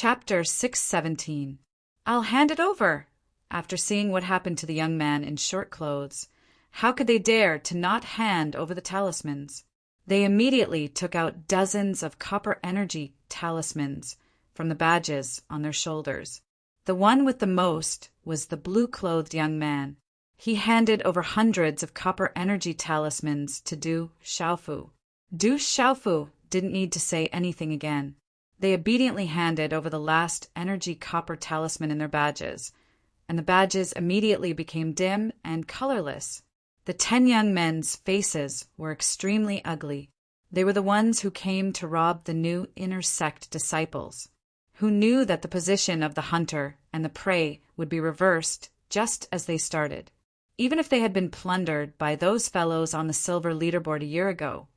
Chapter 617. I'll hand it over. After seeing what happened to the young man in short clothes, how could they dare to not hand over the talismans? They immediately took out dozens of copper energy talismans from the badges on their shoulders. The one with the most was the blue-clothed young man. He handed over hundreds of copper energy talismans to Du Xiaofu. Du Xiaofu didn't need to say anything again. They obediently handed over the last energy copper talisman in their badges, and the badges immediately became dim and colorless. The 10 young men's faces were extremely ugly. They were the ones who came to rob the new inner sect disciples, who knew that the position of the hunter and the prey would be reversed just as they started. Even if they had been plundered by those fellows on the silver leaderboard a year ago,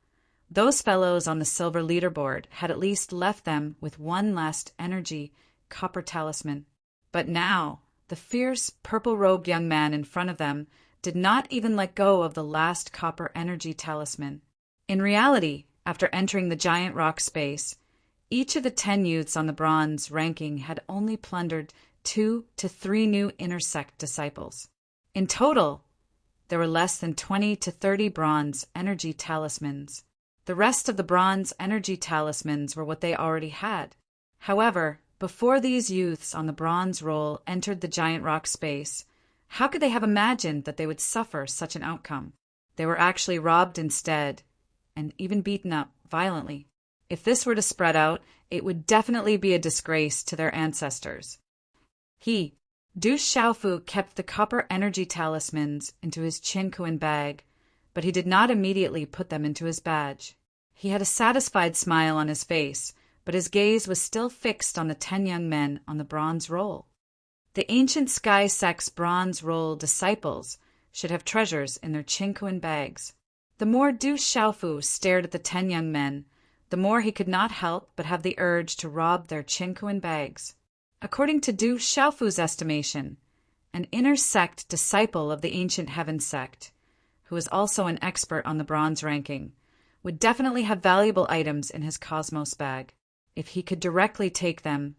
those fellows on the silver leaderboard had at least left them with one last energy copper talisman. But now, the fierce purple-robed young man in front of them did not even let go of the last copper energy talisman. In reality, after entering the giant rock space, each of the 10 youths on the bronze ranking had only plundered 2 to 3 new inner sect disciples. In total, there were less than 20 to 30 bronze energy talismans. The rest of the bronze energy talismans were what they already had. However, before these youths on the bronze roll entered the giant rock space, how could they have imagined that they would suffer such an outcome? They were actually robbed instead, and even beaten up violently. If this were to spread out, it would definitely be a disgrace to their ancestors. Du Xiaofu, kept the copper energy talismans into his Qinkuan bag, but he did not immediately put them into his badge. He had a satisfied smile on his face, but his gaze was still fixed on the 10 young men on the bronze roll. The ancient sky sect's bronze roll disciples should have treasures in their Qinkuan bags. The more Du Xiaofu stared at the 10 young men, the more he could not help but have the urge to rob their Qinkuan bags. According to Du Xiaofu's estimation, an inner sect disciple of the ancient heaven sect, who was also an expert on the bronze ranking, would definitely have valuable items in his cosmos bag. If he could directly take them,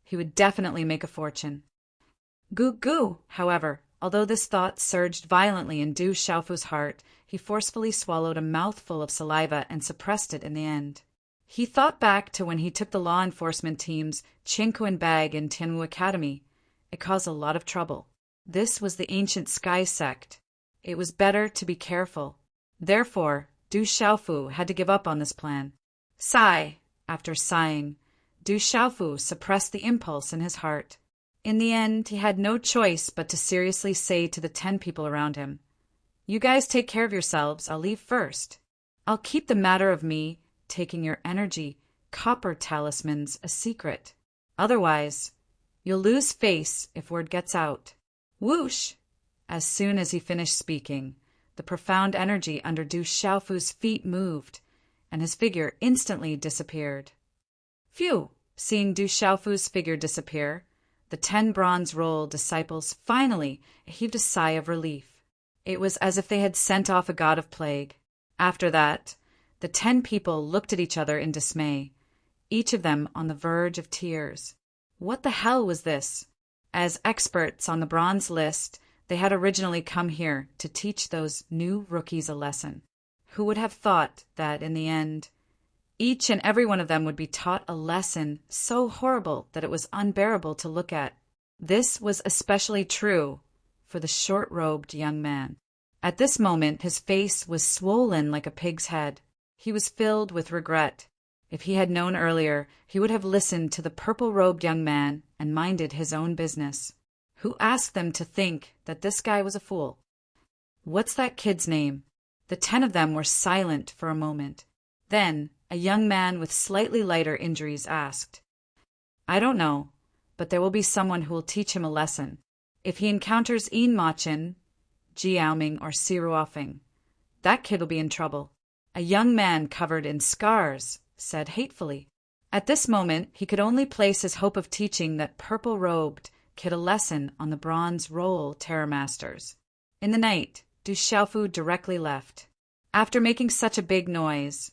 he would definitely make a fortune. Goo, however, although this thought surged violently in Du Xiaofu's heart, he forcefully swallowed a mouthful of saliva and suppressed it in the end. He thought back to when he took the law enforcement team's Qinkuan bag in Tianwu Academy. It caused a lot of trouble. This was the ancient sky sect. It was better to be careful. Therefore, Du Xiaofu had to give up on this plan. Sigh. After sighing, Du Xiaofu suppressed the impulse in his heart. In the end, he had no choice but to seriously say to the 10 people around him, "You guys take care of yourselves. I'll leave first. I'll keep the matter of me taking your energy copper talismans a secret. Otherwise, you'll lose face if word gets out." Whoosh! As soon as he finished speaking, the profound energy under Du Xiaofu's feet moved, and his figure instantly disappeared. Phew! Seeing Du Xiaofu's figure disappear, the 10 bronze roll disciples finally heaved a sigh of relief. It was as if they had sent off a god of plague. After that, the 10 people looked at each other in dismay, each of them on the verge of tears. What the hell was this? As experts on the bronze list, they had originally come here to teach those new rookies a lesson. Who would have thought that, in the end, each and every one of them would be taught a lesson so horrible that it was unbearable to look at? This was especially true for the short-robed young man. At this moment, his face was swollen like a pig's head. He was filled with regret. If he had known earlier, he would have listened to the purple-robed young man and minded his own business. Who asked them to think that this guy was a fool? "What's that kid's name?" The 10 of them were silent for a moment. Then, a young man with slightly lighter injuries asked, "I don't know, but there will be someone who will teach him a lesson. If he encounters Yin Machin, Jiaoming, or Siruofing, that kid will be in trouble." A young man covered in scars said hatefully. At this moment, he could only place his hope of teaching that purple-robed kid a lesson on the bronze roll Terror Masters. In the night, Du Xiaofu directly left. After making such a big noise,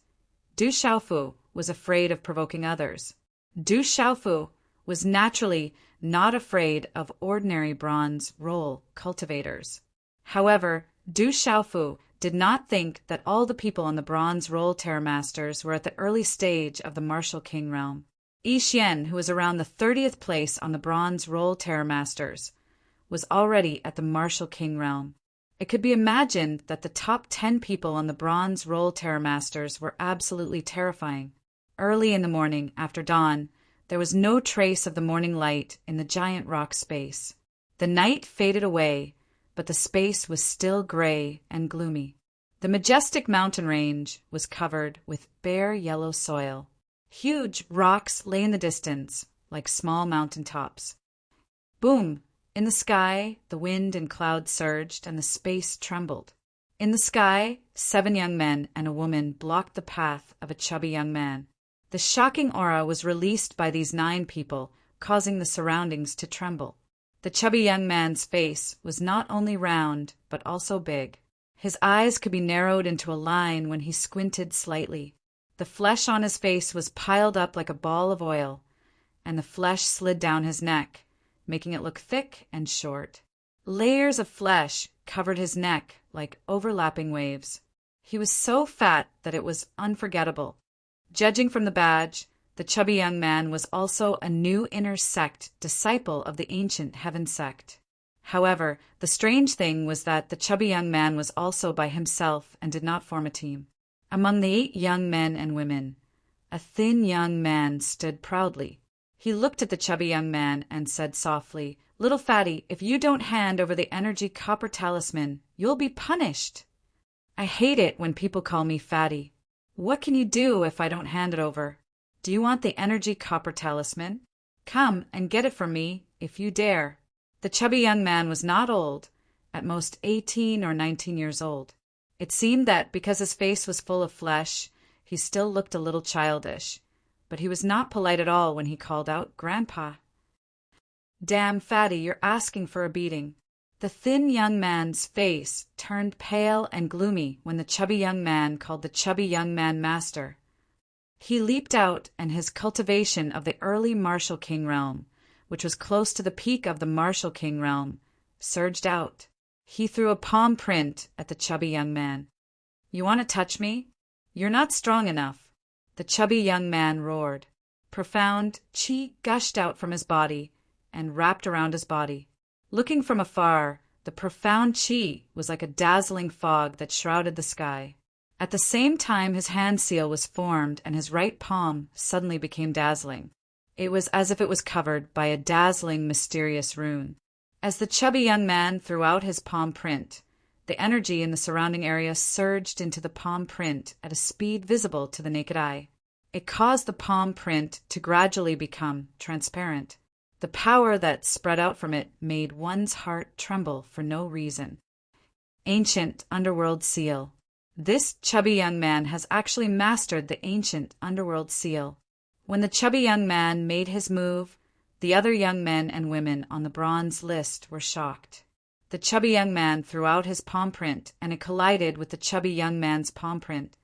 Du Xiaofu was afraid of provoking others. Du Xiaofu was naturally not afraid of ordinary bronze roll cultivators. However, Du Xiaofu did not think that all the people on the bronze roll terramasters were at the early stage of the martial king realm. Yi Xian, who was around the 30th place on the bronze roll terramasters, was already at the martial king realm. It could be imagined that the top 10 people on the bronze roll terramasters were absolutely terrifying. Early in the morning, after dawn, there was no trace of the morning light in the giant rock space. The night faded away, but the space was still gray and gloomy. The majestic mountain range was covered with bare yellow soil. Huge rocks lay in the distance, like small mountain tops. Boom! In the sky, the wind and clouds surged, and the space trembled. In the sky, 7 young men and a woman blocked the path of a chubby young man. The shocking aura was released by these 9 people, causing the surroundings to tremble. The chubby young man's face was not only round, but also big. His eyes could be narrowed into a line when he squinted slightly. The flesh on his face was piled up like a ball of oil, and the flesh slid down his neck, making it look thick and short. Layers of flesh covered his neck like overlapping waves. He was so fat that it was unforgettable. Judging from the badge, the chubby young man was also a new inner sect disciple of the ancient heaven sect. However, the strange thing was that the chubby young man was also by himself and did not form a team. Among the 8 young men and women, a thin young man stood proudly. He looked at the chubby young man and said softly, "Little fatty, if you don't hand over the energy copper talisman, you'll be punished." I hate it when people call me fatty. What can you do if I don't hand it over? Do you want the energy copper talisman? Come and get it from me, if you dare. The chubby young man was not old, at most 18 or 19 years old. It seemed that because his face was full of flesh, he still looked a little childish. But he was not polite at all when he called out, "Grandpa." "Damn, fatty, you're asking for a beating." The thin young man's face turned pale and gloomy when the chubby young man called the chubby young man master. He leaped out, and his cultivation of the early martial king realm, which was close to the peak of the martial king realm, surged out. He threw a palm print at the chubby young man. "You want to touch me? You're not strong enough." The chubby young man roared. Profound chi gushed out from his body and wrapped around his body. Looking from afar, the profound chi was like a dazzling fog that shrouded the sky. At the same time his hand seal was formed and his right palm suddenly became dazzling. It was as if it was covered by a dazzling, mysterious rune. As the chubby young man threw out his palm print, the energy in the surrounding area surged into the palm print at a speed visible to the naked eye. It caused the palm print to gradually become transparent. The power that spread out from it made one's heart tremble for no reason. Ancient Underworld Seal. This chubby young man has actually mastered the ancient Underworld Seal. When the chubby young man made his move, the other young men and women on the bronze list were shocked. The chubby young man threw out his palm print, and it collided with the chubby young man's palm print.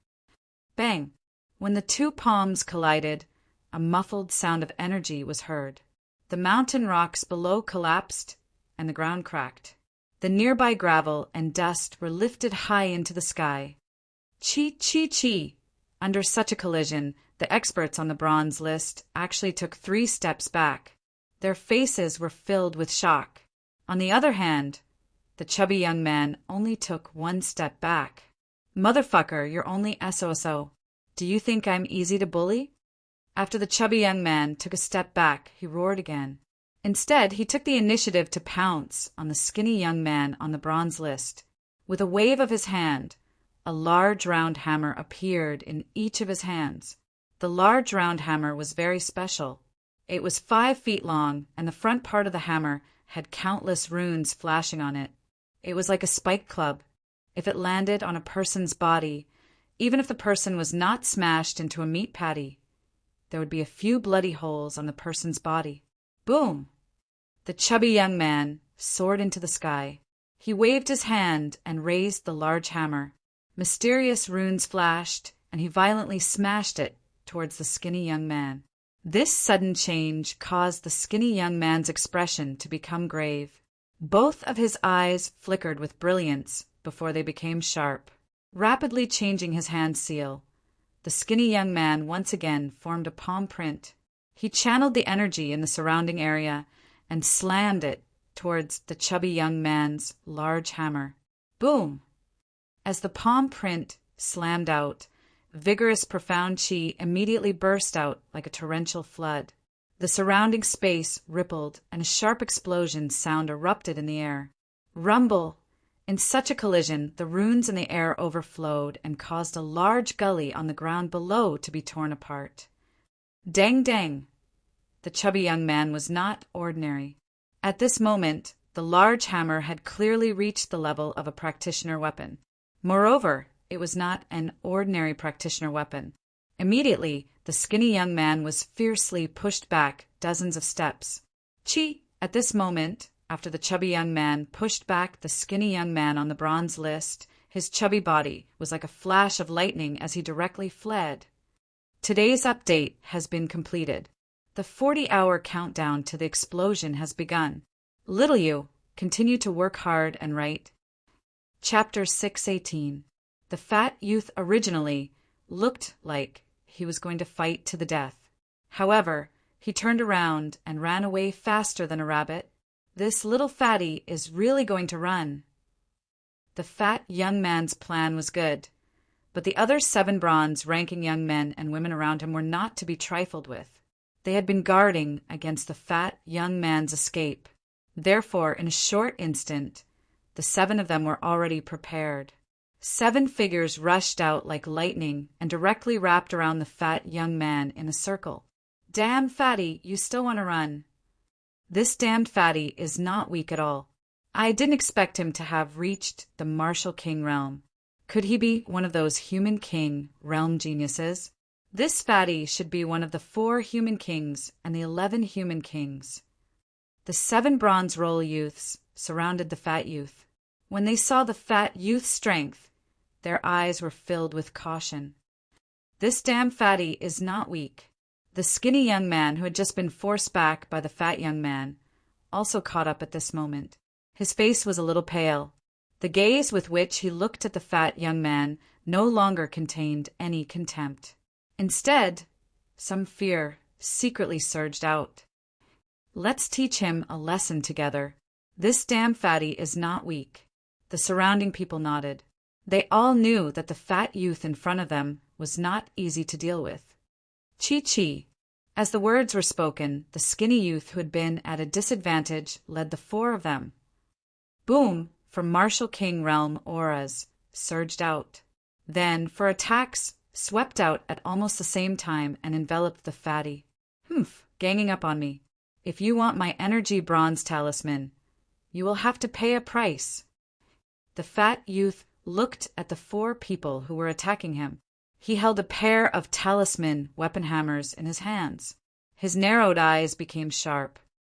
Bang! When the 2 palms collided, a muffled sound of energy was heard. The mountain rocks below collapsed, and the ground cracked. The nearby gravel and dust were lifted high into the sky. Chi, chi, chi! Under such a collision, the experts on the bronze list actually took 3 steps back. Their faces were filled with shock. On the other hand, the chubby young man only took 1 step back. "Motherfucker, you're only SOSO. Do you think I'm easy to bully?" After the chubby young man took a step back, he roared again. Instead, he took the initiative to pounce on the skinny young man on the bronze list. With a wave of his hand, a large round hammer appeared in each of his hands. The large round hammer was very special. It was 5 feet long, and the front part of the hammer had countless runes flashing on it. It was like a spike club. If it landed on a person's body, even if the person was not smashed into a meat patty, there would be a few bloody holes on the person's body. Boom! The chubby young man soared into the sky. He waved his hand and raised the large hammer. Mysterious runes flashed, and he violently smashed it towards the skinny young man. This sudden change caused the skinny young man's expression to become grave. Both of his eyes flickered with brilliance before they became sharp. Rapidly changing his hand seal, the skinny young man once again formed a palm print. He channeled the energy in the surrounding area and slammed it towards the chubby young man's large hammer. Boom! As the palm print slammed out, vigorous, profound chi immediately burst out like a torrential flood. The surrounding space rippled, and a sharp explosion sound erupted in the air. Rumble! In such a collision, the runes in the air overflowed and caused a large gully on the ground below to be torn apart. Dang dang! The chubby young man was not ordinary. At this moment, the large hammer had clearly reached the level of a practitioner weapon. Moreover, it was not an ordinary practitioner weapon. Immediately, the skinny young man was fiercely pushed back dozens of steps. Chi! At this moment, after the chubby young man pushed back the skinny young man on the bronze list, his chubby body was like a flash of lightning as he directly fled. Today's update has been completed. The 40-hour countdown to the explosion has begun. Little you, continue to work hard and write. Chapter 618. The fat youth originally looked like he was going to fight to the death. However, he turned around and ran away faster than a rabbit. This little fatty is really going to run. The fat young man's plan was good, but the other 7 bronze-ranking young men and women around him were not to be trifled with. They had been guarding against the fat young man's escape. Therefore, in a short instant, the 7 of them were already prepared. 7 figures rushed out like lightning and directly wrapped around the fat young man in a circle. Damn fatty, you still want to run. This damned fatty is not weak at all. I didn't expect him to have reached the martial king realm. Could he be one of those human king realm geniuses? This fatty should be one of the 4 human kings and the 11 human kings. The 7 bronze roll youths surrounded the fat youth. When they saw the fat youth's strength, their eyes were filled with caution. This damn fatty is not weak. The skinny young man who had just been forced back by the fat young man also caught up at this moment. His face was a little pale. The gaze with which he looked at the fat young man no longer contained any contempt. Instead, some fear secretly surged out. Let's teach him a lesson together. This damn fatty is not weak. The surrounding people nodded. They all knew that the fat youth in front of them was not easy to deal with. Chi. As the words were spoken, the skinny youth who had been at a disadvantage led the 4 of them. Boom! From martial king realm auras surged out. Then, for attacks, swept out at almost the same time and enveloped the fatty. Ganging up on me. If you want my energy bronze talisman, you will have to pay a price. The fat youth looked at the 4 people who were attacking him. He held a pair of talisman weapon hammers in his hands. His narrowed eyes became sharp.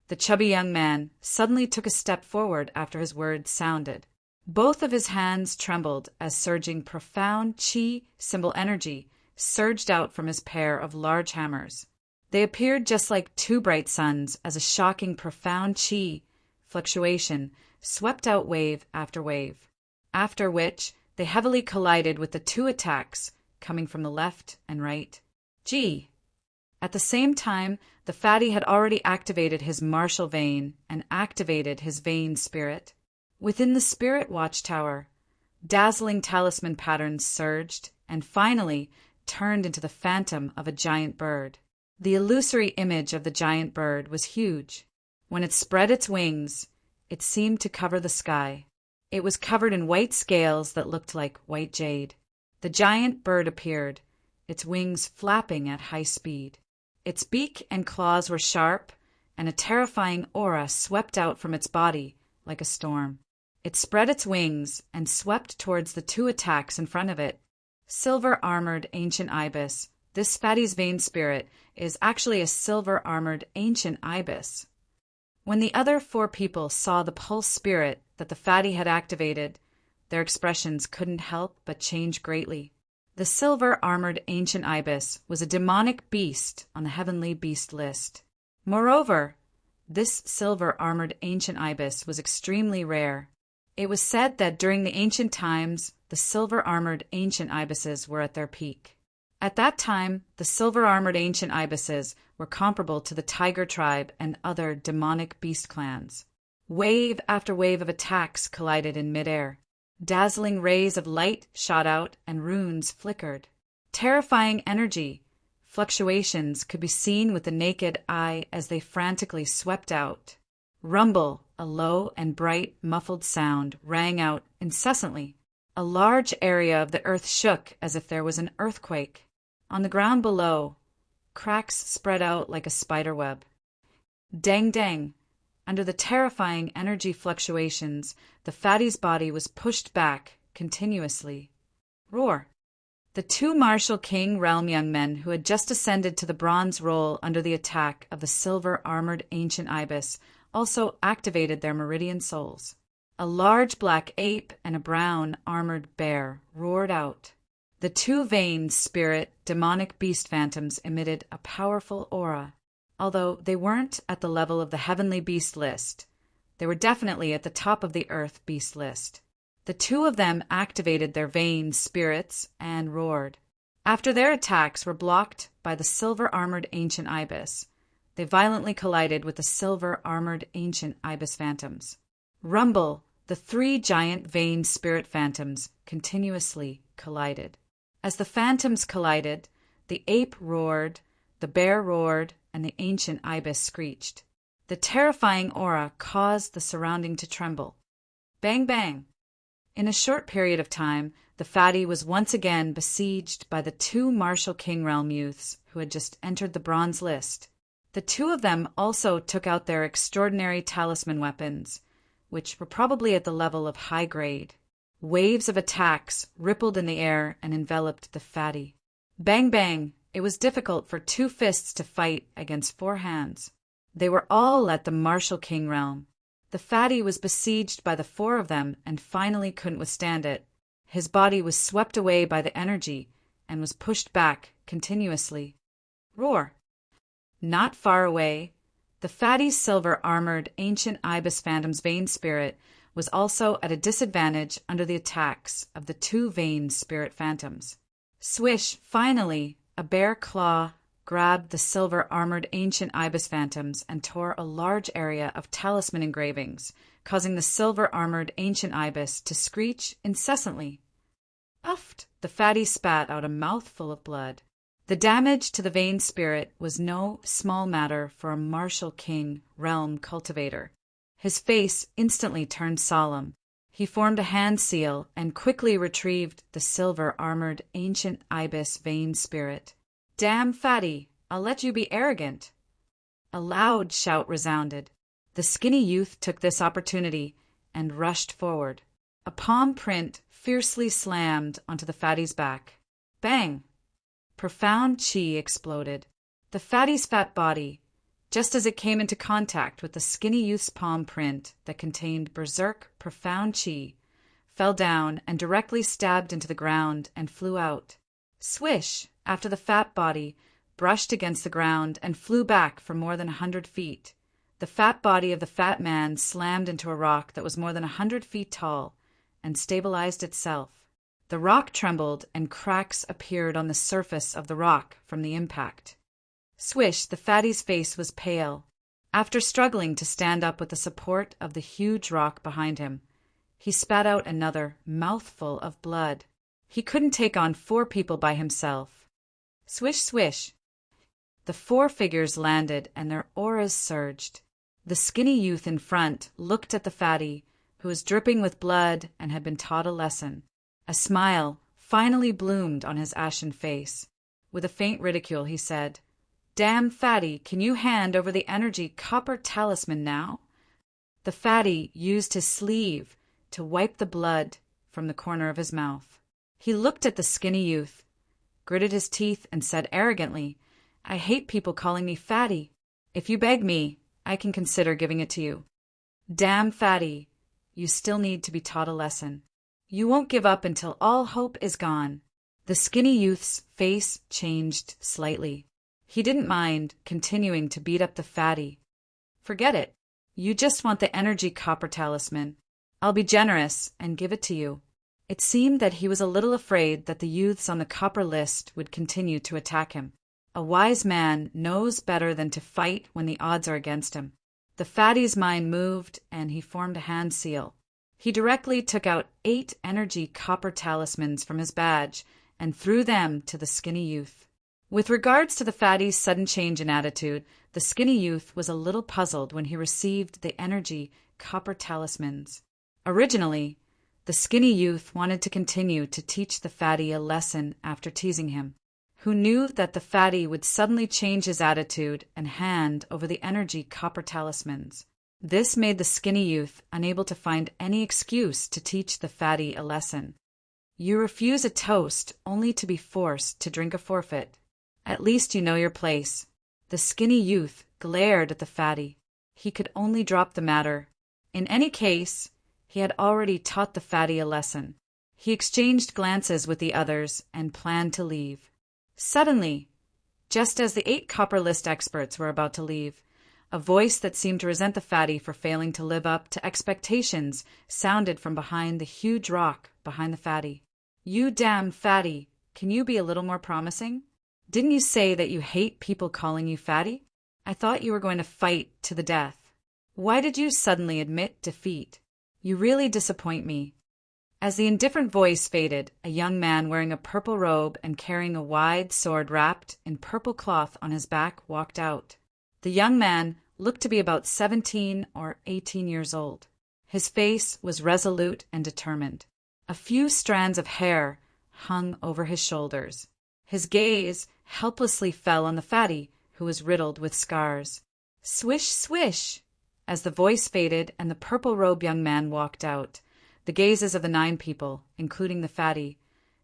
The chubby young man suddenly took a step forward after his words sounded. Both of his hands trembled as surging profound chi symbol energy surged out from his pair of large hammers. They appeared just like 2 bright suns as a shocking profound chi fluctuation swept out wave after wave, after which they heavily collided with the 2 attacks coming from the left and right. At the same time, the fatty had already activated his martial vein and activated his vein spirit. Within the spirit watchtower, dazzling talisman patterns surged and finally turned into the phantom of a giant bird. The illusory image of the giant bird was huge. When it spread its wings, it seemed to cover the sky. It was covered in white scales that looked like white jade. The giant bird appeared, its wings flapping at high speed. Its beak and claws were sharp, and a terrifying aura swept out from its body like a storm. It spread its wings and swept towards the 2 attacks in front of it. Silver-armored ancient ibis. This fatty's vein spirit is actually a silver-armored ancient ibis. When the other 4 people saw the pulse spirit that the fatty had activated, their expressions couldn't help but change greatly. The silver-armored ancient ibis was a demonic beast on the heavenly beast list. Moreover, this silver-armored ancient ibis was extremely rare. It was said that during the ancient times, the silver-armored ancient ibises were at their peak. At that time, the silver-armored ancient ibises were comparable to the tiger tribe and other demonic beast clans. Wave after wave of attacks collided in midair. Dazzling rays of light shot out and runes flickered. Terrifying energy fluctuations could be seen with the naked eye as they frantically swept out. Rumble, a low and bright, muffled sound, rang out incessantly. A large area of the earth shook as if there was an earthquake. On the ground below, cracks spread out like a spider web. Dang dang! Under the terrifying energy fluctuations, the fatty's body was pushed back continuously. Roar! The two Martial King realm young men who had just ascended to the bronze role under the attack of the silver-armored ancient ibis also activated their meridian souls. A large black ape and a brown armored bear roared out. The two veined spirit demonic beast phantoms emitted a powerful aura. Although they weren't at the level of the heavenly beast list, they were definitely at the top of the earth beast list. The two of them activated their veined spirits and roared. After their attacks were blocked by the silver-armored ancient ibis, they violently collided with the silver-armored ancient ibis phantoms. Rumble! The three giant veined spirit phantoms continuously collided. As the phantoms collided, the ape roared, the bear roared, and the ancient ibis screeched. The terrifying aura caused the surrounding to tremble. Bang bang! In a short period of time, the fatty was once again besieged by the two Martial King realm youths who had just entered the bronze list. The two of them also took out their extraordinary talisman weapons, which were probably at the level of high grade. Waves of attacks rippled in the air and enveloped the fatty. Bang bang! It was difficult for two fists to fight against four hands. They were all at the Martial King realm. The fatty was besieged by the four of them and finally couldn't withstand it. His body was swept away by the energy and was pushed back continuously. Roar! Not far away, the fatty's silver-armored ancient ibis phantom's veined spirit was also at a disadvantage under the attacks of the two veined spirit phantoms. Swish! Finally, a bare claw grabbed the silver-armored ancient ibis phantoms and tore a large area of talisman engravings, causing the silver-armored ancient ibis to screech incessantly. Uffed! The fatty spat out a mouthful of blood. The damage to the veined spirit was no small matter for a Martial King realm cultivator. His face instantly turned solemn. He formed a hand seal and quickly retrieved the silver-armored ancient ibis veined spirit. Damn fatty, I'll let you be arrogant. A loud shout resounded. The skinny youth took this opportunity and rushed forward. A palm print fiercely slammed onto the fatty's back. Bang! Profound chi exploded. The fatty's fat body, just as it came into contact with the skinny youth's palm print that contained berserk profound chi, fell down and directly stabbed into the ground and flew out. Swish! After the fat body brushed against the ground and flew back for more than 100 feet. The fat body of the fat man slammed into a rock that was more than 100 feet tall and stabilized itself. The rock trembled and cracks appeared on the surface of the rock from the impact. Swish! The fatty's face was pale. After struggling to stand up with the support of the huge rock behind him, he spat out another mouthful of blood. He couldn't take on 4 people by himself. Swish, swish. The 4 figures landed and their auras surged. The skinny youth in front looked at the fatty, who was dripping with blood and had been taught a lesson. A smile finally bloomed on his ashen face. With a faint ridicule, he said, "Damn fatty, can you hand over the energy copper talisman now?" The fatty used his sleeve to wipe the blood from the corner of his mouth. He looked at the skinny youth, gritted his teeth, and said arrogantly, "I hate people calling me fatty. If you beg me, I can consider giving it to you." "Damn fatty, you still need to be taught a lesson. You won't give up until all hope is gone." The skinny youth's face changed slightly. He didn't mind continuing to beat up the fatty. Forget it. You just want the energy copper talisman. I'll be generous and give it to you. It seemed that he was a little afraid that the youths on the copper list would continue to attack him. A wise man knows better than to fight when the odds are against him. The fatty's mind moved, and he formed a hand seal. He directly took out 8 energy copper talismans from his badge and threw them to the skinny youth. With regards to the fatty's sudden change in attitude, the skinny youth was a little puzzled when he received the energy copper talismans. Originally, the skinny youth wanted to continue to teach the fatty a lesson after teasing him, who knew that the fatty would suddenly change his attitude and hand over the energy copper talismans. This made the skinny youth unable to find any excuse to teach the fatty a lesson. You refuse a toast only to be forced to drink a forfeit. At least you know your place. The skinny youth glared at the fatty. He could only drop the matter. In any case, he had already taught the fatty a lesson. He exchanged glances with the others and planned to leave. Suddenly, just as the 8 copper list experts were about to leave, a voice that seemed to resent the fatty for failing to live up to expectations sounded from behind the huge rock behind the fatty. You damn fatty, can you be a little more promising? Didn't you say that you hate people calling you fatty? I thought you were going to fight to the death. Why did you suddenly admit defeat? You really disappoint me. As the indifferent voice faded, a young man wearing a purple robe and carrying a wide sword wrapped in purple cloth on his back walked out. The young man looked to be about 17 or 18 years old. His face was resolute and determined. A few strands of hair hung over his shoulders. His gaze helplessly fell on the fatty, who was riddled with scars. Swish, swish! As the voice faded and the purple-robed young man walked out, the gazes of the 9 people, including the fatty,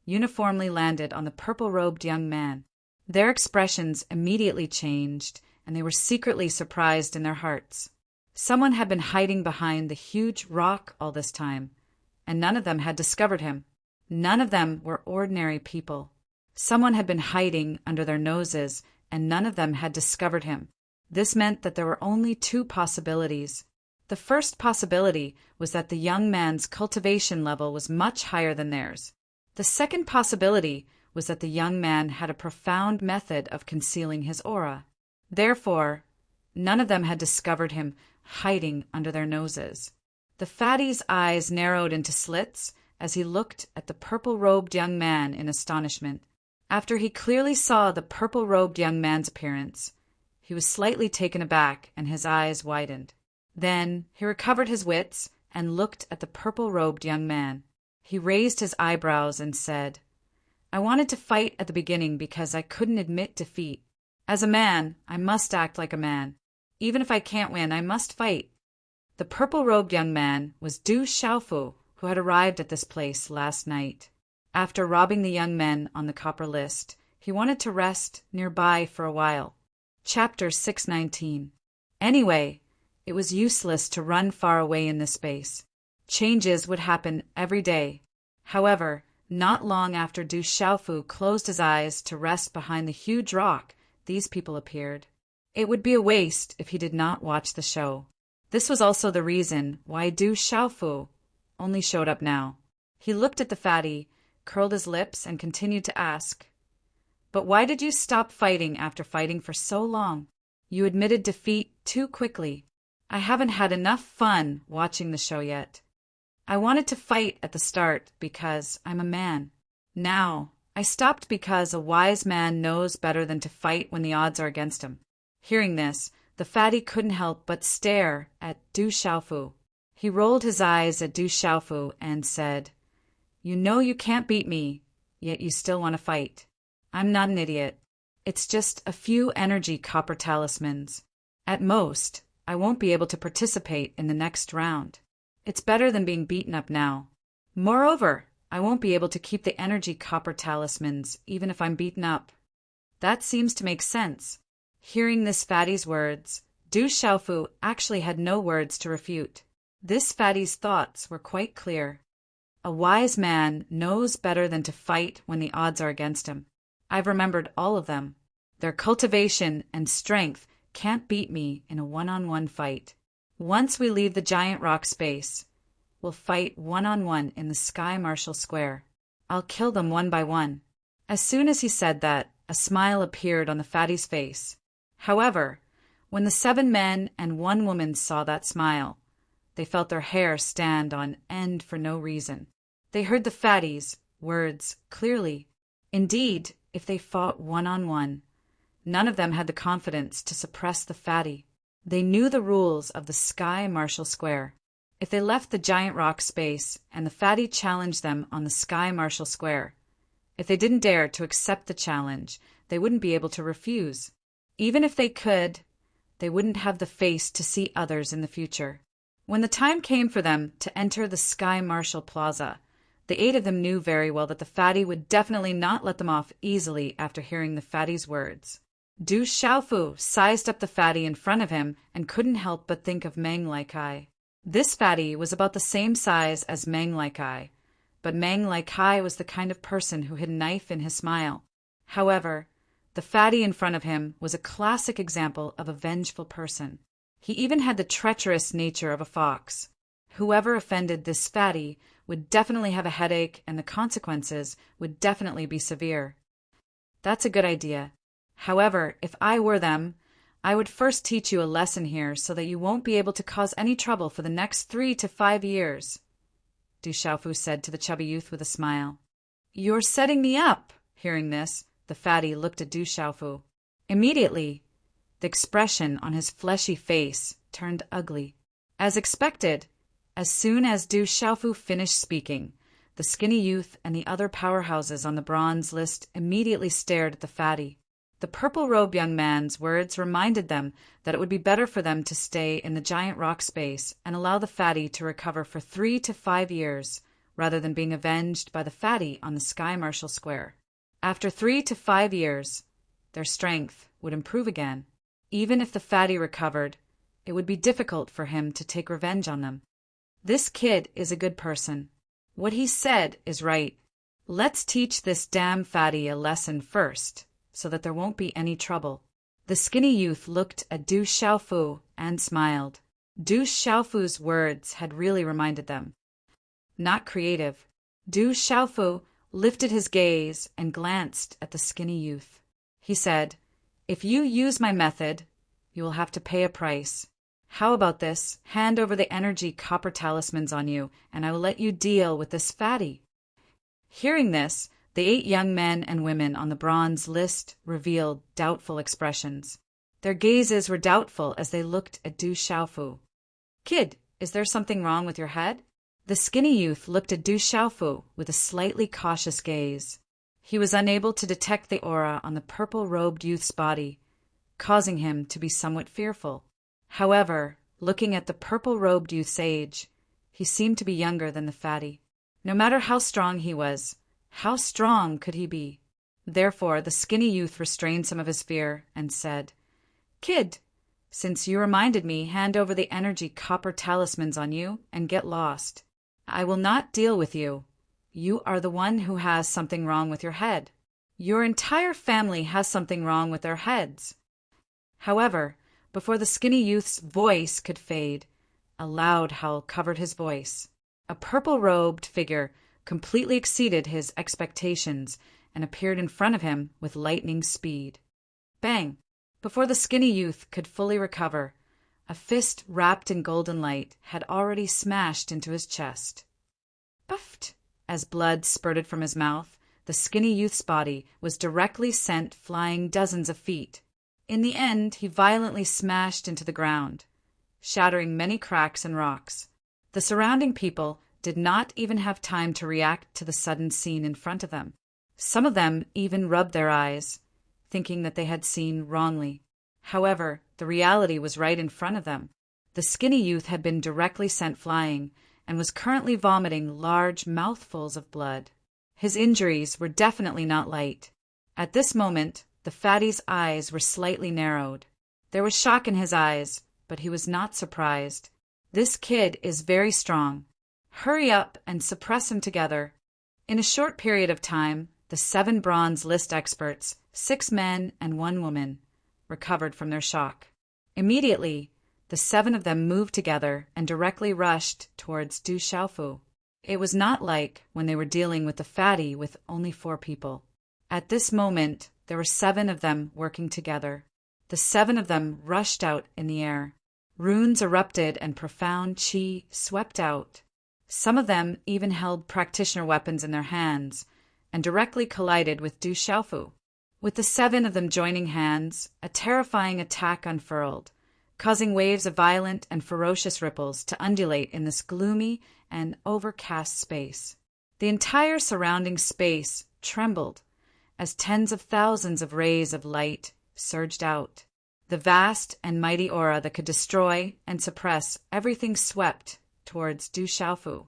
uniformly landed on the purple-robed young man. Their expressions immediately changed, and they were secretly surprised in their hearts. Someone had been hiding behind the huge rock all this time, and none of them had discovered him. None of them were ordinary people. Someone had been hiding under their noses, and none of them had discovered him. This meant that there were only 2 possibilities. The first possibility was that the young man's cultivation level was much higher than theirs. The second possibility was that the young man had a profound method of concealing his aura. Therefore, none of them had discovered him hiding under their noses. The fatty's eyes narrowed into slits as he looked at the purple-robed young man in astonishment. After he clearly saw the purple-robed young man's appearance, he was slightly taken aback and his eyes widened. Then he recovered his wits and looked at the purple-robed young man. He raised his eyebrows and said, "I wanted to fight at the beginning because I couldn't admit defeat. As a man, I must act like a man. Even if I can't win, I must fight." The purple-robed young man was Du Xiaofu, who had arrived at this place last night. After robbing the young men on the copper list, he wanted to rest nearby for a while. Chapter 619. Anyway, it was useless to run far away in this space. Changes would happen every day. However, not long after Du Xiaofu closed his eyes to rest behind the huge rock, these people appeared. It would be a waste if he did not watch the show. This was also the reason why Du Xiaofu only showed up now. He looked at the fatty, curled his lips, and continued to ask, "But why did you stop fighting after fighting for so long? You admitted defeat too quickly. I haven't had enough fun watching the show yet. I wanted to fight at the start because I'm a man. Now, I stopped because a wise man knows better than to fight when the odds are against him." Hearing this, the fatty couldn't help but stare at Du Xiaofu. He rolled his eyes at Du Xiaofu and said, "You know you can't beat me, yet you still want to fight. I'm not an idiot. It's just a few energy copper talismans. At most, I won't be able to participate in the next round. It's better than being beaten up now. Moreover, I won't be able to keep the energy copper talismans even if I'm beaten up." That seems to make sense. Hearing this fatty's words, Du Xiaofu actually had no words to refute. This fatty's thoughts were quite clear. A wise man knows better than to fight when the odds are against him. I've remembered all of them. Their cultivation and strength can't beat me in a one-on-one fight. Once we leave the giant rock space, we'll fight one-on-one in the Sky Marshal Square. I'll kill them one by one." As soon as he said that, a smile appeared on the fatty's face. However, when the 7 men and 1 woman saw that smile, they felt their hair stand on end for no reason. They heard the fatty's words clearly. Indeed, if they fought one-on-one, none of them had the confidence to suppress the fatty. They knew the rules of the Sky Marshal Square. If they left the giant rock space and the fatty challenged them on the Sky Marshal Square, if they didn't dare to accept the challenge, they wouldn't be able to refuse. Even if they could, they wouldn't have the face to see others in the future. When the time came for them to enter the Sky Marshal Plaza, the 8 of them knew very well that the fatty would definitely not let them off easily after hearing the fatty's words. Du Xiaofu sized up the fatty in front of him and couldn't help but think of Meng Laikai. This fatty was about the same size as Meng Laikai, but Meng Laikai was the kind of person who hid a knife in his smile. However, the fatty in front of him was a classic example of a vengeful person. He even had the treacherous nature of a fox. Whoever offended this fatty would definitely have a headache, and the consequences would definitely be severe. That's a good idea. However, if I were them, I would first teach you a lesson here so that you won't be able to cause any trouble for the next 3 to 5 years, Du Xiaofu said to the chubby youth with a smile. You're setting me up. Hearing this, the fatty looked at Du Xiaofu. Immediately, the expression on his fleshy face turned ugly. As expected, as soon as Du Xiaofu finished speaking, the skinny youth and the other powerhouses on the bronze list immediately stared at the fatty. The purple-robed young man's words reminded them that it would be better for them to stay in the giant rock space and allow the fatty to recover for 3 to 5 years, rather than being avenged by the fatty on the Sky Marshal Square. After 3 to 5 years, their strength would improve again. Even if the fatty recovered, it would be difficult for him to take revenge on them. This kid is a good person. What he said is right. Let's teach this damn fatty a lesson first, so that there won't be any trouble. The skinny youth looked at Du Xiaofu and smiled. Du Xiaofu's words had really reminded them. Not creative, Du Xiaofu lifted his gaze and glanced at the skinny youth. He said, "If you use my method, you will have to pay a price. How about this? Hand over the energy copper talismans on you, and I will let you deal with this fatty." Hearing this, the 8 young men and women on the bronze list revealed doubtful expressions. Their gazes were doubtful as they looked at Du Xiaofu. "Kid, is there something wrong with your head?" The skinny youth looked at Du Xiaofu with a slightly cautious gaze. He was unable to detect the aura on the purple-robed youth's body, causing him to be somewhat fearful. However, looking at the purple-robed youth's age, he seemed to be younger than the fatty. No matter how strong he was, how strong could he be? Therefore, the skinny youth restrained some of his fear and said, "Kid, since you reminded me, hand over the energy copper talismans on you and get lost. I will not deal with you. You are the one who has something wrong with your head. Your entire family has something wrong with their heads." However, before the skinny youth's voice could fade, a loud howl covered his voice. A purple-robed figure completely exceeded his expectations and appeared in front of him with lightning speed. Bang! Before the skinny youth could fully recover, a fist wrapped in golden light had already smashed into his chest. Puffed! As blood spurted from his mouth, the skinny youth's body was directly sent flying dozens of feet. In the end, he violently smashed into the ground, shattering many cracks and rocks. The surrounding people did not even have time to react to the sudden scene in front of them. Some of them even rubbed their eyes, thinking that they had seen wrongly. However, the reality was right in front of them. The skinny youth had been directly sent flying and was currently vomiting large mouthfuls of blood. His injuries were definitely not light. At this moment, the fatty's eyes were slightly narrowed. There was shock in his eyes, but he was not surprised. This kid is very strong. Hurry up and suppress him together." In a short period of time, the 7 bronze list experts, 6 men and 1 woman, recovered from their shock. Immediately, the 7 of them moved together and directly rushed towards Du Xiaofu. It was not like when they were dealing with the fatty with only 4 people. At this moment, there were 7 of them working together. The 7 of them rushed out in the air. Runes erupted and profound qi swept out. Some of them even held practitioner weapons in their hands and directly collided with Du Xiaofu. With the 7 of them joining hands, a terrifying attack unfurled, causing waves of violent and ferocious ripples to undulate in this gloomy and overcast space. The entire surrounding space trembled as tens of thousands of rays of light surged out. The vast and mighty aura that could destroy and suppress everything swept towards Du Xiaofu.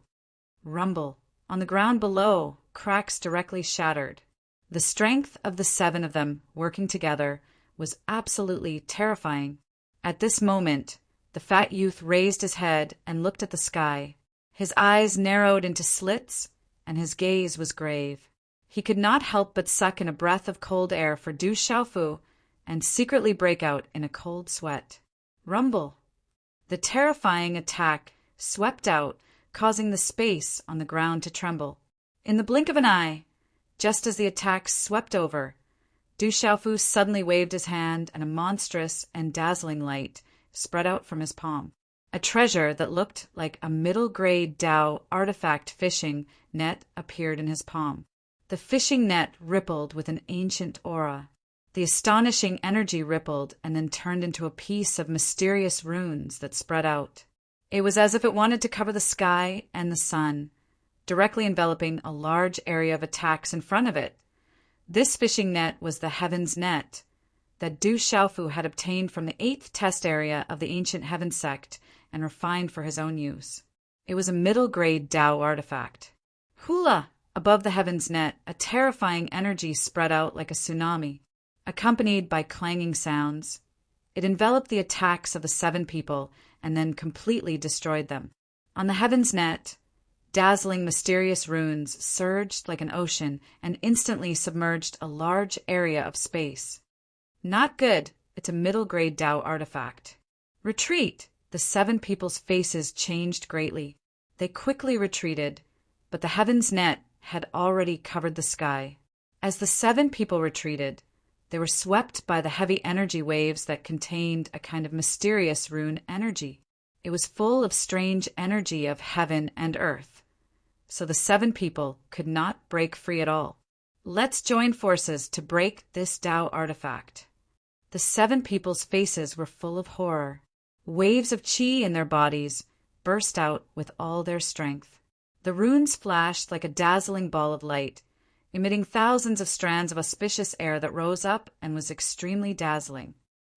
Rumble. On the ground below, cracks directly shattered. The strength of the 7 of them working together was absolutely terrifying. At this moment, the fat youth raised his head and looked at the sky. His eyes narrowed into slits, and his gaze was grave. He could not help but suck in a breath of cold air for Du Xiaofu and secretly break out in a cold sweat. Rumble. The terrifying attack swept out, causing the space on the ground to tremble. In the blink of an eye, just as the attack swept over, Du Xiaofu suddenly waved his hand and a monstrous and dazzling light spread out from his palm. A treasure that looked like a middle-grade Dao artifact fishing net appeared in his palm. The fishing net rippled with an ancient aura. The astonishing energy rippled and then turned into a piece of mysterious runes that spread out. It was as if it wanted to cover the sky and the sun, directly enveloping a large area of attacks in front of it. This fishing net was the Heaven's Net that Du Xiaofu had obtained from the 8th test area of the ancient Heaven sect and refined for his own use. It was a middle-grade Dao artifact. Hula! Above the Heaven's Net, a terrifying energy spread out like a tsunami, accompanied by clanging sounds. It enveloped the attacks of the 7 people and then completely destroyed them. On the Heaven's Net, dazzling mysterious runes surged like an ocean and instantly submerged a large area of space. Not good. It's a middle-grade Dao artifact. Retreat! The 7 people's faces changed greatly. They quickly retreated, but the Heaven's Net had already covered the sky. As the 7 people retreated, they were swept by the heavy energy waves that contained a kind of mysterious rune energy. It was full of strange energy of heaven and earth, so the 7 people could not break free at all. Let's join forces to break this Dao artifact. The 7 people's faces were full of horror. Waves of qi in their bodies burst out with all their strength. The runes flashed like a dazzling ball of light, emitting thousands of strands of auspicious air that rose up and was extremely dazzling.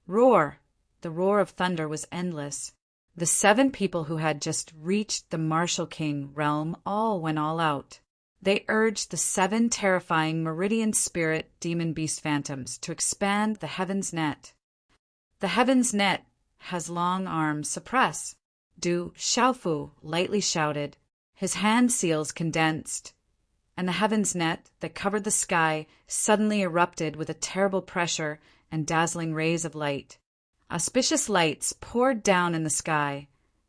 Roar! The roar of thunder was endless. The 7 people who had just reached the Martial King realm all went all out. They urged the 7 terrifying Meridian Spirit Demon Beast Phantoms to expand the Heaven's Net. The Heaven's Net has long arms. Suppress! Du Xiaofu lightly shouted. His hand seals condensed, and the Heaven's Net that covered the sky suddenly erupted with a terrible pressure and dazzling rays of light. Auspicious lights poured down in the sky,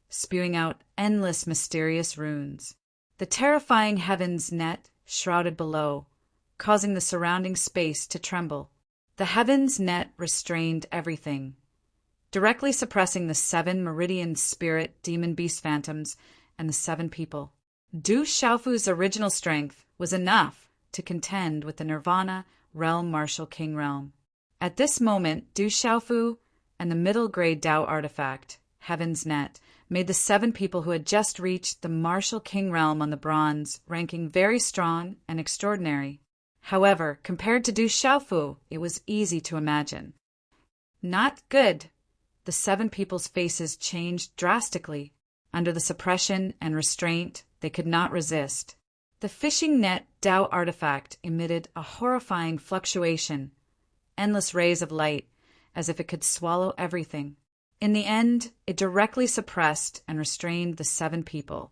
spewing out endless mysterious runes. The terrifying Heaven's Net shrouded below, causing the surrounding space to tremble. The Heaven's Net restrained everything, directly suppressing the 7 Meridian Spirit Demon Beast Phantoms and the 7 people. Du Xiaofu's original strength was enough to contend with the Nirvana Realm Martial King realm. At this moment, Du Xiaofu and the middle-grade Dao artifact, Heaven's Net, made the 7 people who had just reached the Martial King realm on the bronze ranking very strong and extraordinary. However, compared to Du Xiaofu, it was easy to imagine. Not good. The 7 people's faces changed drastically. Under the suppression and restraint, they could not resist. The fishing net Dao artifact emitted a horrifying fluctuation, endless rays of light, as if it could swallow everything. In the end, it directly suppressed and restrained the 7 people,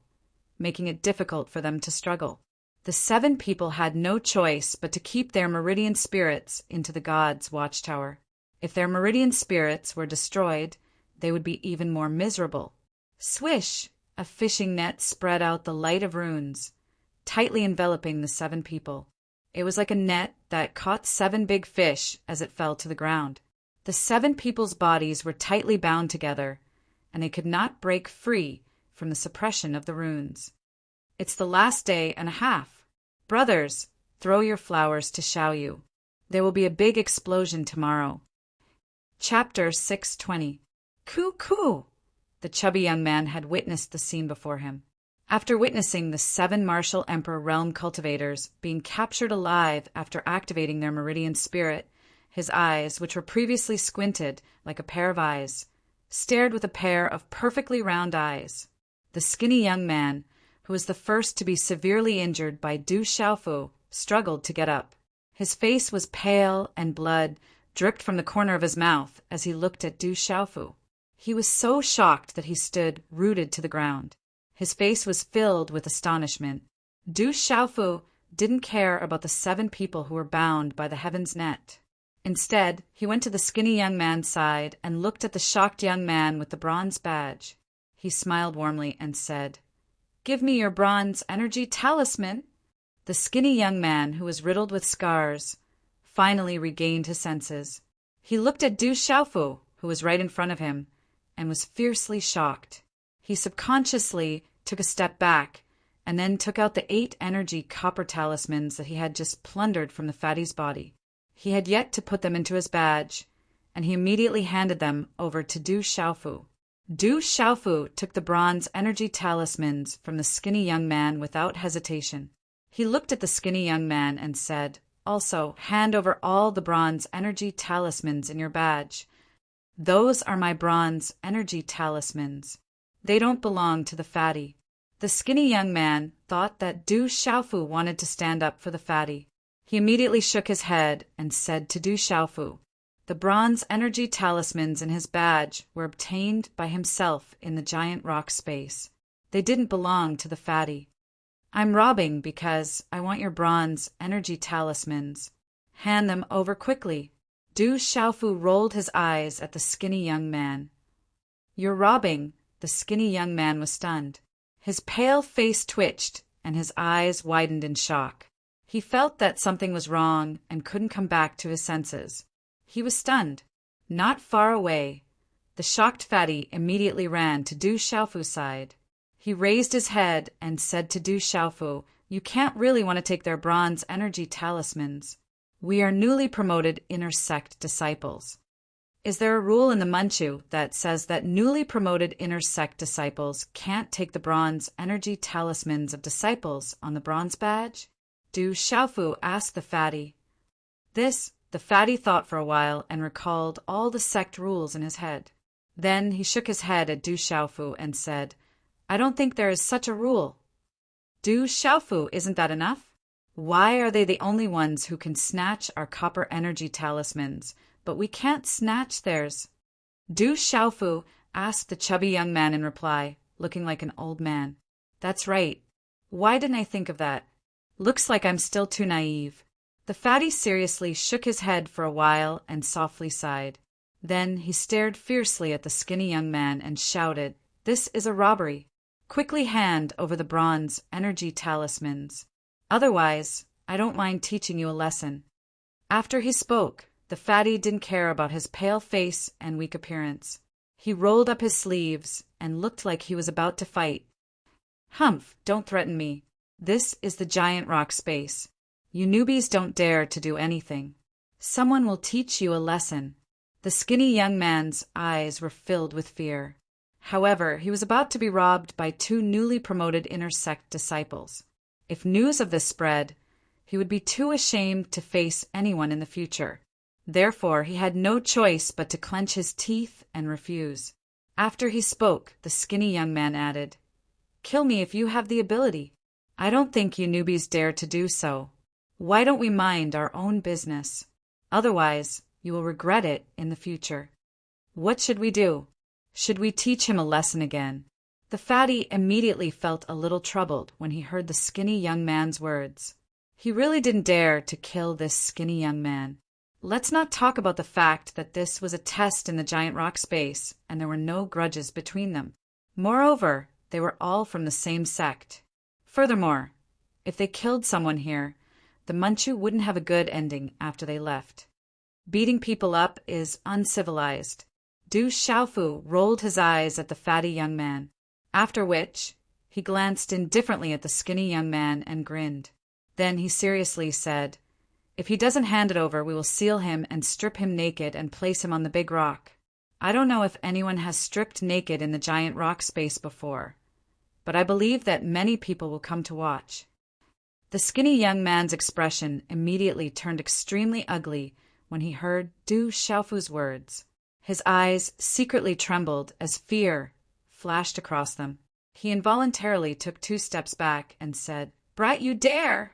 making it difficult for them to struggle. The 7 people had no choice but to keep their meridian spirits into the gods' watchtower. If their meridian spirits were destroyed, they would be even more miserable. Swish! A fishing net spread out the light of runes, tightly enveloping the 7 people. It was like a net that caught 7 big fish as it fell to the ground. The 7 people's bodies were tightly bound together, and they could not break free from the suppression of the runes. It's the last day and a half. Brothers, throw your flowers to Xiaoyu. There will be a big explosion tomorrow. Chapter 620. Coo! The chubby young man had witnessed the scene before him. After witnessing the 7 martial emperor realm cultivators being captured alive after activating their meridian spirit, his eyes, which were previously squinted like a pair of eyes, stared with a pair of perfectly round eyes. The skinny young man, who was the first to be severely injured by Du Xiaofu, struggled to get up. His face was pale and blood dripped from the corner of his mouth as he looked at Du Xiaofu. He was so shocked that he stood rooted to the ground. His face was filled with astonishment. Du Xiaofu didn't care about the 7 people who were bound by the heaven's net. Instead, he went to the skinny young man's side and looked at the shocked young man with the bronze badge. He smiled warmly and said, "Give me your bronze energy talisman." The skinny young man, who was riddled with scars, finally regained his senses. He looked at Du Xiaofu, who was right in front of him, and was fiercely shocked. He subconsciously took a step back and then took out the 8 energy copper talismans that he had just plundered from the fatty's body. He had yet to put them into his badge, and he immediately handed them over to Du Xiaofu. Du Xiaofu took the bronze energy talismans from the skinny young man without hesitation. He looked at the skinny young man and said, "Also, hand over all the bronze energy talismans in your badge. Those are my bronze energy talismans. They don't belong to the fatty." The skinny young man thought that Du Xiaofu wanted to stand up for the fatty. He immediately shook his head and said to Du Xiaofu, the bronze energy talismans in his badge were obtained by himself in the giant rock space. They didn't belong to the fatty. "I'm robbing because I want your bronze energy talismans. Hand them over quickly." Du Xiaofu rolled his eyes at the skinny young man. "You're robbing?" The skinny young man was stunned. His pale face twitched, and his eyes widened in shock. He felt that something was wrong and couldn't come back to his senses. He was stunned. Not far away, the shocked fatty immediately ran to Du Xiaofu's side. He raised his head and said to Du Xiaofu, "You can't really want to take their bronze energy talismans. We are newly promoted inner sect disciples. Is there a rule in the Manchu that says that newly promoted inner sect disciples can't take the bronze energy talismans of disciples on the bronze badge?" Du Xiaofu asked the fatty. The fatty thought for a while and recalled all the sect rules in his head. Then he shook his head at Du Xiaofu and said, "I don't think there is such a rule." "Du Xiaofu, isn't that enough? Why are they the only ones who can snatch our copper energy talismans, but we can't snatch theirs?" Du Xiaofu asked the chubby young man in reply, looking like an old man. "That's right. Why didn't I think of that? Looks like I'm still too naive." The fatty seriously shook his head for a while and softly sighed. Then he stared fiercely at the skinny young man and shouted, "This is a robbery. Quickly hand over the bronze energy talismans. Otherwise, I don't mind teaching you a lesson." After he spoke, the fatty didn't care about his pale face and weak appearance. He rolled up his sleeves and looked like he was about to fight. "Humph, don't threaten me. This is the giant rock space. You newbies don't dare to do anything. Someone will teach you a lesson." The skinny young man's eyes were filled with fear. However, he was about to be robbed by 2 newly promoted inner sect disciples. If news of this spread, he would be too ashamed to face anyone in the future. Therefore, he had no choice but to clench his teeth and refuse. After he spoke, the skinny young man added, "Kill me if you have the ability. I don't think you newbies dare to do so. Why don't we mind our own business? Otherwise, you will regret it in the future." "What should we do? Should we teach him a lesson again?" The fatty immediately felt a little troubled when he heard the skinny young man's words. He really didn't dare to kill this skinny young man. Let's not talk about the fact that this was a test in the giant rock space and there were no grudges between them. Moreover, they were all from the same sect. Furthermore, if they killed someone here, the Manchu wouldn't have a good ending after they left. Beating people up is uncivilized. Du Xiaofu rolled his eyes at the fatty young man, after which he glanced indifferently at the skinny young man and grinned. Then he seriously said, "If he doesn't hand it over, we will seal him and strip him naked and place him on the big rock." I don't know if anyone has stripped naked in the giant rock space before, but I believe that many people will come to watch. The skinny young man's expression immediately turned extremely ugly when he heard Du Xiaofu's words. His eyes secretly trembled as fear flashed across them. He involuntarily took 2 steps back and said, "Brat, you dare!"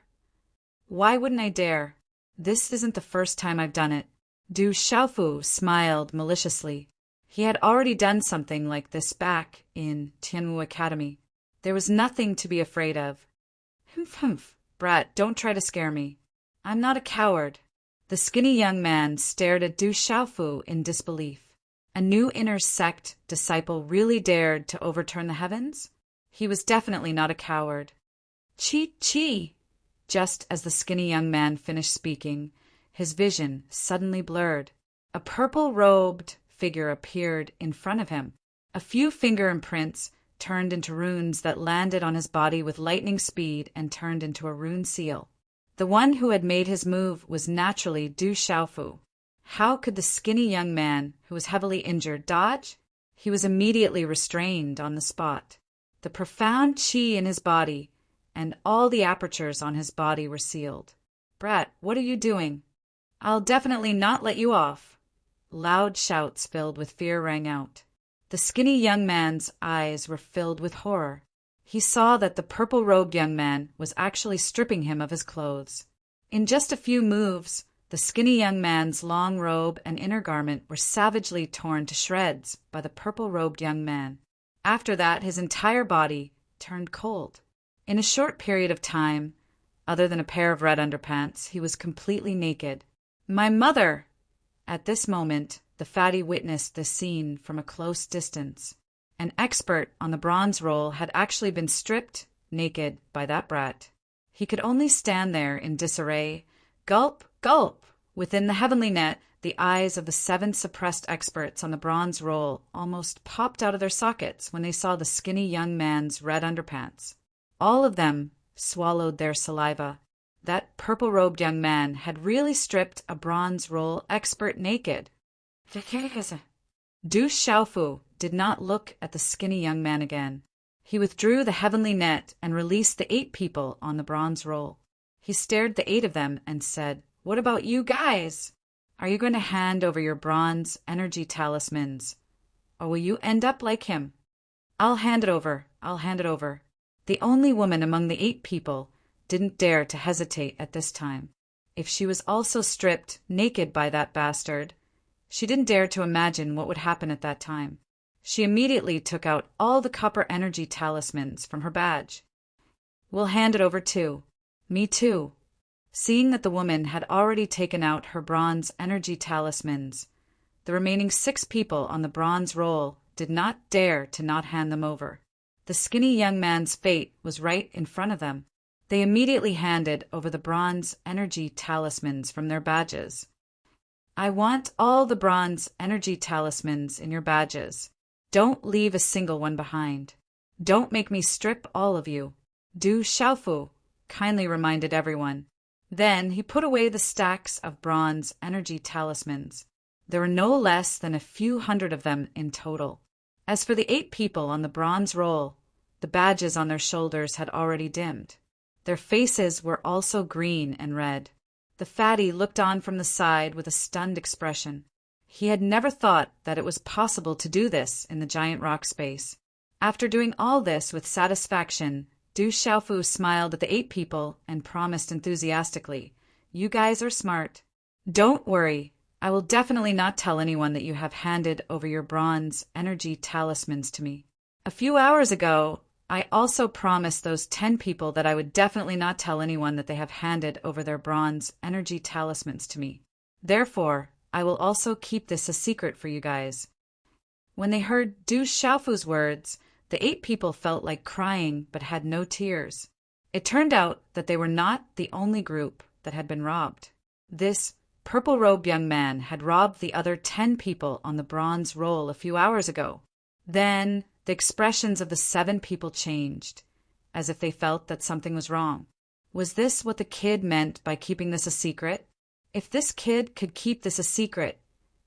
"Why wouldn't I dare? This isn't the first time I've done it." Du Xiaofu smiled maliciously. He had already done something like this back in Tianwu Academy. There was nothing to be afraid of. Humph, brat, don't try to scare me. I'm not a coward." The skinny young man stared at Du Xiaofu in disbelief. A new inner sect disciple really dared to overturn the heavens? He was definitely not a coward. Chi! Just as the skinny young man finished speaking, his vision suddenly blurred. A purple-robed figure appeared in front of him. A few finger imprints turned into runes that landed on his body with lightning speed and turned into a rune seal. The one who had made his move was naturally Du Xiaofu. How could the skinny young man, who was heavily injured, dodge? He was immediately restrained on the spot. The profound qi in his body and all the apertures on his body were sealed. "Brat, what are you doing?" "I'll definitely not let you off." Loud shouts filled with fear rang out. The skinny young man's eyes were filled with horror. He saw that the purple-robed young man was actually stripping him of his clothes. In just a few moves, the skinny young man's long robe and inner garment were savagely torn to shreds by the purple-robed young man. After that, his entire body turned cold. In a short period of time, other than a pair of red underpants, he was completely naked. "My mother!" At this moment, the fatty witnessed this scene from a close distance. An expert on the bronze roll had actually been stripped naked by that brat. He could only stand there in disarray. Gulp, gulp! Within the heavenly net, the eyes of the 7 suppressed experts on the bronze roll almost popped out of their sockets when they saw the skinny young man's red underpants. All of them swallowed their saliva. That purple-robed young man had really stripped a bronze roll expert naked. Du Xiaofu did not look at the skinny young man again. He withdrew the heavenly net and released the 8 people on the bronze roll. He stared at the 8 of them and said, "What about you guys? Are you going to hand over your bronze energy talismans, or will you end up like him?" I'll hand it over. The only woman among the 8 people didn't dare to hesitate at this time. If she was also stripped naked by that bastard, she didn't dare to imagine what would happen at that time. She immediately took out all the copper energy talismans from her badge. "We'll hand it over too." "Me too." Seeing that the woman had already taken out her bronze energy talismans, the remaining 6 people on the bronze roll did not dare to not hand them over. The skinny young man's fate was right in front of them. They immediately handed over the bronze energy talismans from their badges. "I want all the bronze energy talismans in your badges. Don't leave a single one behind. Don't make me strip all of you," Du Xiaofu kindly reminded everyone. Then he put away the stacks of bronze energy talismans. There were no less than a few hundred of them in total. As for the 8 people on the bronze roll, the badges on their shoulders had already dimmed. Their faces were also green and red. The fatty looked on from the side with a stunned expression. He had never thought that it was possible to do this in the giant rock space. After doing all this with satisfaction, Du Xiaofu smiled at the 8 people and promised enthusiastically, "You guys are smart. Don't worry. I will definitely not tell anyone that you have handed over your bronze energy talismans to me." A few hours ago, I also promised those 10 people that I would definitely not tell anyone that they have handed over their bronze energy talismans to me. Therefore, I will also keep this a secret for you guys. When they heard Du Xiaofu's words, the 8 people felt like crying but had no tears. It turned out that they were not the only group that had been robbed. This purple-robed young man had robbed the other 10 people on the bronze roll a few hours ago. Then the expressions of the 7 people changed, as if they felt that something was wrong. Was this what the kid meant by keeping this a secret? If this kid could keep this a secret,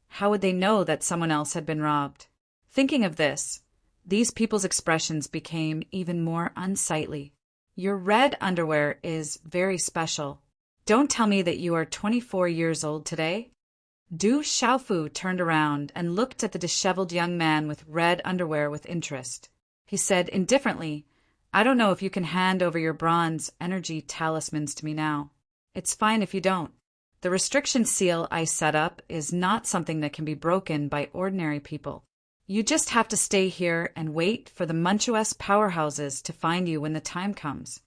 how would they know that someone else had been robbed? Thinking of this, these people's expressions became even more unsightly. Your red underwear is very special. Don't tell me that you are 24 years old today. Du Xiaofu turned around and looked at the disheveled young man with red underwear with interest. He said indifferently, I don't know if you can hand over your bronze energy talismans to me now. It's fine if you don't. The restriction seal I set up is not something that can be broken by ordinary people. You just have to stay here and wait for the Munchues powerhouses to find you when the time comes.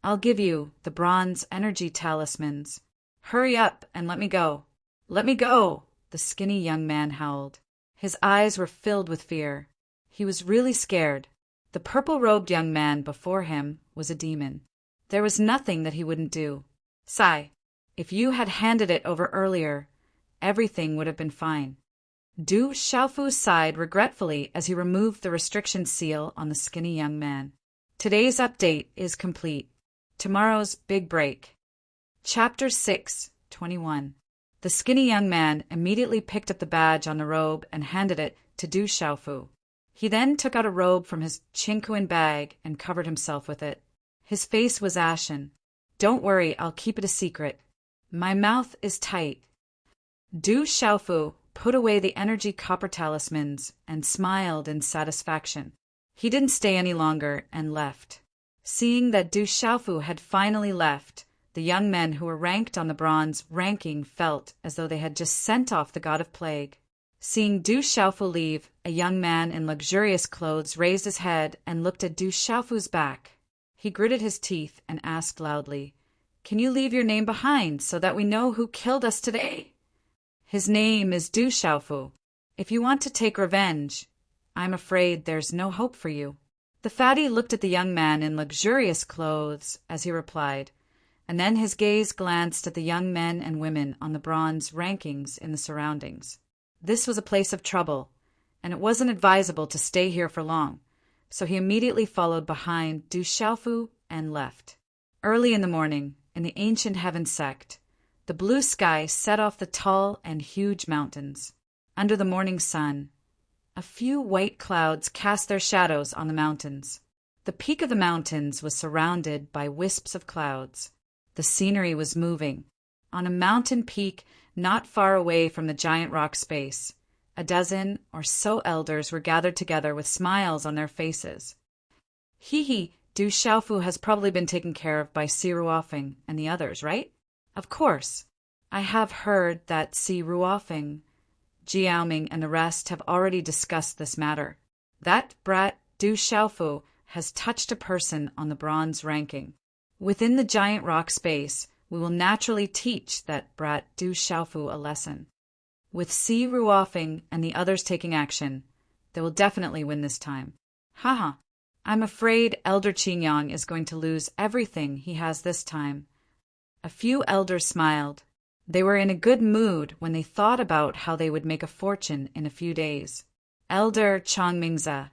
I'll give you the bronze energy talismans. Hurry up and let me go. Let me go, the skinny young man howled. His eyes were filled with fear. He was really scared. The purple-robed young man before him was a demon. There was nothing that he wouldn't do. Sigh, if you had handed it over earlier, everything would have been fine. Du Xiaofu sighed regretfully as he removed the restriction seal on the skinny young man. Today's update is complete. Tomorrow's big break. Chapter 6:21. The skinny young man immediately picked up the badge on the robe and handed it to Du Xiaofu. He then took out a robe from his Qingquan bag and covered himself with it. His face was ashen. Don't worry, I'll keep it a secret. My mouth is tight. Du Xiaofu put away the energy copper talismans and smiled in satisfaction. He didn't stay any longer and left. Seeing that Du Xiaofu had finally left, the young men who were ranked on the bronze ranking felt as though they had just sent off the god of plague. Seeing Du Xiaofu leave, a young man in luxurious clothes raised his head and looked at Du Xiaofu's back. He gritted his teeth and asked loudly, Can you leave your name behind so that we know who killed us today? His name is Du Xiaofu. If you want to take revenge, I'm afraid there's no hope for you. The fatty looked at the young man in luxurious clothes as he replied, and then his gaze glanced at the young men and women on the bronze rankings in the surroundings. This was a place of trouble, and it wasn't advisable to stay here for long, so he immediately followed behind Du Xiaofu and left. Early in the morning, in the ancient heaven sect, the blue sky set off the tall and huge mountains. Under the morning sun, a few white clouds cast their shadows on the mountains. The peak of the mountains was surrounded by wisps of clouds. The scenery was moving. On a mountain peak not far away from the giant rock space, a dozen or so elders were gathered together with smiles on their faces. Hee, Du Xiaofu has probably been taken care of by Si Ruofeng and the others, right? Of course. I have heard that Si Ruofeng, Jiaoming, and the rest have already discussed this matter. That brat Du Xiaofu has touched a person on the bronze ranking. Within the giant rock space, we will naturally teach that brat Du Xiaofu a lesson. With Si Ruofeng and the others taking action, they will definitely win this time. Haha, I'm afraid Elder Qingyang is going to lose everything he has this time. A few elders smiled. They were in a good mood when they thought about how they would make a fortune in a few days. Elder Changmingza,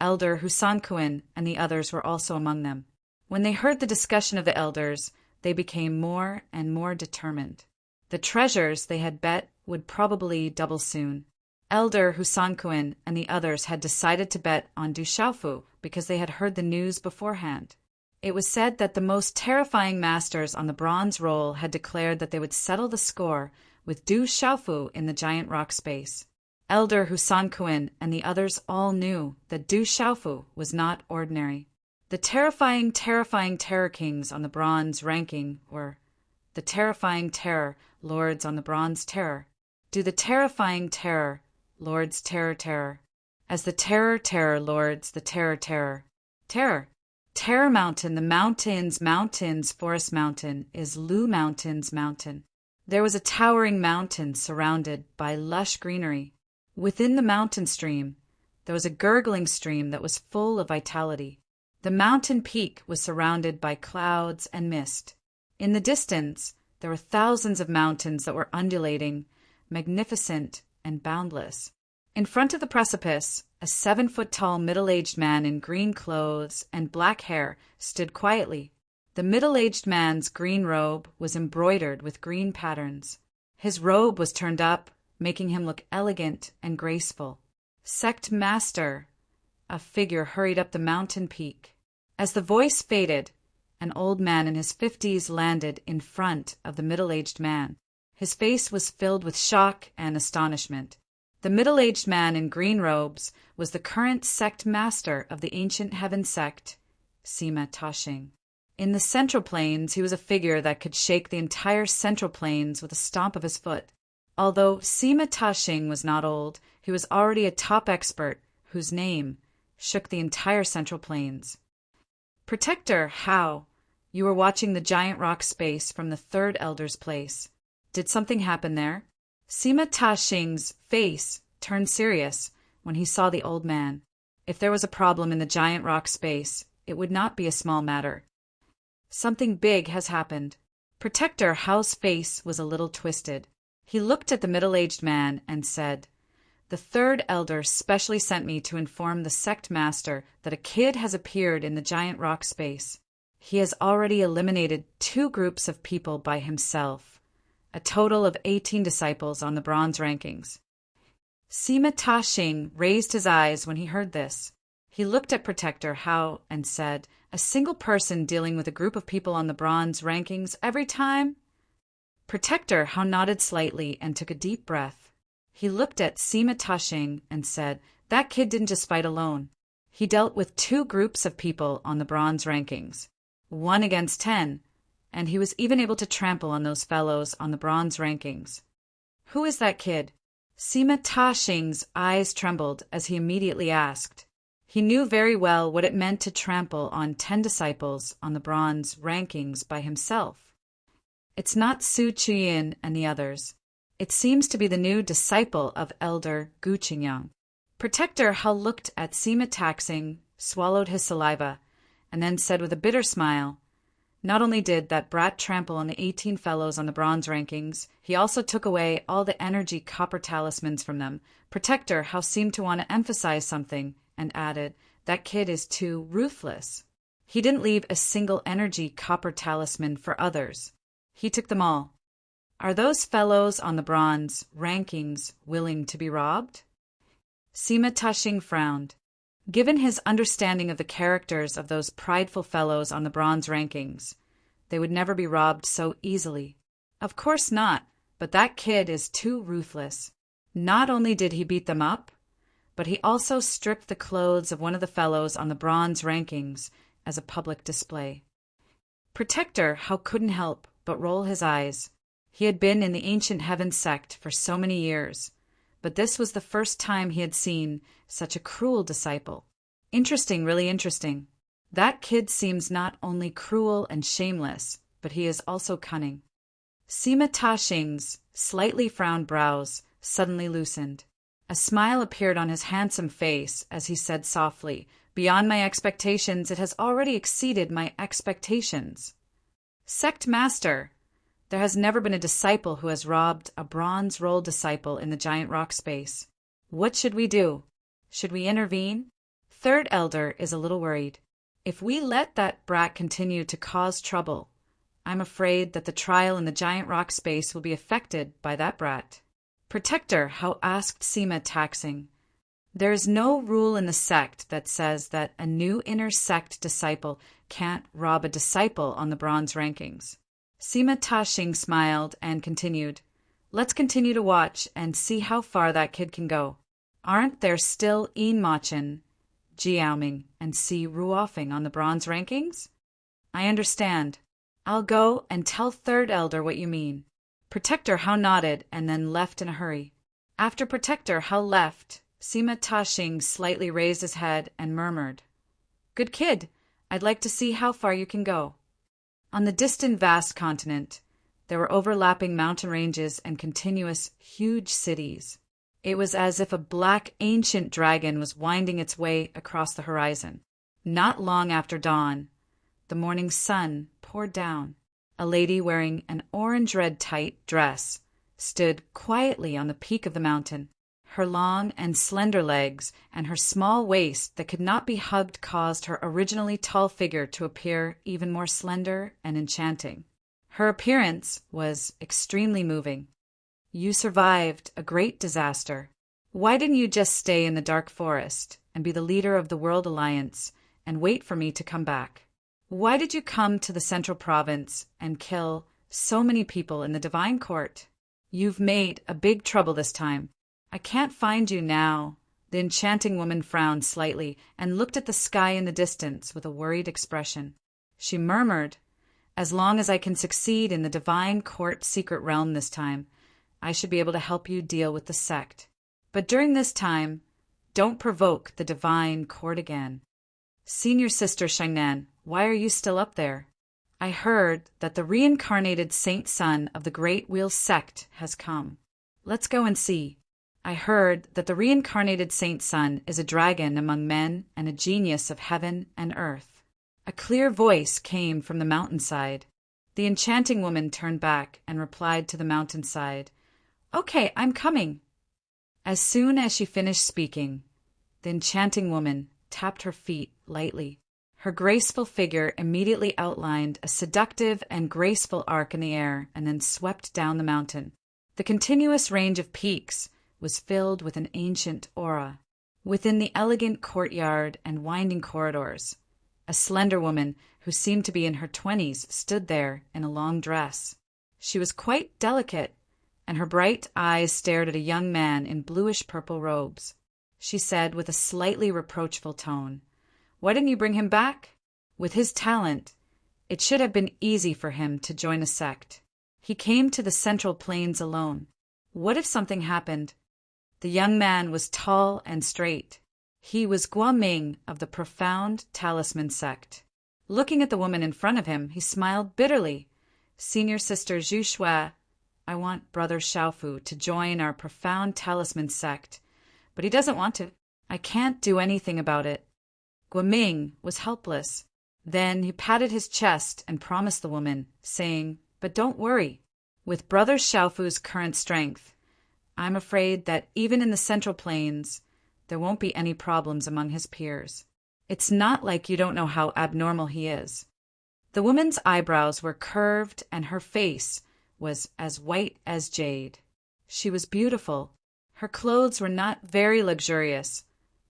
Elder Husankuan, and the others were also among them. When they heard the discussion of the elders, they became more and more determined. The treasures they had bet would probably double soon. Elder Husankuan and the others had decided to bet on Du Xiaofu because they had heard the news beforehand. It was said that the most terrifying masters on the bronze roll had declared that they would settle the score with Du Xiaofu in the giant rock space. Elder Husankuan and the others all knew that Du Xiaofu was not ordinary. The terrifying terror kings on the bronze ranking were the terrifying terror lords on the bronze terror. Do the terrifying terror lords terror. As the terror lords, the terror. Terror Mountain, the mountains, Forest Mountain, is Lou Mountain's mountain. There was a towering mountain surrounded by lush greenery. Within the mountain stream, there was a gurgling stream that was full of vitality. The mountain peak was surrounded by clouds and mist. In the distance, there were thousands of mountains that were undulating, magnificent, and boundless. In front of the precipice, a 7-foot-tall middle-aged man in green clothes and black hair stood quietly. The middle-aged man's green robe was embroidered with green patterns. His robe was turned up, making him look elegant and graceful. Sect Master, a figure hurried up the mountain peak. As the voice faded, an old man in his 50s landed in front of the middle-aged man. His face was filled with shock and astonishment. The middle-aged man in green robes was the current sect master of the ancient heaven sect, Sima Tashing. In the Central Plains, he was a figure that could shake the entire Central Plains with a stomp of his foot. Although Sima Tashing was not old, he was already a top expert whose name shook the entire Central Plains. Protector Hao, you were watching the giant rock space from the third elder's place. Did something happen there? Sima Tashing's face turned serious when he saw the old man. If there was a problem in the giant rock space, it would not be a small matter. Something big has happened. Protector Hao's face was a little twisted. He looked at the middle-aged man and said, "The third elder specially sent me to inform the sect master that a kid has appeared in the giant rock space. He has already eliminated 2 groups of people by himself, a total of 18 disciples on the bronze rankings." Sima Tashing raised his eyes when he heard this. He looked at Protector Hao and said, "A single person dealing with a group of people on the bronze rankings every time?" Protector Hao nodded slightly and took a deep breath. He looked at Sima Tashing and said, "That kid didn't just fight alone. He dealt with 2 groups of people on the bronze rankings, 1 against 10, and he was even able to trample on those fellows on the bronze rankings. Who is that kid?" Sima Tashing's eyes trembled as he immediately asked. He knew very well what it meant to trample on 10 disciples on the bronze rankings by himself. "It's not Su Chuyin and the others. It seems to be the new disciple of Elder Gu Qingyang." Protector Hao looked at Sima Tashing, swallowed his saliva, and then said with a bitter smile, "Not only did that brat trample on the 18 fellows on the bronze rankings, he also took away all the energy copper talismans from them." Protector Hao seemed to want to emphasize something and added, "That kid is too ruthless. He didn't leave a single energy copper talisman for others. He took them all. Are those fellows on the bronze rankings willing to be robbed?" Sima Tashing frowned. Given his understanding of the characters of those prideful fellows on the bronze rankings, they would never be robbed so easily. Of course not, but that kid is too ruthless. Not only did he beat them up, but he also stripped the clothes of one of the fellows on the bronze rankings as a public display. Protector Hao couldn't help but roll his eyes. He had been in the ancient heaven sect for so many years, but this was the first time he had seen such a cruel disciple. Interesting, really interesting. That kid seems not only cruel and shameless, but he is also cunning. Sima Tashing's slightly frowned brows suddenly loosened. A smile appeared on his handsome face as he said softly, "Beyond my expectations, it has already exceeded my expectations. Sect Master, there has never been a disciple who has robbed a bronze roll disciple in the giant rock space. What should we do? Should we intervene? Third Elder is a little worried. If we let that brat continue to cause trouble, I'm afraid that the trial in the giant rock space will be affected by that brat." Protector Hao asked Sima Tashing, "There is no rule in the sect that says that a new inner sect disciple can't rob a disciple on the bronze rankings." Sima Tashing smiled and continued, "Let's continue to watch and see how far that kid can go. Aren't there still Yin Machen, Jiaoming, and Si Ruofing on the bronze rankings?" "I understand. I'll go and tell Third Elder what you mean." Protector Hao nodded and then left in a hurry. After Protector Hao left, Sima Tashing slightly raised his head and murmured, "Good kid, I'd like to see how far you can go." On the distant vast continent, there were overlapping mountain ranges and continuous, huge cities. It was as if a black ancient dragon was winding its way across the horizon. Not long after dawn, the morning sun poured down. A lady wearing an orange-red tight dress stood quietly on the peak of the mountain. Her long and slender legs and her small waist that could not be hugged caused her originally tall figure to appear even more slender and enchanting. Her appearance was extremely moving. "You survived a great disaster. Why didn't you just stay in the dark forest and be the leader of the World Alliance and wait for me to come back? Why did you come to the Central Province and kill so many people in the Divine Court? You've made a big trouble this time. I can't find you now." The enchanting woman frowned slightly and looked at the sky in the distance with a worried expression. She murmured, "As long as I can succeed in the Divine Court secret realm this time, I should be able to help you deal with the sect. But during this time, don't provoke the Divine Court again. Senior Sister Shangnan, why are you still up there? I heard that the reincarnated Saint Son of the Great Wheel sect has come. Let's go and see. I heard that the reincarnated Saint Son is a dragon among men and a genius of heaven and earth." A clear voice came from the mountainside. The enchanting woman turned back and replied to the mountainside, "Okay, I'm coming." As soon as she finished speaking, the enchanting woman tapped her feet lightly. Her graceful figure immediately outlined a seductive and graceful arc in the air and then swept down the mountain. The continuous range of peaks was filled with an ancient aura. Within the elegant courtyard and winding corridors, a slender woman who seemed to be in her 20s stood there in a long dress. She was quite delicate, and her bright eyes stared at a young man in bluish-purple robes. She said with a slightly reproachful tone, "Why didn't you bring him back? With his talent, it should have been easy for him to join a sect. He came to the Central Plains alone. What if something happened?" The young man was tall and straight. He was Guoming of the Profound Talisman sect. Looking at the woman in front of him, he smiled bitterly. "Senior Sister Zhu Shui, I want Brother Xiaofu to join our Profound Talisman sect, but he doesn't want to. I can't do anything about it." Guoming was helpless. Then he patted his chest and promised the woman, saying, "But don't worry. With Brother Xiaofu's current strength, I'm afraid that even in the Central Plains, there won't be any problems among his peers. It's not like you don't know how abnormal he is." The woman's eyebrows were curved and her face was as white as jade. She was beautiful. Her clothes were not very luxurious,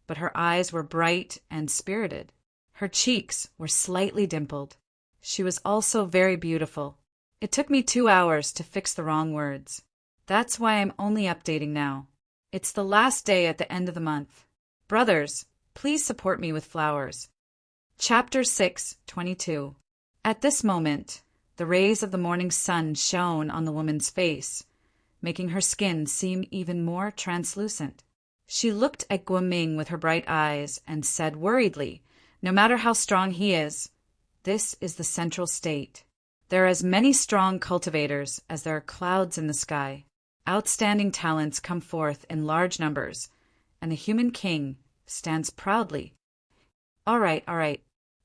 but her eyes were bright and spirited. Her cheeks were slightly dimpled. She was also very beautiful. It took me 2 hours to fix the wrong words. That's why I'm only updating now. It's the last day at the end of the month. Brothers, please support me with flowers. Chapter 6:22. At this moment, the rays of the morning sun shone on the woman's face, making her skin seem even more translucent. She looked at Guoming with her bright eyes and said worriedly, "No matter how strong he is, this is the Central State. There are as many strong cultivators as there are clouds in the sky. Outstanding talents come forth in large numbers, and the human king stands proudly." All right.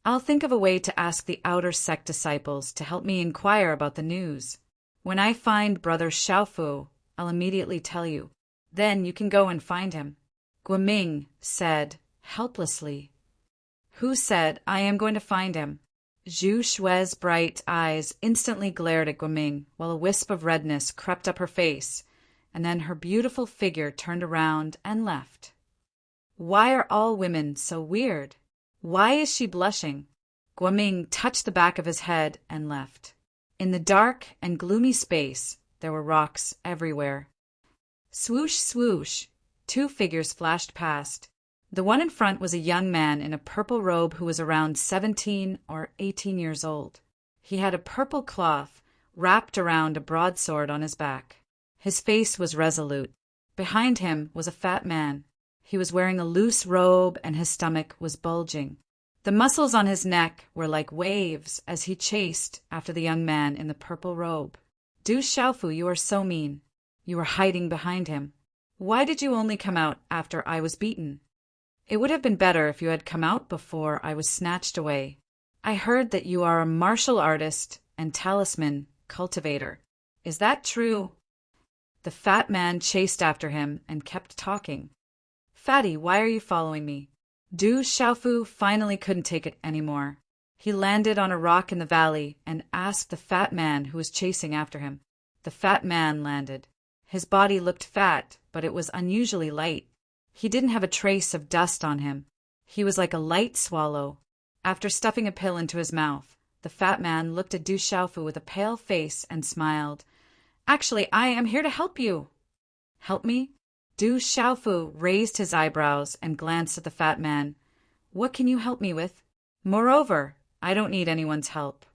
I'll think of a way to ask the outer sect disciples to help me inquire about the news. When I find Brother Xiaofu, I'll immediately tell you. Then you can go and find him." Guoming said helplessly. "Who said I am going to find him?" Zhu Shui's bright eyes instantly glared at Guoming, while a wisp of redness crept up her face, and then her beautiful figure turned around and left. Why are all women so weird? Why is she blushing? Guoming touched the back of his head and left. In the dark and gloomy space, there were rocks everywhere. Swoosh, swoosh, 2 figures flashed past. The one in front was a young man in a purple robe who was around 17 or 18 years old. He had a purple cloth wrapped around a broadsword on his back. His face was resolute. Behind him was a fat man. He was wearing a loose robe and his stomach was bulging. The muscles on his neck were like waves as he chased after the young man in the purple robe. Du Xiaofu, you are so mean. You were hiding behind him. Why did you only come out after I was beaten? It would have been better if you had come out before I was snatched away. I heard that you are a martial artist and talisman cultivator. Is that true? The fat man chased after him and kept talking. Fatty, why are you following me? Du Xiaofu finally couldn't take it anymore. He landed on a rock in the valley and asked the fat man who was chasing after him. The fat man landed. His body looked fat, but it was unusually light. He didn't have a trace of dust on him. He was like a light swallow. After stuffing a pill into his mouth, the fat man looked at Du Xiaofu with a pale face and smiled. Actually, I am here to help you. Help me? Du Xiaofu raised his eyebrows and glanced at the fat man. What can you help me with? Moreover, I don't need anyone's help.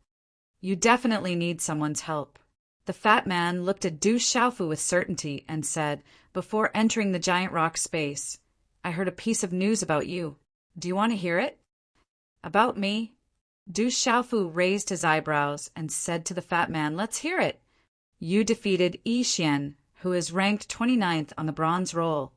You definitely need someone's help. The fat man looked at Du Xiaofu with certainty and said, before entering the giant rock space, I heard a piece of news about you. Do you want to hear it? About me? Du Xiaofu raised his eyebrows and said to the fat man, let's hear it. You defeated Yi Xian, who is ranked 29th on the bronze roll,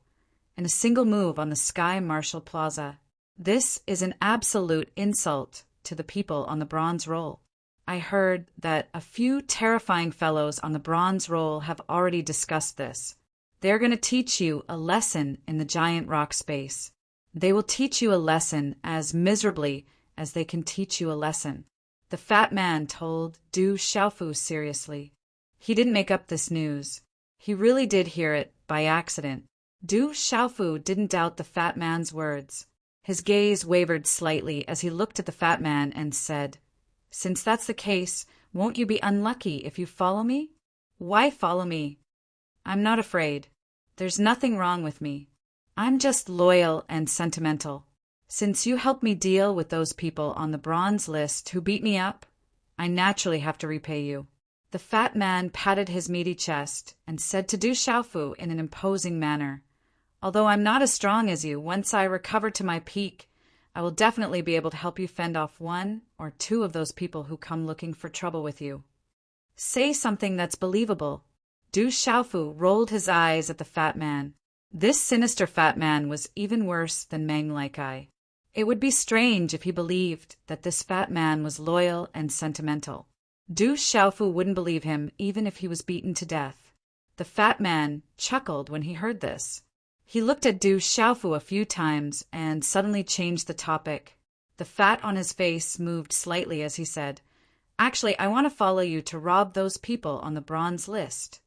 in a single move on the Sky Marshal Plaza. This is an absolute insult to the people on the bronze roll. I heard that a few terrifying fellows on the bronze roll have already discussed this. They're going to teach you a lesson in the giant rock space. They will teach you a lesson as miserably as they can teach you a lesson. The fat man told Du Xiaofu seriously. He didn't make up this news. He really did hear it by accident. Du Xiaofu didn't doubt the fat man's words. His gaze wavered slightly as he looked at the fat man and said, Since that's the case, won't you be unlucky if you follow me? Why follow me? I'm not afraid. There's nothing wrong with me. I'm just loyal and sentimental. Since you helped me deal with those people on the bronze list who beat me up, I naturally have to repay you. The fat man patted his meaty chest and said to Du Xiaofu in an imposing manner, Although I'm not as strong as you, once I recover to my peak, I will definitely be able to help you fend off one or two of those people who come looking for trouble with you. Say something that's believable. Du Xiaofu rolled his eyes at the fat man. This sinister fat man was even worse than Meng Laikai. It would be strange if he believed that this fat man was loyal and sentimental. Du Xiaofu wouldn't believe him even if he was beaten to death. The fat man chuckled when he heard this. He looked at Du Xiaofu a few times and suddenly changed the topic. The fat on his face moved slightly as he said, Actually, I want to follow you to rob those people on the bronze list.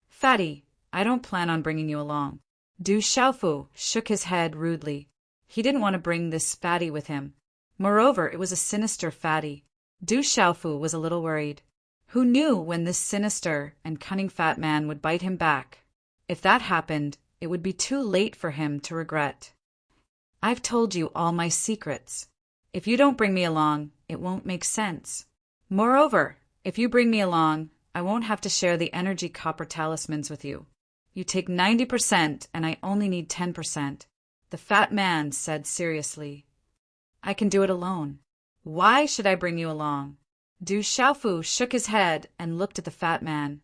Fatty, I don't plan on bringing you along. Du Xiaofu shook his head rudely. He didn't want to bring this fatty with him. Moreover, it was a sinister fatty. Du Xiaofu was a little worried. Who knew when this sinister and cunning fat man would bite him back? If that happened, it would be too late for him to regret. I've told you all my secrets. If you don't bring me along, it won't make sense. Moreover, if you bring me along, I won't have to share the energy copper talismans with you. You take 90% and I only need 10%. The fat man said seriously. I can do it alone. Why should I bring you along? Du Xiaofu shook his head and looked at the fat man.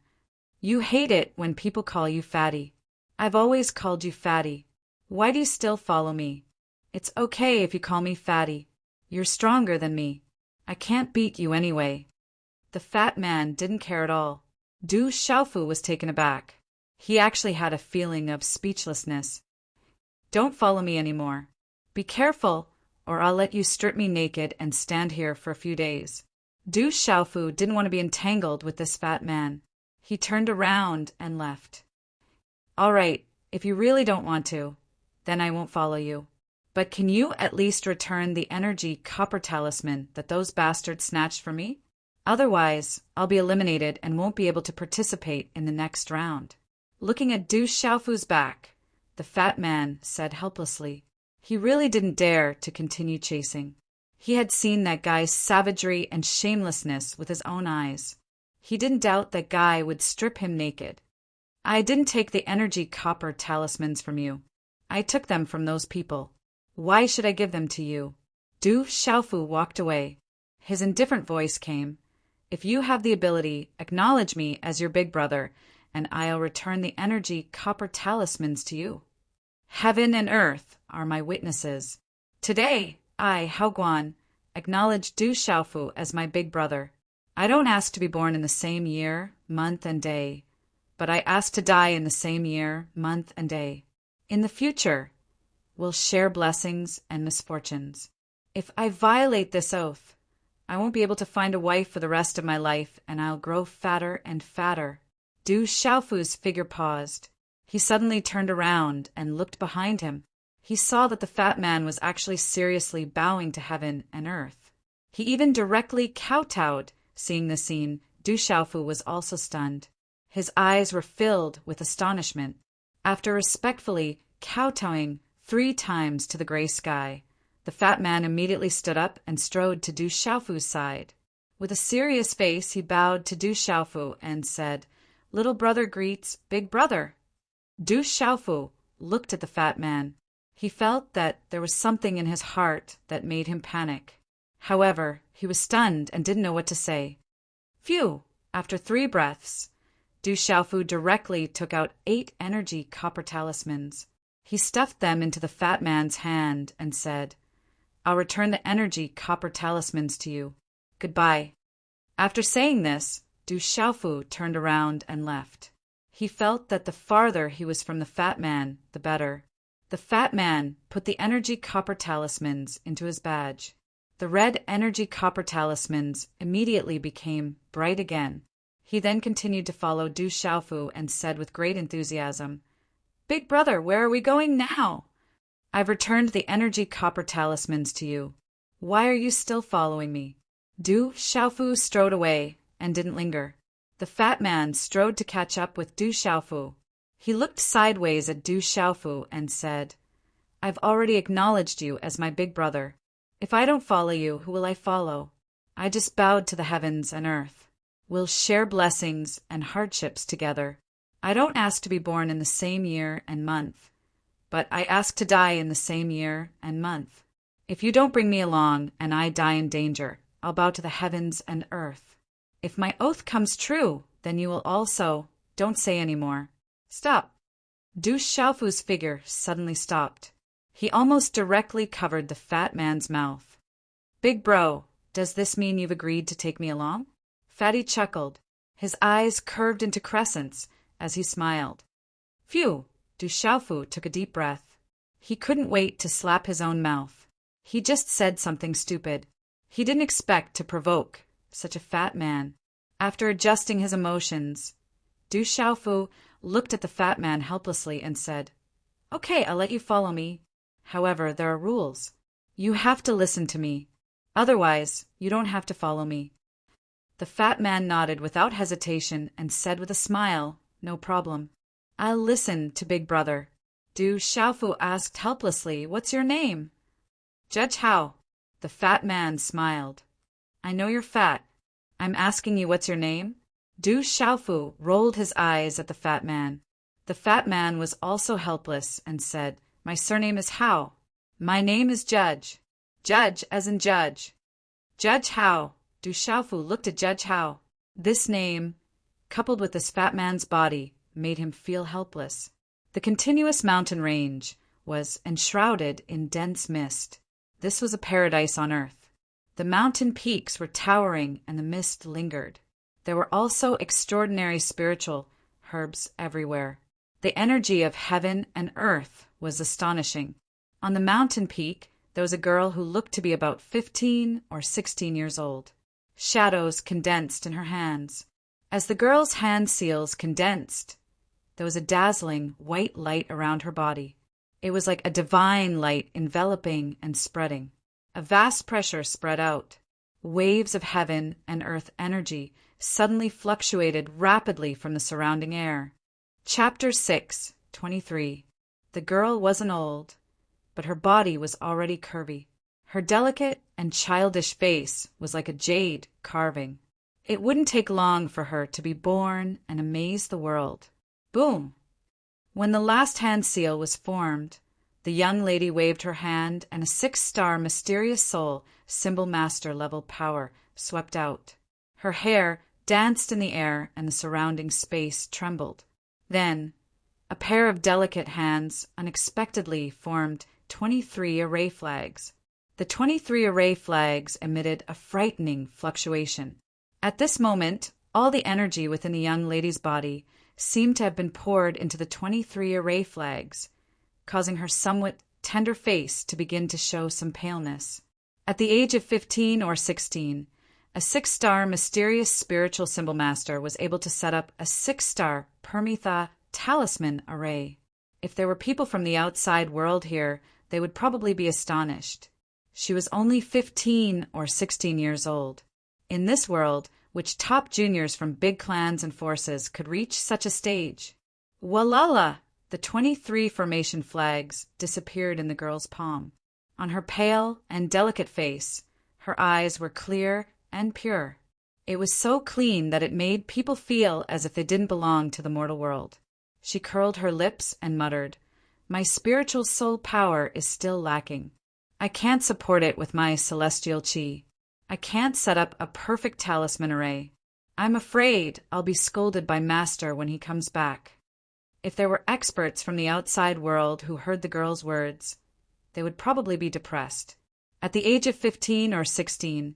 You hate it when people call you fatty. I've always called you fatty. Why do you still follow me? It's okay if you call me fatty. You're stronger than me. I can't beat you anyway. The fat man didn't care at all. Du Xiaofu was taken aback. He actually had a feeling of speechlessness. Don't follow me anymore. Be careful, or I'll let you strip me naked and stand here for a few days. Du Xiaofu didn't want to be entangled with this fat man. He turned around and left. All right, if you really don't want to, then I won't follow you. But can you at least return the energy copper talisman that those bastards snatched from me? Otherwise, I'll be eliminated and won't be able to participate in the next round. Looking at Du Xiaofu's back, the fat man said helplessly. He really didn't dare to continue chasing. He had seen that guy's savagery and shamelessness with his own eyes. He didn't doubt that guy would strip him naked. I didn't take the energy copper talismans from you. I took them from those people. Why should I give them to you? Du Xiaofu walked away. His indifferent voice came. If you have the ability, acknowledge me as your big brother, and I'll return the energy copper talismans to you. Heaven and earth are my witnesses. Today, I, Haoguan, acknowledge Du Xiaofu as my big brother. I don't ask to be born in the same year, month, and day, but I ask to die in the same year, month, and day. In the future, we'll share blessings and misfortunes. If I violate this oath, I won't be able to find a wife for the rest of my life, and I'll grow fatter and fatter. Du Xiaofu's figure paused. He suddenly turned around and looked behind him. He saw that the fat man was actually seriously bowing to heaven and earth. He even directly kowtowed. Seeing the scene, Du Xiaofu was also stunned. His eyes were filled with astonishment. After respectfully kowtowing 3 times to the gray sky, the fat man immediately stood up and strode to Du Xiaofu's side. With a serious face, he bowed to Du Xiaofu and said, "Little brother greets big brother." Du Xiaofu looked at the fat man. He felt that there was something in his heart that made him panic. However, he was stunned and didn't know what to say. Phew! After 3 breaths, Du Xiaofu directly took out 8 energy copper talismans. He stuffed them into the fat man's hand and said, "I'll return the energy copper talismans to you. Goodbye." After saying this, Du Xiaofu turned around and left. He felt that the farther he was from the fat man, the better. The fat man put the energy copper talismans into his badge. The red energy copper talismans immediately became bright again. He then continued to follow Du Xiaofu and said with great enthusiasm, "Big brother, where are we going now? I've returned the energy copper talismans to you. Why are you still following me?" Du Xiaofu strode away and didn't linger. The fat man strode to catch up with Du Xiaofu. He looked sideways at Du Xiaofu and said, "I've already acknowledged you as my big brother. If I don't follow you, who will I follow? I just bowed to the heavens and earth. We'll share blessings and hardships together. I don't ask to be born in the same year and month, but I ask to die in the same year and month. If you don't bring me along and I die in danger, I'll bow to the heavens and earth. If my oath comes true, then you will also. Don't say any more. Stop." Du Xiaofu's figure suddenly stopped. He almost directly covered the fat man's mouth. "Big bro, does this mean you've agreed to take me along?" Fatty chuckled. His eyes curved into crescents as he smiled. Phew! Du Xiaofu took a deep breath. He couldn't wait to slap his own mouth. He just said something stupid. He didn't expect to provoke such a fat man. After adjusting his emotions, Du Xiaofu looked at the fat man helplessly and said, "Okay, I'll let you follow me. However, there are rules. You have to listen to me. Otherwise, you don't have to follow me." The fat man nodded without hesitation and said with a smile, "No problem. I'll listen to Big Brother." Du Xiaofu asked helplessly, "What's your name?" "Judge Hao." The fat man smiled. "I know you're fat. I'm asking you what's your name?" Du Xiaofu rolled his eyes at the fat man. The fat man was also helpless and said, "My surname is Hao. My name is Judge. Judge as in judge. Judge Hao." Du Xiaofu looked at Judge Hao. This name, coupled with this fat man's body, made him feel helpless. The continuous mountain range was enshrouded in dense mist. This was a paradise on earth. The mountain peaks were towering and the mist lingered. There were also extraordinary spiritual herbs everywhere. The energy of heaven and earth was astonishing. On the mountain peak, there was a girl who looked to be about 15 or 16 years old. Shadows condensed in her hands. As the girl's hand seals condensed, there was a dazzling white light around her body. It was like a divine light enveloping and spreading. A vast pressure spread out. Waves of heaven and earth energy suddenly fluctuated rapidly from the surrounding air. Chapter 6, 23. The girl wasn't old, but her body was already curvy. Her delicate and childish face was like a jade carving. It wouldn't take long for her to be born and amaze the world. Boom! When the last hand seal was formed, The young lady waved her hand, and a 6-star mysterious soul, symbol master level power, swept out. Her hair danced in the air, and the surrounding space trembled. Then, a pair of delicate hands unexpectedly formed 23 array flags. The 23 array flags emitted a frightening fluctuation. At this moment, all the energy within the young lady's body seemed to have been poured into the 23 array flags, causing her somewhat tender face to begin to show some paleness. At the age of 15 or 16, a 6-star mysterious spiritual symbol master was able to set up a 6-star Permitha talisman array. If there were people from the outside world here, they would probably be astonished. She was only 15 or 16 years old. In this world, which top juniors from big clans and forces could reach such a stage? Walala! The 23 formation flags disappeared in the girl's palm. On her pale and delicate face, her eyes were clear and pure. It was so clean that it made people feel as if they didn't belong to the mortal world. She curled her lips and muttered, "My spiritual soul power is still lacking. I can't support it with my celestial chi. I can't set up a perfect talisman array. I'm afraid I'll be scolded by Master when he comes back." If there were experts from the outside world who heard the girl's words, they would probably be depressed. At the age of 15 or 16,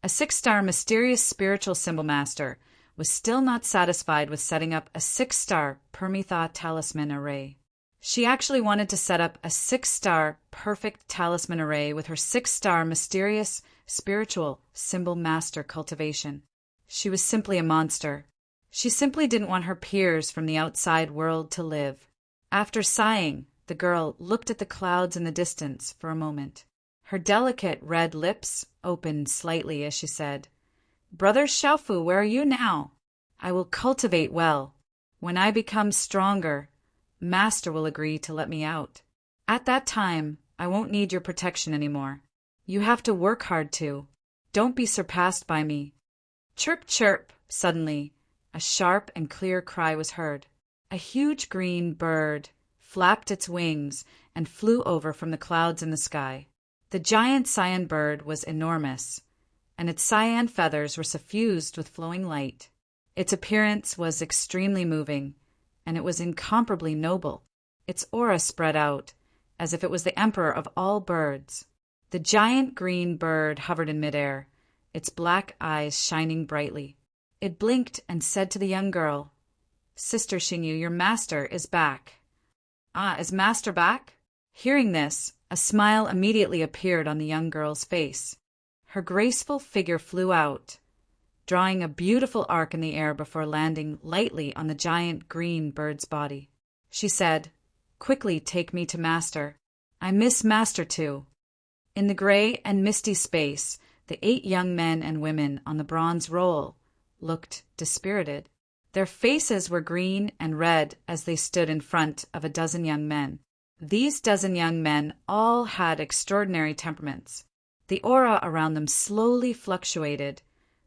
a 6-star mysterious spiritual symbol master was still not satisfied with setting up a 6-star Permitha talisman array. She actually wanted to set up a 6-star perfect talisman array with her 6-star mysterious spiritual symbol master cultivation. She was simply a monster. She simply didn't want her peers from the outside world to live. After sighing, the girl looked at the clouds in the distance for a moment. Her delicate red lips opened slightly as she said, "Brother Xiaofu, where are you now? I will cultivate well. When I become stronger, Master will agree to let me out. At that time, I won't need your protection anymore. You have to work hard too. Don't be surpassed by me." Chirp, chirp! Suddenly, a sharp and clear cry was heard. A huge green bird flapped its wings and flew over from the clouds in the sky. The giant cyan bird was enormous, and its cyan feathers were suffused with flowing light. Its appearance was extremely moving, and it was incomparably noble. Its aura spread out, as if it was the emperor of all birds. The giant green bird hovered in midair, its black eyes shining brightly. It blinked and said to the young girl, "Sister Xingyu, your master is back." "Ah, is Master back?" Hearing this, a smile immediately appeared on the young girl's face. Her graceful figure flew out, drawing a beautiful arc in the air before landing lightly on the giant green bird's body. She said, "Quickly take me to Master. I miss Master too." In the gray and misty space, the 8 young men and women on the bronze roll looked dispirited. Their faces were green and red as they stood in front of a dozen young men. These dozen young men all had extraordinary temperaments. The aura around them slowly fluctuated,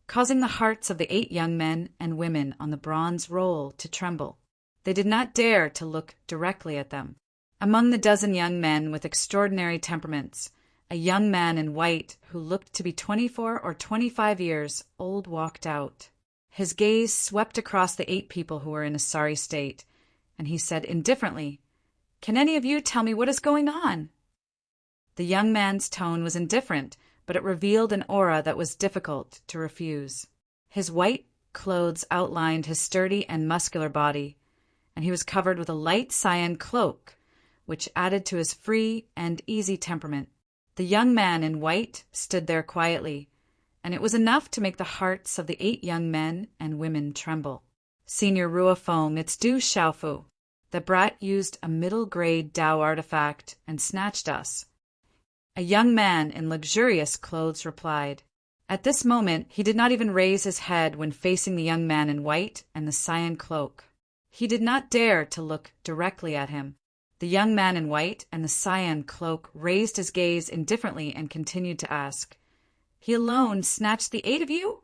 causing the hearts of the 8 young men and women on the bronze roll to tremble. They did not dare to look directly at them. Among the dozen young men with extraordinary temperaments, a young man in white who looked to be 24 or 25 years old walked out. His gaze swept across the 8 people who were in a sorry state, and he said indifferently, "Can any of you tell me what is going on?" The young man's tone was indifferent, but it revealed an aura that was difficult to refuse. His white clothes outlined his sturdy and muscular body, and he was covered with a light cyan cloak, which added to his free and easy temperament. The young man in white stood there quietly, and it was enough to make the hearts of the 8 young men and women tremble. "Senior Ruofeng, it's due Xiaofu. The brat used a middle-grade Dao artifact and snatched us." A young man in luxurious clothes replied. At this moment, he did not even raise his head when facing the young man in white and the cyan cloak. He did not dare to look directly at him. The young man in white and the cyan cloak raised his gaze indifferently and continued to ask, "He alone snatched the 8 of you?"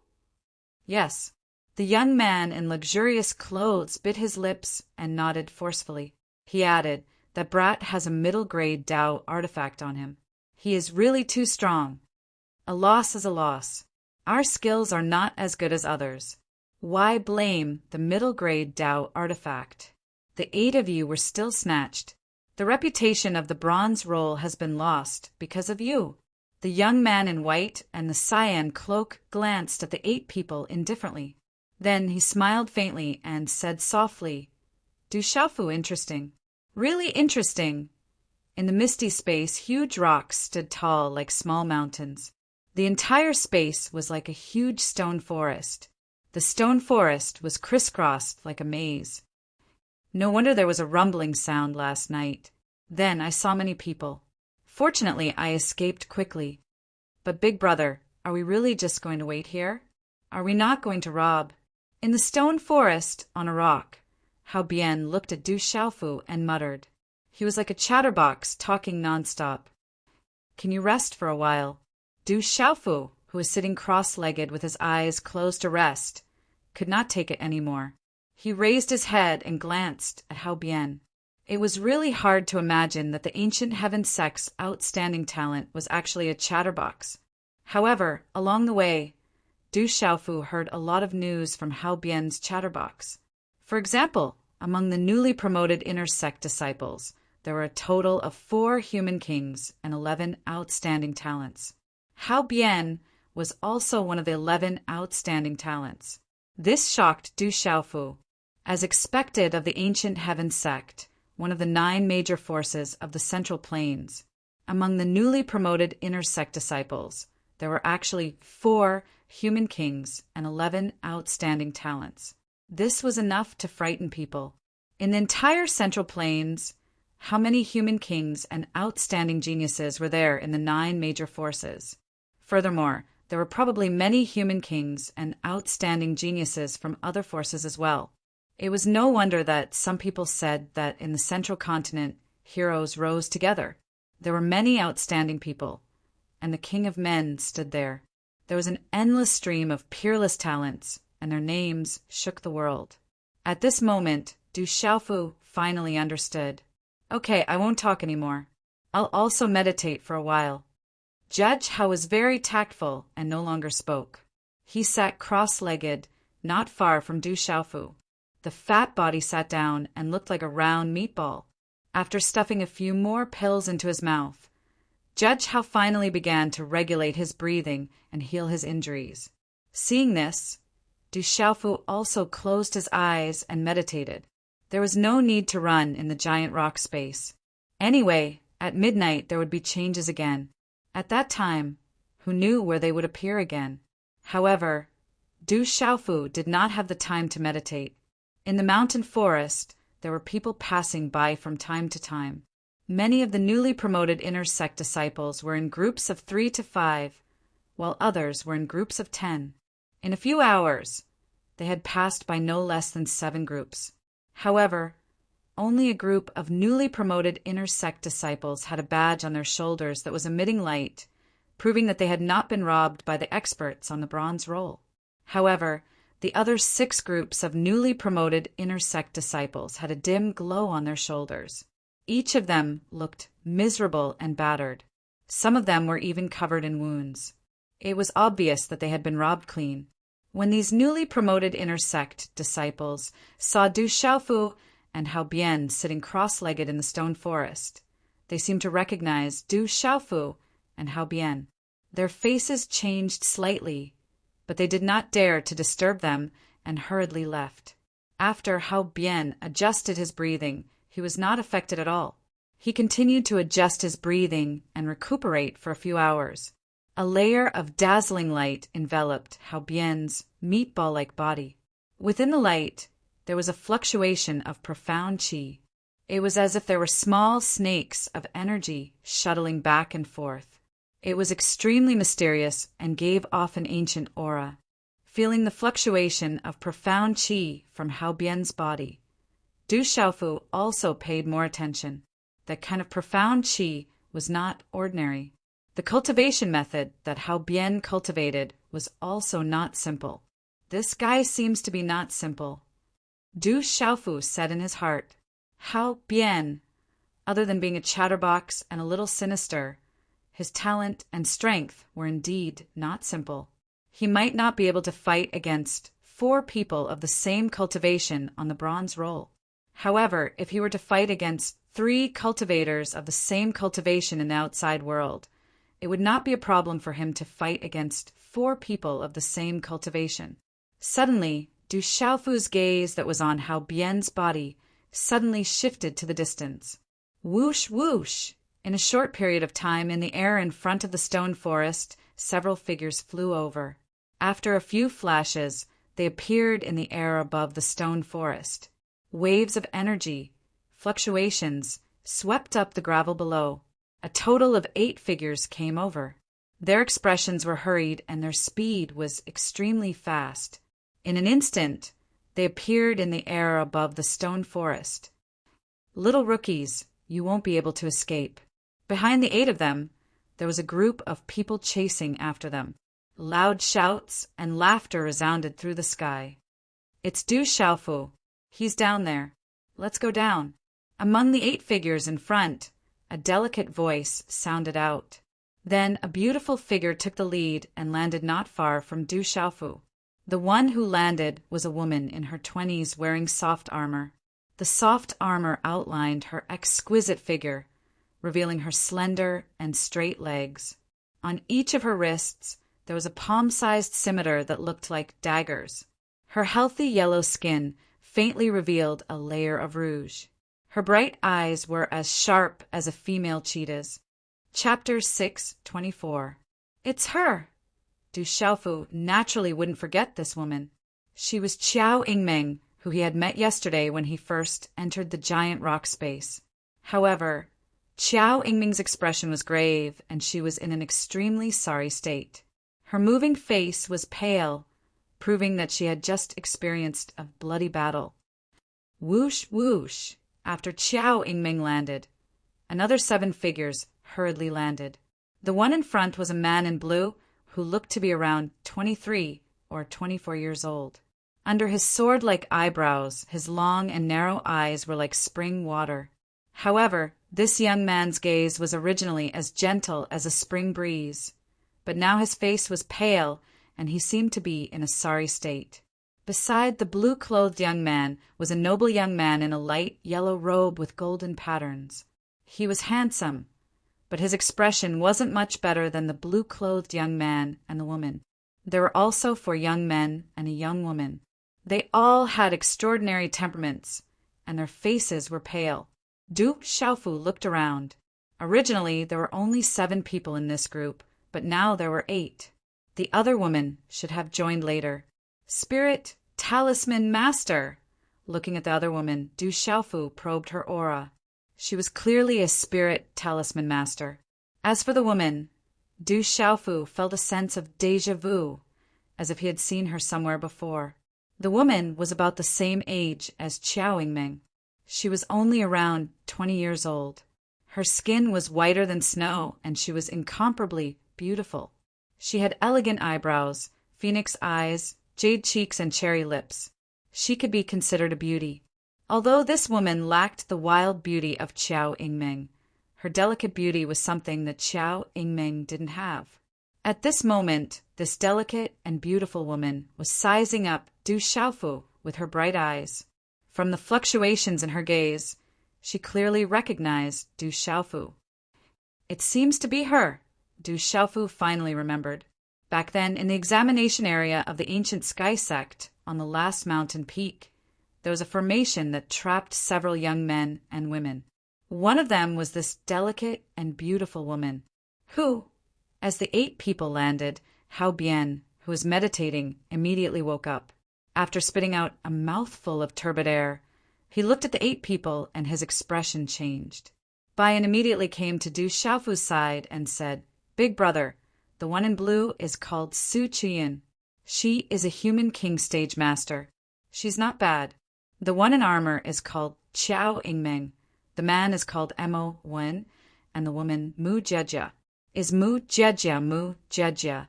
"Yes." The young man in luxurious clothes bit his lips and nodded forcefully. He added, That brat has a middle-grade Tao artifact on him. He is really too strong. A loss is a loss. Our skills are not as good as others. Why blame the middle-grade Tao artifact? The 8 of you were still snatched. The reputation of the bronze roll has been lost because of you. The young man in white and the cyan cloak glanced at the 8 people indifferently. Then he smiled faintly and said softly, "Du Xiaofu, interesting. Really interesting." In the misty space, huge rocks stood tall like small mountains. The entire space was like a huge stone forest. The stone forest was crisscrossed like a maze. No wonder there was a rumbling sound last night. Then I saw many people. Fortunately, I escaped quickly. But Big Brother, are we really just going to wait here? Are we not going to rob? In the stone forest, on a rock, Hao Bian looked at Du Xiaofu and muttered. He was like a chatterbox talking nonstop. Can you rest for a while? Du Xiaofu, who was sitting cross-legged with his eyes closed to rest, could not take it any more. He raised his head and glanced at Hao Bian. It was really hard to imagine that the ancient heaven sect's outstanding talent was actually a chatterbox. However, along the way, Du Xiaofu heard a lot of news from Hao Bian's chatterbox. For example, among the newly promoted inner sect disciples, there were a total of 4 human kings and 11 outstanding talents. Hao Bian was also one of the 11 outstanding talents. This shocked Du Xiaofu. As expected of the ancient heaven sect, one of the 9 major forces of the Central Plains, among the newly promoted inner sect disciples, there were actually 4 human kings and 11 outstanding talents. This was enough to frighten people. In the entire Central Plains, how many human kings and outstanding geniuses were there in the 9 major forces? Furthermore, there were probably many human kings and outstanding geniuses from other forces as well. It was no wonder that some people said that in the central continent, heroes rose together. There were many outstanding people, and the King of Men stood there. There was an endless stream of peerless talents, and their names shook the world. At this moment, Du Xiaofu finally understood. Okay, I won't talk anymore. I'll also meditate for a while. Judge Hao was very tactful and no longer spoke. He sat cross-legged, not far from Du Xiaofu. The fat body sat down and looked like a round meatball. After stuffing a few more pills into his mouth, Judge Hao finally began to regulate his breathing and heal his injuries. Seeing this, Du Xiaofu also closed his eyes and meditated. There was no need to run in the giant rock space. Anyway, at midnight there would be changes again. At that time, who knew where they would appear again? However, Du Xiaofu did not have the time to meditate. In the mountain forest, there were people passing by from time to time. Many of the newly promoted inner sect disciples were in groups of 3 to 5, while others were in groups of 10. In a few hours, they had passed by no less than 7 groups. However, only a group of newly promoted inner sect disciples had a badge on their shoulders that was emitting light, proving that they had not been robbed by the experts on the bronze roll. However, the other 6 groups of newly promoted inner sect disciples had a dim glow on their shoulders. Each of them looked miserable and battered. Some of them were even covered in wounds. It was obvious that they had been robbed clean. When these newly promoted inner sect disciples saw Du Xiaofu and Hao Bian sitting cross-legged in the stone forest, they seemed to recognize Du Xiaofu and Hao Bian. Their faces changed slightly, but they did not dare to disturb them and hurriedly left. After Hao Bian adjusted his breathing, he was not affected at all. He continued to adjust his breathing and recuperate for a few hours. A layer of dazzling light enveloped Hao Bian's meatball-like body. Within the light, there was a fluctuation of profound qi. It was as if there were small snakes of energy shuttling back and forth. It was extremely mysterious and gave off an ancient aura. Feeling the fluctuation of profound qi from Hao Bian's body, Du Xiaofu also paid more attention. That kind of profound qi was not ordinary. The cultivation method that Hao Bian cultivated was also not simple. This guy seems to be not simple. Du Xiaofu said in his heart, Hao Bian, Other than being a chatterbox and a little sinister, his talent and strength were indeed not simple. He might not be able to fight against 4 people of the same cultivation on the bronze roll. However, if he were to fight against 3 cultivators of the same cultivation in the outside world, it would not be a problem for him to fight against 4 people of the same cultivation. Suddenly, Du Xiaofu's gaze that was on Hao Bian's body suddenly shifted to the distance. Whoosh, whoosh! In a short period of time, in the air in front of the stone forest, several figures flew over. After a few flashes, they appeared in the air above the stone forest. Waves of energy, fluctuations, swept up the gravel below. A total of 8 figures came over. Their expressions were hurried and their speed was extremely fast. In an instant, they appeared in the air above the stone forest. Little rookies, you won't be able to escape. Behind the 8 of them, there was a group of people chasing after them. Loud shouts and laughter resounded through the sky. It's Du Xiaofu. He's down there. Let's go down. Among the 8 figures in front, a delicate voice sounded out. Then a beautiful figure took the lead and landed not far from Du Xiaofu. The one who landed was a woman in her 20s wearing soft armor. The soft armor outlined her exquisite figure, revealing her slender and straight legs. On each of her wrists, there was a palm-sized scimitar that looked like daggers. Her healthy yellow skin faintly revealed a layer of rouge. Her bright eyes were as sharp as a female cheetah's. Chapter 6:24. It's her! Du Xiaofu naturally wouldn't forget this woman. She was Qiao Yingming, who he had met yesterday when he first entered the giant rock space. However, Qiao Yingming's expression was grave, and she was in an extremely sorry state. Her moving face was pale, proving that she had just experienced a bloody battle. Whoosh, whoosh! After Qiao Yingming landed, another 7 figures hurriedly landed. The one in front was a man in blue who looked to be around 23 or 24 years old. Under his sword-like eyebrows, his long and narrow eyes were like spring water. However, this young man's gaze was originally as gentle as a spring breeze, but now his face was pale and he seemed to be in a sorry state. Beside the blue-clothed young man was a noble young man in a light yellow robe with golden patterns. He was handsome, but his expression wasn't much better than the blue-clothed young man and the woman. There were also 4 young men and a young woman. They all had extraordinary temperaments, and their faces were pale. Du Xiaofu looked around. Originally, there were only 7 people in this group, but now there were 8. The other woman should have joined later. Spirit Talisman Master! Looking at the other woman, Du Xiaofu probed her aura. She was clearly a spirit talisman master. As for the woman, Du Xiaofu felt a sense of déjà vu, as if he had seen her somewhere before. The woman was about the same age as Qiao Yingming. She was only around 20 years old. Her skin was whiter than snow, and she was incomparably beautiful. She had elegant eyebrows, phoenix eyes, jade cheeks, and cherry lips. She could be considered a beauty. Although this woman lacked the wild beauty of Qiao Yingming, her delicate beauty was something that Qiao Yingming didn't have. At this moment, this delicate and beautiful woman was sizing up Du Xiaofu with her bright eyes. From the fluctuations in her gaze, she clearly recognized Du Xiaofu. It seems to be her, Du Xiaofu finally remembered. Back then, in the examination area of the ancient sky sect on the last mountain peak, there was a formation that trapped several young men and women. One of them was this delicate and beautiful woman, who, as the 8 people landed, Hao Bian, who was meditating, immediately woke up. After spitting out a mouthful of turbid air, he looked at the 8 people and his expression changed. Bian immediately came to Du Xiaofu's side and said, "Big brother, the one in blue is called Su Chuyin. She is a human king stage master. She's not bad. The one in armor is called Qiao Yingming. The man is called Mo Wen, and the woman Mu Jejia. Is Mu Jejia Mu Jejia.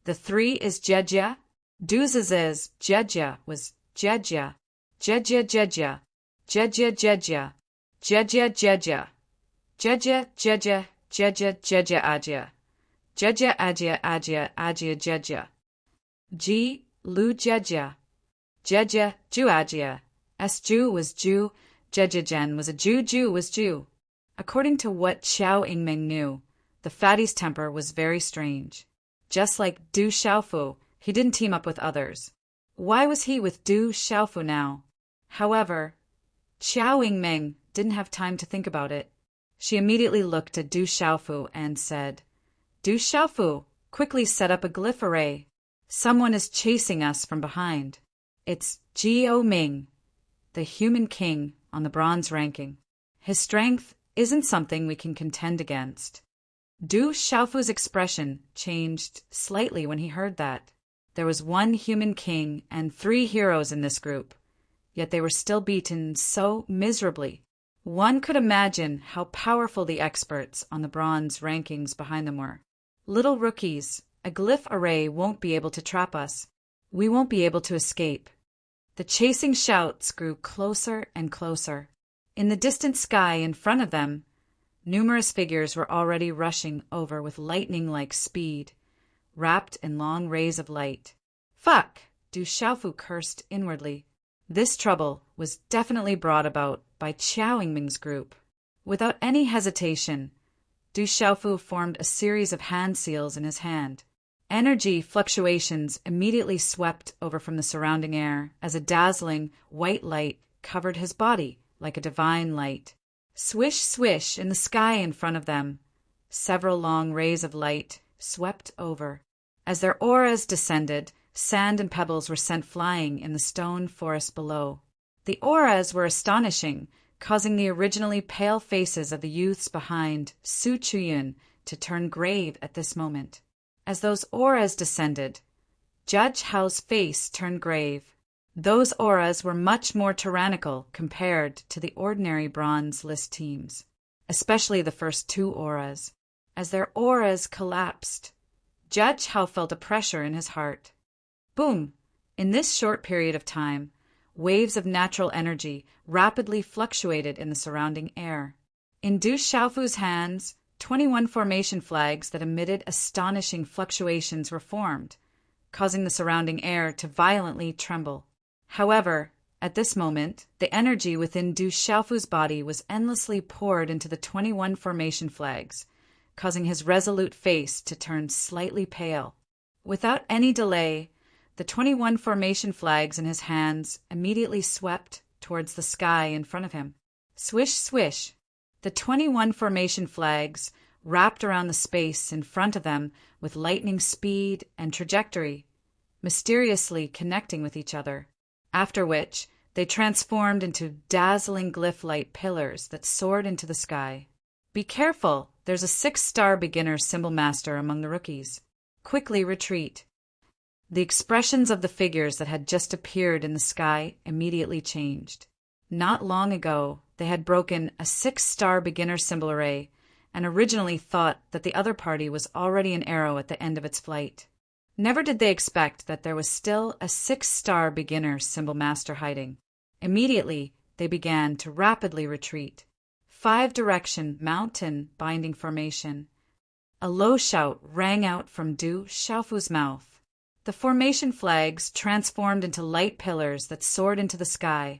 The 3 is Jejia. Du's is Jejia was Jejia. Jejia Jejia. Jejia Jejia. Jeja jeja. Jeja jeja jeja jeja aja. Jeja aja aja aja jeja. Ji lu jeja. Jeja ju aja. S Jew was Jew. Jeja Jen was a Jew. Jew was Jew. According to what Xiao Yingming knew, the fatty's temper was very strange. Just like Du Xiaofu, he didn't team up with others. Why was he with Du Xiaofu now? However, Xiao Yingming didn't have time to think about it. She immediately looked at Du Xiaofu and said, Du Xiaofu, quickly set up a glyph array. Someone is chasing us from behind. It's Jiao Ming, the human king on the bronze ranking. His strength isn't something we can contend against. Du Xiaofu's expression changed slightly when he heard that. There was one human king and 3 heroes in this group, yet they were still beaten so miserably. One could imagine how powerful the experts on the bronze rankings behind them were. Little rookies, a glyph array won't be able to trap us. We won't be able to escape. The chasing shouts grew closer and closer. In the distant sky in front of them, numerous figures were already rushing over with lightning-like speed, wrapped in long rays of light. Fuck! Du Xiaofu cursed inwardly. This trouble was definitely brought about by Qiao Yingming's group. Without any hesitation, Du Xiaofu formed a series of hand seals in his hand. Energy fluctuations immediately swept over from the surrounding air as a dazzling white light covered his body like a divine light. Swish, swish in the sky in front of them. Several long rays of light swept over. As their auras descended, sand and pebbles were sent flying in the stone forest below. The auras were astonishing, causing the originally pale faces of the youths behind Su Chuyun to turn grave at this moment. As those auras descended, Judge Hao's face turned grave. Those auras were much more tyrannical compared to the ordinary bronze list teams, especially the first 2 auras. As their auras collapsed, Judge Hao felt a pressure in his heart. Boom! In this short period of time, waves of natural energy rapidly fluctuated in the surrounding air. In Du Xiaofu's hands, 21 formation flags that emitted astonishing fluctuations were formed, causing the surrounding air to violently tremble. However, at this moment, the energy within Du Xiaofu's body was endlessly poured into the 21 formation flags, causing his resolute face to turn slightly pale. Without any delay, the 21 formation flags in his hands immediately swept towards the sky in front of him. Swish, swish. The 21 formation flags wrapped around the space in front of them with lightning speed and trajectory, mysteriously connecting with each other. After which, they transformed into dazzling glyph-light pillars that soared into the sky. Be careful, there's a 6-star beginner symbol master among the rookies. Quickly retreat. The expressions of the figures that had just appeared in the sky immediately changed. Not long ago, they had broken a 6-star beginner symbol array and originally thought that the other party was already an arrow at the end of its flight. Never did they expect that there was still a 6-star beginner symbol master hiding. Immediately, they began to rapidly retreat. 5-direction mountain binding formation. A low shout rang out from Du Xiaofu's mouth. The formation flags transformed into light pillars that soared into the sky,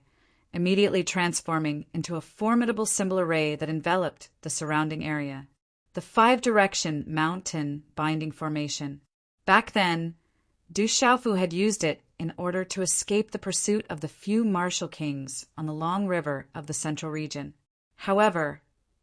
immediately transforming into a formidable symbol array that enveloped the surrounding area. The 5-direction mountain binding formation. Back then, Du Xiaofu had used it in order to escape the pursuit of the few martial kings on the long river of the central region. However,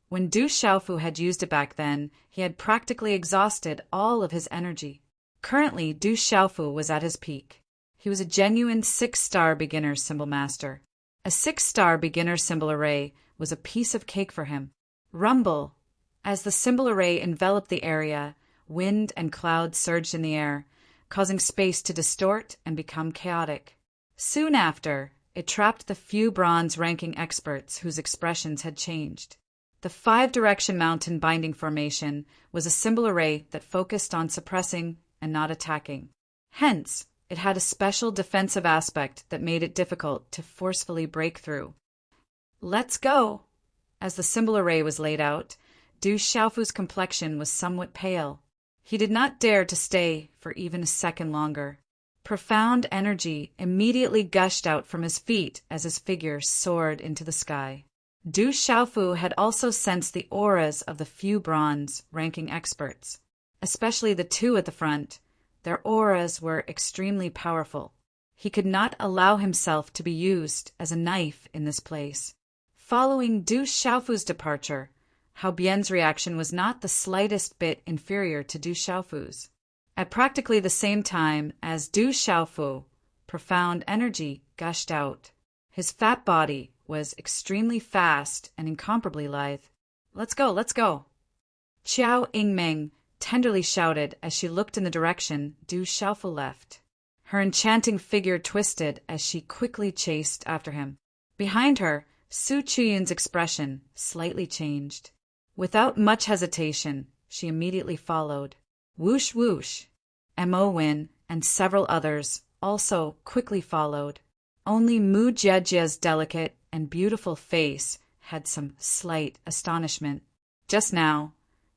when Du Xiaofu had used it back then, he had practically exhausted all of his energy. Currently, Du Xiaofu was at his peak. He was a genuine 6-star beginner symbol master. A 6-star beginner symbol array was a piece of cake for him. Rumble! As the symbol array enveloped the area, wind and clouds surged in the air, causing space to distort and become chaotic. Soon after, it trapped the few bronze ranking experts whose expressions had changed. The 5-direction mountain binding formation was a symbol array that focused on suppressing and not attacking. Hence, it had a special defensive aspect that made it difficult to forcefully break through. Let's go! As the symbol array was laid out, Du Xiaofu's complexion was somewhat pale. He did not dare to stay for even a second longer. Profound energy immediately gushed out from his feet as his figure soared into the sky. Du Xiaofu had also sensed the auras of the few bronze-ranking experts, especially the two at the front. Their auras were extremely powerful. He could not allow himself to be used as a knife in this place. Following Du Xiaofu's departure, Hao Bian's reaction was not the slightest bit inferior to Du Xiaofu's. At practically the same time as Du Xiaofu, profound energy gushed out. His fat body was extremely fast and incomparably lithe. "Let's go, let's go!" Qiao Yingmeng tenderly shouted as she looked in the direction Du Xiaofu left. Her enchanting figure twisted as she quickly chased after him. Behind her, Su Chuyin's expression slightly changed. Without much hesitation, she immediately followed. Whoosh whoosh! Mo Win and several others also quickly followed. Only Mu Jiejia's delicate and beautiful face had some slight astonishment. Just now,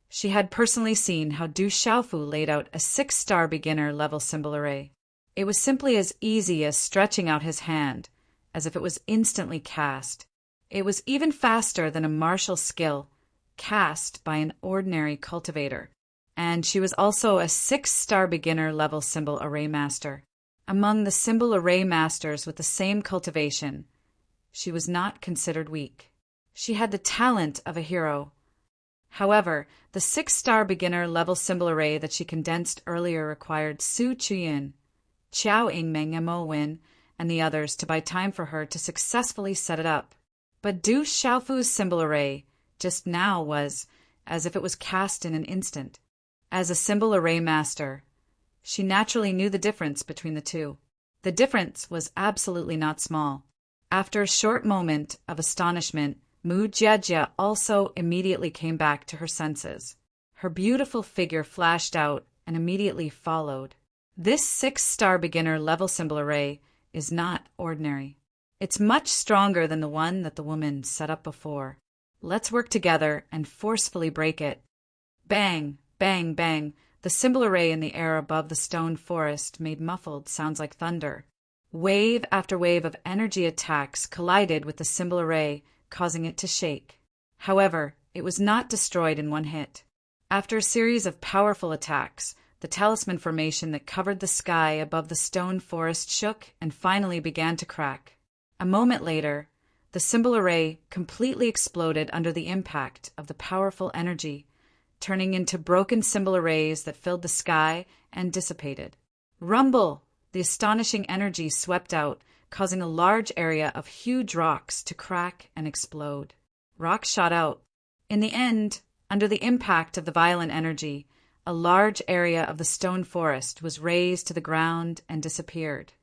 she had personally seen how Du Xiaofu laid out a 6-star beginner level symbol array. It was simply as easy as stretching out his hand, as if it was instantly cast. It was even faster than a martial skill cast by an ordinary cultivator. And she was also a 6-star beginner level symbol array master. Among the symbol array masters with the same cultivation, she was not considered weak. She had the talent of a hero. However, the 6-star beginner level symbol array that she condensed earlier required Su Chuyin, Qiao Yingmeng and Mo Win, and the others to buy time for her to successfully set it up. But Du Xiaofu's symbol array just now was as if it was cast in an instant. As a symbol array master, she naturally knew the difference between the two. The difference was absolutely not small. After a short moment of astonishment, Mu Jiejia also immediately came back to her senses. Her beautiful figure flashed out and immediately followed. This 6-star beginner level symbol array is not ordinary. It's much stronger than the one that the woman set up before. Let's work together and forcefully break it. Bang! Bang, bang, the symbol array in the air above the stone forest made muffled sounds like thunder. Wave after wave of energy attacks collided with the symbol array, causing it to shake. However, it was not destroyed in one hit. After a series of powerful attacks, the talisman formation that covered the sky above the stone forest shook and finally began to crack. A moment later, the symbol array completely exploded under the impact of the powerful energy, turning into broken symbol arrays that filled the sky and dissipated. Rumble! The astonishing energy swept out, causing a large area of huge rocks to crack and explode. Rocks shot out. In the end, under the impact of the violent energy, a large area of the stone forest was razed to the ground and disappeared.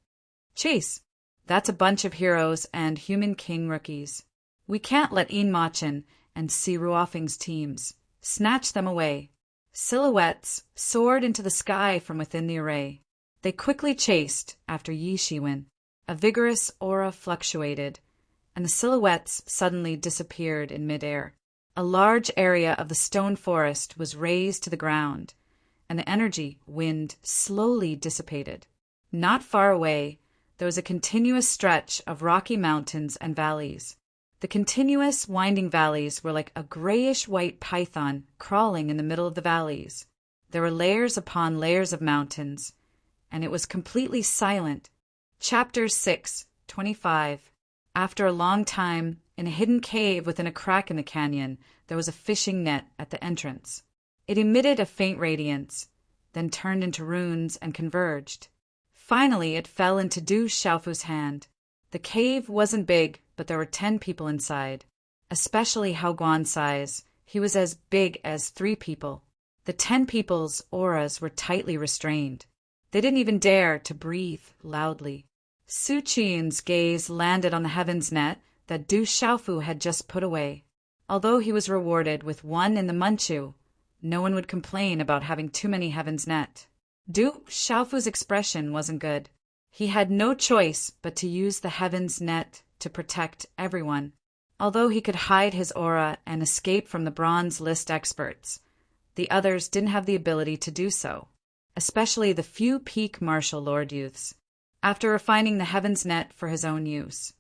Chase! That's a bunch of heroes and Human King rookies. We can't let Yin Machin and Si Ruofeng's teams snatch them away. Silhouettes soared into the sky from within the array. They quickly chased after Yi Shiwen. A vigorous aura fluctuated, and the silhouettes suddenly disappeared in midair. A large area of the stone forest was razed to the ground, and the energy wind slowly dissipated. Not far away, there was a continuous stretch of rocky mountains and valleys. The continuous winding valleys were like a grayish-white python crawling in the middle of the valleys. There were layers upon layers of mountains, and it was completely silent. Chapter 6:25. After a long time, in a hidden cave within a crack in the canyon, there was a fishing net at the entrance. It emitted a faint radiance, then turned into runes and converged. Finally, it fell into Du Xiaofu's hand. The cave wasn't big, but there were 10 people inside. Especially Hao Guan's size, he was as big as 3 people. The 10 people's auras were tightly restrained. They didn't even dare to breathe loudly. Su Qin's gaze landed on the heaven's net that Du Xiaofu had just put away. Although he was rewarded with 1 in the Manchu, no one would complain about having too many heaven's net. Du Xiaofu's expression wasn't good. He had no choice but to use the heaven's net to protect everyone. Although he could hide his aura and escape from the bronze list experts, the others didn't have the ability to do so, especially the few peak martial lord youths. After refining the Heaven's Net for his own use,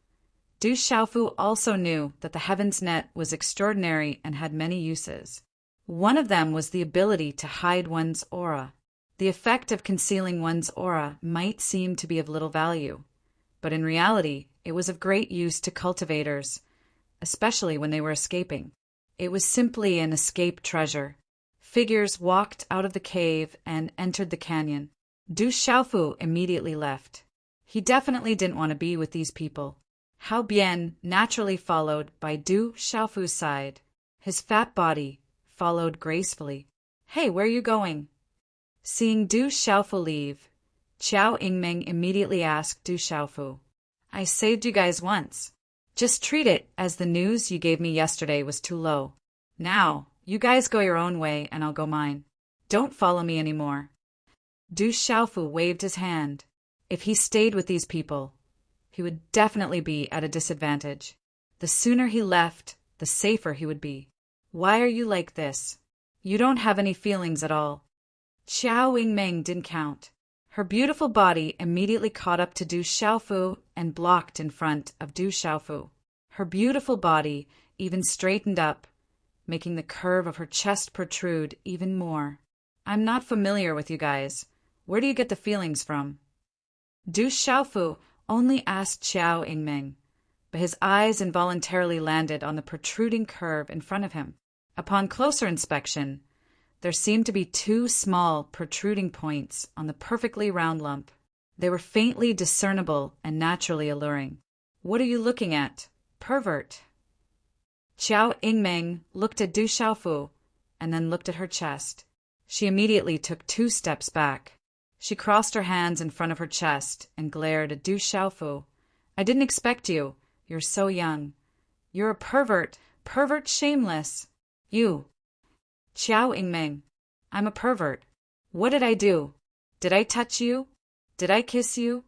Du Xiaofu also knew that the Heaven's Net was extraordinary and had many uses. One of them was the ability to hide one's aura. The effect of concealing one's aura might seem to be of little value, but in reality, it was of great use to cultivators, especially when they were escaping. It was simply an escape treasure. Figures walked out of the cave and entered the canyon. Du Xiaofu immediately left. He definitely didn't want to be with these people. Hao Bian naturally followed by Du Xiaofu's side. His fat body followed gracefully. "Hey, where are you going?" Seeing Du Xiaofu leave, Qiao Yingming immediately asked Du Xiaofu, "I saved you guys once. Just treat it as the news you gave me yesterday was too low. Now, you guys go your own way and I'll go mine. Don't follow me anymore." Du Xiaofu waved his hand. If he stayed with these people, he would definitely be at a disadvantage. The sooner he left, the safer he would be. "Why are you like this? You don't have any feelings at all." Qiao Yingming didn't count. Her beautiful body immediately caught up to Du Xiaofu and blocked in front of Du Xiaofu. Her beautiful body even straightened up, making the curve of her chest protrude even more. "I'm not familiar with you guys. Where do you get the feelings from?" Du Xiaofu only asked Qiao Yingming, but his eyes involuntarily landed on the protruding curve in front of him. Upon closer inspection, there seemed to be two small protruding points on the perfectly round lump. They were faintly discernible and naturally alluring. "What are you looking at, pervert?" Qiao Yingming looked at Du Xiaofu and then looked at her chest. She immediately took 2 steps back. She crossed her hands in front of her chest and glared at Du Xiaofu. "I didn't expect you. You're so young. You're a pervert shameless. You." "Qiao Yingming, I'm a pervert. What did I do? Did I touch you? Did I kiss you?"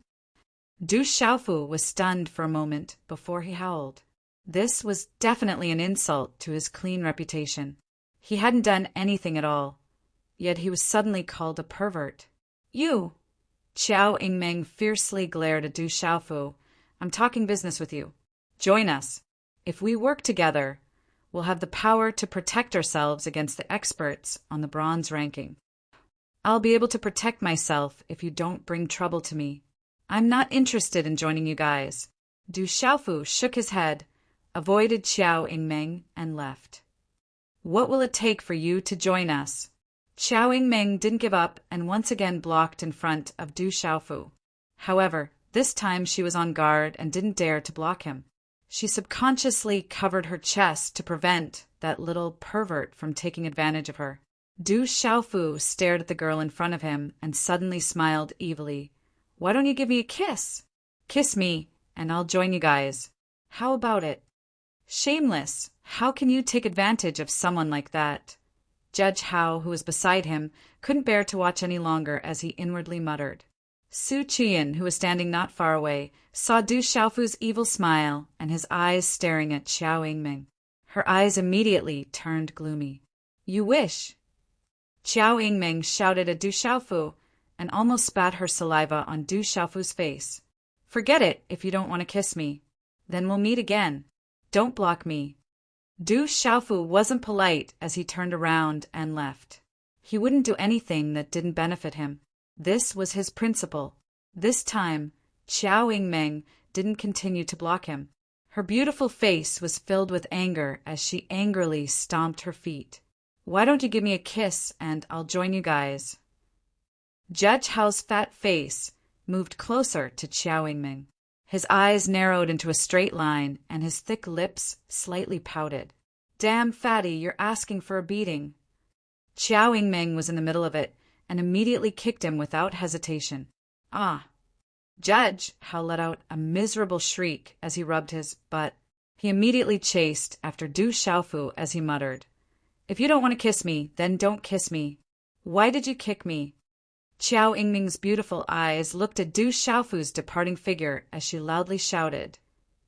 Du Xiaofu was stunned for a moment before he howled. This was definitely an insult to his clean reputation. He hadn't done anything at all, yet he was suddenly called a pervert. "You!" Qiao Yingming fiercely glared at Du Xiaofu. "I'm talking business with you. Join us. If we work together, we'll have the power to protect ourselves against the experts on the bronze ranking. I'll be able to protect myself if you don't bring trouble to me. I'm not interested in joining you guys." Du Xiaofu shook his head, avoided Qiao Yingming, and left. "What will it take for you to join us?" Qiao Yingming didn't give up and once again blocked in front of Du Xiaofu. However, this time she was on guard and didn't dare to block him. She subconsciously covered her chest to prevent that little pervert from taking advantage of her. Du Xiaofu stared at the girl in front of him and suddenly smiled evilly. "Why don't you give me a kiss? Kiss me, and I'll join you guys. How about it?" "Shameless! How can you take advantage of someone like that?" Judge Hao, who was beside him, couldn't bear to watch any longer as he inwardly muttered. Su Qian, who was standing not far away, saw Du Xiaofu's evil smile and his eyes staring at Qiao Yingming. Her eyes immediately turned gloomy. "You wish?" Qiao Yingming shouted at Du Xiaofu and almost spat her saliva on Du Xiaofu's face. "Forget it if you don't want to kiss me. Then we'll meet again. Don't block me." Du Xiaofu wasn't polite as he turned around and left. He wouldn't do anything that didn't benefit him. This was his principle. This time, Qiao Yingming didn't continue to block him. Her beautiful face was filled with anger as she angrily stomped her feet. "Why don't you give me a kiss and I'll join you guys?" Judge Hao's fat face moved closer to Qiao Yingming. His eyes narrowed into a straight line and his thick lips slightly pouted. "Damn fatty, you're asking for a beating." Qiao Yingming was in the middle of it and immediately kicked him without hesitation. "Ah!" Judge Hao let out a miserable shriek as he rubbed his butt. He immediately chased after Du Xiaofu as he muttered, "If you don't want to kiss me, then don't kiss me. Why did you kick me?" Qiao Yingming's beautiful eyes looked at Du Xiaofu's departing figure as she loudly shouted,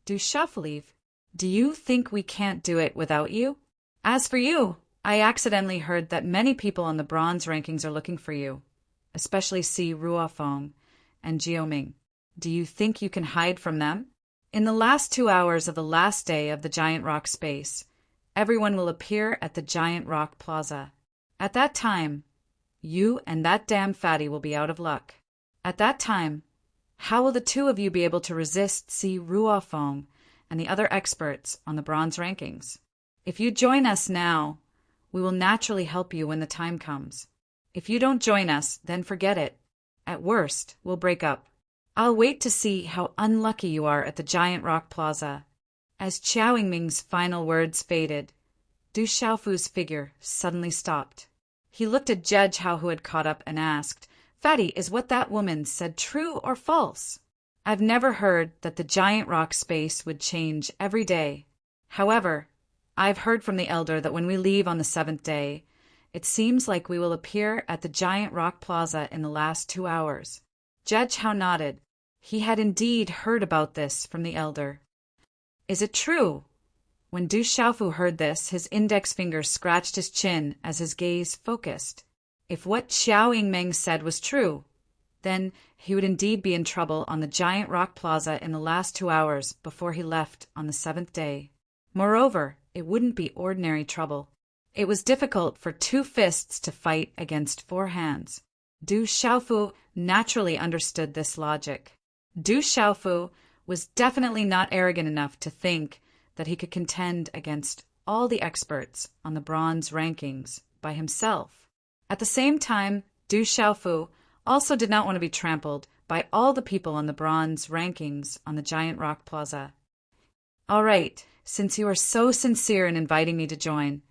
"Du Xiaofu, leave. Do you think we can't do it without you? As for you, I accidentally heard that many people on the bronze rankings are looking for you, especially Si Ruofeng and Jioming. Do you think you can hide from them? In the last 2 hours of the last day of the Giant Rock space, everyone will appear at the Giant Rock Plaza. At that time, you and that damn fatty will be out of luck. At that time, how will the two of you be able to resist Si Ruofeng and the other experts on the bronze rankings? If you join us now, we will naturally help you when the time comes. If you don't join us, then forget it. At worst, we'll break up. I'll wait to see how unlucky you are at the Giant Rock Plaza. As Qiao Yingming's final words faded, Du Xiaofu's figure suddenly stopped. He looked at Judge Hao, who had caught up, and asked, "Fatty, is what that woman said true or false? I've never heard that the Giant Rock space would change every day. However, I've heard from the elder that when we leave on the 7th day, it seems like we will appear at the Giant Rock Plaza in the last 2 hours." Judge Hao nodded. He had indeed heard about this from the elder. "Is it true?" When Du Xiaofu heard this, his index finger scratched his chin as his gaze focused. If what Qiao Yingming said was true, then he would indeed be in trouble on the Giant Rock Plaza in the last 2 hours before he left on the 7th day. Moreover, it wouldn't be ordinary trouble. It was difficult for 2 fists to fight against 4 hands. Du Xiaofu naturally understood this logic. Du Xiaofu was definitely not arrogant enough to think that he could contend against all the experts on the bronze rankings by himself. At the same time, Du Xiaofu also did not want to be trampled by all the people on the bronze rankings on the Giant Rock Plaza. "All right, since you are so sincere in inviting me to join,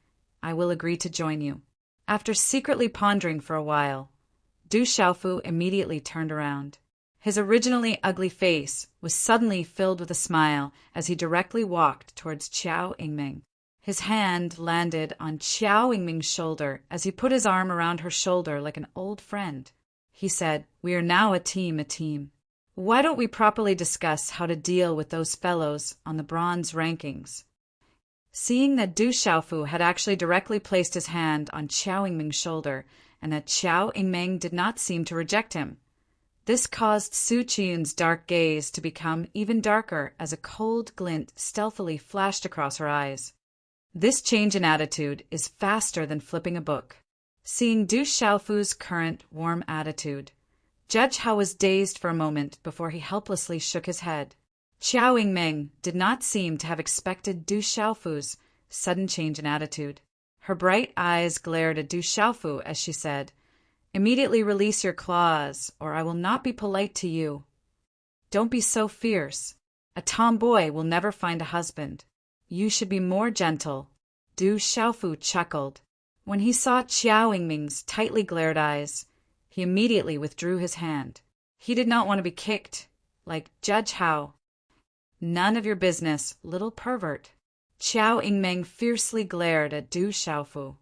I will agree to join you." After secretly pondering for a while, Du Xiaofu immediately turned around. His originally ugly face was suddenly filled with a smile as he directly walked towards Qiao Yingming. His hand landed on Qiao Yingming's shoulder as he put his arm around her shoulder like an old friend. He said, "We are now a team. Why don't we properly discuss how to deal with those fellows on the bronze rankings?" Seeing that Du Xiaofu had actually directly placed his hand on Qiao Yingming's shoulder and that Qiao Yingming did not seem to reject him, this caused Su Qiyun's dark gaze to become even darker as a cold glint stealthily flashed across her eyes. This change in attitude is faster than flipping a book. Seeing Du Xiaofu's current warm attitude, Judge Hao was dazed for a moment before he helplessly shook his head. Qiao Yingming did not seem to have expected Du Xiaofu's sudden change in attitude. Her bright eyes glared at Du Xiaofu as she said, "Immediately release your claws, or I will not be polite to you. Don't be so fierce. A tomboy will never find a husband. You should be more gentle." Du Xiaofu chuckled. When he saw Qiao Yingming's tightly glared eyes, he immediately withdrew his hand. He did not want to be kicked, like Judge Hao. "None of your business, little pervert." Qiao Yingming fiercely glared at Du Xiaofu.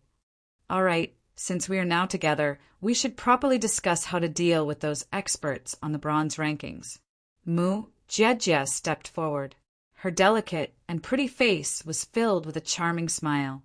"All right, since we are now together, we should properly discuss how to deal with those experts on the bronze rankings." Mu Jiejie stepped forward. Her delicate and pretty face was filled with a charming smile.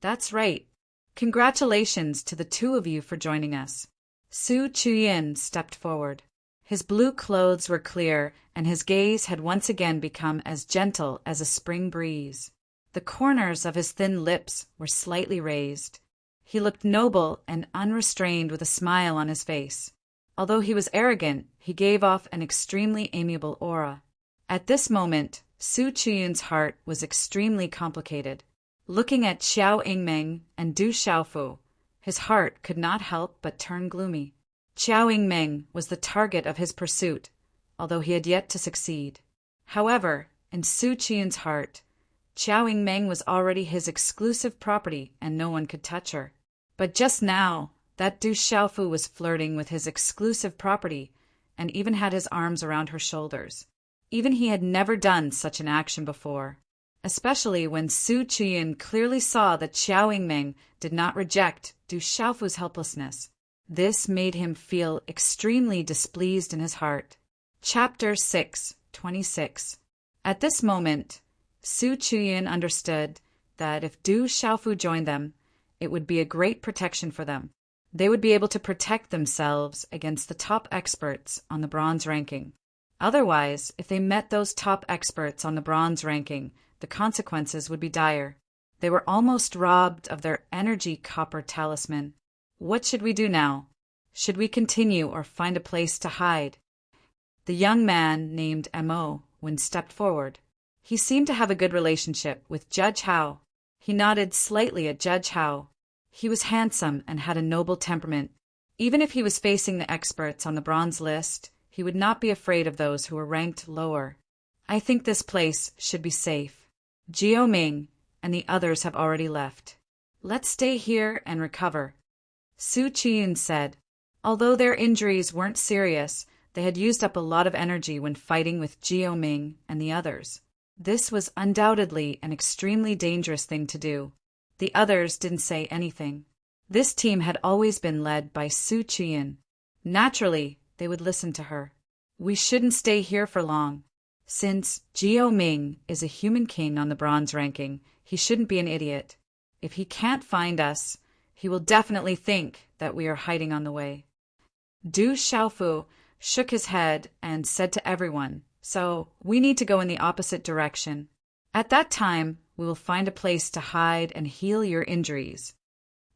"That's right. Congratulations to the 2 of you for joining us." Su Chuyin stepped forward. His blue clothes were clear, and his gaze had once again become as gentle as a spring breeze. The corners of his thin lips were slightly raised. He looked noble and unrestrained with a smile on his face. Although he was arrogant, he gave off an extremely amiable aura. At this moment, Su Chuyun's heart was extremely complicated. Looking at Qiao Yingming and Du Xiaofu, his heart could not help but turn gloomy. Qiao Yingming was the target of his pursuit, although he had yet to succeed. However, in Su Chuyun's heart, Qiao Yingming was already his exclusive property and no one could touch her. But just now, that Du Xiaofu was flirting with his exclusive property and even had his arms around her shoulders. Even he had never done such an action before, especially when Su Chuyun clearly saw that Qiao Yingming did not reject Du Xiaofu's helplessness. This made him feel extremely displeased in his heart. Chapter 6:26. At this moment, Su Chuyin understood that if Du Xiaofu joined them, it would be a great protection for them. They would be able to protect themselves against the top experts on the bronze ranking. Otherwise, if they met those top experts on the bronze ranking, the consequences would be dire. They were almost robbed of their energy copper talisman. What should we do now? Should we continue or find a place to hide? The young man named Mo stepped forward. He seemed to have a good relationship with Judge Hao. He nodded slightly at Judge Hao. He was handsome and had a noble temperament. Even if he was facing the experts on the bronze list, he would not be afraid of those who were ranked lower. I think this place should be safe. Jiao Ming and the others have already left. Let's stay here and recover. Su Qian said. Although their injuries weren't serious, they had used up a lot of energy when fighting with Jiao Ming and the others. This was undoubtedly an extremely dangerous thing to do. The others didn't say anything. This team had always been led by Su Qian. Naturally, they would listen to her. We shouldn't stay here for long. Since Jiao Ming is a human king on the bronze ranking, he shouldn't be an idiot. If he can't find us, he will definitely think that we are hiding on the way. Du Xiaofu shook his head and said to everyone, so we need to go in the opposite direction. At that time, we will find a place to hide and heal your injuries.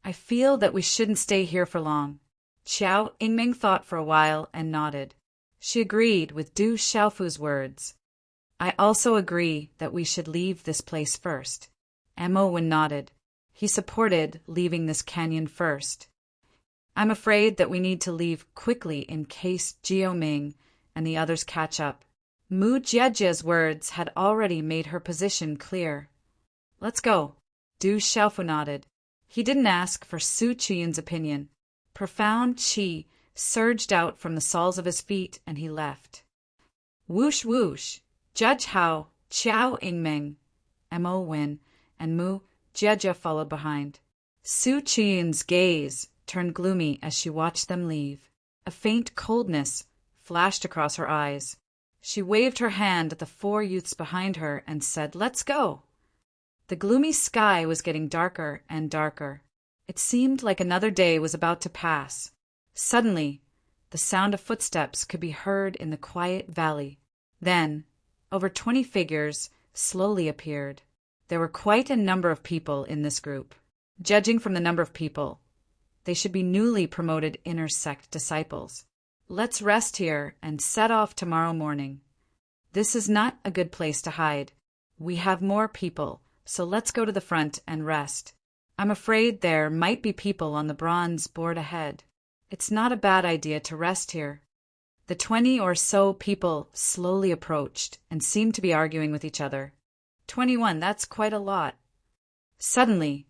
I feel that we shouldn't stay here for long. Qiao Yingming thought for a while and nodded. She agreed with Du Xiaofu's words. I also agree that we should leave this place first. Mo nodded. He supported leaving this canyon first. I'm afraid that we need to leave quickly in case Jiao Ming and the others catch up. Mu Jiejia's words had already made her position clear. Let's go. Du Xiaofu nodded. He didn't ask for Su Qian's opinion. Profound qi surged out from the soles of his feet and he left. Whoosh whoosh, Judge Hao, Qiao Yingming, Mo Wen, and Mu Jiejia followed behind. Su Qian's gaze turned gloomy as she watched them leave. A faint coldness flashed across her eyes. She waved her hand at the four youths behind her and said, "Let's go." The gloomy sky was getting darker and darker. It seemed like another day was about to pass. Suddenly, the sound of footsteps could be heard in the quiet valley. Then, over 20 figures slowly appeared. There were quite a number of people in this group. Judging from the number of people, they should be newly promoted inner sect disciples. Let's rest here and set off tomorrow morning. This is not a good place to hide. We have more people, so let's go to the front and rest. I'm afraid there might be people on the bronze board ahead. It's not a bad idea to rest here. The 20 or so people slowly approached and seemed to be arguing with each other. 21, that's quite a lot. Suddenly,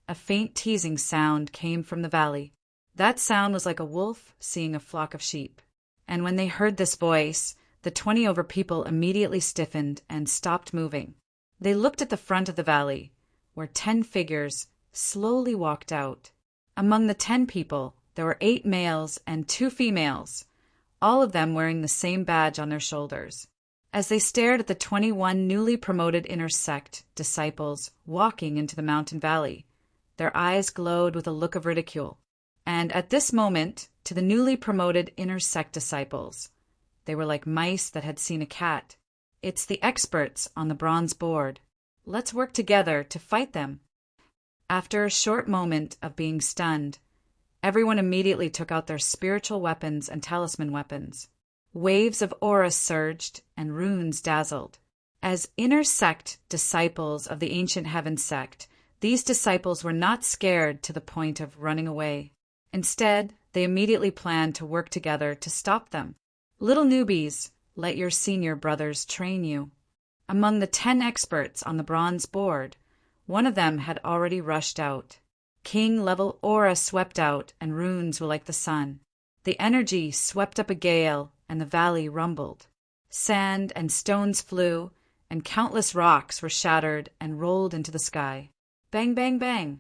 a faint teasing sound came from the valley. That sound was like a wolf seeing a flock of sheep. And when they heard this voice, the 20 over people immediately stiffened and stopped moving. They looked at the front of the valley, where 10 figures slowly walked out. Among the 10 people, there were 8 males and 2 females, all of them wearing the same badge on their shoulders. As they stared at the 21 newly promoted inner sect disciples walking into the mountain valley, their eyes glowed with a look of ridicule. And at this moment, to the newly promoted inner sect disciples, they were like mice that had seen a cat. It's the experts on the bronze board. Let's work together to fight them. After a short moment of being stunned, everyone immediately took out their spiritual weapons and talisman weapons. Waves of aura surged and runes dazzled. As inner sect disciples of the ancient heaven sect, these disciples were not scared to the point of running away. Instead, they immediately planned to work together to stop them. Little newbies, let your senior brothers train you. Among the 10 experts on the bronze board, one of them had already rushed out. King-level aura swept out, and runes were like the sun. The energy swept up a gale, and the valley rumbled. Sand and stones flew, and countless rocks were shattered and rolled into the sky. Bang, bang, bang.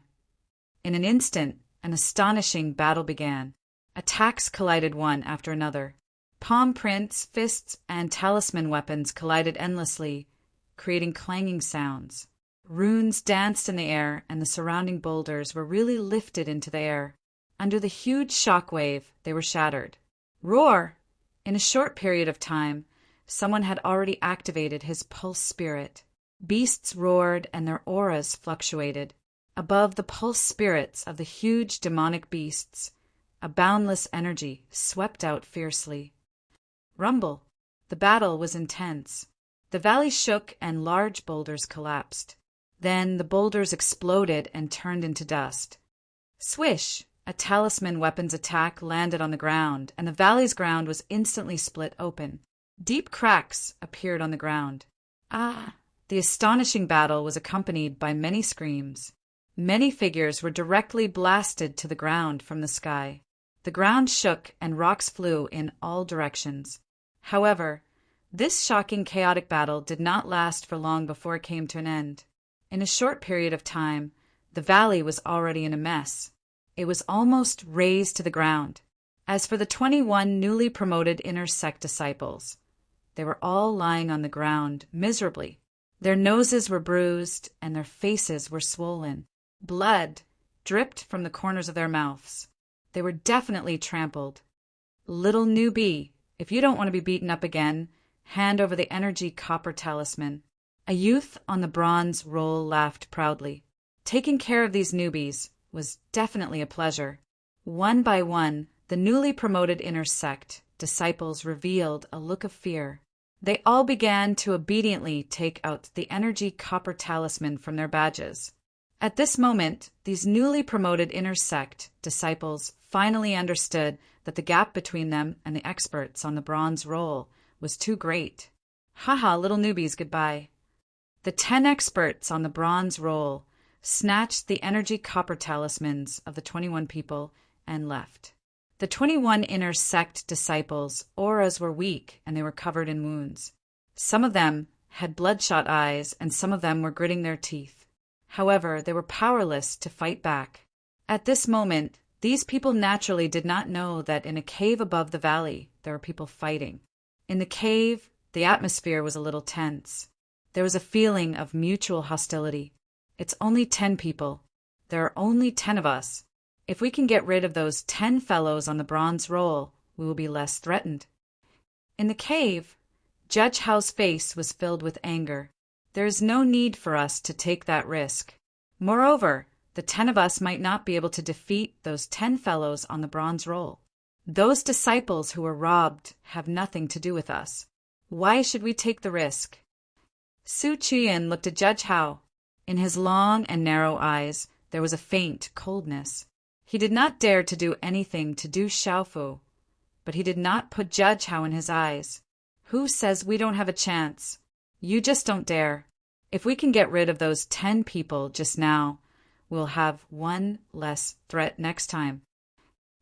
In an instant, an astonishing battle began. Attacks collided one after another. Palm prints, fists, and talisman weapons collided endlessly, creating clanging sounds. Runes danced in the air, and the surrounding boulders were really lifted into the air. Under the huge shockwave, they were shattered. Roar! In a short period of time, someone had already activated his pulse spirit. Beasts roared and their auras fluctuated. Above the pulse spirits of the huge demonic beasts, a boundless energy swept out fiercely. Rumble. The battle was intense. The valley shook and large boulders collapsed. Then the boulders exploded and turned into dust. Swish! A talisman weapon's attack landed on the ground, and the valley's ground was instantly split open. Deep cracks appeared on the ground. Ah! The astonishing battle was accompanied by many screams. Many figures were directly blasted to the ground from the sky. The ground shook and rocks flew in all directions. However, this shocking, chaotic battle did not last for long before it came to an end. In a short period of time, the valley was already in a mess. It was almost razed to the ground. As for the 21 newly promoted inner sect disciples, they were all lying on the ground miserably. Their noses were bruised and their faces were swollen. Blood dripped from the corners of their mouths. They were definitely trampled. Little newbie, if you don't want to be beaten up again, hand over the energy copper talisman. A youth on the bronze roll laughed proudly. Taking care of these newbies was definitely a pleasure. One by one, the newly promoted inner sect disciples revealed a look of fear. They all began to obediently take out the energy copper talisman from their badges. At this moment, these newly promoted inner sect disciples finally understood that the gap between them and the experts on the bronze roll was too great. Haha, little newbies, goodbye. The 10 experts on the bronze roll snatched the energy copper talismans of the 21 people and left. The 21 inner sect disciples' auras were weak and they were covered in wounds. Some of them had bloodshot eyes and some of them were gritting their teeth. However, they were powerless to fight back. At this moment, these people naturally did not know that in a cave above the valley, there were people fighting. In the cave, the atmosphere was a little tense. There was a feeling of mutual hostility. It's only 10 people. There are only 10 of us. If we can get rid of those 10 fellows on the bronze roll, we will be less threatened. In the cave, Judge Howe's face was filled with anger. There is no need for us to take that risk. Moreover, the 10 of us might not be able to defeat those 10 fellows on the bronze roll. Those disciples who were robbed have nothing to do with us. Why should we take the risk? Su Chuyin looked at Judge Howe. In his long and narrow eyes, there was a faint coldness. He did not dare to do anything to Du Xiaofu, but he did not put Judge Howe in his eyes. Who says we don't have a chance? You just don't dare. If we can get rid of those 10 people just now, we'll have one less threat next time.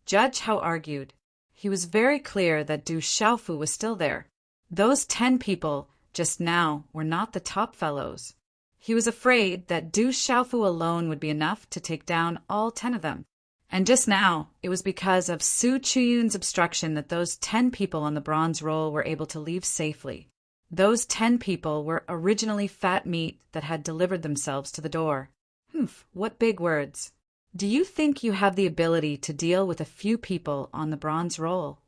Judge Howe argued. He was very clear that Du Xiaofu was still there. Those 10 people just now were not the top fellows. He was afraid that Du Xiaofu alone would be enough to take down all 10 of them. And just now, it was because of Su Chuyun's obstruction that those 10 people on the bronze roll were able to leave safely. Those 10 people were originally fat meat that had delivered themselves to the door. Humph, what big words. Do you think you have the ability to deal with a few people on the bronze roll?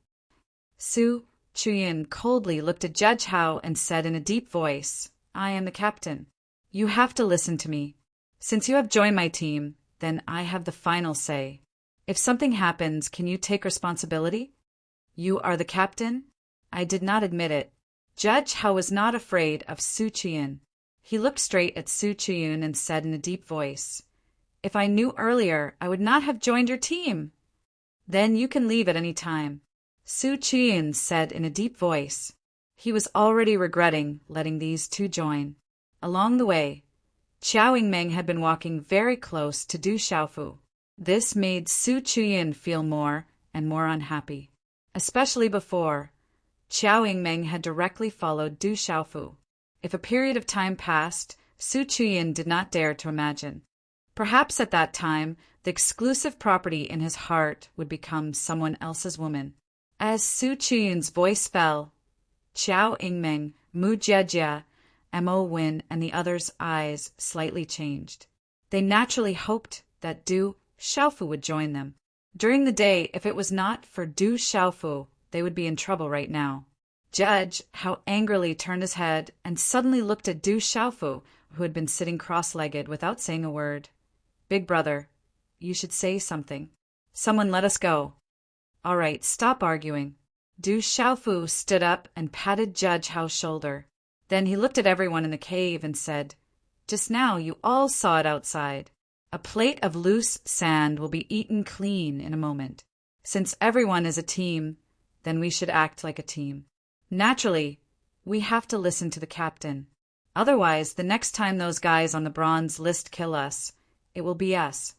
Su Chuyun coldly looked at Judge Howe and said in a deep voice, I am the captain. You have to listen to me. Since you have joined my team, then I have the final say. If something happens, can you take responsibility? You are the captain? I did not admit it. Judge Howe was not afraid of Su Chuyun. He looked straight at Su Chuyun and said in a deep voice, If I knew earlier, I would not have joined your team. Then you can leave at any time. Su Chuyun said in a deep voice. He was already regretting letting these two join. Along the way, Qiao Yingmeng had been walking very close to Du Xiaofu. This made Su Chuyun feel more and more unhappy, especially before Qiao Yingmeng had directly followed Du Xiaofu. If a period of time passed, Su Chuyun did not dare to imagine. Perhaps at that time, the exclusive property in his heart would become someone else's woman. As Su Chuyun's voice fell, Qiao Yingmeng, Mu Jiejia, Mo Win and the others' eyes slightly changed. They naturally hoped that Du Xiaofu would join them. During the day, if it was not for Du Xiaofu, they would be in trouble right now. Judge Hao angrily turned his head and suddenly looked at Du Xiaofu, who had been sitting cross-legged without saying a word. Big brother, you should say something. Someone let us go. All right, stop arguing. Du Xiaofu stood up and patted Judge Hao's shoulder. Then he looked at everyone in the cave and said, Just now you all saw it outside. A plate of loose sand will be eaten clean in a moment. Since everyone is a team, then we should act like a team. Naturally, we have to listen to the captain. Otherwise, the next time those guys on the bronze list kill us, it will be us.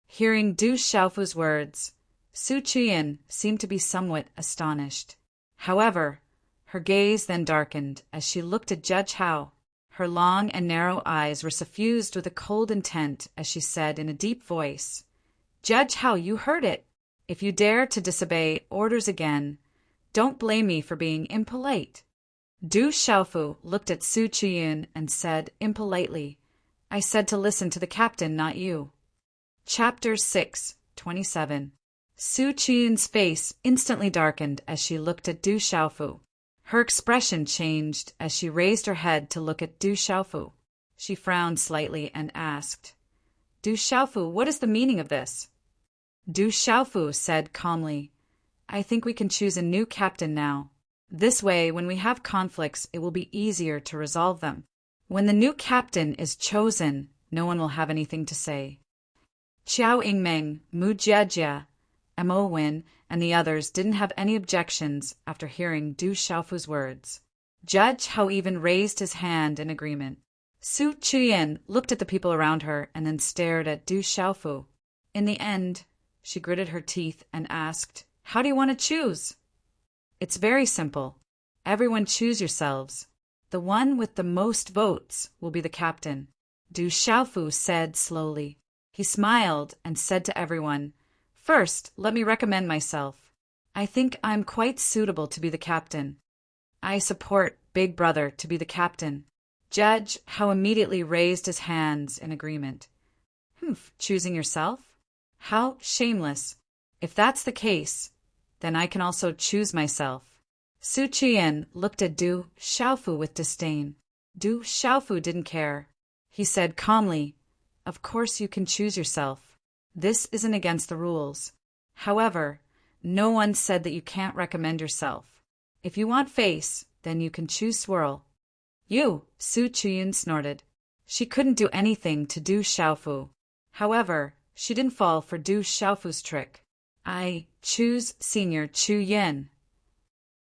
Hearing Du Xiaofu's words, Su Qian seemed to be somewhat astonished. However, her gaze then darkened as she looked at Judge Hao. Her long and narrow eyes were suffused with a cold intent as she said in a deep voice, Judge Hao, you heard it. If you dare to disobey orders again, don't blame me for being impolite. Du Xiaofu looked at Su Qian and said impolitely, I said to listen to the captain, not you. Chapter 6:27. Su Qian's face instantly darkened as she looked at Du Xiaofu. Her expression changed as she raised her head to look at Du Xiaofu. She frowned slightly and asked, Du Xiaofu, what is the meaning of this? Du Xiaofu said calmly, I think we can choose a new captain now. This way, when we have conflicts, it will be easier to resolve them. When the new captain is chosen, no one will have anything to say. Qiao Yingmeng, Mu Jiejie, Mo Win, and the others didn't have any objections after hearing Du Xiaofu's words. Judge Hao even raised his hand in agreement. Su Qian looked at the people around her and then stared at Du Xiaofu. In the end, she gritted her teeth and asked, How do you want to choose? It's very simple. Everyone choose yourselves. The one with the most votes will be the captain. Du Xiaofu said slowly. He smiled and said to everyone, First, let me recommend myself. I think I'm quite suitable to be the captain. I support Big Brother to be the captain. Judge Hao immediately raised his hands in agreement. Choosing yourself? How shameless. If that's the case, then I can also choose myself. Su Qian looked at Du Xiaofu with disdain. Du Xiaofu didn't care. He said calmly, Of course you can choose yourself. This isn't against the rules. However, no one said that you can't recommend yourself. If you want face, then you can choose Swirl. You, Su Qian snorted. She couldn't do anything to Du Xiaofu. However, she didn't fall for Du Xiaofu's trick. I choose Senior Chu Yin.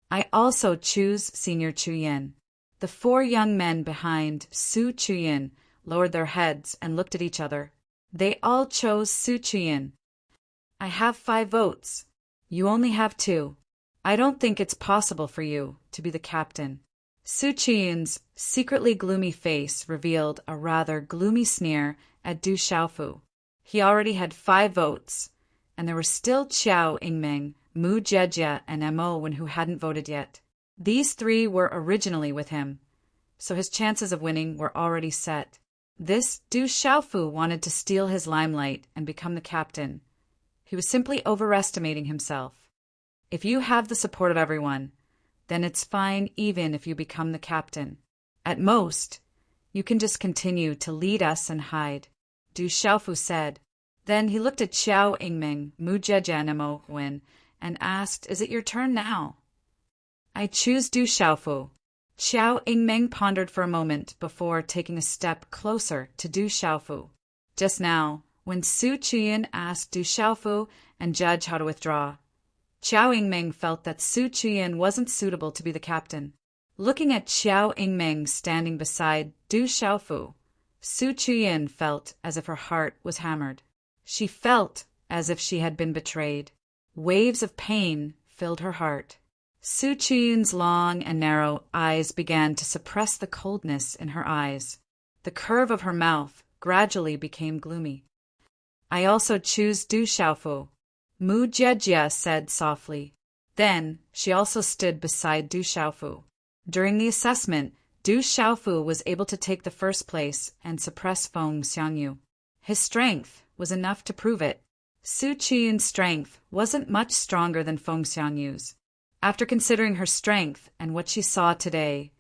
I also choose Senior Chu Yin. The four young men behind Su Qian lowered their heads and looked at each other. They all chose Su Qian. I have 5 votes. You only have 2. I don't think it's possible for you to be the captain. Su Qian's secretly gloomy face revealed a rather gloomy sneer at Du Xiaofu. He already had 5 votes, and there were still Qiao Yingmeng, Mu Jiejie, and Mo Win who hadn't voted yet. These 3 were originally with him, so his chances of winning were already set. This Du Xiaofu wanted to steal his limelight and become the captain. He was simply overestimating himself. If you have the support of everyone, then it's fine even if you become the captain. At most, you can just continue to lead us and hide, Du Xiaofu said. Then he looked at Qiao Yingmeng, Mu Jiejie, and Mo Win, and asked, Is it your turn now? I choose Du Xiaofu. Qiao Yingmeng pondered for a moment before taking a step closer to Du Xiaofu. Just now, when Su Qian asked Du Xiaofu and Judge how to withdraw, Qiao Yingmeng felt that Su Qian wasn't suitable to be the captain. Looking at Qiao Yingmeng standing beside Du Xiaofu, Su Qian felt as if her heart was hammered. She felt as if she had been betrayed. Waves of pain filled her heart. Su Qian's long and narrow eyes began to suppress the coldness in her eyes. The curve of her mouth gradually became gloomy. I also choose Du Xiaofu, Mu Jiejie said softly. Then she also stood beside Du Xiaofu. During the assessment, Du Xiaofu was able to take the first place and suppress Feng Xiangyu. His strength was enough to prove it. Su Qiyun's strength wasn't much stronger than Feng Xiangyu's. After considering her strength and what she saw today,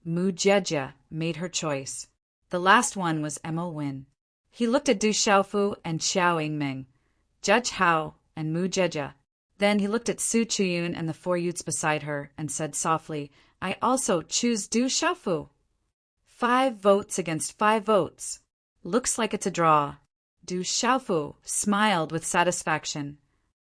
Mu Jieji made her choice. The last one was Mo Win. He looked at Du Xiaofu and Xiao Yingming, Judge Hao, and Mu Jieji. Then he looked at Su Qiyun and the 4 youths beside her and said softly, I also choose Du Xiaofu. 5 votes against 5 votes. Looks like it's a draw. Du Xiaofu smiled with satisfaction.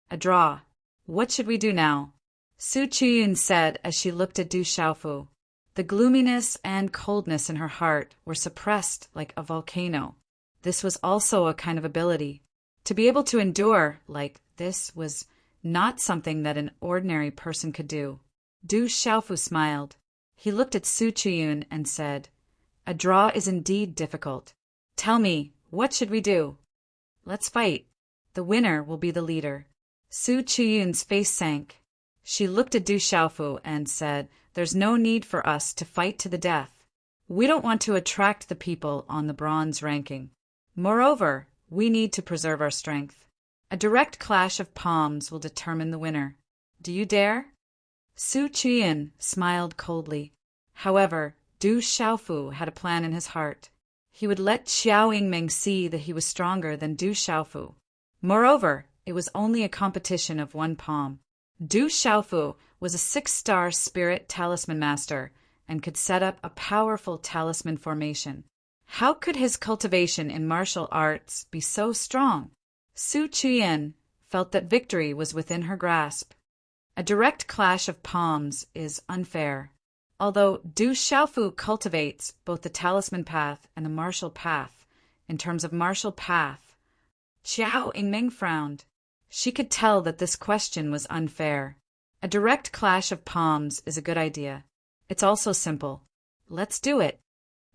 A draw. What should we do now? Su Qiyun said as she looked at Du Xiaofu. The gloominess and coldness in her heart were suppressed like a volcano. This was also a kind of ability. To be able to endure like this was not something that an ordinary person could do. Du Xiaofu smiled. He looked at Su Qiyun and said, A draw is indeed difficult. Tell me, what should we do? Let's fight. The winner will be the leader. Su Qiyun's face sank. She looked at Du Xiaofu and said, There's no need for us to fight to the death. We don't want to attract the people on the bronze ranking. Moreover, we need to preserve our strength. A direct clash of palms will determine the winner. Do you dare? Su Qiyun smiled coldly. However, Du Xiaofu had a plan in his heart. He would let Xiao Yingming see that he was stronger than Du Xiaofu. Moreover, it was only a competition of 1 palm. Du Xiaofu was a 6-star spirit talisman master and could set up a powerful talisman formation. How could his cultivation in martial arts be so strong? Su Qiyun felt that victory was within her grasp. A direct clash of palms is unfair. Although Du Xiaofu cultivates both the talisman path and the martial path, in terms of martial path, Xiao Yingming frowned. She could tell that this question was unfair. A direct clash of palms is a good idea. It's also simple. Let's do it.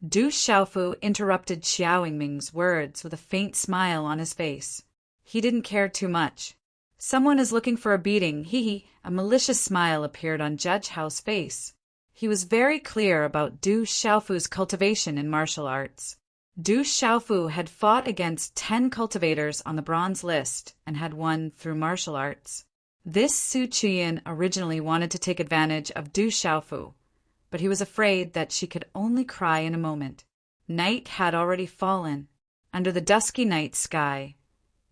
Du Xiaofu interrupted Xiao Yingming's words with a faint smile on his face. He didn't care too much. Someone is looking for a beating, hee. A malicious smile appeared on Judge Hao's face. He was very clear about Du Xiaofu's cultivation in martial arts. Du Xiaofu had fought against 10 cultivators on the bronze list and had won through martial arts. This Su Qiyun originally wanted to take advantage of Du Xiaofu, but he was afraid that she could only cry in a moment. Night had already fallen. Under the dusky night sky,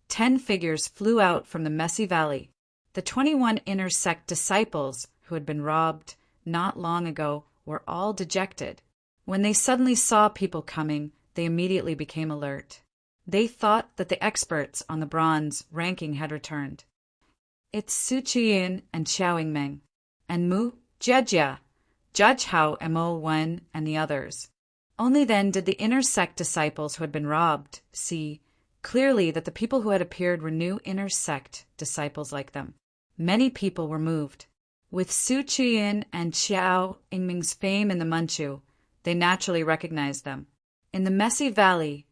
10 figures flew out from the messy valley. The 21 inner sect disciples who had been robbed not long ago were all dejected. When they suddenly saw people coming, they immediately became alert. They thought that the experts on the bronze ranking had returned. It's Su Qiyun and Xiao Yingming, and Mu Jieji, Judge Hao, Mo Wen, and the others. Only then did the inner sect disciples who had been robbed see clearly that the people who had appeared were new inner sect disciples like them. Many people were moved. With Su Qiyun and Xiao Yingming's fame in the Manchu, they naturally recognized them. In the messy valley,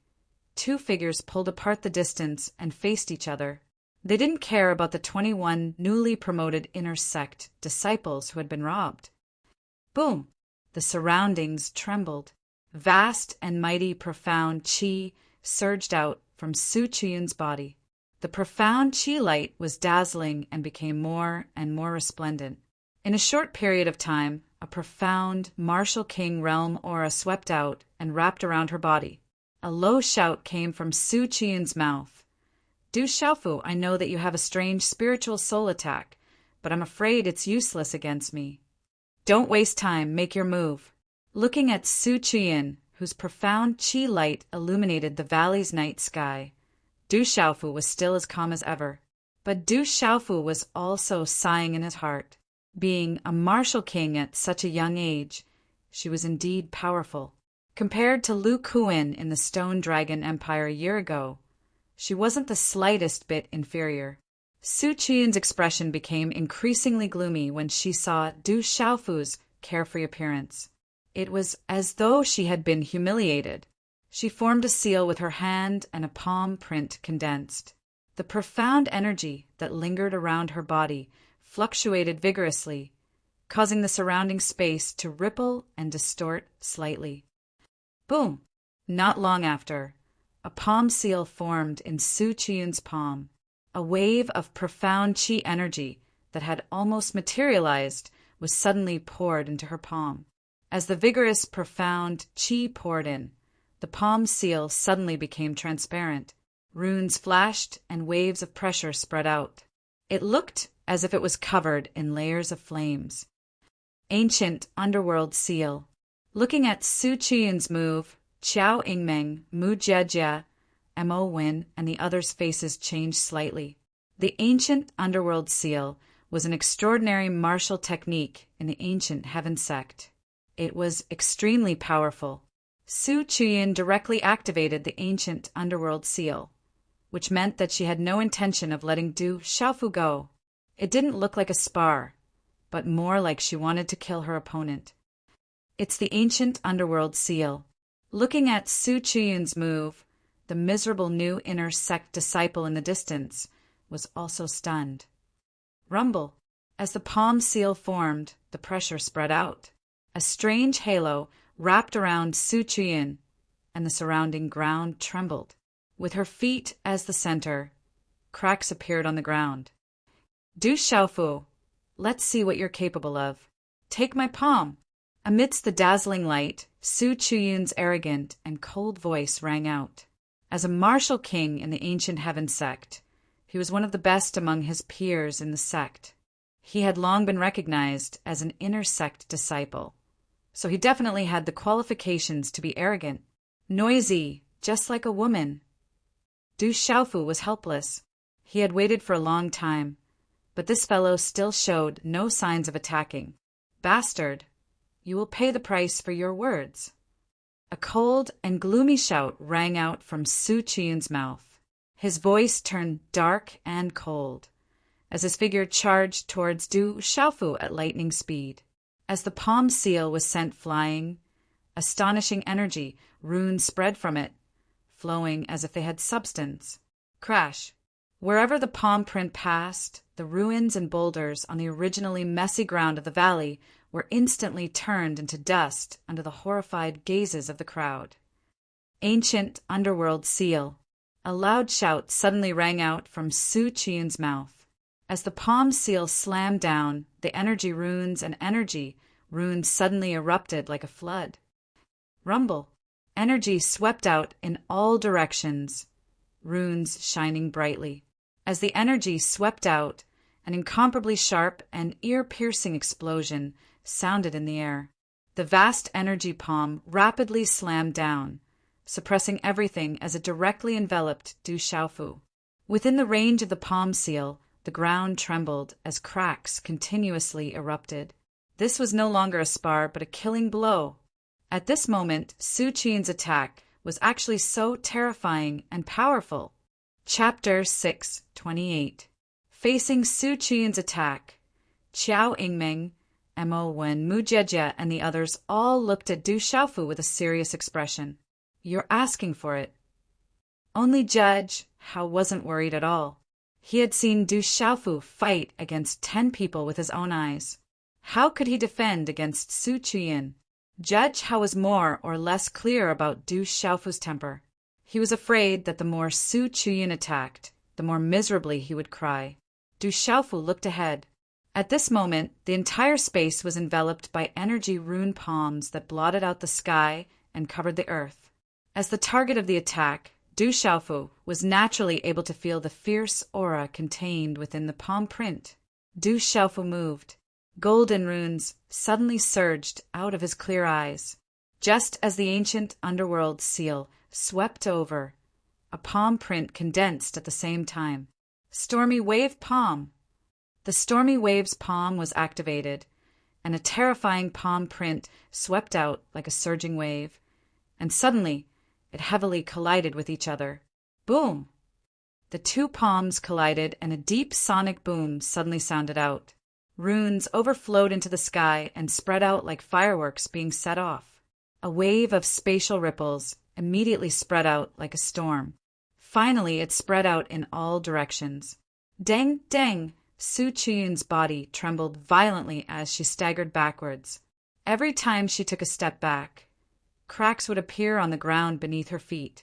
2 figures pulled apart the distance and faced each other. They didn't care about the 21 newly promoted inner sect disciples who had been robbed. Boom! The surroundings trembled. Vast and mighty profound qi surged out from Su Qiyun's body. The profound qi light was dazzling and became more and more resplendent. In a short period of time, a profound martial king realm aura swept out and wrapped around her body. A low shout came from Su Qiyun's mouth. Du Xiaofu, I know that you have a strange spiritual soul attack, but I'm afraid it's useless against me. Don't waste time, make your move. Looking at Su Qiyun, whose profound qi light illuminated the valley's night sky, Du Xiaofu was still as calm as ever. But Du Xiaofu was also sighing in his heart. Being a martial king at such a young age, she was indeed powerful. Compared to Lu Kuan in the Stone Dragon Empire a year ago, she wasn't the slightest bit inferior. Su Qiyun's expression became increasingly gloomy when she saw Du Xiaofu's carefree appearance. It was as though she had been humiliated. She formed a seal with her hand and a palm print condensed. The profound energy that lingered around her body fluctuated vigorously, causing the surrounding space to ripple and distort slightly. Boom! Not long after, a palm seal formed in Su Chiyun's palm. A wave of profound qi energy that had almost materialized was suddenly poured into her palm. As the vigorous, profound qi poured in, the palm seal suddenly became transparent. Runes flashed and waves of pressure spread out. It looked as if it was covered in layers of flames. Ancient Underworld Seal. Looking at Su Chiyun's move, Qiao Yingmeng, Mu Jiejie, Mo Wen, and the others' faces changed slightly. The Ancient Underworld Seal was an extraordinary martial technique in the ancient Heaven sect. It was extremely powerful. Su Chiyun directly activated the Ancient Underworld Seal, which meant that she had no intention of letting Du Xiaofu go. It didn't look like a spar, but more like she wanted to kill her opponent. It's the Ancient Underworld Seal. Looking at Su Chiyun's move, the miserable new inner sect disciple in the distance was also stunned. Rumble. As the palm seal formed, the pressure spread out. A strange halo wrapped around Su Chiyun, and the surrounding ground trembled. With her feet as the center, cracks appeared on the ground. Du Xiaofu, let's see what you're capable of. Take my palm. Amidst the dazzling light, Su Chiyun's arrogant and cold voice rang out. As a martial king in the ancient Heaven sect, he was one of the best among his peers in the sect. He had long been recognized as an inner sect disciple, so he definitely had the qualifications to be arrogant. Noisy, just like a woman. Du Xiaofu was helpless. He had waited for a long time, but this fellow still showed no signs of attacking. Bastard, you will pay the price for your words. A cold and gloomy shout rang out from Su Chiyun's mouth. His voice turned dark and cold as his figure charged towards Du Xiaofu at lightning speed. As the palm seal was sent flying, astonishing energy, runes spread from it, flowing as if they had substance. Crash! Wherever the palm print passed, the ruins and boulders on the originally messy ground of the valley were instantly turned into dust under the horrified gazes of the crowd. Ancient Underworld Seal. A loud shout suddenly rang out from Su Chiyun's mouth. As the palm seal slammed down, the energy runes suddenly erupted like a flood. Rumble. Energy swept out in all directions, runes shining brightly. As the energy swept out, an incomparably sharp and ear-piercing explosion sounded in the air. The vast energy palm rapidly slammed down, suppressing everything as it directly enveloped Du Xiaofu. Within the range of the palm seal, the ground trembled as cracks continuously erupted. This was no longer a spar, but a killing blow. At this moment, Su Chiyun's attack was actually so terrifying and powerful. Chapter 6:28. Facing Su Chiyun's attack, Qiao Yingmeng, Mo Wen, Mu Jiejie, and the others all looked at Du Xiaofu with a serious expression. You're asking for it. Only Judge Hao wasn't worried at all. He had seen Du Xiaofu fight against 10 people with his own eyes. How could he defend against Su Chiyun? Judge Hao was more or less clear about Du Xiaofu's temper. He was afraid that the more Su Chiyun attacked, the more miserably he would cry. Du Xiaofu looked ahead. At this moment, the entire space was enveloped by energy rune palms that blotted out the sky and covered the earth. As the target of the attack, Du Xiaofu was naturally able to feel the fierce aura contained within the palm print. Du Xiaofu moved. Golden runes suddenly surged out of his clear eyes. Just as the ancient underworld seal swept over, a palm print condensed at the same time. Stormy Wave Palm. The Stormy Wave's palm was activated, and a terrifying palm print swept out like a surging wave, and suddenly it heavily collided with each other. Boom! The two palms collided, and a deep sonic boom suddenly sounded out. Runes overflowed into the sky and spread out like fireworks being set off. A wave of spatial ripples immediately spread out like a storm. Finally, it spread out in all directions. Dang, dang! Su Chiyun's body trembled violently as she staggered backwards. Every time she took a step back, cracks would appear on the ground beneath her feet.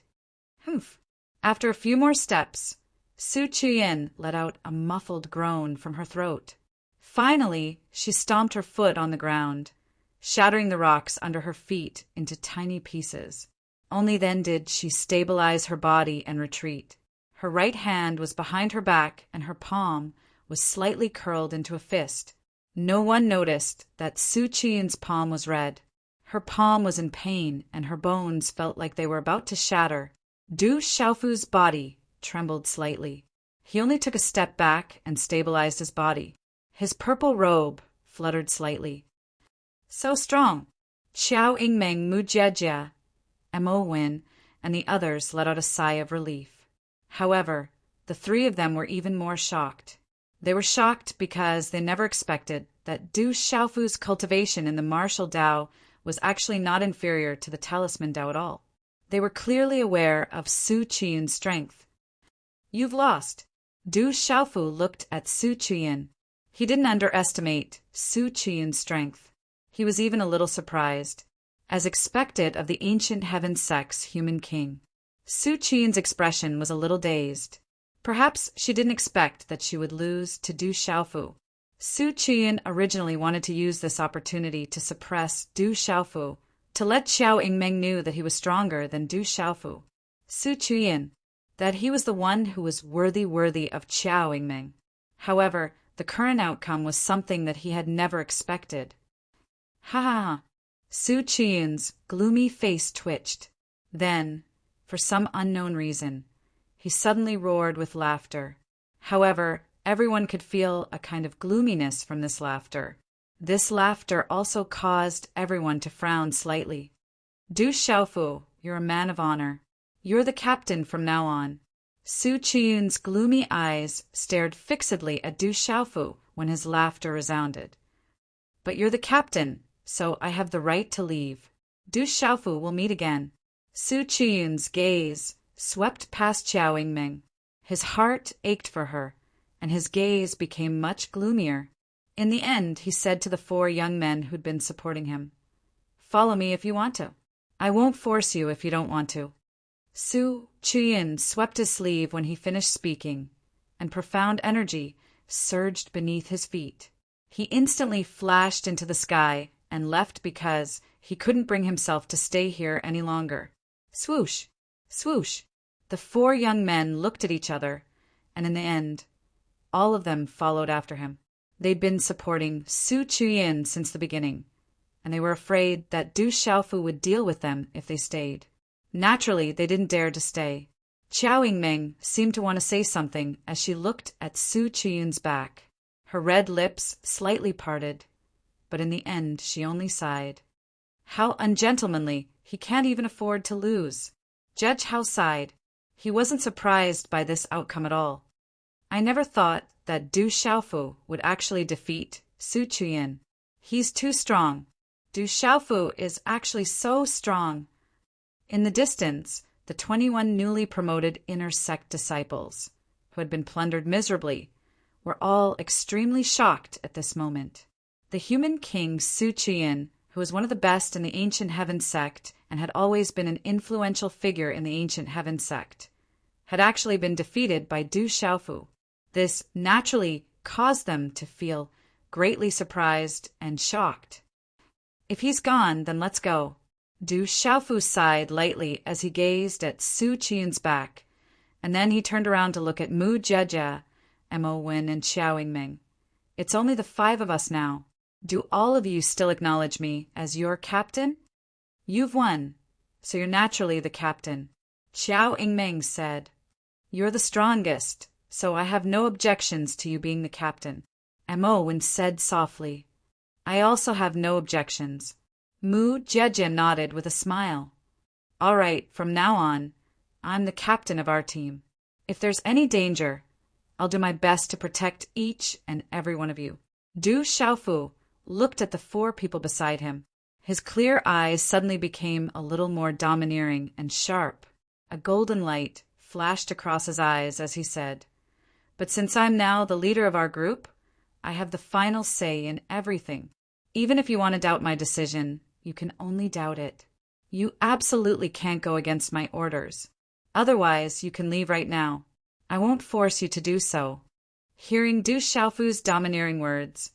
Humph! After a few more steps, Su Chiyun let out a muffled groan from her throat. Finally, she stomped her foot on the ground, shattering the rocks under her feet into tiny pieces. Only then did she stabilize her body and retreat. Her right hand was behind her back and her palm was slightly curled into a fist. No one noticed that Su Chiyun's palm was red. Her palm was in pain and her bones felt like they were about to shatter. Du Xiaofu's body trembled slightly. He only took a step back and stabilized his body. His purple robe fluttered slightly. So strong! Xiao Yingmeng, Mu Jiejia, Mo Wen, and the others let out a sigh of relief. However, the three of them were even more shocked. They were shocked because they never expected that Du Xiaofu's cultivation in the martial Dao was actually not inferior to the talisman Dao at all. They were clearly aware of Su Chiyun's strength. You've lost. Du Xiaofu looked at Su Chiyun. He didn't underestimate Su Chiyun's strength. He was even a little surprised, as expected of the ancient heaven sect's human king. Su Chiyun's expression was a little dazed. Perhaps she didn't expect that she would lose to Du Xiaofu. Su Chiyun originally wanted to use this opportunity to suppress Du Xiaofu, to let Xiao Yingmeng knew that he was stronger than Du Xiaofu. Su Chiyun, that he was the one who was worthy of Xiao Yingmeng. However, the current outcome was something that he had never expected. Ha ha ha! Su Chiyun's gloomy face twitched. Then, for some unknown reason, he suddenly roared with laughter. However, everyone could feel a kind of gloominess from this laughter. This laughter also caused everyone to frown slightly. Du Xiaofu, you're a man of honor. You're the captain from now on. Su Chiyun's gloomy eyes stared fixedly at Du Xiaofu when his laughter resounded. But you're the captain, so I have the right to leave. Du Xiaofu will meet again. Su Chiyun's gaze swept past Xiao Yingmeng. His heart ached for her, and his gaze became much gloomier. In the end, he said to the four young men who'd been supporting him, "Follow me if you want to. I won't force you if you don't want to." Su Chiyun swept his sleeve when he finished speaking, and profound energy surged beneath his feet. He instantly flashed into the sky and left because he couldn't bring himself to stay here any longer. Swoosh! Swoosh! The four young men looked at each other, and in the end, all of them followed after him. They'd been supporting Su Chiyun since the beginning, and they were afraid that Du Xiaofu would deal with them if they stayed. Naturally, they didn't dare to stay. Xiao Yingmeng seemed to want to say something as she looked at Su Chiyun's back. Her red lips slightly parted, but in the end she only sighed. How ungentlemanly! He can't even afford to lose. Judge Hao sighed. He wasn't surprised by this outcome at all. I never thought that Du Xiaofu would actually defeat Su Chiyun. He's too strong. Du Xiaofu is actually so strong. In the distance, the 21 newly promoted inner sect disciples, who had been plundered miserably, were all extremely shocked at this moment. The human king Su Chiyun, who was one of the best in the ancient heaven sect and had always been an influential figure in the ancient heaven sect, had actually been defeated by Du Xiaofu. This naturally caused them to feel greatly surprised and shocked. If he's gone, then let's go. Du Xiaofu sighed lightly as he gazed at Su Chiyun's back, and then he turned around to look at Mu Jiejia, Mo Wen, and Xiao Yingmeng. It's only the 5 of us now. Do all of you still acknowledge me as your captain? You've won, so you're naturally the captain. Xiao Yingmeng said, You're the strongest, so I have no objections to you being the captain. Mo Wen said softly, I also have no objections. Mu Jiejia nodded with a smile. All right, from now on, I'm the captain of our team. If there's any danger, I'll do my best to protect each and every one of you. Du Xiaofu looked at the 4 people beside him. His clear eyes suddenly became a little more domineering and sharp. A golden light flashed across his eyes as he said, But since I'm now the leader of our group, I have the final say in everything. Even if you want to doubt my decision, you can only doubt it. You absolutely can't go against my orders. Otherwise, you can leave right now. I won't force you to do so." Hearing Du Xiaofu's domineering words,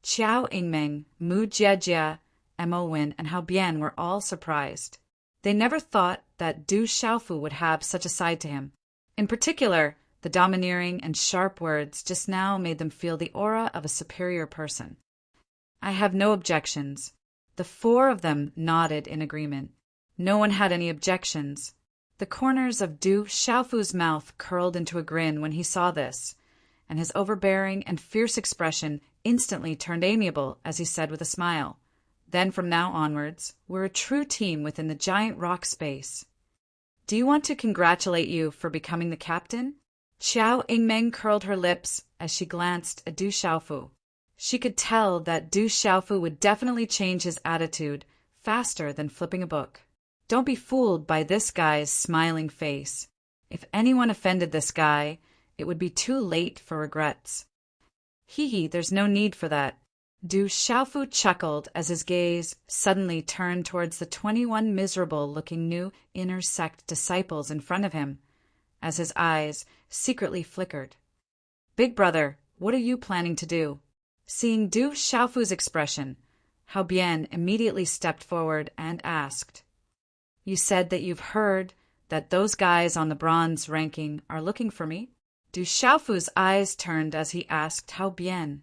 Qiao Yingmeng, Mu Jiejie, Mo Wen, and Hao Bian were all surprised. They never thought that Du Xiaofu would have such a side to him. In particular, the domineering and sharp words just now made them feel the aura of a superior person. "I have no objections." The four of them nodded in agreement. No one had any objections. The corners of Du Xiaofu's mouth curled into a grin when he saw this, and his overbearing and fierce expression instantly turned amiable as he said with a smile, "Then from now onwards, we're a true team within the giant rock space. Do you want to congratulate you for becoming the captain?" Qiao Yingmeng curled her lips as she glanced at Du Xiaofu. She could tell that Du Xiaofu would definitely change his attitude faster than flipping a book. Don't be fooled by this guy's smiling face. If anyone offended this guy, it would be too late for regrets. Hee, there's no need for that. Du Xiaofu chuckled as his gaze suddenly turned towards the 21 miserable-looking new inner sect disciples in front of him, as his eyes secretly flickered. "Big brother, what are you planning to do?" Seeing Du Xiaofu's expression, Hao Bian immediately stepped forward and asked, "You said that you've heard that those guys on the bronze ranking are looking for me?" Du Xiaofu's eyes turned as he asked Hao Bian.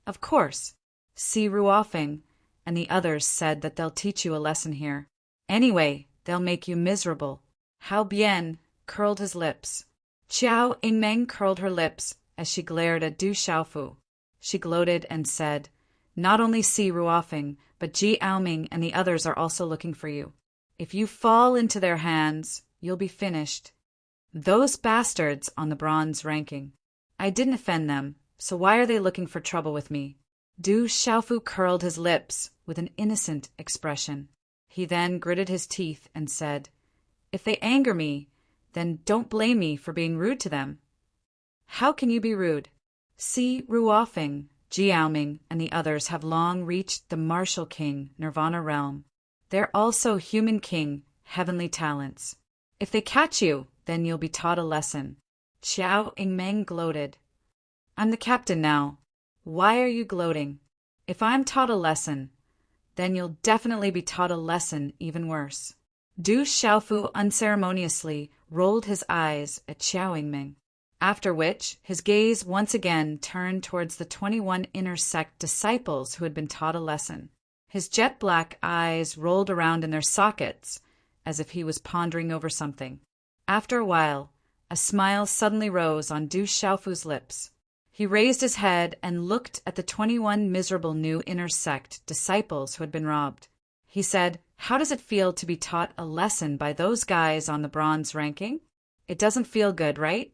"Of course. Si Ruofeng and the others said that they'll teach you a lesson here. Anyway, they'll make you miserable." Hao Bian curled his lips. Qiao Yingmeng curled her lips as she glared at Du Xiaofu. She gloated and said, "Not only Si Ruofeng, but Ji Aoming and the others are also looking for you. If you fall into their hands, you'll be finished. Those bastards on the bronze ranking. I didn't offend them, so why are they looking for trouble with me?" Du Xiaofu curled his lips with an innocent expression. He then gritted his teeth and said, "If they anger me, then don't blame me for being rude to them." "How can you be rude? Si Ruofeng, Jiaoming, and the others have long reached the martial king, Nirvana realm. They're also human king, heavenly talents. If they catch you, then you'll be taught a lesson." Qiao Yingmeng gloated. "I'm the captain now. Why are you gloating? If I'm taught a lesson, then you'll definitely be taught a lesson even worse." Du Xiaofu unceremoniously rolled his eyes at Qiao Yingmeng, after which his gaze once again turned towards the 21 inner sect disciples who had been taught a lesson. His jet-black eyes rolled around in their sockets as if he was pondering over something. After a while, a smile suddenly rose on Du Xiaofu's lips. He raised his head and looked at the 21 miserable new inner sect disciples who had been robbed. He said, "How does it feel to be taught a lesson by those guys on the bronze ranking? It doesn't feel good, right?"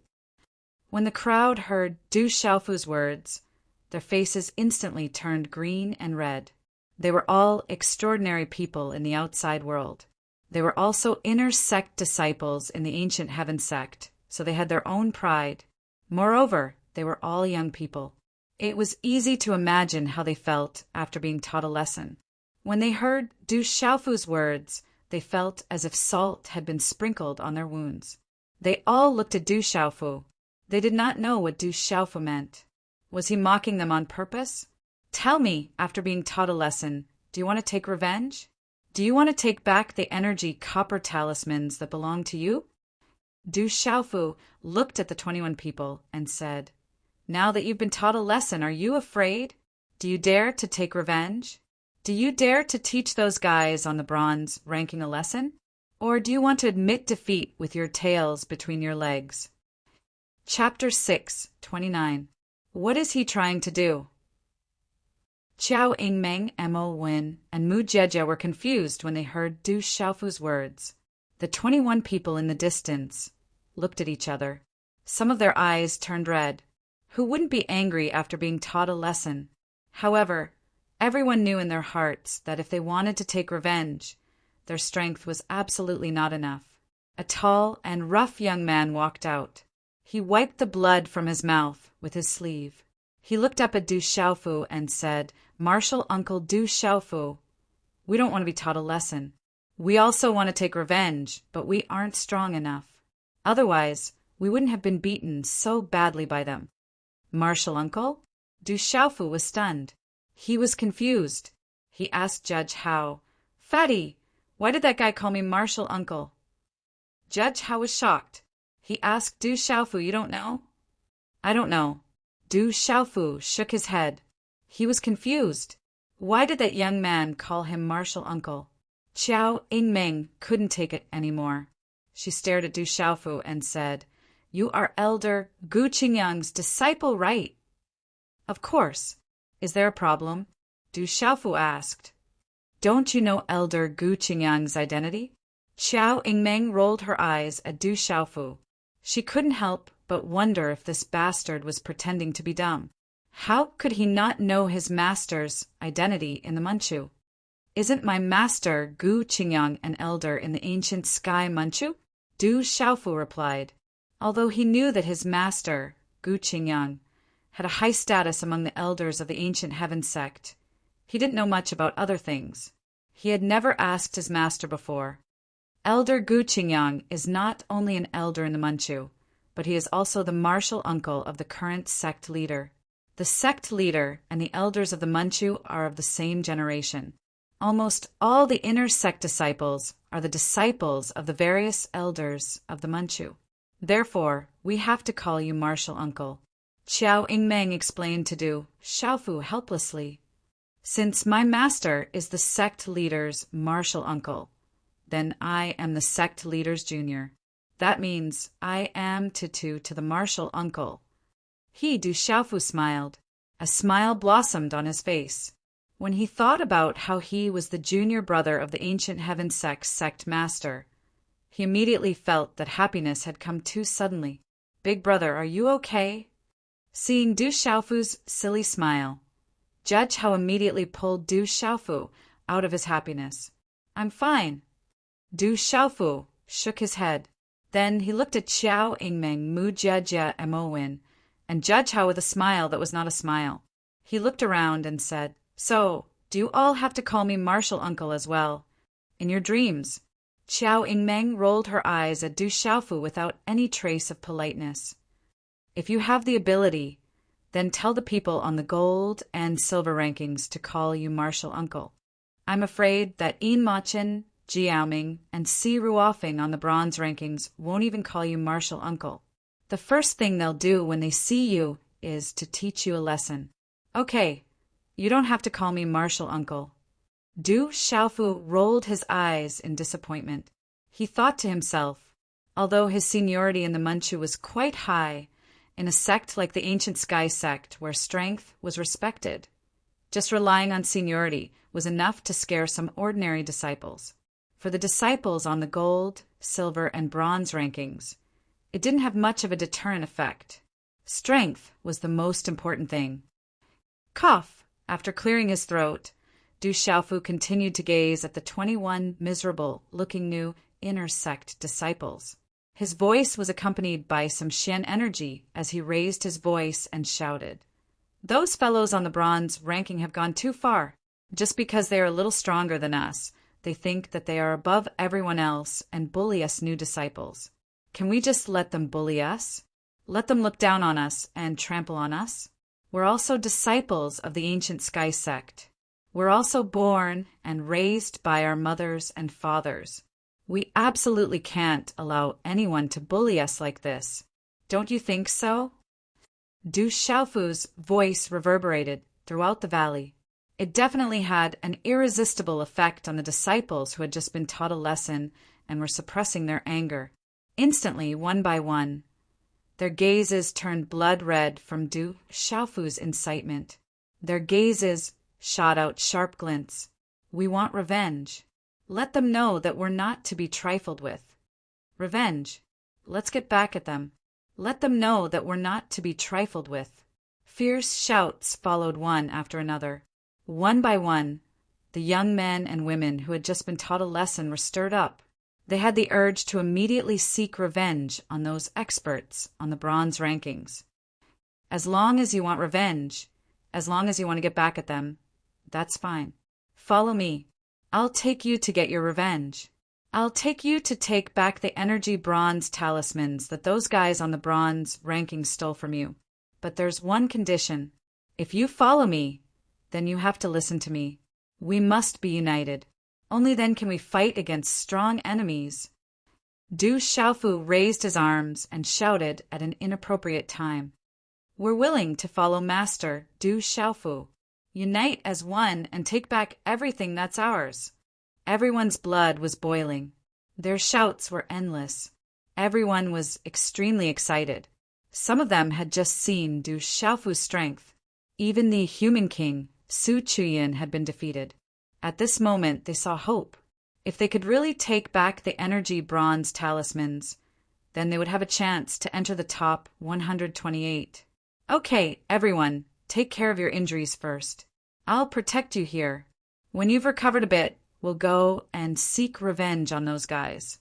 When the crowd heard Du Xiaofu's words, their faces instantly turned green and red. They were all extraordinary people in the outside world. They were also inner sect disciples in the ancient heaven sect, so they had their own pride. Moreover, they were all young people. It was easy to imagine how they felt after being taught a lesson. When they heard Du Xiaofu's words, they felt as if salt had been sprinkled on their wounds. They all looked at Du Xiaofu. They did not know what Du Xiaofu meant. Was he mocking them on purpose? "Tell me, after being taught a lesson, do you want to take revenge? Do you want to take back the energy copper talismans that belong to you?" Du Xiaofu looked at the 21 people and said, "Now that you've been taught a lesson, are you afraid? Do you dare to take revenge? Do you dare to teach those guys on the bronze ranking a lesson? Or do you want to admit defeat with your tails between your legs?" Chapter 6, 29. What is he trying to do? Qiao Yingmeng, Mo Wen, and Mu Jiejie were confused when they heard Du Xiaofu's words. The 21 people in the distance looked at each other. Some of their eyes turned red. Who wouldn't be angry after being taught a lesson? However, everyone knew in their hearts that if they wanted to take revenge, their strength was absolutely not enough. A tall and rough young man walked out. He wiped the blood from his mouth with his sleeve. He looked up at Du Xiaofu and said, "Martial Uncle Du Xiaofu, we don't want to be taught a lesson. We also want to take revenge, but we aren't strong enough. Otherwise, we wouldn't have been beaten so badly by them." "Martial Uncle?" Du Xiaofu was stunned. He was confused. He asked Judge Hao, "Fatty, why did that guy call me Martial Uncle?" Judge Hao was shocked. He asked Du Xiaofu, "You don't know?" "I don't know." Du Xiaofu shook his head. He was confused. Why did that young man call him Martial Uncle? Qiao Yingming couldn't take it anymore. She stared at Du Xiaofu and said, "You are Elder Gu Qingyang's disciple, right?" "Of course. Is there a problem?" Du Xiaofu asked. "Don't you know Elder Gu Qingyang's identity?" Qiao Yingming rolled her eyes at Du Xiaofu. She couldn't help but wonder if this bastard was pretending to be dumb. How could he not know his master's identity in the Manchu? "Isn't my master Gu Qingyang an elder in the ancient sky Manchu?" Du Xiaofu replied. Although he knew that his master, Gu Qingyang, had a high status among the elders of the ancient heaven sect, he didn't know much about other things. He had never asked his master before. Elder Gu Qingyang is not only an elder in the Manchu, but he is also the martial uncle of the current sect leader. The sect leader and the elders of the Manchu are of the same generation. Almost all the inner sect disciples are the disciples of the various elders of the Manchu. Therefore, we have to call you Martial Uncle. Qiao Yingmeng explained to Du Xiaofu helplessly. "Since my master is the sect leader's martial uncle, then I am the sect leader's junior. That means I am to the martial uncle." Du Xiaofu smiled. A smile blossomed on his face. When he thought about how he was the junior brother of the ancient heaven sect master, he immediately felt that happiness had come too suddenly. "Big brother, are you okay?" Seeing Du Xiaofu's silly smile, Judge Hao immediately pulled Du Xiaofu out of his happiness. "I'm fine." Du Xiaofu shook his head. Then he looked at Qiao Yingmeng, Mu Jiajia, and Mo Win, and Judge Hao with a smile that was not a smile. He looked around and said, "So, do you all have to call me Martial Uncle as well? In your dreams?" Qiao Yingmeng rolled her eyes at Du Xiaofu without any trace of politeness. "If you have the ability, then tell the people on the gold and silver rankings to call you Martial Uncle. I'm afraid that Yin Machin, Jiaoming, and Si Ruofing on the bronze rankings won't even call you Martial Uncle. The first thing they'll do when they see you is to teach you a lesson. Okay, you don't have to call me Martial Uncle." Du Xiaofu rolled his eyes in disappointment. He thought to himself, although his seniority in the Manchu was quite high, in a sect like the ancient sky sect where strength was respected, just relying on seniority was enough to scare some ordinary disciples. For the disciples on the gold, silver, and bronze rankings, it didn't have much of a deterrent effect. Strength was the most important thing. Cough! After clearing his throat, Du Xiaofu continued to gaze at the 21 miserable-looking new inner sect disciples. His voice was accompanied by some Xian energy as he raised his voice and shouted, "Those fellows on the bronze ranking have gone too far. Just because they are a little stronger than us, they think that they are above everyone else and bully us new disciples. Can we just let them bully us? Let them look down on us and trample on us? We're also disciples of the ancient sky sect. We're also born and raised by our mothers and fathers. We absolutely can't allow anyone to bully us like this. Don't you think so?" Du Xiaofu's voice reverberated throughout the valley. It definitely had an irresistible effect on the disciples who had just been taught a lesson and were suppressing their anger. Instantly, one by one, their gazes turned blood red from Du Xiaofu's incitement. Their gazes shot out sharp glints. "We want revenge. Let them know that we're not to be trifled with. Revenge. Let's get back at them. Let them know that we're not to be trifled with." Fierce shouts followed one after another. One by one, the young men and women who had just been taught a lesson were stirred up. They had the urge to immediately seek revenge on those experts on the bronze rankings. As long as you want revenge, as long as you want to get back at them, that's fine. Follow me. I'll take you to get your revenge. I'll take you to take back the energy bronze talismans that those guys on the bronze rankings stole from you. But there's one condition. If you follow me, then you have to listen to me. We must be united. Only then can we fight against strong enemies. Du Xiaofu raised his arms and shouted at an inappropriate time. We're willing to follow Master Du Xiaofu. Unite as one and take back everything that's ours. Everyone's blood was boiling. Their shouts were endless. Everyone was extremely excited. Some of them had just seen Du Xiaofu's strength. Even the human king, Su Chuyin, had been defeated. At this moment, they saw hope. If they could really take back the energy bronze talismans, then they would have a chance to enter the top 128. Okay, everyone, take care of your injuries first. I'll protect you here. When you've recovered a bit, we'll go and seek revenge on those guys.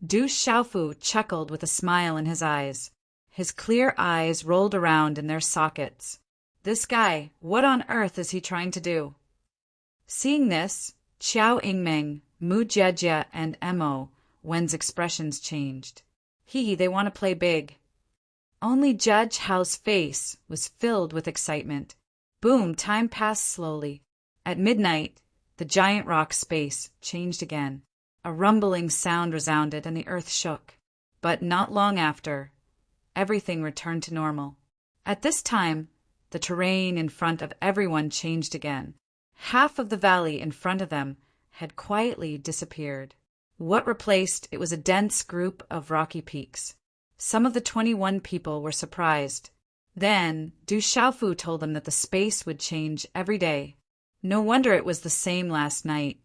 Du Xiaofu chuckled with a smile in his eyes. His clear eyes rolled around in their sockets. This guy, what on earth is he trying to do? Seeing this, Qiao Yingmeng, Mu Jiejie, and Mo Wen's expressions changed. They want to play big. Only Judge Hao's face was filled with excitement. Boom, time passed slowly. At midnight, the giant rock space changed again. A rumbling sound resounded and the earth shook. But not long after, everything returned to normal. At this time, the terrain in front of everyone changed again. Half of the valley in front of them had quietly disappeared. What replaced it was a dense group of rocky peaks. Some of the 21 people were surprised. Then, Du Xiaofu told them that the space would change every day. No wonder it was the same last night.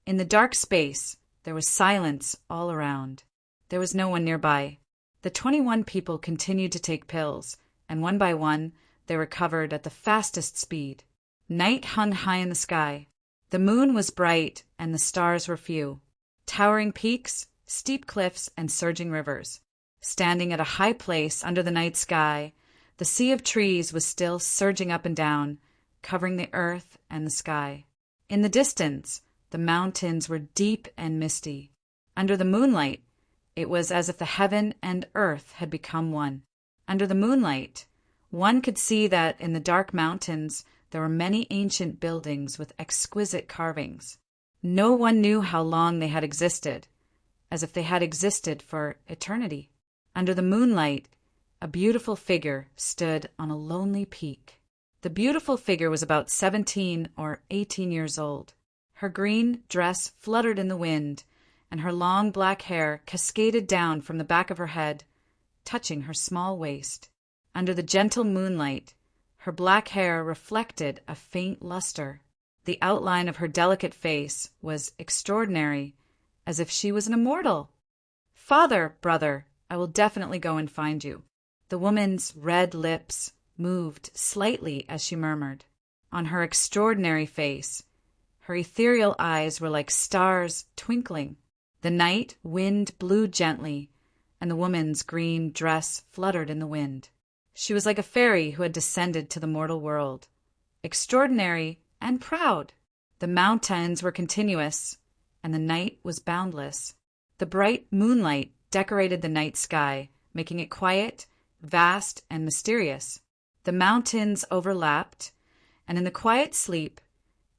In the dark space, there was silence all around. There was no one nearby. The 21 people continued to take pills, and one by one, they recovered at the fastest speed. Night hung high in the sky. The moon was bright, and the stars were few. Towering peaks, steep cliffs, and surging rivers. Standing at a high place under the night sky, the sea of trees was still surging up and down, covering the earth and the sky. In the distance, the mountains were deep and misty. Under the moonlight, it was as if the heaven and earth had become one. Under the moonlight, one could see that in the dark mountains there were many ancient buildings with exquisite carvings. No one knew how long they had existed, as if they had existed for eternity. Under the moonlight, a beautiful figure stood on a lonely peak. The beautiful figure was about 17 or 18 years old. Her green dress fluttered in the wind, and her long black hair cascaded down from the back of her head, touching her small waist. Under the gentle moonlight, her black hair reflected a faint luster. The outline of her delicate face was extraordinary, as if she was an immortal. "Father, brother, I will definitely go and find you." The woman's red lips moved slightly as she murmured. On her extraordinary face, her ethereal eyes were like stars twinkling. The night wind blew gently, and the woman's green dress fluttered in the wind. She was like a fairy who had descended to the mortal world, extraordinary and proud. The mountains were continuous, and the night was boundless. The bright moonlight decorated the night sky, making it quiet, vast, and mysterious. The mountains overlapped, and in the quiet sleep,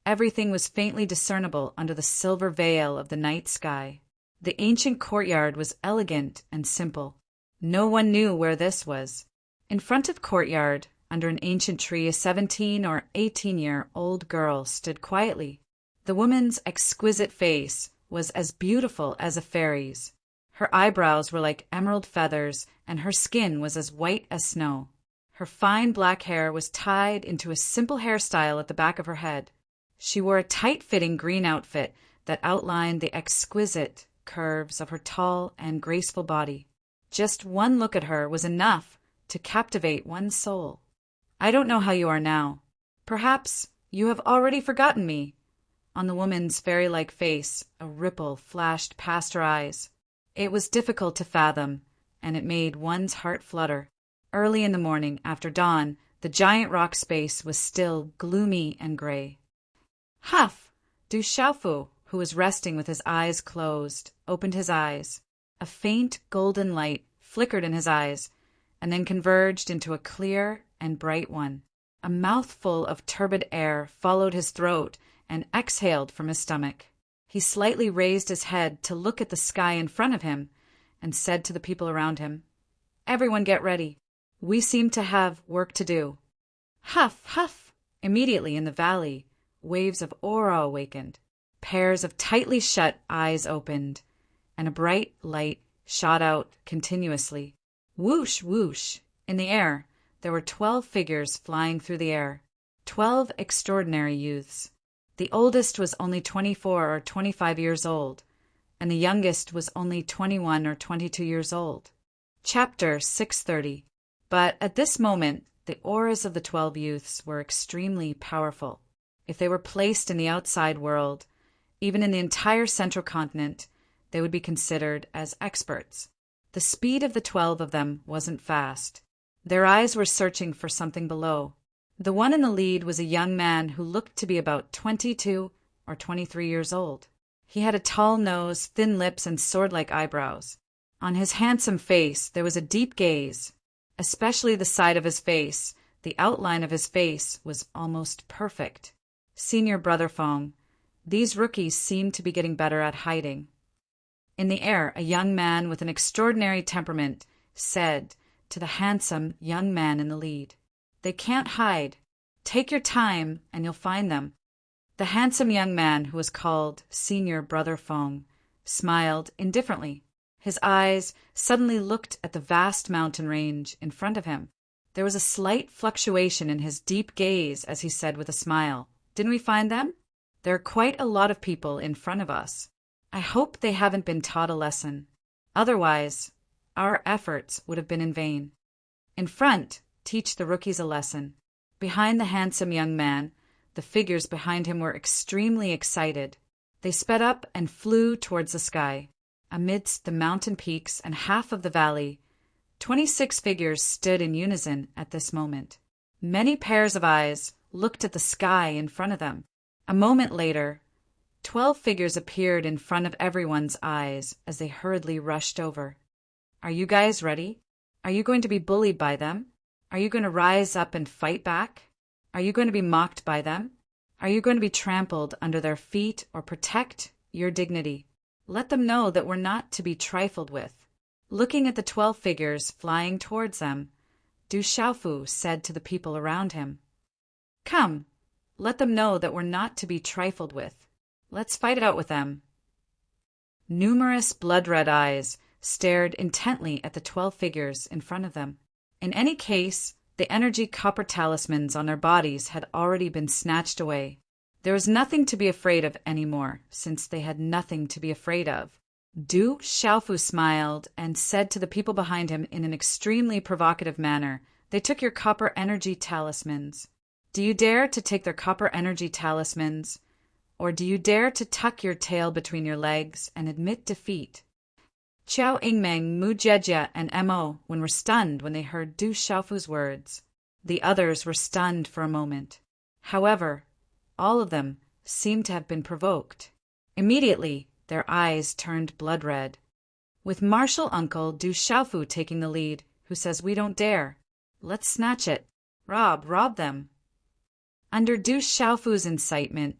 everything was faintly discernible under the silver veil of the night sky. The ancient courtyard was elegant and simple. No one knew where this was. In front of the courtyard, under an ancient tree, a 17 or 18-year-old girl stood quietly. The woman's exquisite face was as beautiful as a fairy's. Her eyebrows were like emerald feathers, and her skin was as white as snow. Her fine black hair was tied into a simple hairstyle at the back of her head. She wore a tight-fitting green outfit that outlined the exquisite curves of her tall and graceful body. Just one look at her was enough to captivate one's soul. "I don't know how you are now. Perhaps you have already forgotten me. On the woman's fairy-like face, a ripple flashed past her eyes. It was difficult to fathom, and it made one's heart flutter. Early in the morning, after dawn, the giant rock space was still gloomy and gray. Huff! Du Xiaofu, who was resting with his eyes closed, opened his eyes. A faint golden light flickered in his eyes, and then converged into a clear and bright one. A mouthful of turbid air followed his throat and exhaled from his stomach. He slightly raised his head to look at the sky in front of him and said to the people around him, "Everyone get ready. We seem to have work to do." Huff, huff! Immediately in the valley, waves of aura awakened. Pairs of tightly shut eyes opened, and a bright light shot out continuously. Whoosh, whoosh! In the air, there were 12 figures flying through the air. 12 extraordinary youths. The oldest was only 24 or 25 years old, and the youngest was only 21 or 22 years old. Chapter 630. But at this moment, the auras of the 12 youths were extremely powerful. If they were placed in the outside world, even in the entire central continent, they would be considered as experts. The speed of the 12 of them wasn't fast. Their eyes were searching for something below. The one in the lead was a young man who looked to be about 22 or 23 years old. He had a tall nose, thin lips, and sword-like eyebrows. On his handsome face there was a deep gaze. Especially the side of his face, the outline of his face was almost perfect. Senior Brother Fong, these rookies seemed to be getting better at hiding. In the air, a young man with an extraordinary temperament said to the handsome young man in the lead, "They can't hide. Take your time and you'll find them." The handsome young man, who was called Senior Brother Fong, smiled indifferently. His eyes suddenly looked at the vast mountain range in front of him. There was a slight fluctuation in his deep gaze as he said with a smile, "Didn't we find them? There are quite a lot of people in front of us. I hope they haven't been taught a lesson. Otherwise, our efforts would have been in vain. In front, teach the rookies a lesson." Behind the handsome young man, the figures behind him were extremely excited. They sped up and flew towards the sky. Amidst the mountain peaks and half of the valley, 26 figures stood in unison at this moment. Many pairs of eyes looked at the sky in front of them. A moment later, 12 figures appeared in front of everyone's eyes as they hurriedly rushed over. "Are you guys ready? Are you going to be bullied by them? Are you going to rise up and fight back? Are you going to be mocked by them? Are you going to be trampled under their feet or protect your dignity? Let them know that we're not to be trifled with." Looking at the 12 figures flying towards them, Du Xiaofu said to the people around him, "Come, let them know that we're not to be trifled with. Let's fight it out with them." Numerous blood-red eyes stared intently at the 12 figures in front of them. In any case, the energy copper talismans on their bodies had already been snatched away. There was nothing to be afraid of anymore, since they had nothing to be afraid of. Du Xiaofu smiled and said to the people behind him in an extremely provocative manner, "They took your copper energy talismans. Do you dare to take their copper energy talismans? Or do you dare to tuck your tail between your legs and admit defeat?" Qiao Yingmeng, Mu Jejia, and Mo were stunned when they heard Du Xiaofu's words. The others were stunned for a moment. However, all of them seemed to have been provoked. Immediately, their eyes turned blood-red. With martial uncle Du Xiaofu taking the lead, who says, "We don't dare. Let's snatch it. Rob them." Under Du Xiaofu's incitement,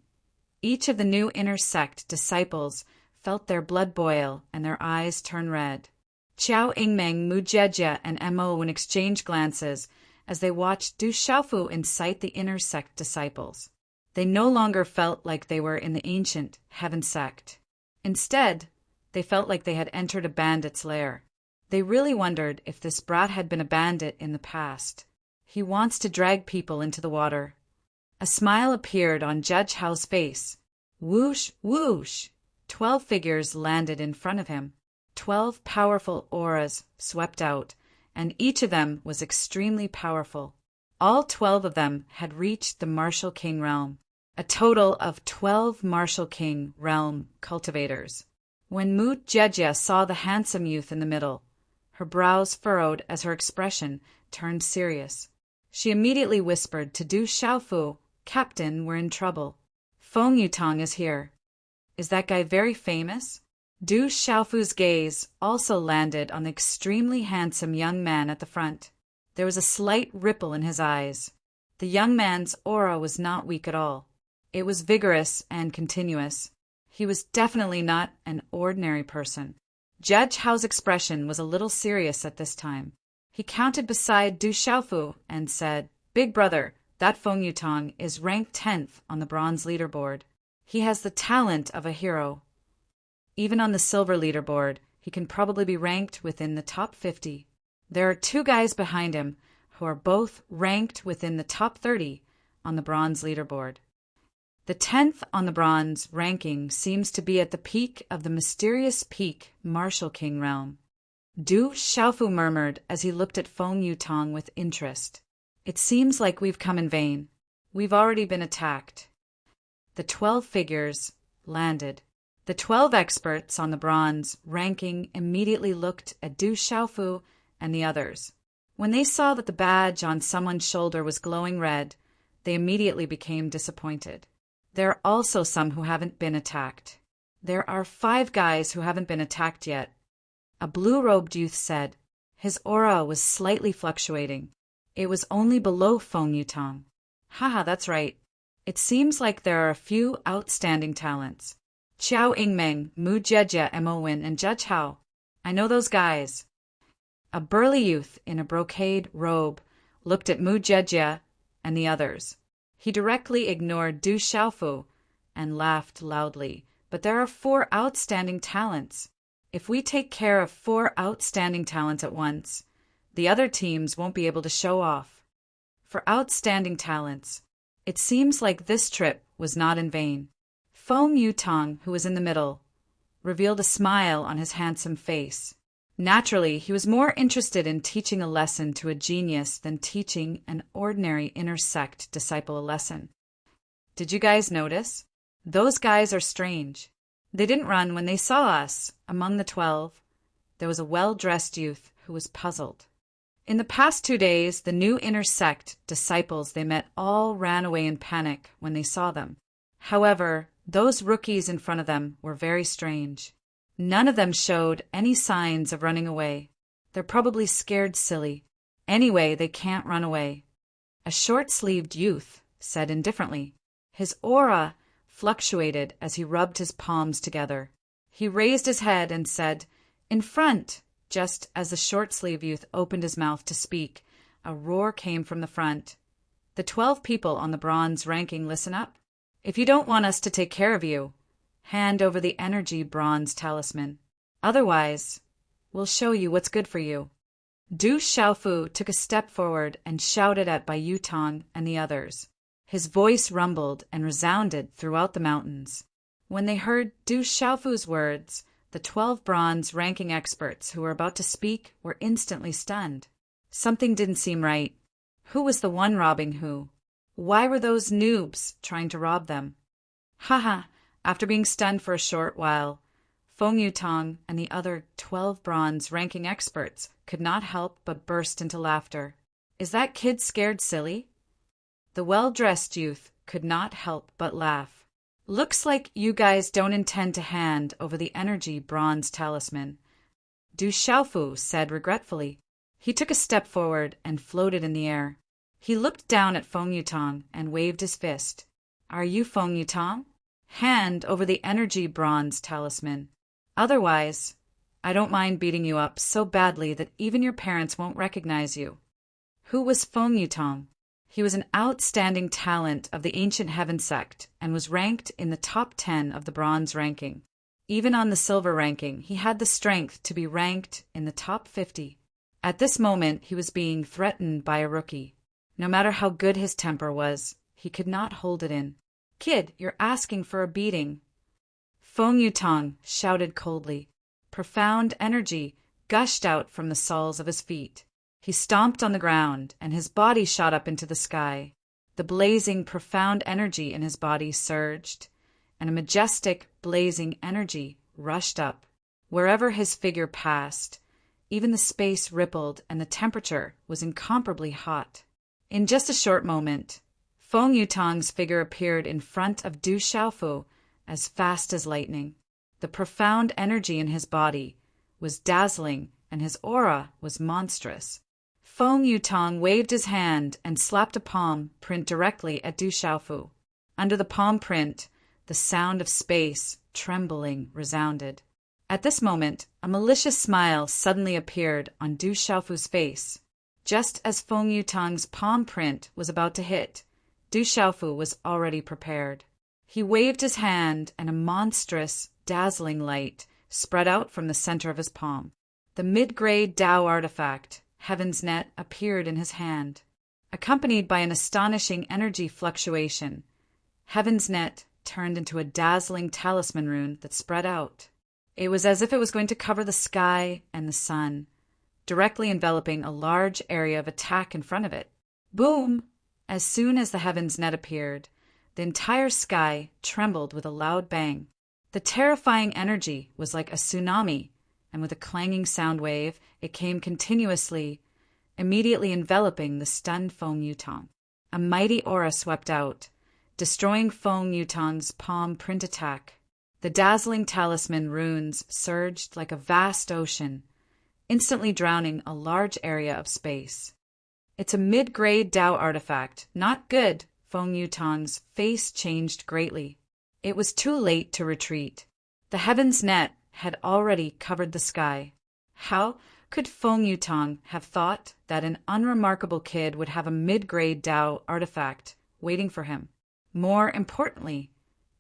each of the new inner sect disciples felt their blood boil and their eyes turn red. Qiao Yingmeng, Mu Jejia, and Mo exchanged glances as they watched Du Xiaofu incite the inner sect disciples. They no longer felt like they were in the ancient heaven sect. Instead, they felt like they had entered a bandit's lair. They really wondered if this brat had been a bandit in the past. He wants to drag people into the water. A smile appeared on Judge Hao's face. Whoosh, whoosh! 12 figures landed in front of him. 12 powerful auras swept out, and each of them was extremely powerful. All 12 of them had reached the martial king realm. a total of 12 Martial King realm cultivators. When Mu Jejia saw the handsome youth in the middle, her brows furrowed as her expression turned serious. She immediately whispered to Du Xiaofu, "Captain, we're in trouble. Feng Yutong is here. Is that guy very famous?" Du Xiaofu's gaze also landed on the extremely handsome young man at the front. There was a slight ripple in his eyes. The young man's aura was not weak at all. It was vigorous and continuous. He was definitely not an ordinary person. Judge Hao's expression was a little serious at this time. He counted beside Du Xiaofu and said, "Big brother, that Feng Yutong is ranked 10th on the bronze leaderboard. He has the talent of a hero. Even on the silver leaderboard, he can probably be ranked within the top 50. There are 2 guys behind him who are both ranked within the top 30 on the bronze leaderboard. The 10th on the bronze ranking seems to be at the peak of the mysterious peak Martial King realm." Du Xiaofu murmured as he looked at Feng Yutong with interest. "It seems like we've come in vain. We've already been attacked." The 12 figures landed. The 12 experts on the bronze ranking immediately looked at Du Xiaofu and the others. When they saw that the badge on someone's shoulder was glowing red, they immediately became disappointed. There are also some who haven't been attacked. "There are 5 guys who haven't been attacked yet," a blue-robed youth said. His aura was slightly fluctuating. It was only below Feng Yutong. "Haha, that's right. It seems like there are a few outstanding talents. Qiao Yingmeng, Mu Jejia, Emowin, and Judge Hao. I know those guys." A burly youth in a brocade robe looked at Mu Jejia and the others. He directly ignored Du Xiaofu and laughed loudly. "But there are 4 outstanding talents. If we take care of 4 outstanding talents at once, the other teams won't be able to show off." For outstanding talents, it seems like this trip was not in vain. Feng Yutong, who was in the middle, revealed a smile on his handsome face. Naturally, he was more interested in teaching a lesson to a genius than teaching an ordinary inner sect disciple a lesson. "Did you guys notice? Those guys are strange. They didn't run when they saw us." Among the 12, there was a well-dressed youth who was puzzled. In the past 2 days, the new inner sect disciples they met all ran away in panic when they saw them. However, those rookies in front of them were very strange. None of them showed any signs of running away. "They're probably scared silly. Anyway, they can't run away," a short-sleeved youth said indifferently. His aura fluctuated as he rubbed his palms together. He raised his head and said, "In front." Just as the short-sleeved youth opened his mouth to speak, a roar came from the front. "The 12 people on the bronze ranking, listen up. If you don't want us to take care of you, hand over the energy bronze talisman. Otherwise, we'll show you what's good for you." Du Xiaofu took a step forward and shouted at Bai Yutong and the others. His voice rumbled and resounded throughout the mountains. When they heard Du Xiaofu's words, the 12 bronze ranking experts who were about to speak were instantly stunned. Something didn't seem right. Who was the one robbing who? Why were those noobs trying to rob them? Haha, after being stunned for a short while, Feng Yutong and the other 12 bronze ranking experts could not help but burst into laughter. "Is that kid scared silly?" The well-dressed youth could not help but laugh. "Looks like you guys don't intend to hand over the energy bronze talisman," Du Xiaofu said regretfully. He took a step forward and floated in the air. He looked down at Feng Yutong and waved his fist. "Are you Feng Yutong? Hand over the energy bronze talisman. Otherwise, I don't mind beating you up so badly that even your parents won't recognize you." Who was Feng Yutong? He was an outstanding talent of the Ancient Heaven sect and was ranked in the top 10 of the bronze ranking. Even on the silver ranking, he had the strength to be ranked in the top 50. At this moment, he was being threatened by a rookie. No matter how good his temper was, he could not hold it in. "Kid, you're asking for a beating." Feng Yutong shouted coldly. Profound energy gushed out from the soles of his feet. He stomped on the ground, and his body shot up into the sky. The blazing, profound energy in his body surged, and a majestic, blazing energy rushed up. Wherever his figure passed, even the space rippled and the temperature was incomparably hot. In just a short moment, Feng Yutong's figure appeared in front of Du Xiaofu as fast as lightning. The profound energy in his body was dazzling and his aura was monstrous. Feng Yutong waved his hand and slapped a palm print directly at Du Xiaofu. Under the palm print, the sound of space trembling resounded. At this moment, a malicious smile suddenly appeared on Du Xiaofu's face. Just as Feng Yutong's palm print was about to hit, Du Xiaofu was already prepared. He waved his hand and a monstrous, dazzling light spread out from the center of his palm. The mid-grade Tao artifact, Heaven's Net, appeared in his hand. Accompanied by an astonishing energy fluctuation, Heaven's Net turned into a dazzling talisman rune that spread out. It was as if it was going to cover the sky and the sun, directly enveloping a large area of attack in front of it. Boom! As soon as the Heaven's Net appeared, the entire sky trembled with a loud bang. The terrifying energy was like a tsunami, and with a clanging sound wave, it came continuously, immediately enveloping the stunned Feng Yutong. A mighty aura swept out, destroying Feng Yutong's palm print attack. The dazzling talisman runes surged like a vast ocean, instantly drowning a large area of space. It's a mid-grade Tao artifact. Not good. Feng Yutong's face changed greatly. It was too late to retreat. The Heaven's Net had already covered the sky. How could Feng Yutong have thought that an unremarkable kid would have a mid-grade Tao artifact waiting for him? More importantly,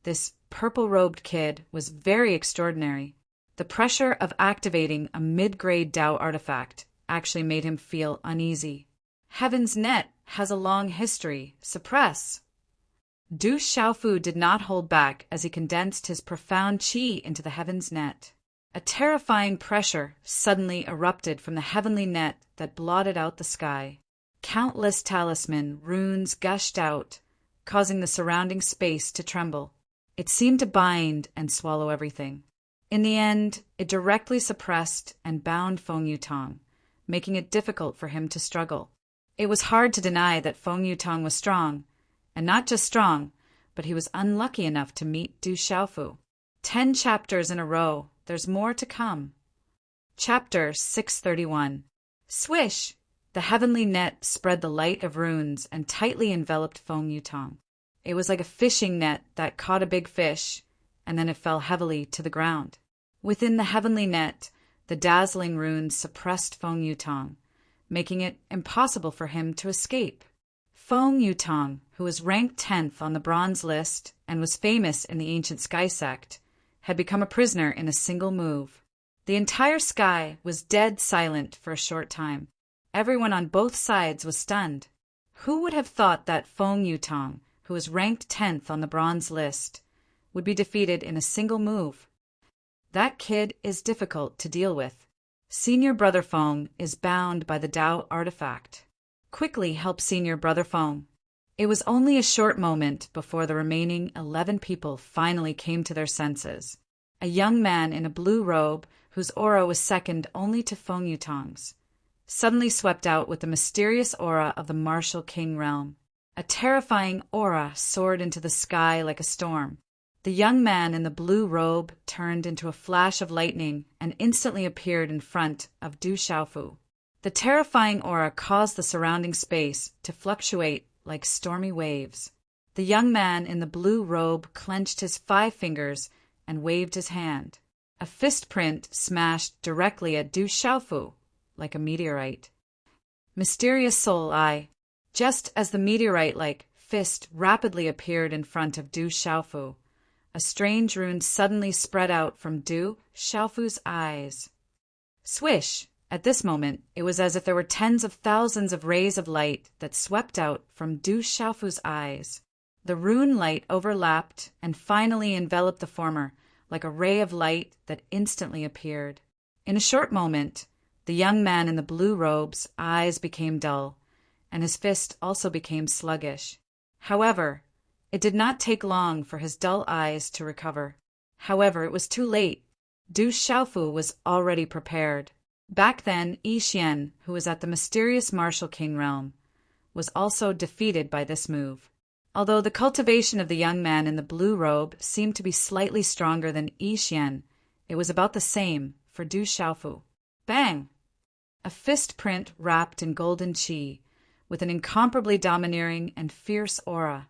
this purple-robed kid was very extraordinary. The pressure of activating a mid-grade Tao artifact actually made him feel uneasy. Heaven's Net has a long history. Suppress. Du Xiaofu did not hold back as he condensed his profound qi into the Heaven's Net. A terrifying pressure suddenly erupted from the heavenly net that blotted out the sky. Countless talisman runes gushed out, causing the surrounding space to tremble. It seemed to bind and swallow everything. In the end, it directly suppressed and bound Feng Yutong, making it difficult for him to struggle. It was hard to deny that Feng Yutong was strong, and not just strong, but he was unlucky enough to meet Du Xiaofu. 10 chapters in a row. There's more to come. Chapter 631. Swish! The heavenly net spread the light of runes and tightly enveloped Feng Yutong. It was like a fishing net that caught a big fish, and then it fell heavily to the ground. Within the heavenly net, the dazzling runes suppressed Feng Yutong, making it impossible for him to escape. Feng Yutong, who was ranked 10th on the bronze list and was famous in the ancient sky sect, had become a prisoner in a single move. The entire sky was dead silent for a short time. Everyone on both sides was stunned. Who would have thought that Feng Yutong, who was ranked 10th on the bronze list, would be defeated in a single move? That kid is difficult to deal with. Senior Brother Feng is bound by the Tao artifact. Quickly help Senior Brother Feng. It was only a short moment before the remaining 11 people finally came to their senses. A young man in a blue robe, whose aura was second only to Feng Yutong's, suddenly swept out with the mysterious aura of the martial king realm. A terrifying aura soared into the sky like a storm. The young man in the blue robe turned into a flash of lightning and instantly appeared in front of Du Xiaofu. The terrifying aura caused the surrounding space to fluctuate like stormy waves. The young man in the blue robe clenched his 5 fingers and waved his hand. A fist print smashed directly at Du Xiaofu like a meteorite. Mysterious Soul Eye. Just as the meteorite-like fist rapidly appeared in front of Du Xiaofu, a strange rune suddenly spread out from Du Xiaofu's eyes. Swish! At this moment, it was as if there were tens of thousands of rays of light that swept out from Du Xiaofu's eyes. The rune light overlapped and finally enveloped the former like a ray of light that instantly appeared. In a short moment, the young man in the blue robe's eyes became dull, and his fist also became sluggish. However, it did not take long for his dull eyes to recover. However, it was too late. Du Xiaofu was already prepared. Back then, Yi Xian, who was at the mysterious Martial King realm, was also defeated by this move. Although the cultivation of the young man in the blue robe seemed to be slightly stronger than Yi Xian, it was about the same for Du Xiaofu. Bang! A fist print wrapped in golden qi, with an incomparably domineering and fierce aura,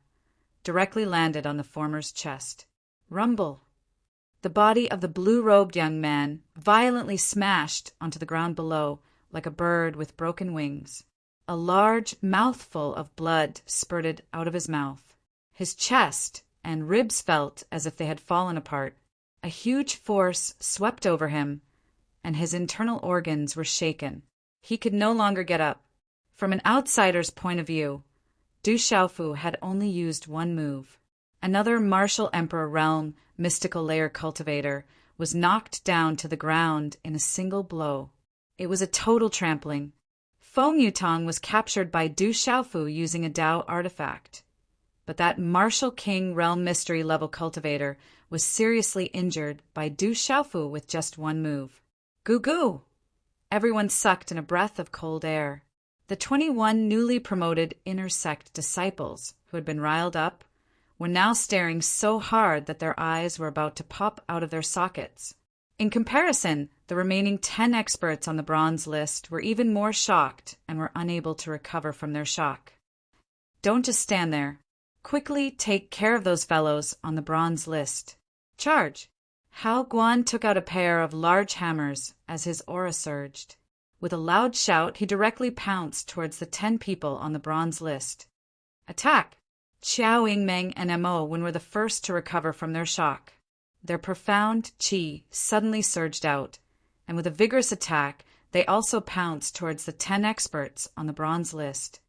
directly landed on the former's chest. Rumble! The body of the blue-robed young man violently smashed onto the ground below like a bird with broken wings. A large mouthful of blood spurted out of his mouth. His chest and ribs felt as if they had fallen apart. A huge force swept over him, and his internal organs were shaken. He could no longer get up. From an outsider's point of view, Du Xiaofu had only used one move. Another Martial Emperor realm mystical layer cultivator was knocked down to the ground in a single blow. It was a total trampling. Feng Yutong was captured by Du Xiaofu using a Dao artifact. But that Martial King realm mystery level cultivator was seriously injured by Du Xiaofu with just one move. Goo goo! Everyone sucked in a breath of cold air. The 21 newly promoted inner sect disciples, who had been riled up, were now staring so hard that their eyes were about to pop out of their sockets. In comparison, the remaining 10 experts on the bronze list were even more shocked and were unable to recover from their shock. Don't just stand there. Quickly take care of those fellows on the bronze list. Charge! Hao Guan took out a pair of large hammers as his aura surged. With a loud shout, he directly pounced towards the 10 people on the bronze list. Attack! Qiao Yingmeng and Mo Wen were the first to recover from their shock. Their profound qi suddenly surged out, and with a vigorous attack, they also pounced towards the 10 experts on the bronze list.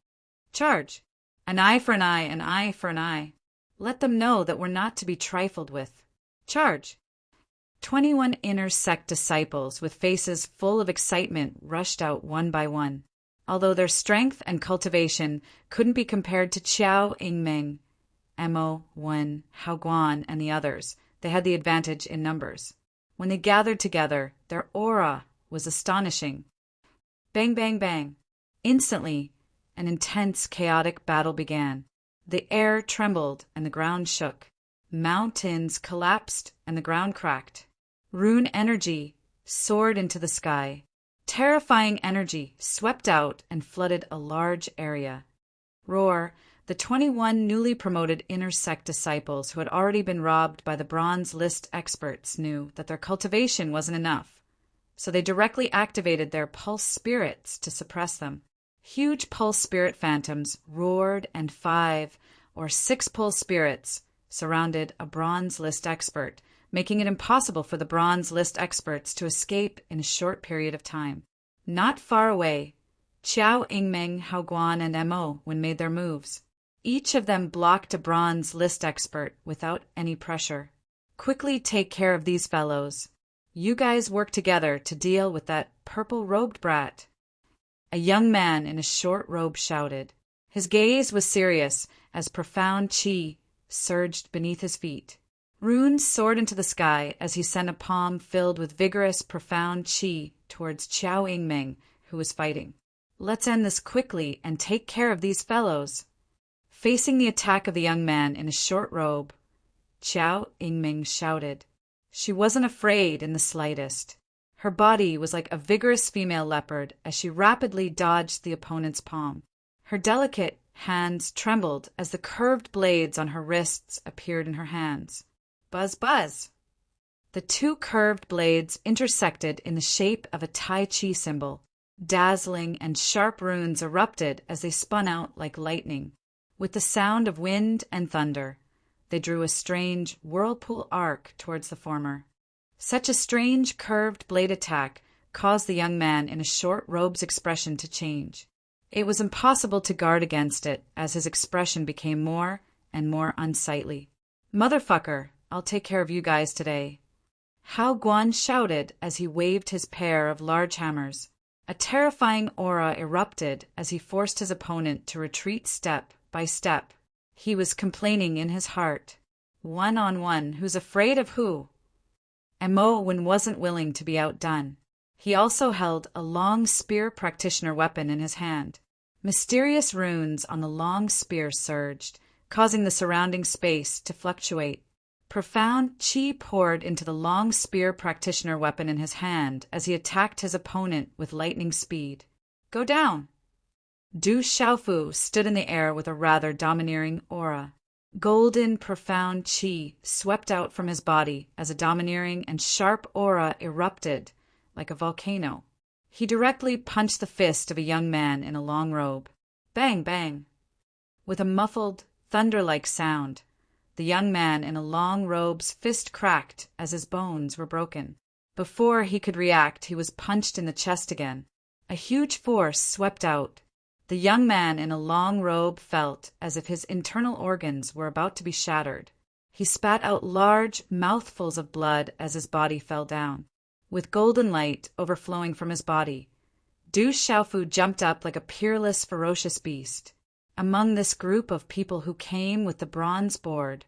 Charge! An eye for an eye, an eye for an eye. Let them know that we're not to be trifled with. Charge! 21 inner sect disciples with faces full of excitement rushed out one by one. Although their strength and cultivation couldn't be compared to Qiao Yingmeng, Mo Wen, Hao Guan, and the others, they had the advantage in numbers. When they gathered together, their aura was astonishing. Bang, bang, bang. Instantly, an intense, chaotic battle began. The air trembled and the ground shook. Mountains collapsed and the ground cracked. Rune energy soared into the sky. Terrifying energy swept out and flooded a large area. Roar, the 21 newly promoted inner sect disciples who had already been robbed by the bronze list experts knew that their cultivation wasn't enough, so they directly activated their pulse spirits to suppress them. Huge pulse spirit phantoms roared, and 5 or 6 pulse spirits surrounded a bronze list expert, making it impossible for the bronze list experts to escape in a short period of time. Not far away, Qiao Yingmeng, Hao Guan, and Mo Wen made their moves. Each of them blocked a bronze list expert without any pressure. Quickly take care of these fellows. You guys work together to deal with that purple-robed brat. A young man in a short robe shouted. His gaze was serious as profound qi surged beneath his feet. Runes soared into the sky as he sent a palm filled with vigorous, profound qi towards Qiao Yingmeng, who was fighting. Let's end this quickly and take care of these fellows. Facing the attack of the young man in a short robe, Qiao Yingmeng shouted. She wasn't afraid in the slightest. Her body was like a vigorous female leopard as she rapidly dodged the opponent's palm. Her delicate hands trembled as the curved blades on her wrists appeared in her hands. Buzz, buzz! The 2 curved blades intersected in the shape of a Tai Chi symbol. Dazzling and sharp runes erupted as they spun out like lightning. With the sound of wind and thunder, they drew a strange whirlpool arc towards the former. Such a strange curved blade attack caused the young man in a short robe's expression to change. It was impossible to guard against it as his expression became more and more unsightly. Motherfucker, I'll take care of you guys today. Hao Guan shouted as he waved his pair of large hammers. A terrifying aura erupted as he forced his opponent to retreat step by step. He was complaining in his heart. One-on-one, who's afraid of who? And Mowen wasn't willing to be outdone. He also held a long spear practitioner weapon in his hand. Mysterious runes on the long spear surged, causing the surrounding space to fluctuate. Profound qi poured into the long spear practitioner weapon in his hand as he attacked his opponent with lightning speed. Go down! Du Xiaofu stood in the air with a rather domineering aura. Golden, profound qi swept out from his body as a domineering and sharp aura erupted like a volcano. He directly punched the fist of a young man in a long robe. Bang, bang! With a muffled, thunder-like sound, the young man in a long robe's fist cracked as his bones were broken. Before he could react, he was punched in the chest again. A huge force swept out. The young man in a long robe felt as if his internal organs were about to be shattered. He spat out large mouthfuls of blood as his body fell down. With golden light overflowing from his body, Du Xiaofu jumped up like a peerless, ferocious beast. Among this group of people who came with the bronze board,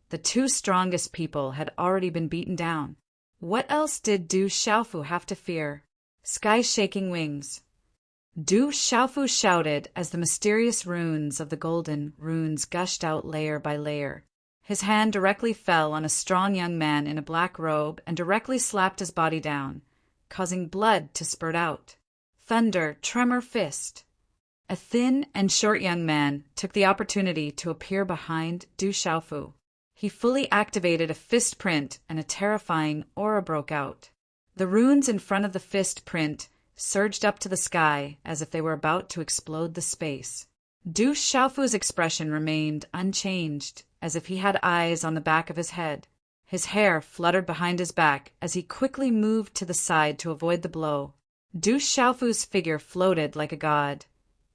the two strongest people had already been beaten down. What else did Du Xiaofu have to fear? Sky-shaking wings. Du Xiaofu shouted as the mysterious runes of the golden runes gushed out layer by layer. His hand directly fell on a strong young man in a black robe and directly slapped his body down, causing blood to spurt out. Thunder, tremor, fist. A thin and short young man took the opportunity to appear behind Du Xiaofu. He fully activated a fist print and a terrifying aura broke out. The runes in front of the fist print surged up to the sky as if they were about to explode the space. Du Xiaofu's expression remained unchanged, as if he had eyes on the back of his head. His hair fluttered behind his back as he quickly moved to the side to avoid the blow. Du Xiaofu's figure floated like a god,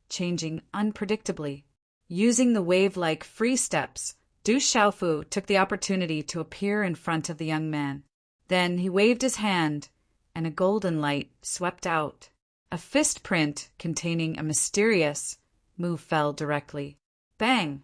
changing unpredictably. Using the wave-like free steps, Du Xiaofu took the opportunity to appear in front of the young man. Then he waved his hand, and a golden light swept out. A fist print containing a mysterious move fell directly. Bang!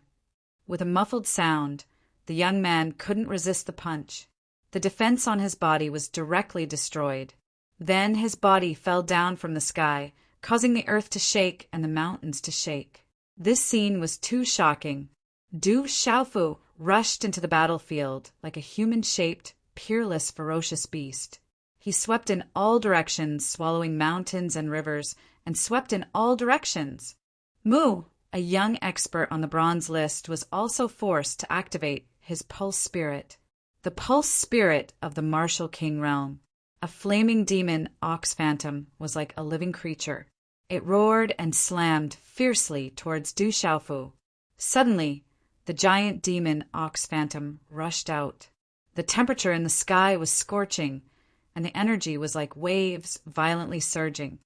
With a muffled sound, the young man couldn't resist the punch. The defense on his body was directly destroyed. Then his body fell down from the sky, causing the earth to shake and the mountains to shake. This scene was too shocking. Du Xiaofu rushed into the battlefield like a human-shaped, peerless, ferocious beast. He swept in all directions, swallowing mountains and rivers, and swept in all directions. Mu, a young expert on the bronze list, was also forced to activate his pulse spirit. The pulse spirit of the martial king realm. A flaming demon ox phantom was like a living creature. It roared and slammed fiercely towards Du Xiaofu. Suddenly, the giant demon ox phantom rushed out. The temperature in the sky was scorching, and the energy was like waves violently surging.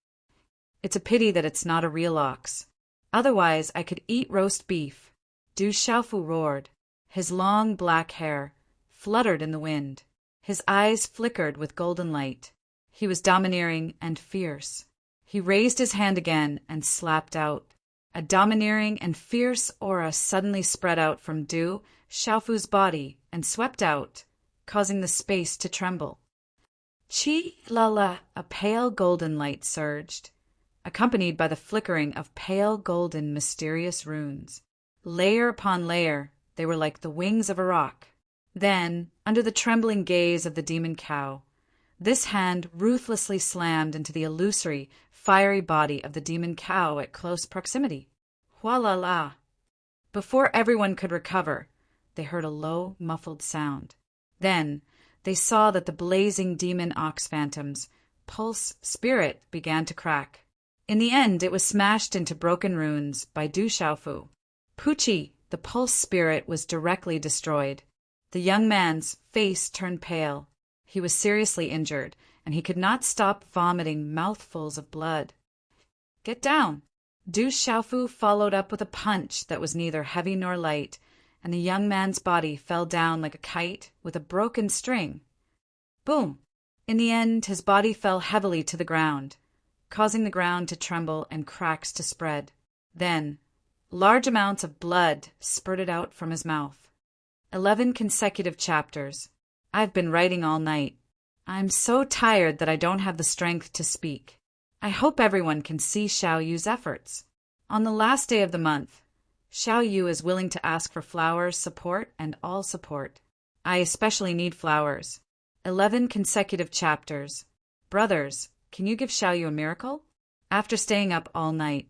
It's a pity that it's not a real ox. Otherwise, I could eat roast beef. Du Xiaofu roared. His long black hair fluttered in the wind. His eyes flickered with golden light. He was domineering and fierce. He raised his hand again and slapped out. A domineering and fierce aura suddenly spread out from Du Xiaofu's body and swept out, causing the space to tremble. Chi-la-la, a pale golden light surged, accompanied by the flickering of pale golden mysterious runes. Layer upon layer, they were like the wings of a rock. Then, under the trembling gaze of the demon cow, this hand ruthlessly slammed into the illusory, fiery body of the demon cow at close proximity. Hua-la-la! Before everyone could recover, they heard a low, muffled sound. Then, they saw that the blazing demon ox phantom's pulse spirit began to crack. In the end, it was smashed into broken runes by Du Xiaofu. Pucci, the pulse spirit, was directly destroyed. The young man's face turned pale. He was seriously injured, and he could not stop vomiting mouthfuls of blood. Get down! Du Xiaofu followed up with a punch that was neither heavy nor light, and the young man's body fell down like a kite with a broken string. Boom! In the end, his body fell heavily to the ground, causing the ground to tremble and cracks to spread. Then, Large amounts of blood spurted out from his mouth. 11 consecutive chapters. I've been writing all night. I'm so tired that I don't have the strength to speak. I hope everyone can see Xiao Yu's efforts. On the last day of the month, Xiao Yu is willing to ask for flowers, support, and all support. I especially need flowers. 11 consecutive chapters. Brothers, can you give Xiao Yu a miracle? After staying up all night,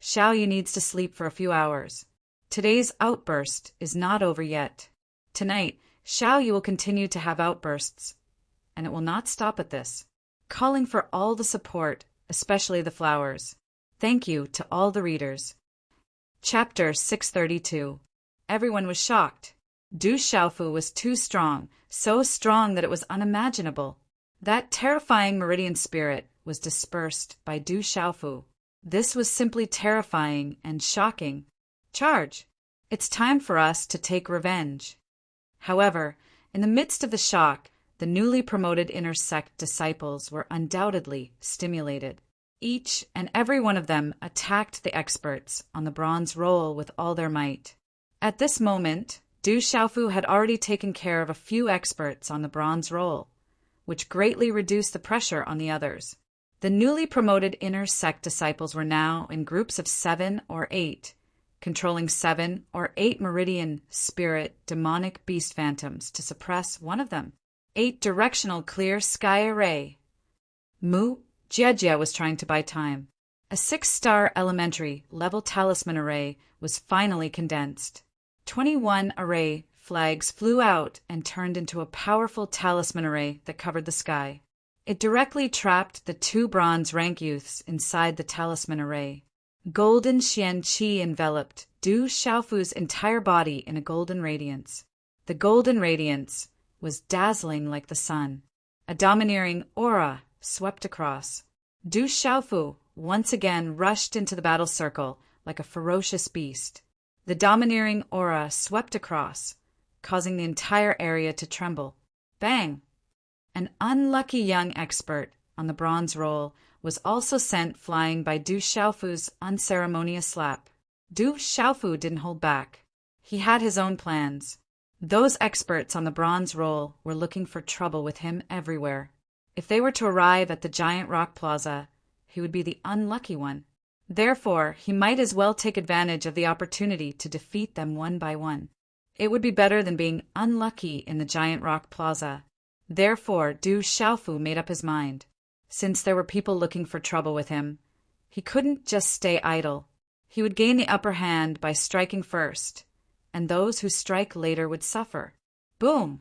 Xiao Yu needs to sleep for a few hours. Today's outburst is not over yet. Tonight, Xiao Yu will continue to have outbursts, and it will not stop at this. Calling for all the support, especially the flowers. Thank you to all the readers. Chapter 632. Everyone was shocked. Du Xiaofu was too strong, so strong that it was unimaginable. That terrifying meridian spirit was dispersed by Du Xiaofu. This was simply terrifying and shocking. Charge! It's time for us to take revenge. However, in the midst of the shock, the newly promoted inner sect disciples were undoubtedly stimulated. Each and every one of them attacked the experts on the bronze roll with all their might. At this moment, Du Xiaofu had already taken care of a few experts on the bronze roll, which greatly reduced the pressure on the others. The newly promoted inner sect disciples were now in groups of 7 or 8, controlling 7 or 8 meridian spirit demonic beast phantoms to suppress one of them. 8 directional clear sky array. Jiejie was trying to buy time. A 6-star elementary level talisman array was finally condensed. 21 array flags flew out and turned into a powerful talisman array that covered the sky. It directly trapped the 2 bronze rank youths inside the talisman array. Golden Xian Qi enveloped Du Xiaofu's entire body in a golden radiance. The golden radiance was dazzling like the sun. A domineering aura swept across. Du Xiaofu once again rushed into the battle circle like a ferocious beast. The domineering aura swept across, causing the entire area to tremble. Bang! An unlucky young expert on the bronze roll was also sent flying by Du Xiaofu's unceremonious slap. Du Xiaofu didn't hold back. He had his own plans. Those experts on the bronze roll were looking for trouble with him everywhere. If they were to arrive at the giant rock plaza, he would be the unlucky one. Therefore, he might as well take advantage of the opportunity to defeat them one by one. It would be better than being unlucky in the giant rock plaza. Therefore, Du Xiaofu made up his mind. Since there were people looking for trouble with him, he couldn't just stay idle. He would gain the upper hand by striking first, and those who strike later would suffer. Boom!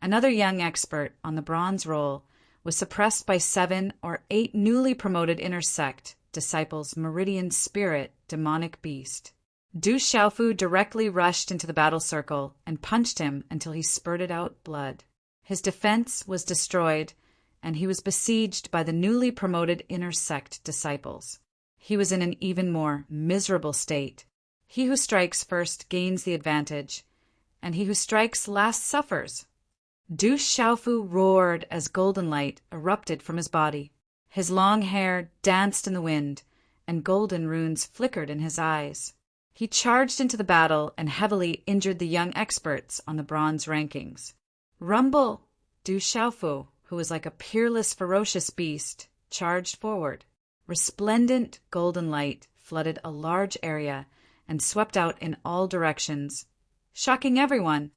Another young expert on the bronze roll was suppressed by 7 or 8 newly promoted inner sect disciples' meridian spirit demonic beast. Du Xiaofu directly rushed into the battle circle and punched him until he spurted out blood. His defense was destroyed, and he was besieged by the newly promoted inner sect disciples. He was in an even more miserable state. He who strikes first gains the advantage, and he who strikes last suffers. Du Xiaofu roared as golden light erupted from his body. His long hair danced in the wind, and golden runes flickered in his eyes. He charged into the battle and heavily injured the young experts on the bronze rankings. Rumble! Du Xiaofu, who was like a peerless, ferocious beast, charged forward. Resplendent golden light flooded a large area and swept out in all directions, shocking everyone.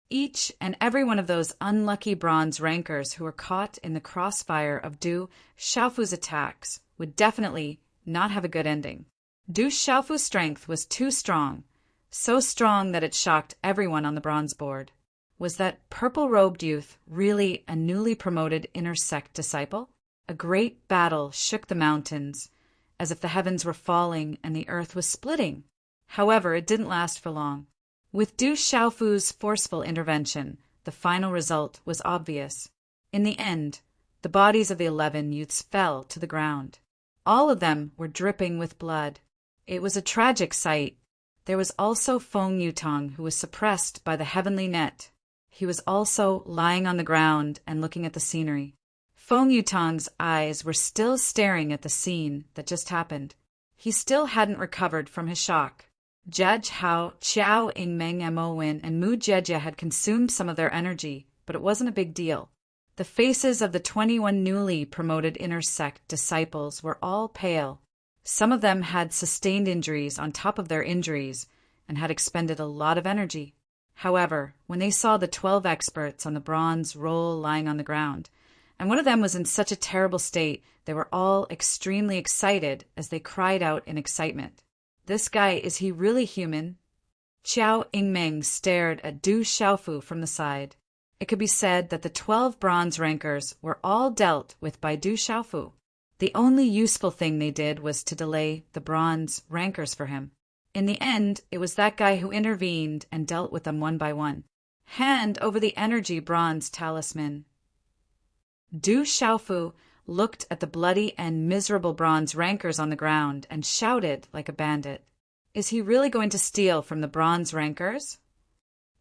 Each and every one of those unlucky bronze rankers who were caught in the crossfire of Du Xiaofu's attacks would definitely not have a good ending. Du Xiaofu's strength was too strong, so strong that it shocked everyone on the bronze board. Was that purple-robed youth really a newly promoted inner sect disciple? A great battle shook the mountains, as if the heavens were falling and the earth was splitting. However, it didn't last for long. With Du Xiaofu's forceful intervention, the final result was obvious. In the end, the bodies of the 11 youths fell to the ground. All of them were dripping with blood. It was a tragic sight. There was also Feng Yutong, who was suppressed by the heavenly net. He was also lying on the ground and looking at the scenery. Feng Yutong's eyes were still staring at the scene that just happened. He still hadn't recovered from his shock. Judge how Chiao Ingmeng Mo and Mu Jejia had consumed some of their energy, but it wasn't a big deal. The faces of the 21 newly promoted inner sect disciples were all pale. Some of them had sustained injuries on top of their injuries and had expended a lot of energy. However, when they saw the 12 experts on the bronze roll lying on the ground, and one of them was in such a terrible state, they were all extremely excited as they cried out in excitement. This guy, is he really human? Chiao Ingmeng stared at Du Xiaofu from the side. It could be said that the 12 bronze rankers were all dealt with by Du Xiaofu. The only useful thing they did was to delay the bronze rankers for him. In the end, it was that guy who intervened and dealt with them one by one. Hand over the energy bronze talisman. Du Xiaofu looked at the bloody and miserable bronze rankers on the ground and shouted like a bandit. Is he really going to steal from the bronze rankers?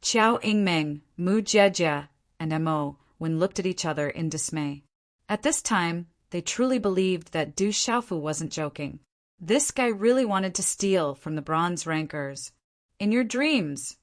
Chiao Ingmeng, Mu Jejia, and Mo looked at each other in dismay. At this time, they truly believed that Du Xiaofu wasn't joking. This guy really wanted to steal from the bronze rankers. In your dreams.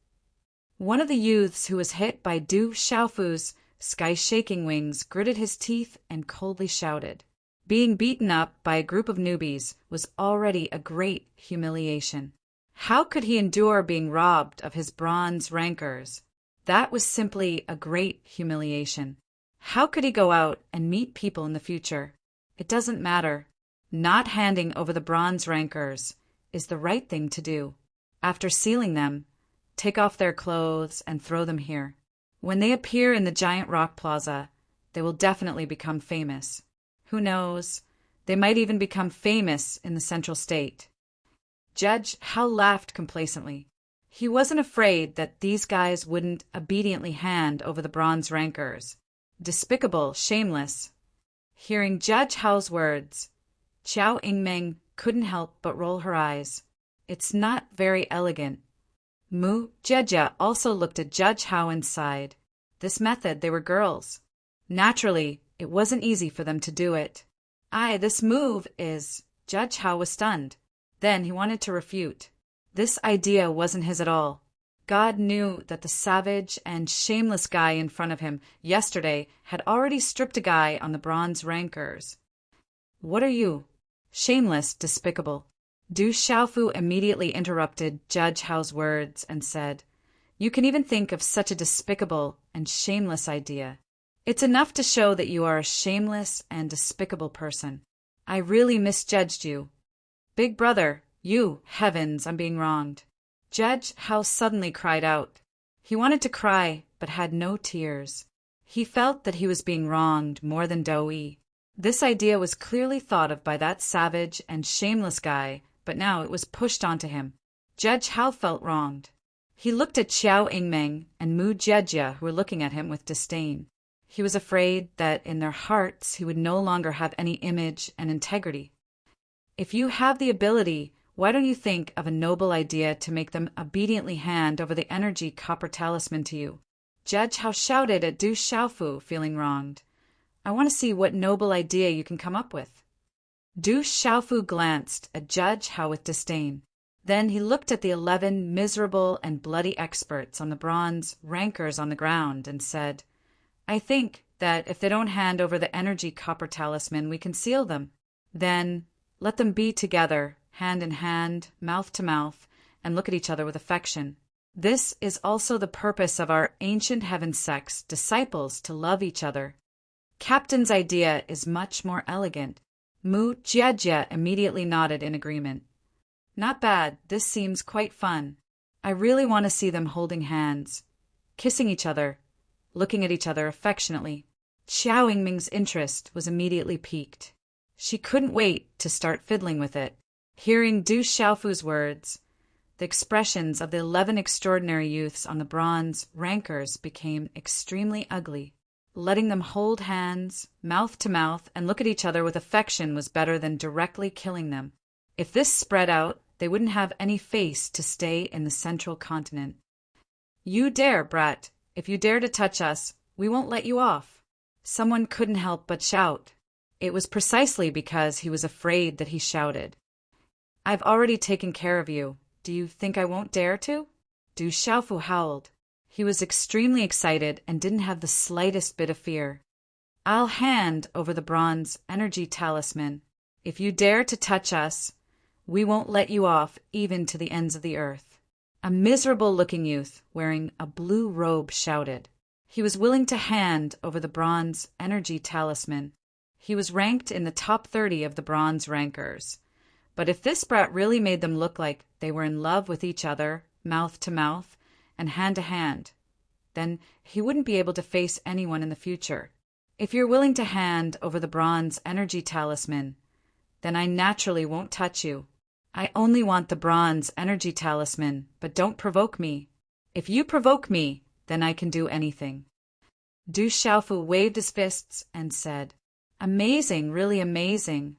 One of the youths who was hit by Du Xiaofu's sky-shaking wings gritted his teeth and coldly shouted. Being beaten up by a group of newbies was already a great humiliation. How could he endure being robbed of his bronze rankers? That was simply a great humiliation. How could he go out and meet people in the future? It doesn't matter. Not handing over the bronze rankers is the right thing to do. After sealing them, take off their clothes and throw them here. When they appear in the giant rock plaza, they will definitely become famous. Who knows? They might even become famous in the Central State. Judge Hao laughed complacently. He wasn't afraid that these guys wouldn't obediently hand over the bronze rankers. Despicable, shameless. Hearing Judge Hao's words, Chiao Ingmeng couldn't help but roll her eyes. It's not very elegant. Mu Jejia also looked at Judge Hao and sighed. This method, they were girls. Naturally, it wasn't easy for them to do it. This move is... Judge Hao was stunned. Then he wanted to refute. This idea wasn't his at all. God knew that the savage and shameless guy in front of him yesterday had already stripped a guy on the bronze rankers. What are you? Shameless, despicable. Du Xiaofu immediately interrupted Judge Hao's words and said, You can even think of such a despicable and shameless idea. It's enough to show that you are a shameless and despicable person. I really misjudged you. Big brother, you, heavens, I'm being wronged. Judge Hao suddenly cried out. He wanted to cry, but had no tears. He felt that he was being wronged more than Doi. This idea was clearly thought of by that savage and shameless guy, but now it was pushed onto him. Judge Hao felt wronged. He looked at Chiao Ingmeng and Mu Jejia, who were looking at him with disdain. He was afraid that in their hearts he would no longer have any image and integrity. If you have the ability, why don't you think of a noble idea to make them obediently hand over the energy copper talisman to you? Judge Hao shouted at Du Xiaofu, feeling wronged. I want to see what noble idea you can come up with. Du Xiaofu glanced at Judge Hao with disdain. Then he looked at the 11 miserable and bloody experts on the bronze rankers on the ground and said, I think that if they don't hand over the energy copper talisman, we can seal them. Then let them be together, hand in hand, mouth to mouth, and look at each other with affection. This is also the purpose of our ancient heaven sect's disciples, to love each other. Captain's idea is much more elegant. Mu Jejia immediately nodded in agreement. Not bad, this seems quite fun. I really want to see them holding hands, kissing each other, looking at each other affectionately. Chiao Ingmeng's interest was immediately piqued. She couldn't wait to start fiddling with it. Hearing Du Xiaofu's words, the expressions of the 11 extraordinary youths on the bronze rankers became extremely ugly. Letting them hold hands, mouth to mouth, and look at each other with affection was better than directly killing them. If this spread out, they wouldn't have any face to stay in the central continent. You dare, brat. If you dare to touch us, we won't let you off. Someone couldn't help but shout. It was precisely because he was afraid that he shouted. I've already taken care of you. Do you think I won't dare to? Du Xiaofu howled. He was extremely excited and didn't have the slightest bit of fear. I'll hand over the bronze energy talisman. If you dare to touch us, we won't let you off even to the ends of the earth. A miserable-looking youth wearing a blue robe shouted. He was willing to hand over the bronze energy talisman. He was ranked in the top 30 of the bronze rankers. But if this brat really made them look like they were in love with each other, mouth to mouth, and hand to hand, then he wouldn't be able to face anyone in the future. If you're willing to hand over the bronze energy talisman, then I naturally won't touch you. I only want the bronze energy talisman, but don't provoke me. If you provoke me, then I can do anything. Du Xiaofu waved his fists and said, Amazing, really amazing.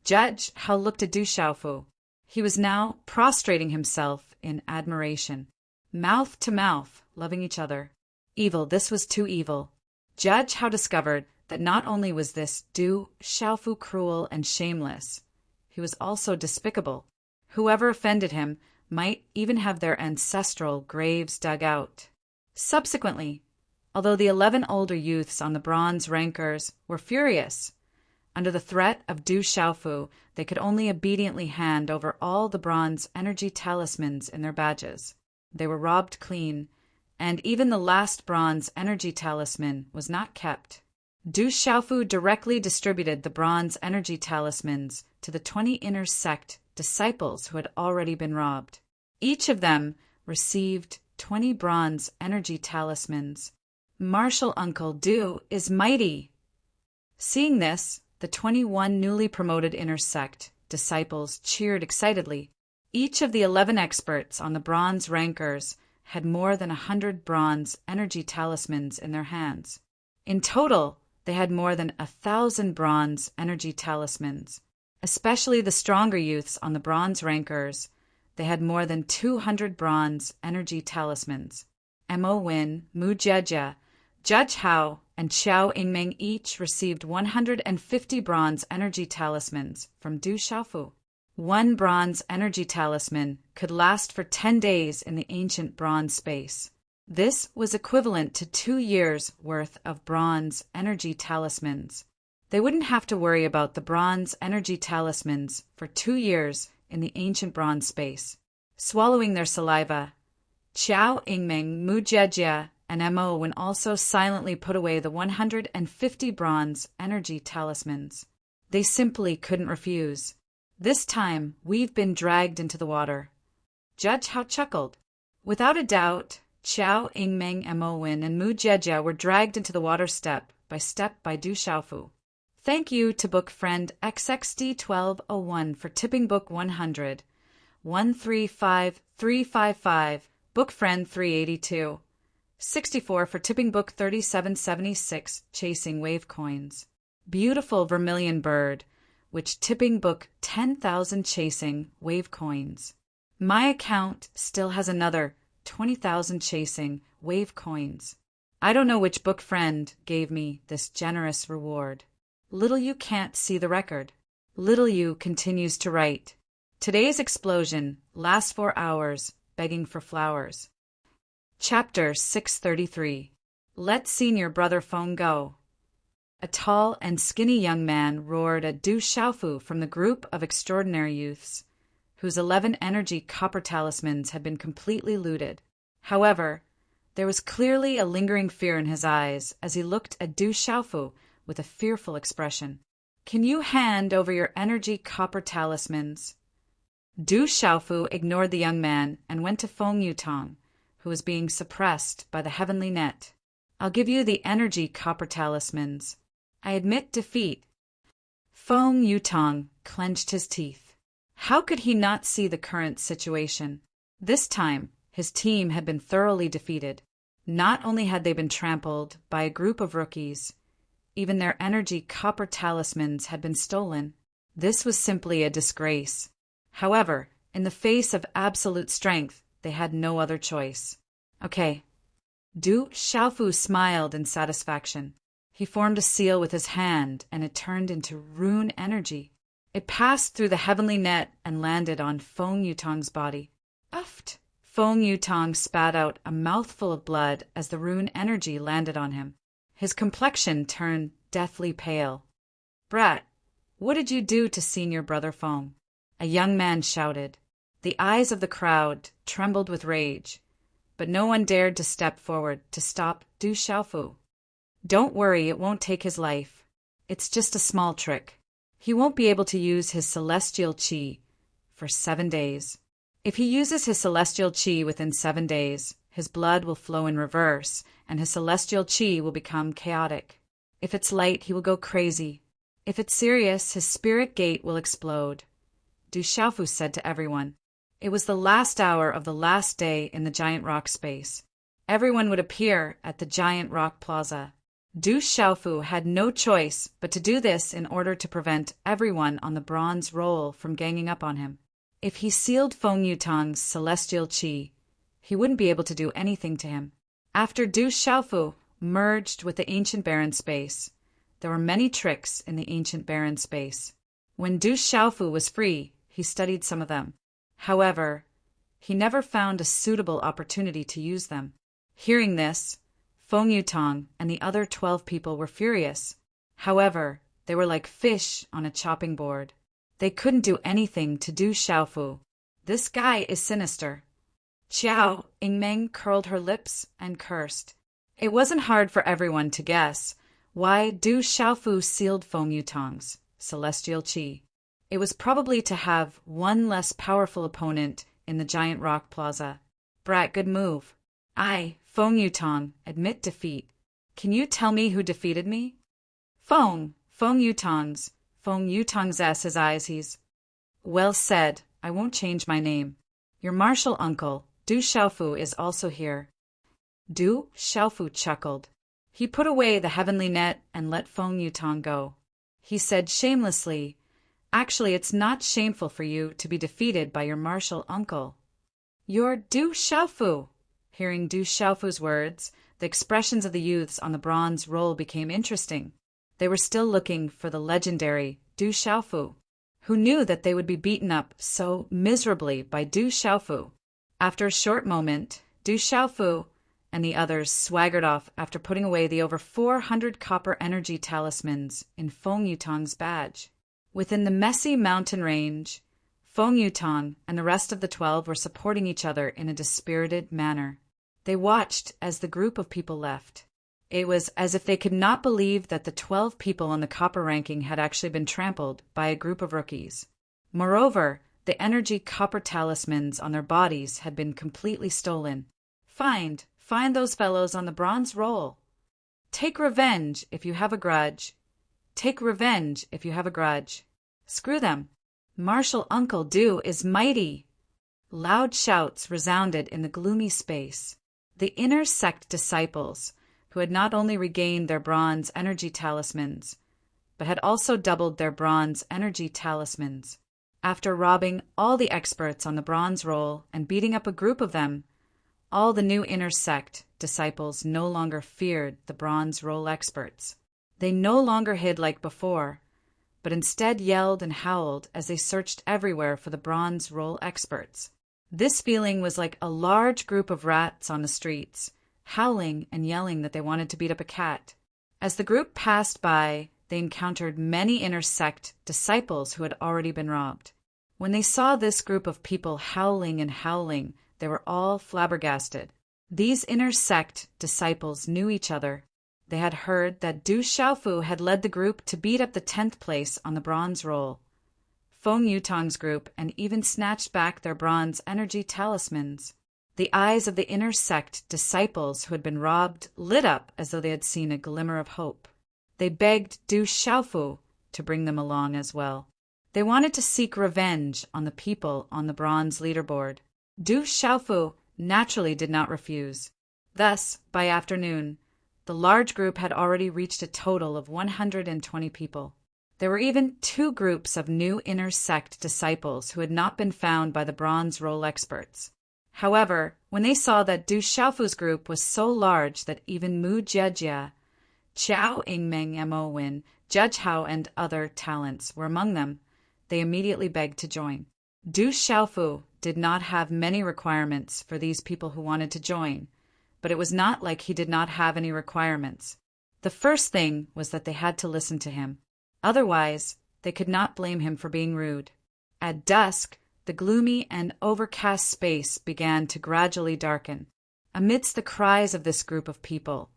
Judge Hao looked at Du Xiaofu. He was now prostrating himself in admiration. Mouth to mouth, loving each other. Evil, this was too evil. Judge Hao discovered that not only was this Du Xiaofu cruel and shameless, he was also despicable. Whoever offended him might even have their ancestral graves dug out. Subsequently, although the 11 older youths on the bronze rankers were furious, under the threat of Du Xiaofu, they could only obediently hand over all the bronze energy talismans in their badges. They were robbed clean, and even the last bronze energy talisman was not kept. Du Xiaofu directly distributed the bronze energy talismans to the 20 inner sect disciples who had already been robbed. Each of them received 20 bronze energy talismans. Martial Uncle Du is mighty. Seeing this, the 21 newly promoted inner sect disciples cheered excitedly. Each of the 11 experts on the bronze rankers had more than 100 bronze energy talismans in their hands. In total, they had more than 1,000 bronze energy talismans. Especially the stronger youths on the bronze rankers, they had more than 200 bronze energy talismans. Mo Win, Mu Jejia, Judge Hao, and Qiao Yingming each received 150 bronze energy talismans from Du Xiaofu. One bronze energy talisman could last for 10 days in the ancient bronze space. This was equivalent to 2 years' worth of bronze energy talismans. They wouldn't have to worry about the bronze energy talismans for 2 years in the ancient bronze space. Swallowing their saliva, Qiao Yingming, Mu Jejia, and Mo Wen also silently put away the 150 bronze energy talismans. They simply couldn't refuse. This time, we've been dragged into the water. Judge Hao chuckled. Without a doubt, Qiao Yingming, Mo Wen, and Mu Jejia were dragged into the water step by Du Xiaofu. Thank you to book friend XXD1201 for tipping book 100, 135355, book friend 382, 64 for tipping book 3776, chasing wave coins. Beautiful vermilion bird, which tipping book 10,000 chasing wave coins. My account still has another 20,000 chasing wave coins. I don't know which book friend gave me this generous reward. Little You can't see the record. Little You continues to write. Today's explosion lasts 4 hours, begging for flowers. Chapter 633. Let Senior Brother Feng go. A tall and skinny young man roared at Du Xiaofu from the group of extraordinary youths, whose 11 energy copper talismans had been completely looted. However, there was clearly a lingering fear in his eyes as he looked at Du Xiaofu with a fearful expression. Can you hand over your energy copper talismans? Du Xiaofu ignored the young man and went to Feng Yutong, who was being suppressed by the heavenly net. I'll give you the energy copper talismans. I admit defeat. Feng Yutong clenched his teeth. How could he not see the current situation? This time, his team had been thoroughly defeated. Not only had they been trampled by a group of rookies, even their energy copper talismans had been stolen. This was simply a disgrace. However, in the face of absolute strength, they had no other choice. Okay. Du Xiaofu smiled in satisfaction. He formed a seal with his hand, and it turned into rune energy. It passed through the heavenly net and landed on Feng Yutong's body. Uft! Feng Yutong spat out a mouthful of blood as the rune energy landed on him. His complexion turned deathly pale. Brat, what did you do to senior brother Feng? A young man shouted. The eyes of the crowd trembled with rage, but no one dared to step forward to stop Du Xiaofu. Don't worry, it won't take his life. It's just a small trick. He won't be able to use his celestial qi for 7 days. If he uses his celestial qi within 7 days, his blood will flow in reverse, and his celestial qi will become chaotic. If it's light, he will go crazy. If it's serious, his spirit gate will explode. Du Xiaofu said to everyone. It was the last hour of the last day in the giant rock space. Everyone would appear at the giant rock plaza. Du Xiaofu had no choice but to do this in order to prevent everyone on the bronze roll from ganging up on him. If he sealed Feng Yutong's celestial qi, he wouldn't be able to do anything to him. After Du Xiaofu merged with the ancient barren space, there were many tricks in the ancient barren space. When Du Xiaofu was free, he studied some of them. However, he never found a suitable opportunity to use them. Hearing this, Feng Yutong and the other 12 people were furious. However, they were like fish on a chopping board. They couldn't do anything to Du Xiaofu. This guy is sinister. Qiao Yingmeng curled her lips and cursed. It wasn't hard for everyone to guess why Du Xiaofu sealed Feng Yutong's celestial qi. It was probably to have one less powerful opponent in the giant rock plaza. Brat, good move. Feng Yutong, admit defeat. Can you tell me who defeated me? Feng Yutong's ass his eyes, he's. Well said, I won't change my name. Your martial uncle, Du Xiaofu, is also here. Du Xiaofu chuckled. He put away the heavenly net and let Feng Yutong go. He said shamelessly, actually, it's not shameful for you to be defeated by your martial uncle. You're Du Xiaofu. Hearing Du Xiaofu's words, the expressions of the youths on the bronze roll became interesting. They were still looking for the legendary Du Xiaofu, who knew that they would be beaten up so miserably by Du Xiaofu. After a short moment, Du Xiaofu and the others swaggered off after putting away the over 400 copper energy talismans in Feng Yutong's badge. Within the messy mountain range, Feng Yutong and the rest of the 12 were supporting each other in a dispirited manner. They watched as the group of people left. It was as if they could not believe that the 12 people on the copper ranking had actually been trampled by a group of rookies. Moreover, the energy copper talismans on their bodies had been completely stolen. Find those fellows on the bronze roll. Take revenge if you have a grudge. Take revenge if you have a grudge. Screw them. Martial Uncle Du is mighty. Loud shouts resounded in the gloomy space. The inner sect disciples, who had not only regained their bronze energy talismans, but had also doubled their bronze energy talismans. After robbing all the experts on the bronze roll and beating up a group of them, all the new inner sect disciples no longer feared the bronze roll experts. They no longer hid like before, but instead yelled and howled as they searched everywhere for the bronze roll experts. This feeling was like a large group of rats on the streets, howling and yelling that they wanted to beat up a cat. As the group passed by, they encountered many inner sect disciples who had already been robbed. When they saw this group of people howling and howling, they were all flabbergasted. These inner sect disciples knew each other. They had heard that Du Xiaofu had led the group to beat up the 10th place on the bronze roll, Feng Yutong's group, and even snatched back their bronze energy talismans. The eyes of the inner sect disciples who had been robbed lit up as though they had seen a glimmer of hope. They begged Du Xiaofu to bring them along as well. They wanted to seek revenge on the people on the bronze leaderboard. Du Xiaofu naturally did not refuse. Thus, by afternoon, the large group had already reached a total of 120 people. There were even 2 groups of new inner sect disciples who had not been found by the bronze roll experts. However, when they saw that Du Xiaofu's group was so large that even Mu Jiejia, Qiao Yingmeng Mo Win, Judge Hao, and other talents were among them, they immediately begged to join. Du Xiaofu did not have many requirements for these people who wanted to join, but it was not like he did not have any requirements. The first thing was that they had to listen to him. Otherwise, they could not blame him for being rude. At dusk, the gloomy and overcast space began to gradually darken. Amidst the cries of this group of people,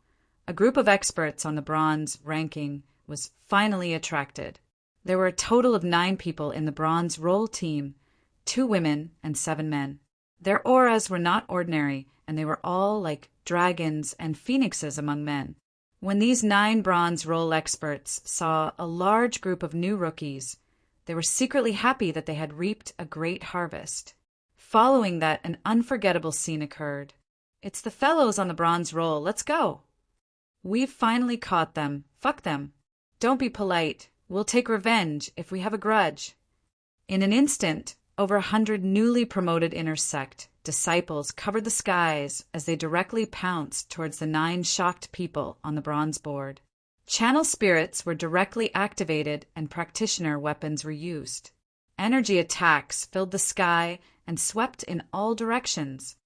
a group of experts on the bronze ranking was finally attracted. There were a total of 9 people in the bronze roll team, 2 women and 7 men. Their auras were not ordinary, and they were all like dragons and phoenixes among men. When these 9 bronze roll experts saw a large group of new rookies, they were secretly happy that they had reaped a great harvest. Following that, an unforgettable scene occurred. "It's the fellows on the bronze roll, let's go." "We've finally caught them, fuck them. Don't be polite, we'll take revenge if we have a grudge." In an instant, over 100 newly promoted inner sect disciples covered the skies as they directly pounced towards the 9 shocked people on the bronze board. Channel spirits were directly activated and practitioner weapons were used. Energy attacks filled the sky and swept in all directions.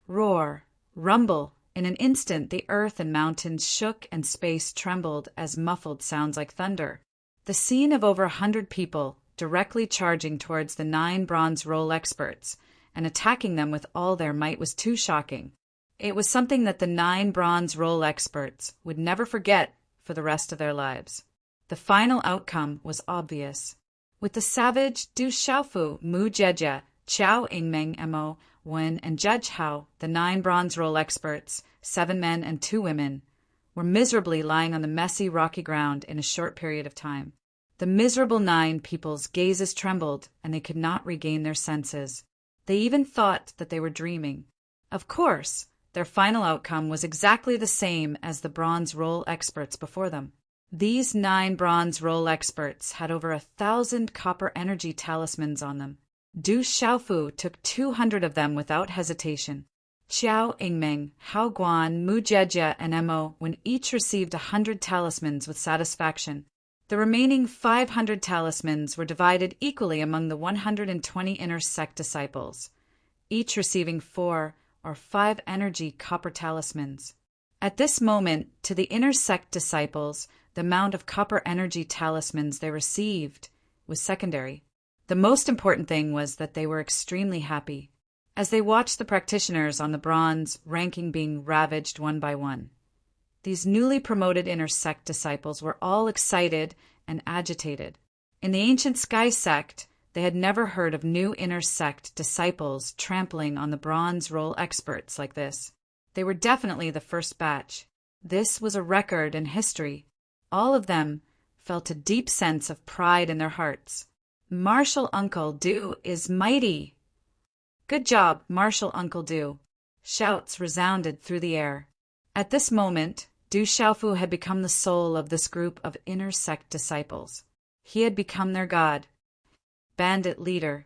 Roar, rumble, in an instant the earth and mountains shook and space trembled as muffled sounds like thunder. The scene of over 100 people directly charging towards the 9 bronze roll experts and attacking them with all their might was too shocking. It was something that the 9 bronze roll experts would never forget for the rest of their lives. The final outcome was obvious. With the savage Du Xiaofu, Mu Jieje, Qiao Yingmeng Mo, Wen, and Judge Hao, the 9 bronze roll experts, 7 men and 2 women, were miserably lying on the messy, rocky ground in a short period of time. The miserable 9 people's gazes trembled, and they could not regain their senses. They even thought that they were dreaming. Of course, their final outcome was exactly the same as the bronze roll experts before them. These 9 bronze roll experts had over 1,000 copper energy talismans on them. Du Xiaofu took 200 of them without hesitation. Qiao Yingmeng, Hao Guan, Mu Jieje, and Mo when each received 100 talismans with satisfaction. The remaining 500 talismans were divided equally among the 120 inner sect disciples, each receiving 4 or 5 energy copper talismans. At this moment, to the inner sect disciples, the amount of copper energy talismans they received was secondary. The most important thing was that they were extremely happy, as they watched the practitioners on the bronze ranking being ravaged one by one. These newly promoted inner sect disciples were all excited and agitated. In the ancient sky sect, they had never heard of new inner sect disciples trampling on the bronze roll experts like this. They were definitely the first batch. This was a record in history. All of them felt a deep sense of pride in their hearts. "Martial Uncle Du is mighty." "Good job, Martial Uncle Du." Shouts resounded through the air. At this moment, Du Xiaofu had become the soul of this group of inner sect disciples. He had become their god. Bandit leader.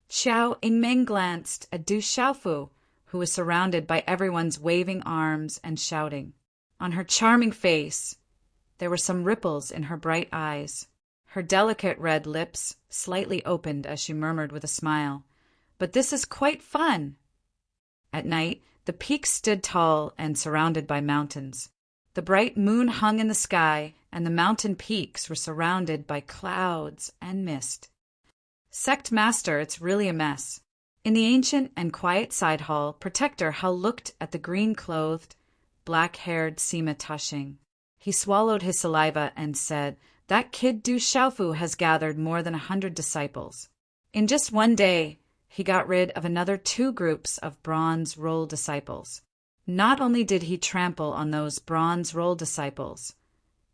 Qiao Yingmeng glanced at Du Xiaofu, who was surrounded by everyone's waving arms and shouting. On her charming face, there were some ripples in her bright eyes. Her delicate red lips slightly opened as she murmured with a smile, "But this is quite fun." At night, the peaks stood tall and surrounded by mountains. The bright moon hung in the sky, and the mountain peaks were surrounded by clouds and mist. "Sect Master, it's really a mess." In the ancient and quiet side hall, Protector Hao looked at the green-clothed, black-haired Sima Tashing. He swallowed his saliva and said, "That kid Du Xiaofu has gathered more than 100 disciples. In just one day, he got rid of another 2 groups of bronze roll disciples. Not only did he trample on those bronze roll disciples,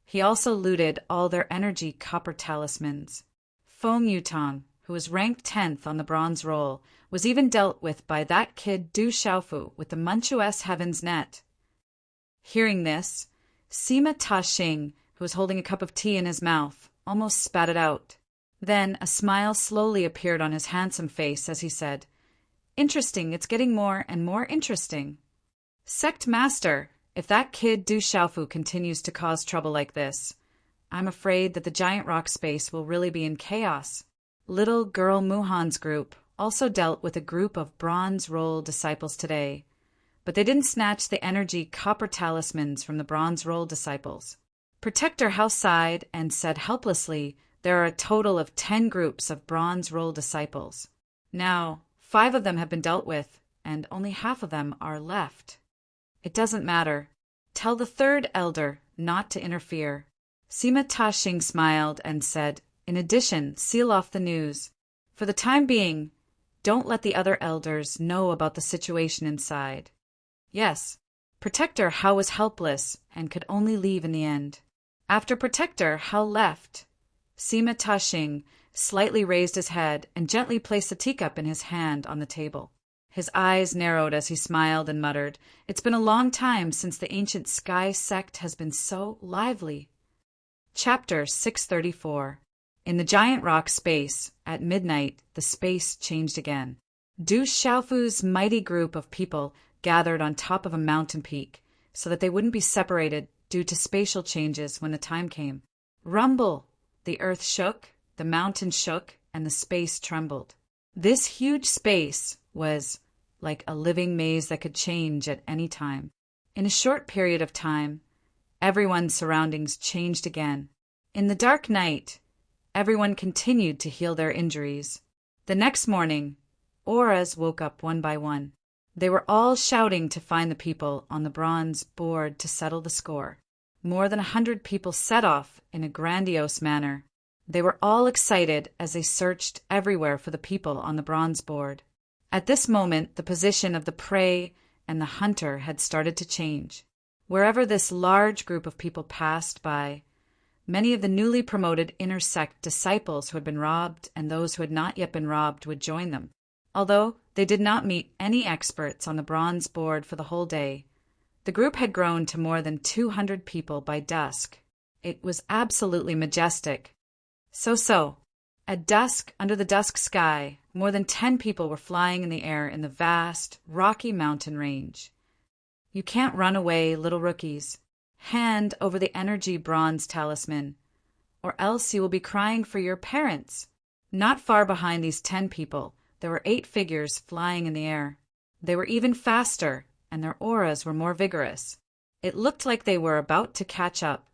he also looted all their energy copper talismans. Feng Yutong, who was ranked 10th on the bronze roll, was even dealt with by that kid Du Xiaofu with the Manchues Heaven's Net." Hearing this, Sima Tashing, who was holding a cup of tea in his mouth, almost spat it out. Then a smile slowly appeared on his handsome face as he said, "Interesting, it's getting more and more interesting. Sect Master, if that kid Du Xiaofu continues to cause trouble like this, I'm afraid that the giant rock space will really be in chaos. Little girl Muhan's group also dealt with a group of bronze roll disciples today, but they didn't snatch the energy copper talismans from the bronze roll disciples. Protector House sighed and said helplessly, there are a total of 10 groups of bronze roll disciples. Now, 5 of them have been dealt with, and only half of them are left. It doesn't matter. Tell the 3rd elder not to interfere. Sima Tashing smiled and said, in addition, seal off the news. For the time being, don't let the other elders know about the situation inside. Yes, Protector Hao was helpless and could only leave in the end. After Protector Hao left, Sima Tashing slightly raised his head and gently placed the teacup in his hand on the table. His eyes narrowed as he smiled and muttered, it's been a long time since the ancient sky sect has been so lively. Chapter 634. In the giant rock space, at midnight, the space changed again. Du Xiaofu's mighty group of people gathered on top of a mountain peak so that they wouldn't be separated due to spatial changes when the time came. Rumble! The earth shook, the mountain shook, and the space trembled. This huge space was like a living maze that could change at any time. In a short period of time, everyone's surroundings changed again. In the dark night, everyone continued to heal their injuries. The next morning, auras woke up one by one. They were all shouting to find the people on the bronze board to settle the score. More than 100 people set off in a grandiose manner. They were all excited as they searched everywhere for the people on the bronze board. At this moment, the position of the prey and the hunter had started to change. Wherever this large group of people passed by, many of the newly promoted inner sect disciples who had been robbed and those who had not yet been robbed would join them. Although they did not meet any experts on the bronze board for the whole day, the group had grown to more than 200 people by dusk. It was absolutely majestic. So, at dusk, under the dusk sky, more than 10 people were flying in the air in the vast, rocky mountain range. You can't run away, little rookies. Hand over the energy bronze talisman, or else you will be crying for your parents. Not far behind these 10 people, there were 8 figures flying in the air. They were even faster, and their auras were more vigorous. It looked like they were about to catch up.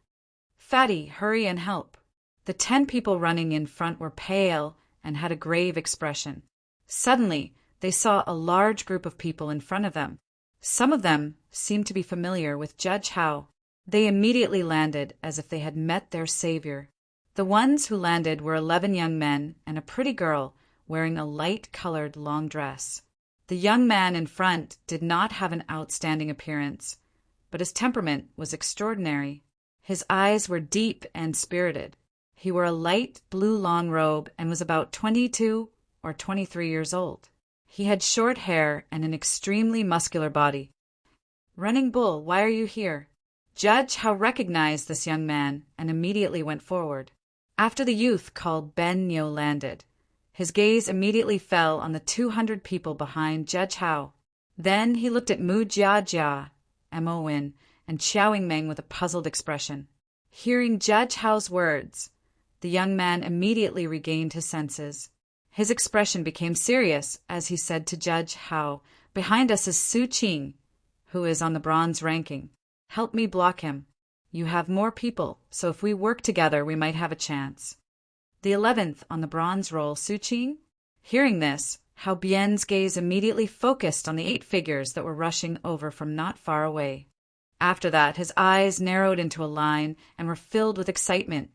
Fatty, hurry and help. The 10 people running in front were pale and had a grave expression. Suddenly, they saw a large group of people in front of them. Some of them seemed to be familiar with Judge Hao. They immediately landed as if they had met their savior. The ones who landed were 11 young men and a pretty girl wearing a light-colored long dress. The young man in front did not have an outstanding appearance, but his temperament was extraordinary. His eyes were deep and spirited. He wore a light blue long robe and was about 22 or 23 years old. He had short hair and an extremely muscular body. Running Bull, why are you here? Judge Hao recognized this young man and immediately went forward. After the youth called Ben Nyo landed, his gaze immediately fell on the 200 people behind Judge Hao. Then he looked at Mu Jiajia, Mon, and Xiao Yingmeng with a puzzled expression. Hearing Judge Hao's words, the young man immediately regained his senses. His expression became serious as he said to Judge Hao, behind us is Su Qing, who is on the bronze ranking. Help me block him. You have more people, so if we work together, we might have a chance. The 11th on the bronze roll, Su Qing? Hearing this, Hao Bian's gaze immediately focused on the 8 figures that were rushing over from not far away. After that, his eyes narrowed into a line and were filled with excitement,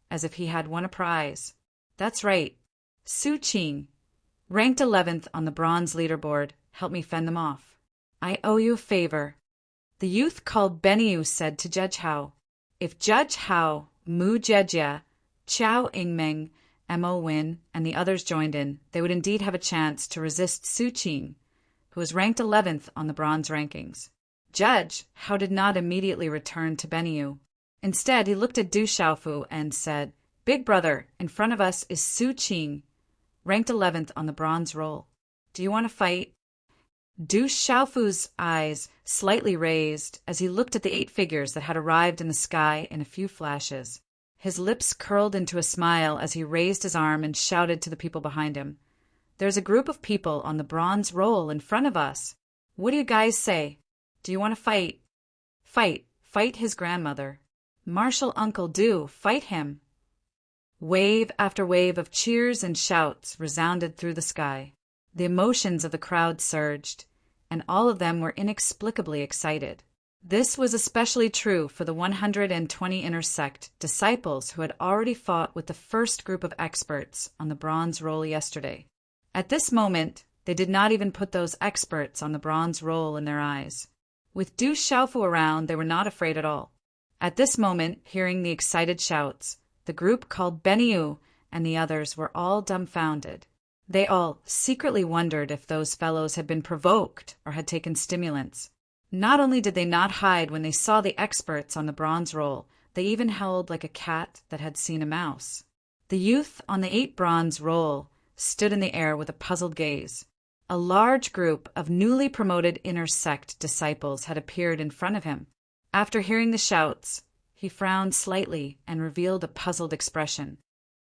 as if he had won a prize. That's right. Su Qing, ranked 11th on the bronze leaderboard, help me fend them off. I owe you a favor. The youth called Beniyu said to Judge Hao, if Judge Hao, Mu Jiejia, Qiao Yingmeng, Mon, and the others joined in, they would indeed have a chance to resist Su Qing, who was ranked 11th on the bronze rankings. Judge Hao did not immediately return to Beniyu. Instead, he looked at Du Xiaofu and said, Big brother, in front of us is Su Qing, ranked 11th on the bronze roll. Do you want to fight? Du Xiaofu's eyes slightly raised as he looked at the 8 figures that had arrived in the sky in a few flashes. His lips curled into a smile as he raised his arm and shouted to the people behind him. There's a group of people on the bronze roll in front of us. What do you guys say? Do you want to fight? Fight his grandmother. Marshal Uncle, do fight him. Wave after wave of cheers and shouts resounded through the sky. The emotions of the crowd surged, and all of them were inexplicably excited. This was especially true for the 120 inner sect disciples who had already fought with the first group of experts on the bronze roll yesterday. At this moment, they did not even put those experts on the bronze roll in their eyes. With Du Xiaofu around, they were not afraid at all. At this moment, hearing the excited shouts, the group called Benyu and the others were all dumbfounded. They all secretly wondered if those fellows had been provoked or had taken stimulants. Not only did they not hide when they saw the experts on the bronze roll, they even howled like a cat that had seen a mouse. The youth on the 8 bronze roll stood in the air with a puzzled gaze. A large group of newly promoted inner sect disciples had appeared in front of him. After hearing the shouts, he frowned slightly and revealed a puzzled expression.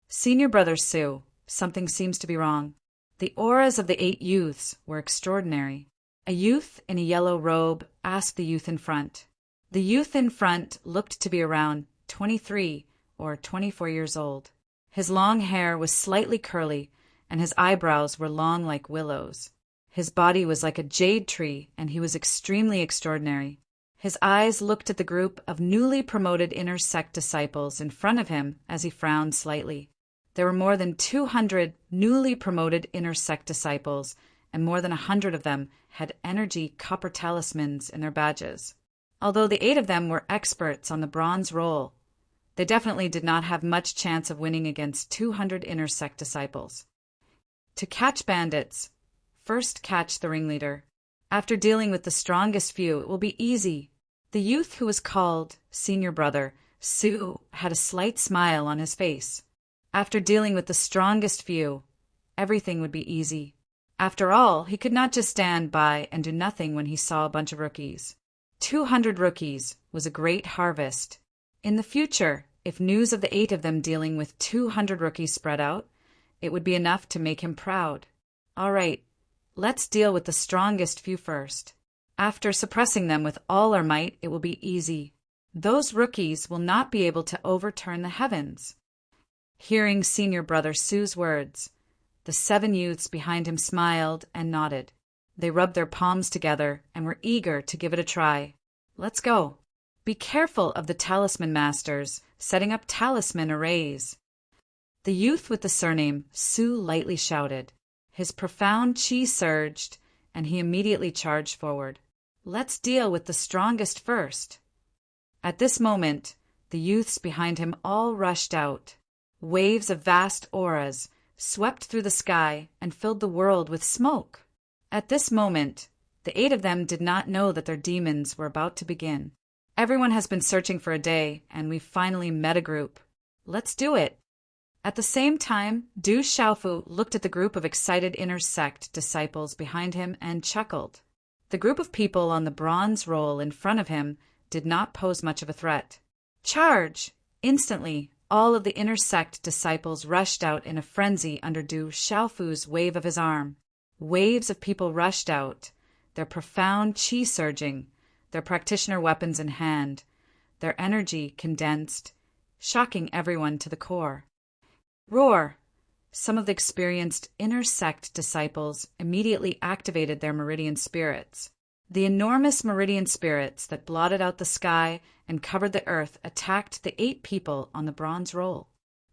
Senior Brother Su, something seems to be wrong. The auras of the 8 youths were extraordinary. A youth in a yellow robe asked the youth in front. The youth in front looked to be around 23 or 24 years old. His long hair was slightly curly, and his eyebrows were long like willows. His body was like a jade tree, and he was extremely extraordinary. His eyes looked at the group of newly promoted inner sect disciples in front of him as he frowned slightly. There were more than 200 newly promoted inner sect disciples, and more than 100 of them had energy copper talismans in their badges. Although the 8 of them were experts on the bronze roll, they definitely did not have much chance of winning against 200 inner sect disciples. To catch bandits, first catch the ringleader. After dealing with the strongest few, it will be easy. The youth who was called Senior Brother Su had a slight smile on his face. After dealing with the strongest few, everything would be easy. After all, he could not just stand by and do nothing when he saw a bunch of rookies. 200 rookies was a great harvest. In the future, if news of the 8 of them dealing with 200 rookies spread out, it would be enough to make him proud. All right, let's deal with the strongest few first. After suppressing them with all our might, it will be easy. Those rookies will not be able to overturn the heavens. Hearing Senior Brother Su's words, the 7 youths behind him smiled and nodded. They rubbed their palms together and were eager to give it a try. Let's go. Be careful of the talisman masters setting up talisman arrays. The youth with the surname Su lightly shouted. His profound chi surged, and he immediately charged forward. Let's deal with the strongest first. At this moment, the youths behind him all rushed out. Waves of vast auras swept through the sky and filled the world with smoke. At this moment, the 8 of them did not know that their demons were about to begin. Everyone has been searching for a day, and we've finally met a group. Let's do it. At the same time, Du Xiaofu looked at the group of excited inner sect disciples behind him and chuckled. The group of people on the bronze roll in front of him did not pose much of a threat. Charge! Instantly, all of the inner sect disciples rushed out in a frenzy under Du Xiaofu's wave of his arm. Waves of people rushed out, their profound chi surging, their practitioner weapons in hand, their energy condensed, shocking everyone to the core. Roar! Some of the experienced inner sect disciples immediately activated their meridian spirits. The enormous meridian spirits that blotted out the sky and covered the earth attacked the 8 people on the bronze roll.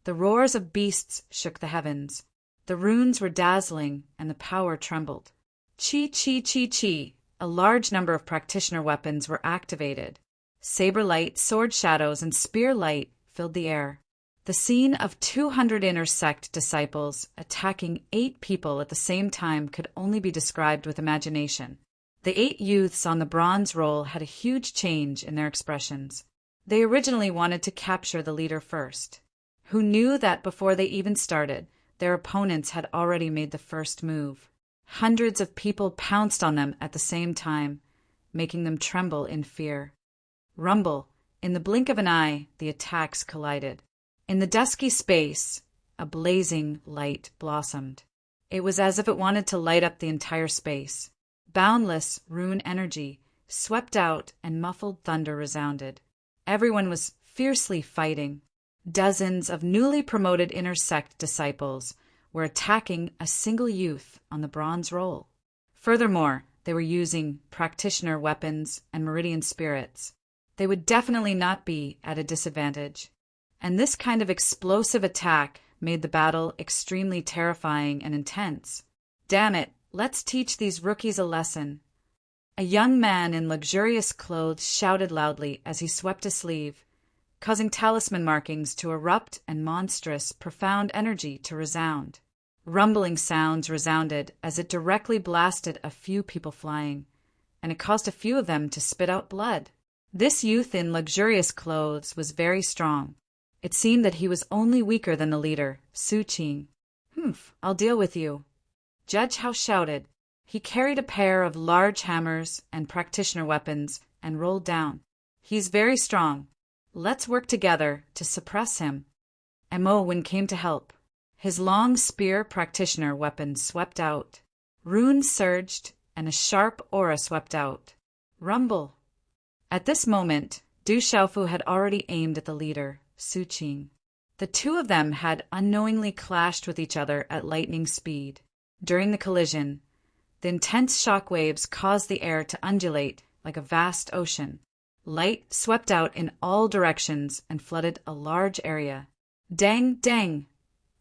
The roars of beasts shook the heavens. The runes were dazzling, and the power trembled. Chi, chi, chi, chi. A large number of practitioner weapons were activated. Saber light, sword shadows, and spear light filled the air. The scene of 200 inner sect disciples attacking 8 people at the same time could only be described with imagination. The 8 youths on the bronze roll had a huge change in their expressions. They originally wanted to capture the leader first, who knew that before they even started, their opponents had already made the first move. Hundreds of people pounced on them at the same time, making them tremble in fear. Rumble! In the blink of an eye, the attacks collided. In the dusky space, a blazing light blossomed. It was as if it wanted to light up the entire space. Boundless rune energy swept out and muffled thunder resounded. Everyone was fiercely fighting. Dozens of newly promoted inner sect disciples were attacking a single youth on the bronze roll. Furthermore, they were using practitioner weapons and meridian spirits. They would definitely not be at a disadvantage. And this kind of explosive attack made the battle extremely terrifying and intense. Damn it, let's teach these rookies a lesson. A young man in luxurious clothes shouted loudly as he swept a sleeve, causing talisman markings to erupt and monstrous, profound energy to resound. Rumbling sounds resounded as it directly blasted a few people flying, and it caused a few of them to spit out blood. This youth in luxurious clothes was very strong. It seemed that he was only weaker than the leader, Su Qing. I'll deal with you. Judge Hao shouted. He carried a pair of large hammers and practitioner weapons and rolled down. He's very strong. Let's work together to suppress him. Mo Wen came to help. His long spear practitioner weapon swept out. Runes surged, and a sharp aura swept out. Rumble. At this moment, Du Xiaofu had already aimed at the leader, Su Qing. The two of them had unknowingly clashed with each other at lightning speed. During the collision, the intense shock waves caused the air to undulate like a vast ocean. Light swept out in all directions and flooded a large area. Dang, dang!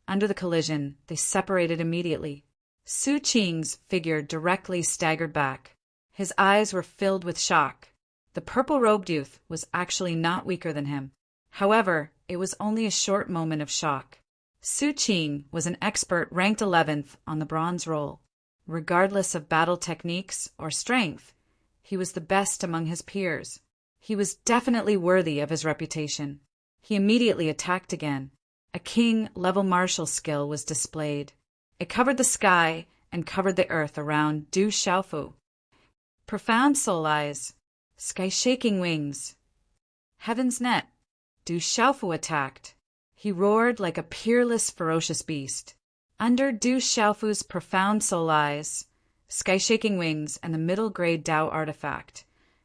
Under the collision, they separated immediately. Su Qing's figure directly staggered back. His eyes were filled with shock. The purple-robed youth was actually not weaker than him. However, it was only a short moment of shock. Su Qing was an expert ranked 11th on the bronze roll. Regardless of battle techniques or strength, he was the best among his peers. He was definitely worthy of his reputation. He immediately attacked again. A king-level martial skill was displayed. It covered the sky and covered the earth around Du Xiaofu. Profound soul eyes, sky-shaking wings. Heaven's net. Du Xiaofu attacked. He roared like a peerless, ferocious beast. Under Du Xiaofu's profound soul eyes, sky-shaking wings, and the middle-grade Dao artifact,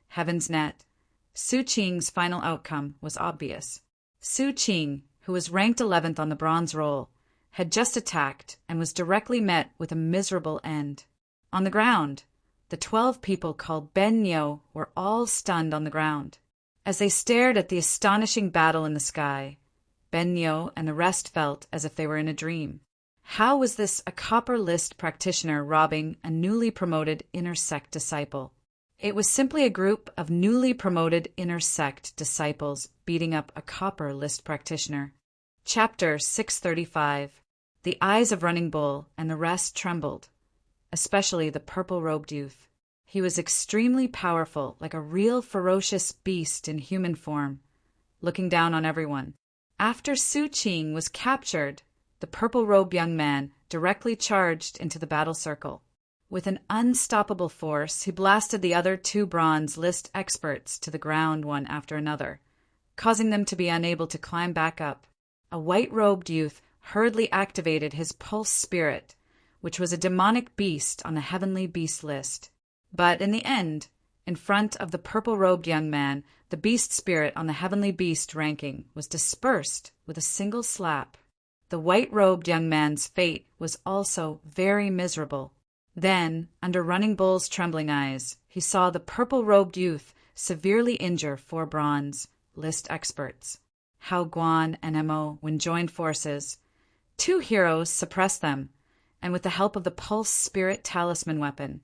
Heaven's Net, Su Qing's final outcome was obvious. Su Qing, who was ranked 11th on the bronze roll, had just attacked and was directly met with a miserable end. On the ground, the 12 people called Ben Niu were all stunned on the ground. As they stared at the astonishing battle in the sky, Ben Niu and the rest felt as if they were in a dream. How was this a copper list practitioner robbing a newly promoted inner sect disciple? It was simply a group of newly promoted inner sect disciples beating up a copper list practitioner. Chapter 635. The eyes of Running Bull and the rest trembled, especially the purple-robed youth. He was extremely powerful, like a real ferocious beast in human form, looking down on everyone. After Su Qing was captured, the purple-robed young man directly charged into the battle circle. With an unstoppable force, he blasted the other 2 bronze list experts to the ground one after another, causing them to be unable to climb back up. A white-robed youth hurriedly activated his pulse spirit, which was a demonic beast on the heavenly beast list. But in the end, in front of the purple-robed young man, the beast spirit on the heavenly beast ranking was dispersed with a single slap. The white-robed young man's fate was also very miserable. Then, under Running Bull's trembling eyes, he saw the purple-robed youth severely injure 4 bronze list experts. Hao Guan and Mo Wen joined forces. 2 heroes suppressed them, and with the help of the pulse spirit talisman weapon,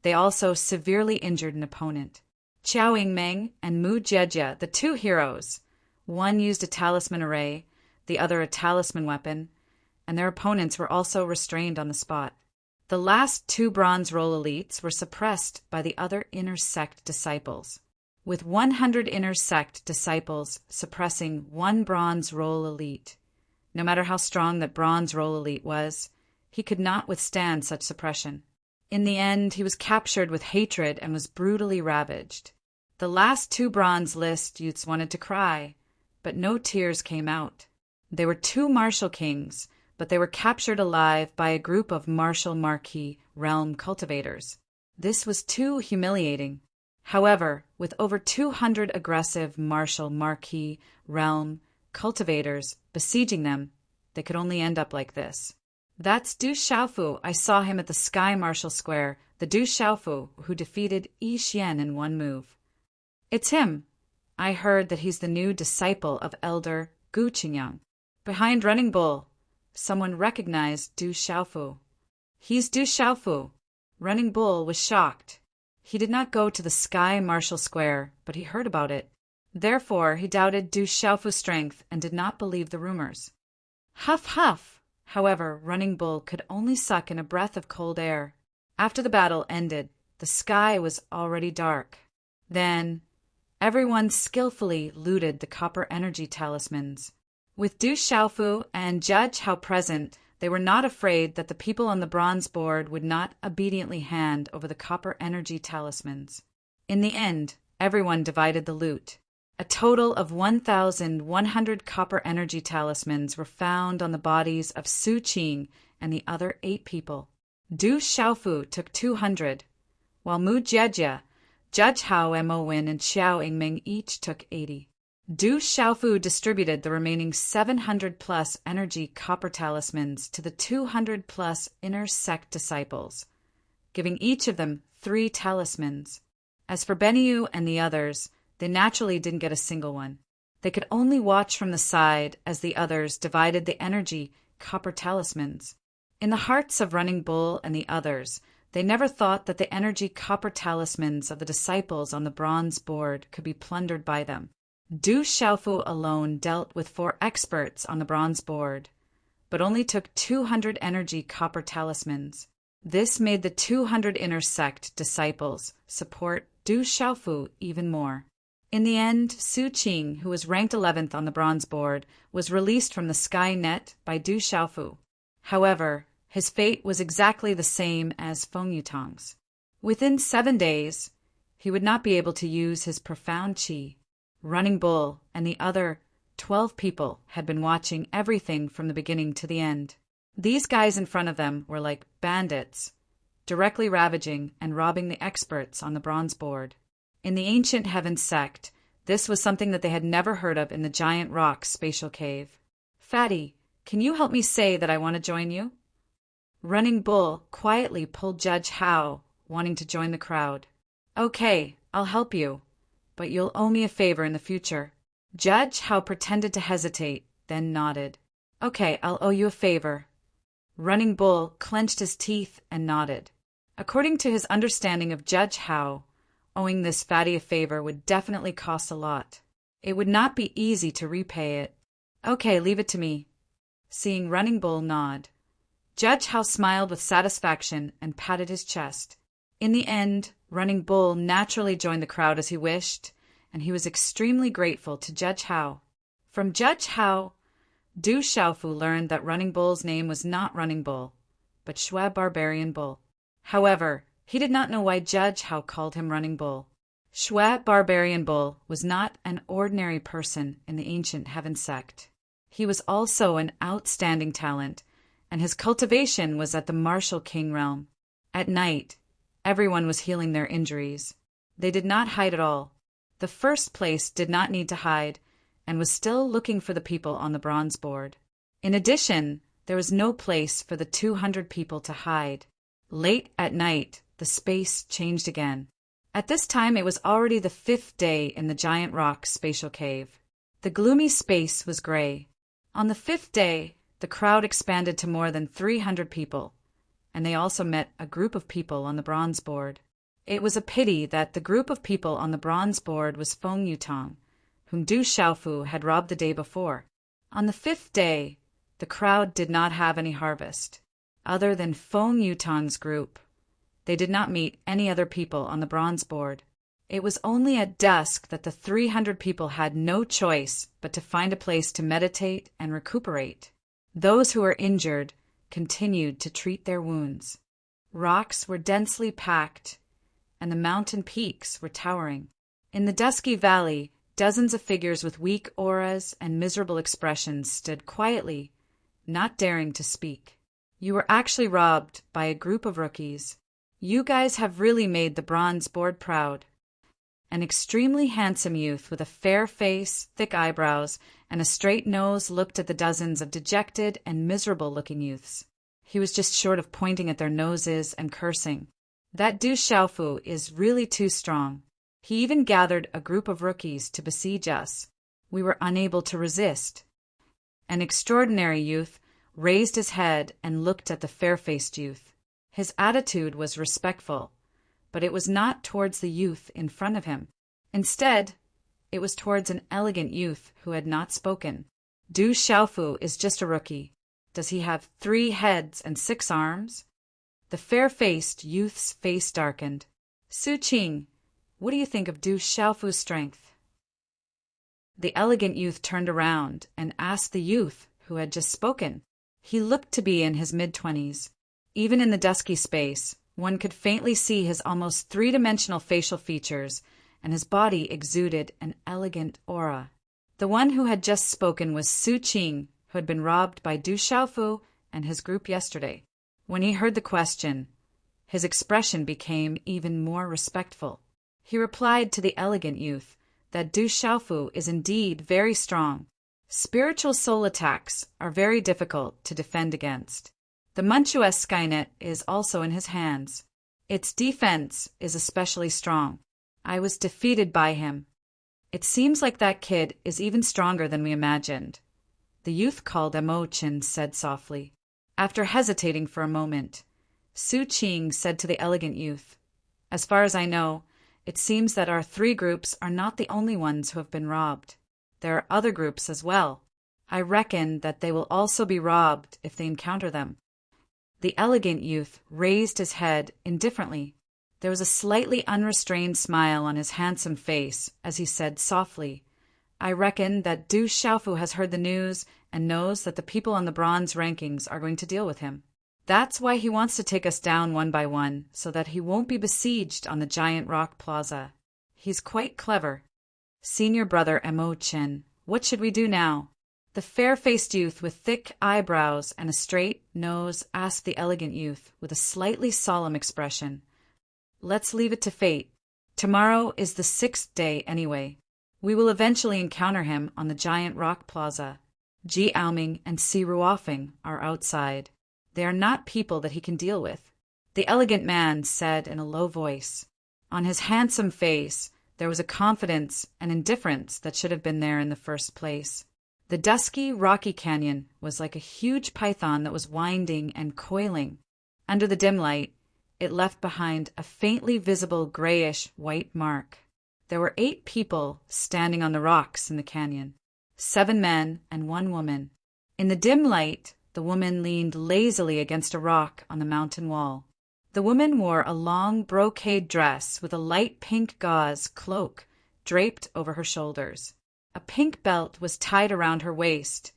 they also severely injured an opponent. Qiao Yingmeng and Mu Jiejie, the 2 heroes, one used a talisman array, the other a talisman weapon, and their opponents were also restrained on the spot. The last 2 bronze roll elites were suppressed by the other inner sect disciples. With 100 inner sect disciples suppressing 1 bronze roll elite, no matter how strong that bronze roll elite was, he could not withstand such suppression. In the end, he was captured with hatred and was brutally ravaged. The last 2 bronze list youths wanted to cry, but no tears came out. They were 2 martial kings but they were captured alive by a group of martial marquis realm cultivators. This was too humiliating. However, with over 200 aggressive martial marquis realm cultivators besieging them, they could only end up like this. That's Du Xiaofu. I saw him at the Sky Martial Square, the Du Xiaofu who defeated Yi Xian in one move. It's him. I heard that he's the new disciple of Elder Gu Qingyang. Behind Running Bull, someone recognized Du Xiaofu. He's Du Xiaofu. Running Bull was shocked. He did not go to the Sky Martial Square, but he heard about it. Therefore, he doubted Du Xiaofu's strength and did not believe the rumors. Huff, huff! However, Running Bull could only suck in a breath of cold air. After the battle ended, the sky was already dark. Then, everyone skillfully looted the copper energy talismans. With Du Xiaofu and Judge Hao present, they were not afraid that the people on the bronze board would not obediently hand over the copper energy talismans. In the end, everyone divided the loot. A total of 1,100 copper energy talismans were found on the bodies of Su Qing and the other 8 people. Du Xiaofu took 200, while Mu Jiejie, Judge Hao Mo Win, and Xiao Yingming each took 80. Du Xiaofu distributed the remaining 700-plus energy copper talismans to the 200-plus inner sect disciples, giving each of them 3 talismans. As for Benyu and the others, they naturally didn't get a single one. They could only watch from the side as the others divided the energy copper talismans. In the hearts of Running Bull and the others, they never thought that the energy copper talismans of the disciples on the bronze board could be plundered by them. Du Xiaofu alone dealt with 4 experts on the bronze board, but only took 200 energy copper talismans. This made the 200 inner sect disciples support Du Xiaofu even more. In the end, Su Qing, who was ranked 11th on the bronze board, was released from the sky net by Du Xiaofu. However, his fate was exactly the same as Feng Yutang's. Within 7 days, he would not be able to use his profound qi. Running Bull and the other 12 people had been watching everything from the beginning to the end. These guys in front of them were like bandits, directly ravaging and robbing the experts on the bronze board. In the ancient heaven sect, this was something that they had never heard of in the giant rock spatial cave. Fatty, can you help me say that I want to join you? Running Bull quietly pulled Judge Hao, wanting to join the crowd. Okay, I'll help you, but you'll owe me a favor in the future. Judge Hao pretended to hesitate, then nodded. Okay, I'll owe you a favor. Running Bull clenched his teeth and nodded. According to his understanding of Judge Hao, owing this fatty a favor would definitely cost a lot. It would not be easy to repay it. Okay, leave it to me. Seeing Running Bull nod, Judge Hao smiled with satisfaction and patted his chest. In the end, Running Bull naturally joined the crowd as he wished, and he was extremely grateful to Judge Hao. From Judge Hao, Du Xiaofu learned that Running Bull's name was not Running Bull, but Shui Barbarian Bull. However, he did not know why Judge Hao called him Running Bull. Shui Barbarian Bull was not an ordinary person in the ancient heaven sect. He was also an outstanding talent, and his cultivation was at the martial king realm. At night, everyone was healing their injuries. They did not hide at all. The first place did not need to hide, and was still looking for the people on the bronze board. In addition, there was no place for the 200 people to hide. Late at night, the space changed again. At this time, it was already the 5th day in the giant rock spatial cave. The gloomy space was gray. On the 5th day, the crowd expanded to more than 300 people, and they also met a group of people on the bronze board. It was a pity that the group of people on the bronze board was Feng Yutang, whom Du Xiaofu had robbed the day before. On the 5th day, the crowd did not have any harvest, other than Feng Yutang's group. They did not meet any other people on the bronze board. It was only at dusk that the 300 people had no choice but to find a place to meditate and recuperate. Those who were injured continued to treat their wounds. Rocks were densely packed, and the mountain peaks were towering. In the dusky valley, dozens of figures with weak auras and miserable expressions stood quietly not daring to speak. You were actually robbed by a group of rookies. You guys have really made the bronze board proud. An extremely handsome youth with a fair face, thick eyebrows, and a straight nose looked at the dozens of dejected and miserable-looking youths. He was just short of pointing at their noses and cursing. That Du Xiaofu is really too strong. He even gathered a group of rookies to besiege us. We were unable to resist. An extraordinary youth raised his head and looked at the fair-faced youth. His attitude was respectful, but it was not towards the youth in front of him. Instead, it was towards an elegant youth who had not spoken. Du Xiaofu is just a rookie. Does he have 3 heads and 6 arms? The fair-faced youth's face darkened. Su Qing, what do you think of Du Xiaofu's strength? The elegant youth turned around and asked the youth who had just spoken. He looked to be in his mid-20s. Even in the dusky space, one could faintly see his almost 3-dimensional facial features, and his body exuded an elegant aura. The one who had just spoken was Su Qing, who had been robbed by Du Xiaofu and his group yesterday. When he heard the question, his expression became even more respectful. He replied to the elegant youth that Du Xiaofu is indeed very strong. Spiritual soul attacks are very difficult to defend against. The Manchues Skynet is also in his hands. Its defense is especially strong. I was defeated by him. It seems like that kid is even stronger than we imagined. The youth called Mo Chin said softly. After hesitating for a moment, Su Qing said to the elegant youth, "As far as I know, it seems that our 3 groups are not the only ones who have been robbed. There are other groups as well. I reckon that they will also be robbed if they encounter them." The elegant youth raised his head indifferently. There was a slightly unrestrained smile on his handsome face as he said softly, "I reckon that Du Xiaofu has heard the news and knows that the people on the bronze rankings are going to deal with him. That's why he wants to take us down one by one, so that he won't be besieged on the giant rock plaza. He's quite clever. Senior brother Mo Chen, what should we do now?" The fair-faced youth with thick eyebrows and a straight nose asked the elegant youth with a slightly solemn expression. "Let's leave it to fate. Tomorrow is the 6th day anyway. We will eventually encounter him on the giant rock plaza. Ji Aoming and Si Ruofeng are outside. They are not people that he can deal with," the elegant man said in a low voice. On his handsome face, there was a confidence and indifference that should have been there in the first place. The dusky, rocky canyon was like a huge python that was winding and coiling. Under the dim light, it left behind a faintly visible grayish-white mark. There were 8 people standing on the rocks in the canyon, 7 men and 1 woman. In the dim light, the woman leaned lazily against a rock on the mountain wall. The woman wore a long brocade dress with a light pink gauze cloak draped over her shoulders. A pink belt was tied around her waist,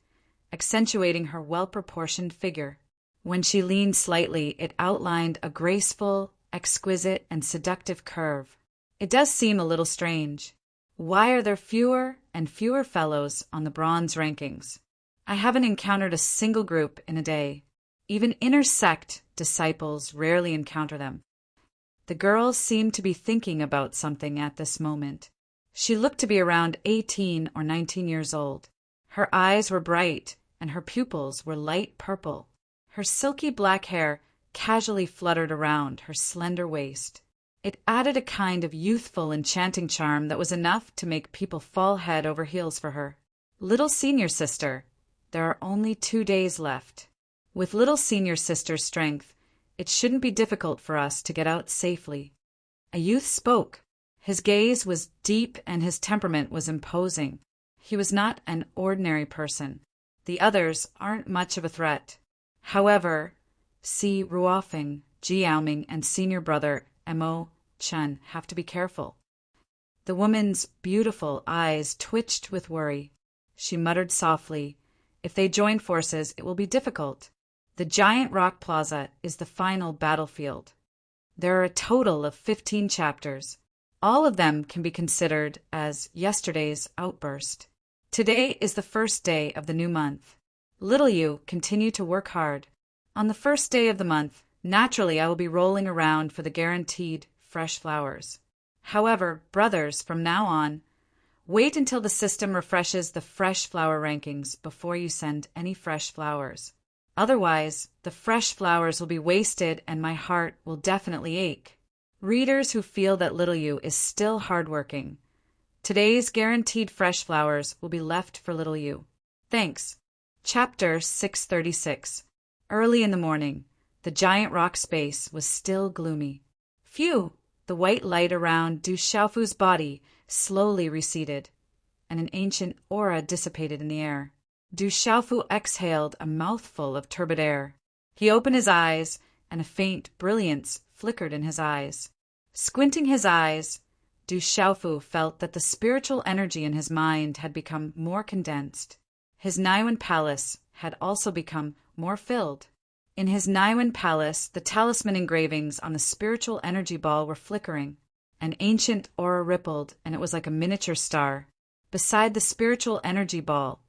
accentuating her well-proportioned figure. When she leaned slightly, it outlined a graceful, exquisite, and seductive curve. It does seem a little strange. Why are there fewer and fewer fellows on the bronze rankings? I haven't encountered a single group in a day. Even inner sect disciples rarely encounter them. The girl seemed to be thinking about something at this moment. She looked to be around 18 or 19 years old. Her eyes were bright, and her pupils were light purple. Her silky black hair casually fluttered around her slender waist. It added a kind of youthful, enchanting charm that was enough to make people fall head over heels for her. Little senior sister, there are only 2 days left. With little senior sister's strength, it shouldn't be difficult for us to get out safely. A youth spoke. His gaze was deep and his temperament was imposing. He was not an ordinary person. The others aren't much of a threat. However, Si Ruofeng, Ji Aoming, and senior brother Mo Chen have to be careful. The woman's beautiful eyes twitched with worry. She muttered softly, "If they join forces, it will be difficult. The giant rock plaza is the final battlefield. There are a total of 15 chapters. All of them can be considered as yesterday's outburst. Today is the first day of the new month. Little you, continue to work hard. On the first day of the month, naturally I will be rolling around for the guaranteed fresh flowers. However, brothers, from now on, wait until the system refreshes the fresh flower rankings before you send any fresh flowers. Otherwise, the fresh flowers will be wasted and my heart will definitely ache. Readers who feel that Little you is still hardworking, today's guaranteed fresh flowers will be left for Little you. Thanks. Chapter 636. Early in the morning, the giant rock space was still gloomy. Phew! The white light around Du Xiaofu's body slowly receded, and an ancient aura dissipated in the air. Du Xiaofu exhaled a mouthful of turbid air. He opened his eyes, and a faint brilliance flickered in his eyes. Squinting his eyes, Du Xiaofu felt that the spiritual energy in his mind had become more condensed. His Naiwen palace had also become more filled. In his Naiwen palace, the talisman engravings on the spiritual energy ball were flickering. An ancient aura rippled, and it was like a miniature star. Beside the spiritual energy ball,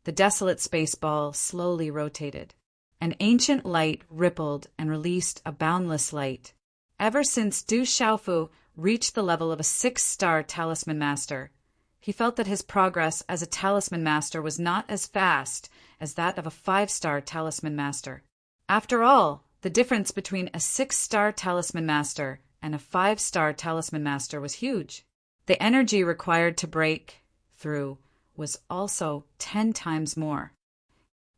the desolate space ball slowly rotated. An ancient light rippled and released a boundless light. Ever since Du Xiaofu reached the level of a 6-star talisman master, he felt that his progress as a talisman master was not as fast as that of a 5-star talisman master. After all, the difference between a 6-star talisman master and a 5-star talisman master was huge. The energy required to break through was also 10 times more.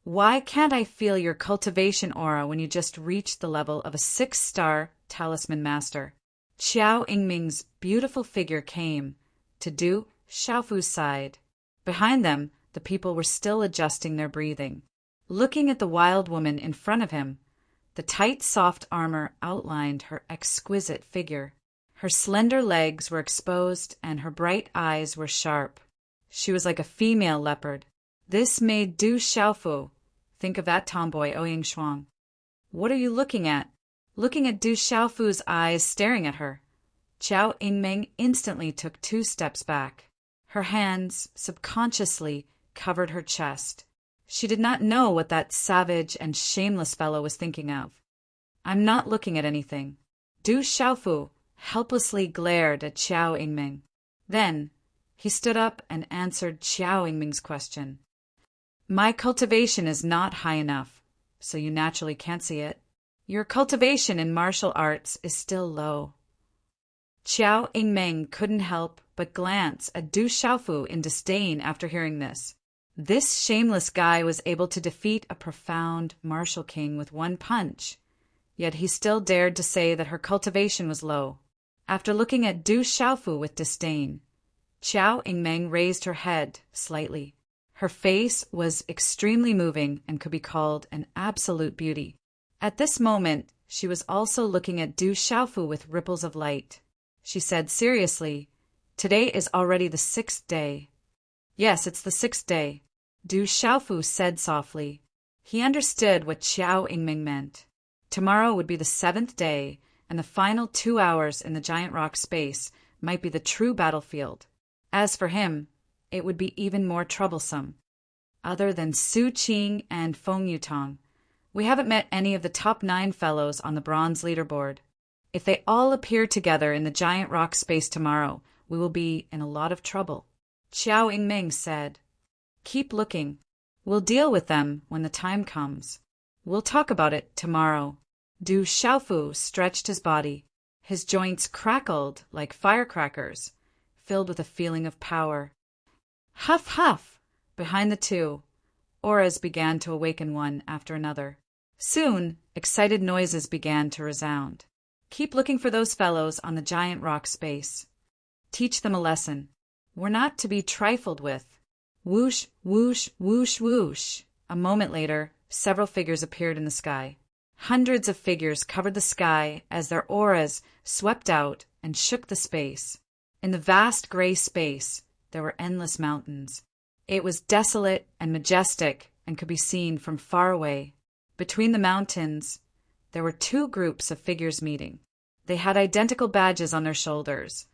Why can't I feel your cultivation aura when you just reached the level of a 6-star talisman master? Qiao Yingming's beautiful figure came to Du Xiaofu's side. Behind them, the people were still adjusting their breathing. Looking at the wild woman in front of him, the tight, soft armor outlined her exquisite figure. Her slender legs were exposed and her bright eyes were sharp. She was like a female leopard. This made Du Xiaofu think of that tomboy Ouying Shuang. What are you looking at? Looking at Du Xiaofu's eyes staring at her. Qiao Yingming instantly took 2 steps back. Her hands subconsciously covered her chest. She did not know what that savage and shameless fellow was thinking of. I'm not looking at anything. Du Xiaofu helplessly glared at Qiao Yingming. Then, he stood up and answered Qiao Yingming's question. My cultivation is not high enough, so you naturally can't see it. Your cultivation in martial arts is still low. Qiao Yingming couldn't help but glance at Du Xiaofu in disdain after hearing this. This shameless guy was able to defeat a profound martial king with 1 punch, yet he still dared to say that her cultivation was low. After looking at Du Xiaofu with disdain, Qiao Yingming raised her head slightly. Her face was extremely moving and could be called an absolute beauty. At this moment, she was also looking at Du Xiaofu with ripples of light. She said seriously, "Today is already the 6th day." "Yes, it's the 6th day," Du Xiaofu said softly. He understood what Qiao Yingming meant. Tomorrow would be the 7th day, and the final 2 hours in the giant rock space might be the true battlefield. As for him, it would be even more troublesome. Other than Su Qing and Feng Yutong, we haven't met any of the top 9 fellows on the bronze leaderboard. If they all appear together in the giant rock space tomorrow, we will be in a lot of trouble. Qiao Yingming said, "Keep looking. We'll deal with them when the time comes. We'll talk about it tomorrow." Du Xiaofu stretched his body. His joints crackled like firecrackers, filled with a feeling of power. Huff, huff! Behind the 2, auras began to awaken one after another. Soon, excited noises began to resound. Keep looking for those fellows on the giant rock space. Teach them a lesson. We're not to be trifled with. Whoosh, whoosh, whoosh, whoosh. A moment later, several figures appeared in the sky. Hundreds of figures covered the sky as their auras swept out and shook the space. In the vast gray space, there were endless mountains. It was desolate and majestic and could be seen from far away. Between the mountains, there were 2 groups of figures meeting. They had identical badges on their shoulders,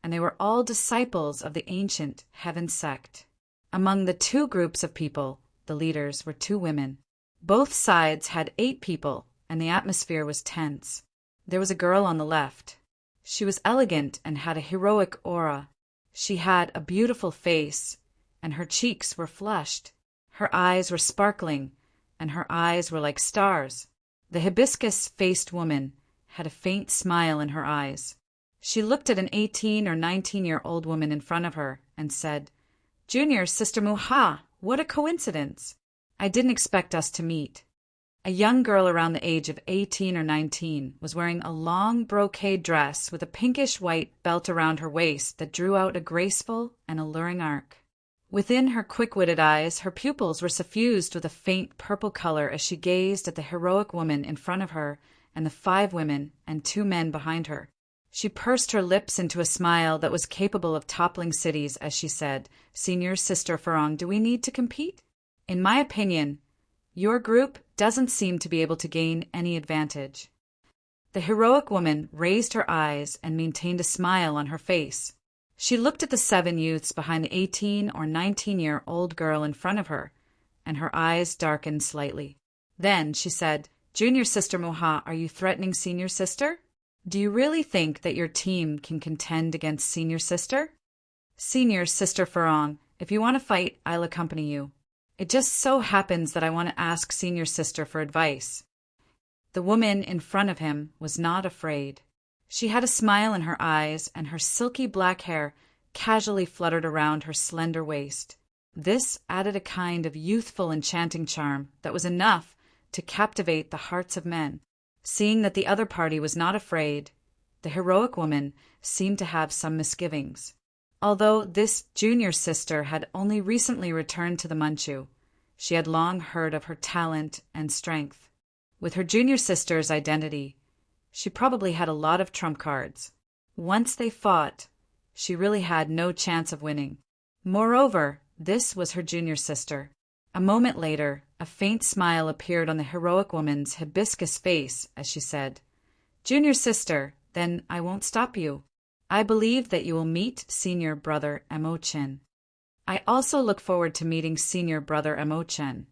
and they were all disciples of the ancient Heaven sect. Among the 2 groups of people, the leaders, were two women. Both sides had 8 people, and the atmosphere was tense. There was a girl on the left. She was elegant and had a heroic aura. She had a beautiful face, and her cheeks were flushed. Her eyes were sparkling, and her eyes were like stars. The hibiscus-faced woman had a faint smile in her eyes. She looked at an 18 or 19-year-old woman in front of her and said, "Junior Sister Muha, what a coincidence! I didn't expect us to meet." A young girl around the age of 18 or 19 was wearing a long brocade dress with a pinkish-white belt around her waist that drew out a graceful and alluring arc. Within her quick-witted eyes, her pupils were suffused with a faint purple color as she gazed at the heroic woman in front of her and the 5 women and 2 men behind her. She pursed her lips into a smile that was capable of toppling cities as she said, "Senior Sister Farong, do we need to compete? In my opinion, your group doesn't seem to be able to gain any advantage." The heroic woman raised her eyes and maintained a smile on her face. She looked at the 7 youths behind the 18 or 19-year-old girl in front of her, and her eyes darkened slightly. Then she said, "Junior Sister Moha, are you threatening Senior Sister? Do you really think that your team can contend against Senior Sister?" "Senior Sister Farong, if you want to fight, I'll accompany you. It just so happens that I want to ask Senior Sister for advice." The woman in front of him was not afraid. She had a smile in her eyes, and her silky black hair casually fluttered around her slender waist. This added a kind of youthful enchanting charm that was enough to captivate the hearts of men. Seeing that the other party was not afraid, the heroic woman seemed to have some misgivings. Although this junior sister had only recently returned to the Manchu, she had long heard of her talent and strength. With her junior sister's identity, she probably had a lot of trump cards. Once they fought, she really had no chance of winning. Moreover, this was her junior sister. A moment later, a faint smile appeared on the heroic woman's hibiscus face as she said, "Junior sister, then I won't stop you. I believe that you will meet Senior Brother Emochin. I also look forward to meeting Senior Brother Emochin.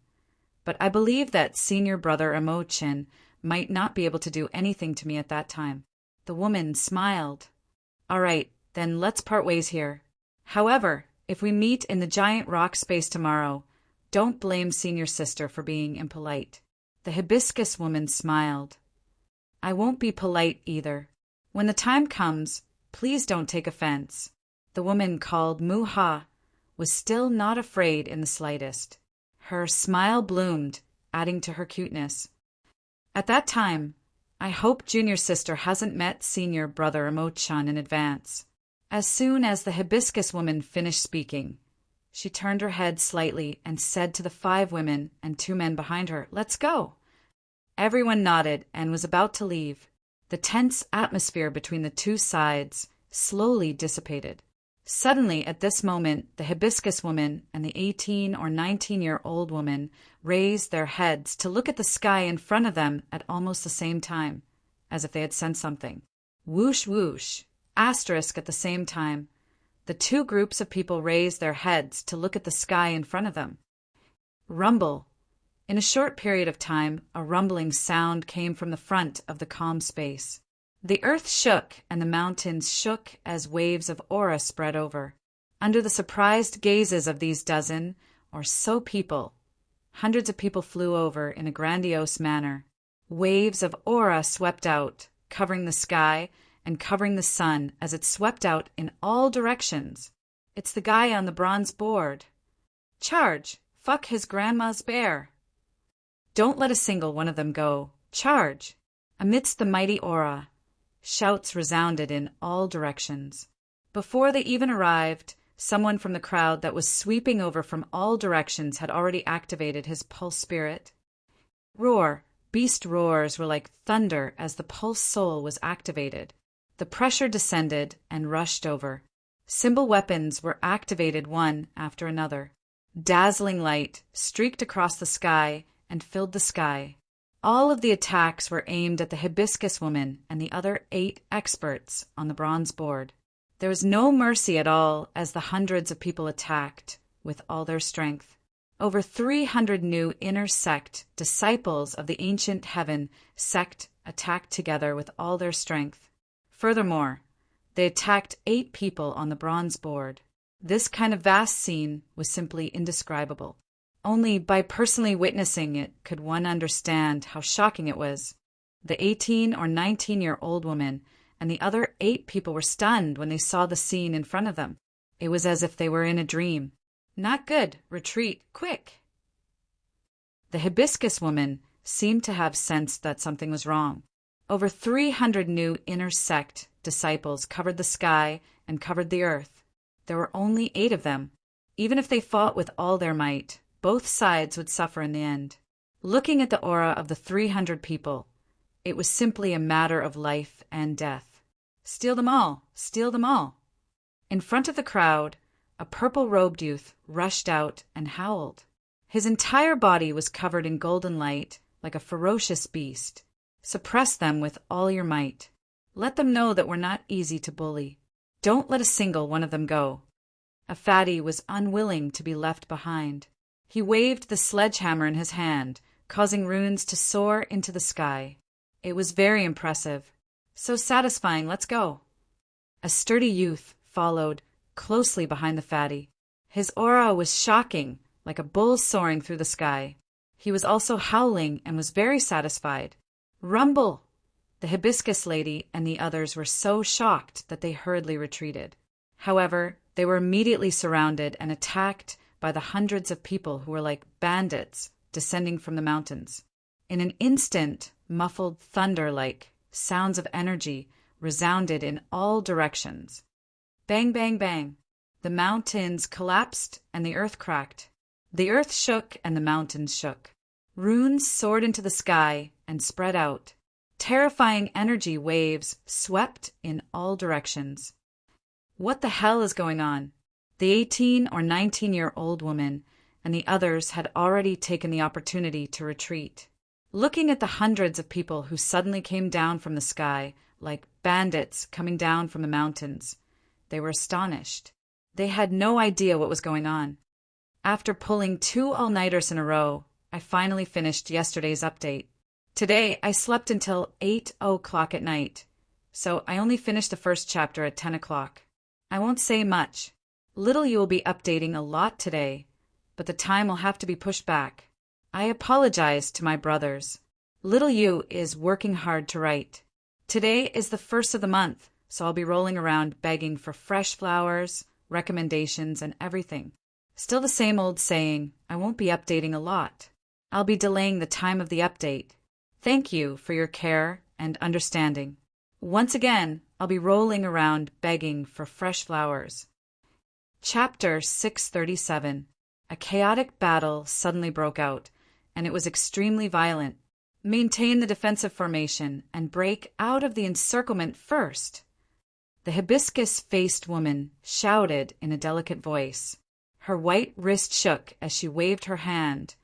But I believe that Senior Brother Emochin might not be able to do anything to me at that time." The woman smiled. "All right, then let's part ways here. However, if we meet in the giant rock space tomorrow, don't blame Senior Sister for being impolite." The hibiscus woman smiled. "I won't be polite either. When the time comes, please don't take offense." The woman called Muha was still not afraid in the slightest. Her smile bloomed, adding to her cuteness. "At that time, I hope Junior Sister hasn't met Senior Brother Emochan in advance." As soon as the hibiscus woman finished speaking, she turned her head slightly and said to the 5 women and 2 men behind her, "Let's go." Everyone nodded and was about to leave. The tense atmosphere between the 2 sides slowly dissipated. Suddenly, at this moment, the hibiscus woman and the 18 or 19-year-old woman raised their heads to look at the sky in front of them at almost the same time, as if they had sensed something. Whoosh, whoosh, asterisk at the same time. The 2 groups of people raised their heads to look at the sky in front of them. Rumble. In a short period of time, a rumbling sound came from the front of the calm space. The earth shook and the mountains shook as waves of aura spread over. Under the surprised gazes of these dozen or so people, hundreds of people flew over in a grandiose manner. Waves of aura swept out, covering the sky and covering the sun as it swept out in all directions. "It's the guy on the bronze board." "Charge! Fuck his grandma's bear!" "Don't let a single one of them go. Charge!" Amidst the mighty aura, shouts resounded in all directions. Before they even arrived, someone from the crowd that was sweeping over from all directions had already activated his pulse spirit. Roar, beast roars were like thunder as the pulse soul was activated. The pressure descended and rushed over. Symbol weapons were activated one after another. Dazzling light streaked across the sky and filled the sky. All of the attacks were aimed at the hibiscus woman and the other 8 experts on the bronze board. There was no mercy at all as the hundreds of people attacked with all their strength. Over 300 new inner sect disciples of the ancient heaven sect attacked together with all their strength. Furthermore, they attacked 8 people on the bronze board. This kind of vast scene was simply indescribable. Only by personally witnessing it could one understand how shocking it was. The 18 or 19-year-old woman and the other 8 people were stunned when they saw the scene in front of them. It was as if they were in a dream. Not good. Retreat. Quick. The hibiscus woman seemed to have sensed that something was wrong. Over 300 new inner sect disciples covered the sky and covered the earth. There were only 8 of them. Even if they fought with all their might, both sides would suffer in the end. Looking at the aura of the 300 people, it was simply a matter of life and death. Steal them all! Steal them all! In front of the crowd, a purple-robed youth rushed out and howled. His entire body was covered in golden light, like a ferocious beast. Suppress them with all your might. Let them know that we're not easy to bully. Don't let a single one of them go. A fatty was unwilling to be left behind. He waved the sledgehammer in his hand, causing runes to soar into the sky. It was very impressive. So satisfying, let's go. A sturdy youth followed, closely behind the fatty. His aura was shocking, like a bull soaring through the sky. He was also howling and was very satisfied. Rumble! The hibiscus lady and the others were so shocked that they hurriedly retreated. However, they were immediately surrounded and attacked by the hundreds of people who were like bandits descending from the mountains. In an instant, muffled thunder-like sounds of energy resounded in all directions. Bang, bang, bang. The mountains collapsed and the earth cracked. The earth shook and the mountains shook. Runes soared into the sky and spread out. Terrifying energy waves swept in all directions. What the hell is going on? The 18 or 19-year-old woman and the others had already taken the opportunity to retreat. Looking at the hundreds of people who suddenly came down from the sky, like bandits coming down from the mountains, they were astonished. They had no idea what was going on. After pulling 2 all-nighters in a row, I finally finished yesterday's update. Today, I slept until 8:00 at night, so I only finished the first chapter at 10 o'clock. I won't say much. Little you will be updating a lot today, but the time will have to be pushed back. I apologize to my brothers. Little you is working hard to write. Today is the first of the month, so I'll be rolling around begging for fresh flowers, recommendations, and everything. Still the same old saying, I won't be updating a lot. I'll be delaying the time of the update. Thank you for your care and understanding. Once again, I'll be rolling around begging for fresh flowers. Chapter 637. A chaotic battle suddenly broke out, and it was extremely violent. Maintain the defensive formation and break out of the encirclement first. The hibiscus-faced woman shouted in a delicate voice. Her white wrist shook as she waved her hand,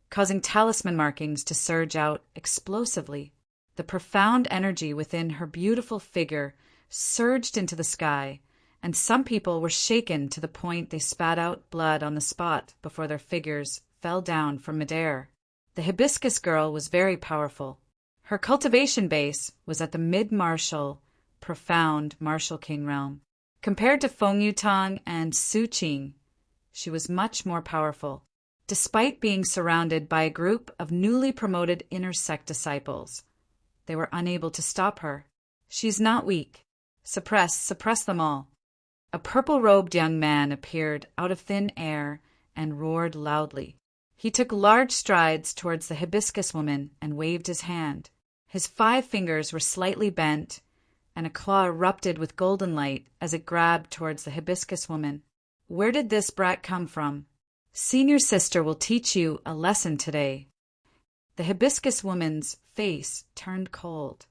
causing talisman markings to surge out explosively. The profound energy within her beautiful figure surged into the sky, and some people were shaken to the point they spat out blood on the spot before their figures fell down from midair. The hibiscus girl was very powerful. Her cultivation base was at the mid-martial, profound martial king realm. Compared to Feng Yutang and Su Qing, she was much more powerful, despite being surrounded by a group of newly promoted inner sect disciples. They were unable to stop her. She's not weak. Suppress them all. A purple-robed young man appeared out of thin air and roared loudly. He took large strides towards the hibiscus woman and waved his hand. His 5 fingers were slightly bent, and a claw erupted with golden light as it grabbed towards the hibiscus woman. Where did this brat come from? Senior sister will teach you a lesson today. The hibiscus woman's face turned cold,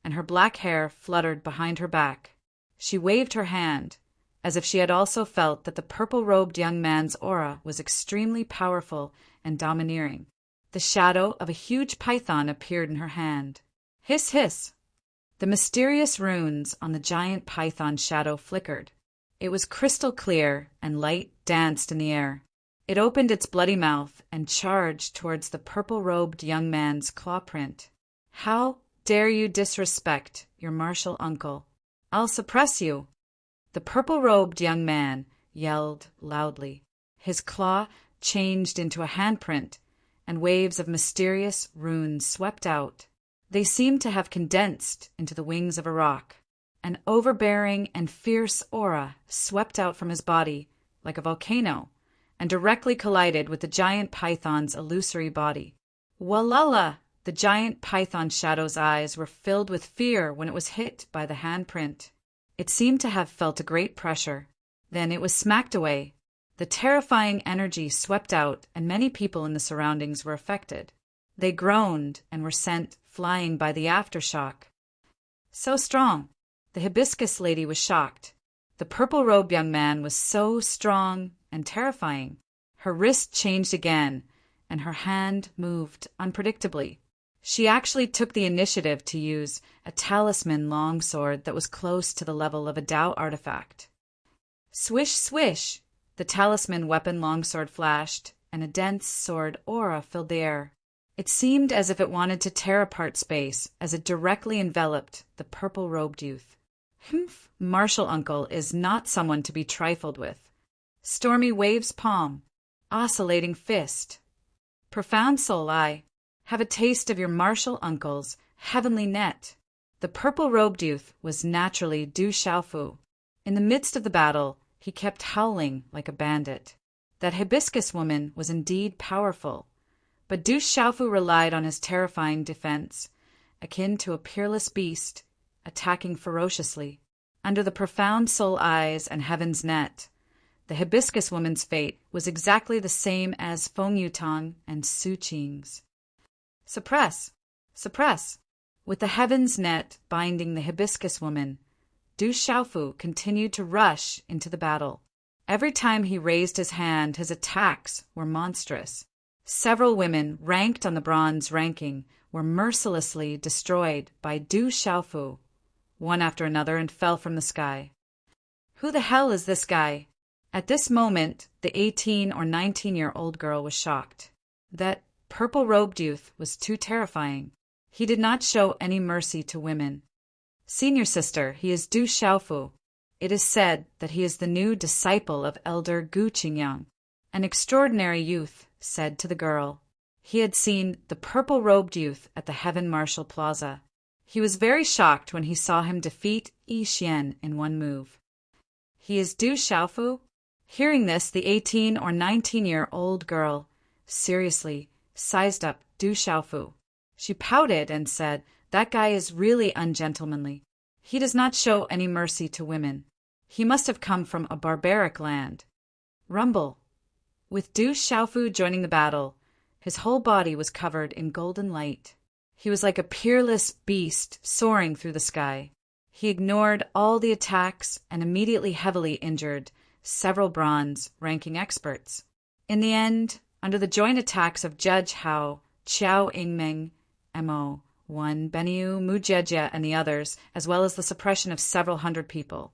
and her black hair fluttered behind her back. She waved her hand, as if she had also felt that the purple-robed young man's aura was extremely powerful and domineering. The shadow of a huge python appeared in her hand. Hiss, hiss! The mysterious runes on the giant python shadow flickered. It was crystal clear, and light danced in the air. It opened its bloody mouth and charged towards the purple-robed young man's claw print. "How dare you disrespect your martial uncle? I'll suppress you!" The purple-robed young man yelled loudly. His claw changed into a handprint, and waves of mysterious runes swept out. They seemed to have condensed into the wings of a rock. An overbearing and fierce aura swept out from his body like a volcano and directly collided with the giant python's illusory body. Walala! The giant python shadow's eyes were filled with fear when it was hit by the handprint. It seemed to have felt a great pressure. Then it was smacked away. The terrifying energy swept out, and many people in the surroundings were affected. They groaned and were sent flying by the aftershock. So strong! The hibiscus lady was shocked. The purple-robed young man was so strong and terrifying. Her wrist changed again, and her hand moved unpredictably. She actually took the initiative to use a talisman longsword that was close to the level of a Tao artifact. Swish, swish! The talisman weapon longsword flashed, and a dense sword aura filled the air. It seemed as if it wanted to tear apart space as it directly enveloped the purple-robed youth. Humph! Martial uncle is not someone to be trifled with. Stormy waves palm, oscillating fist. Profound soul eye. Have a taste of your martial uncle's heavenly net. The purple-robed youth was naturally Du Xiaofu. In the midst of the battle, he kept howling like a bandit. That hibiscus woman was indeed powerful, but Du Xiaofu relied on his terrifying defense, akin to a peerless beast, attacking ferociously. Under the profound soul eyes and heaven's net, the hibiscus woman's fate was exactly the same as Feng Yutang and Su Qing's. Suppress! Suppress! With the heaven's net binding the hibiscus woman, Du Xiaofu continued to rush into the battle. Every time he raised his hand, his attacks were monstrous. Several women ranked on the bronze ranking were mercilessly destroyed by Du Xiaofu, one after another, and fell from the sky. Who the hell is this guy? At this moment, the 18 or 19-year-old girl was shocked. That purple-robed youth was too terrifying. He did not show any mercy to women. Senior sister, he is Du Xiaofu. It is said that he is the new disciple of Elder Gu Qingyang. An extraordinary youth said to the girl. He had seen the purple-robed youth at the Heaven Martial Plaza. He was very shocked when he saw him defeat Yi Xian in one move. He is Du Xiaofu? Hearing this, the 18 or 19-year-old girl seriously sized up Du Xiaofu. She pouted and said, "That guy is really ungentlemanly. He does not show any mercy to women. He must have come from a barbaric land." Rumble. With Du Xiaofu joining the battle, his whole body was covered in golden light. He was like a peerless beast soaring through the sky. He ignored all the attacks and immediately heavily injured several bronze-ranking experts. In the end, under the joint attacks of Judge Hao, Qiao Yingmeng, Mo. 1, Beniu, Mujieja, and the others, as well as the suppression of several hundred people,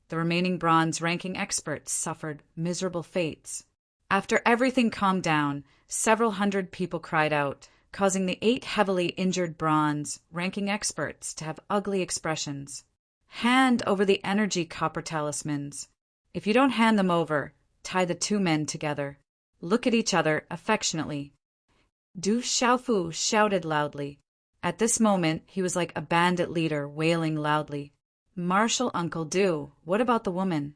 the remaining bronze-ranking experts suffered miserable fates. After everything calmed down, several hundred people cried out, causing the 8 heavily injured bronze-ranking experts to have ugly expressions. Hand over the energy copper talismans. If you don't hand them over, tie the 2 men together. Look at each other affectionately. Du Xiaofu shouted loudly. At this moment, he was like a bandit leader wailing loudly. "Martial Uncle Du, what about the woman?"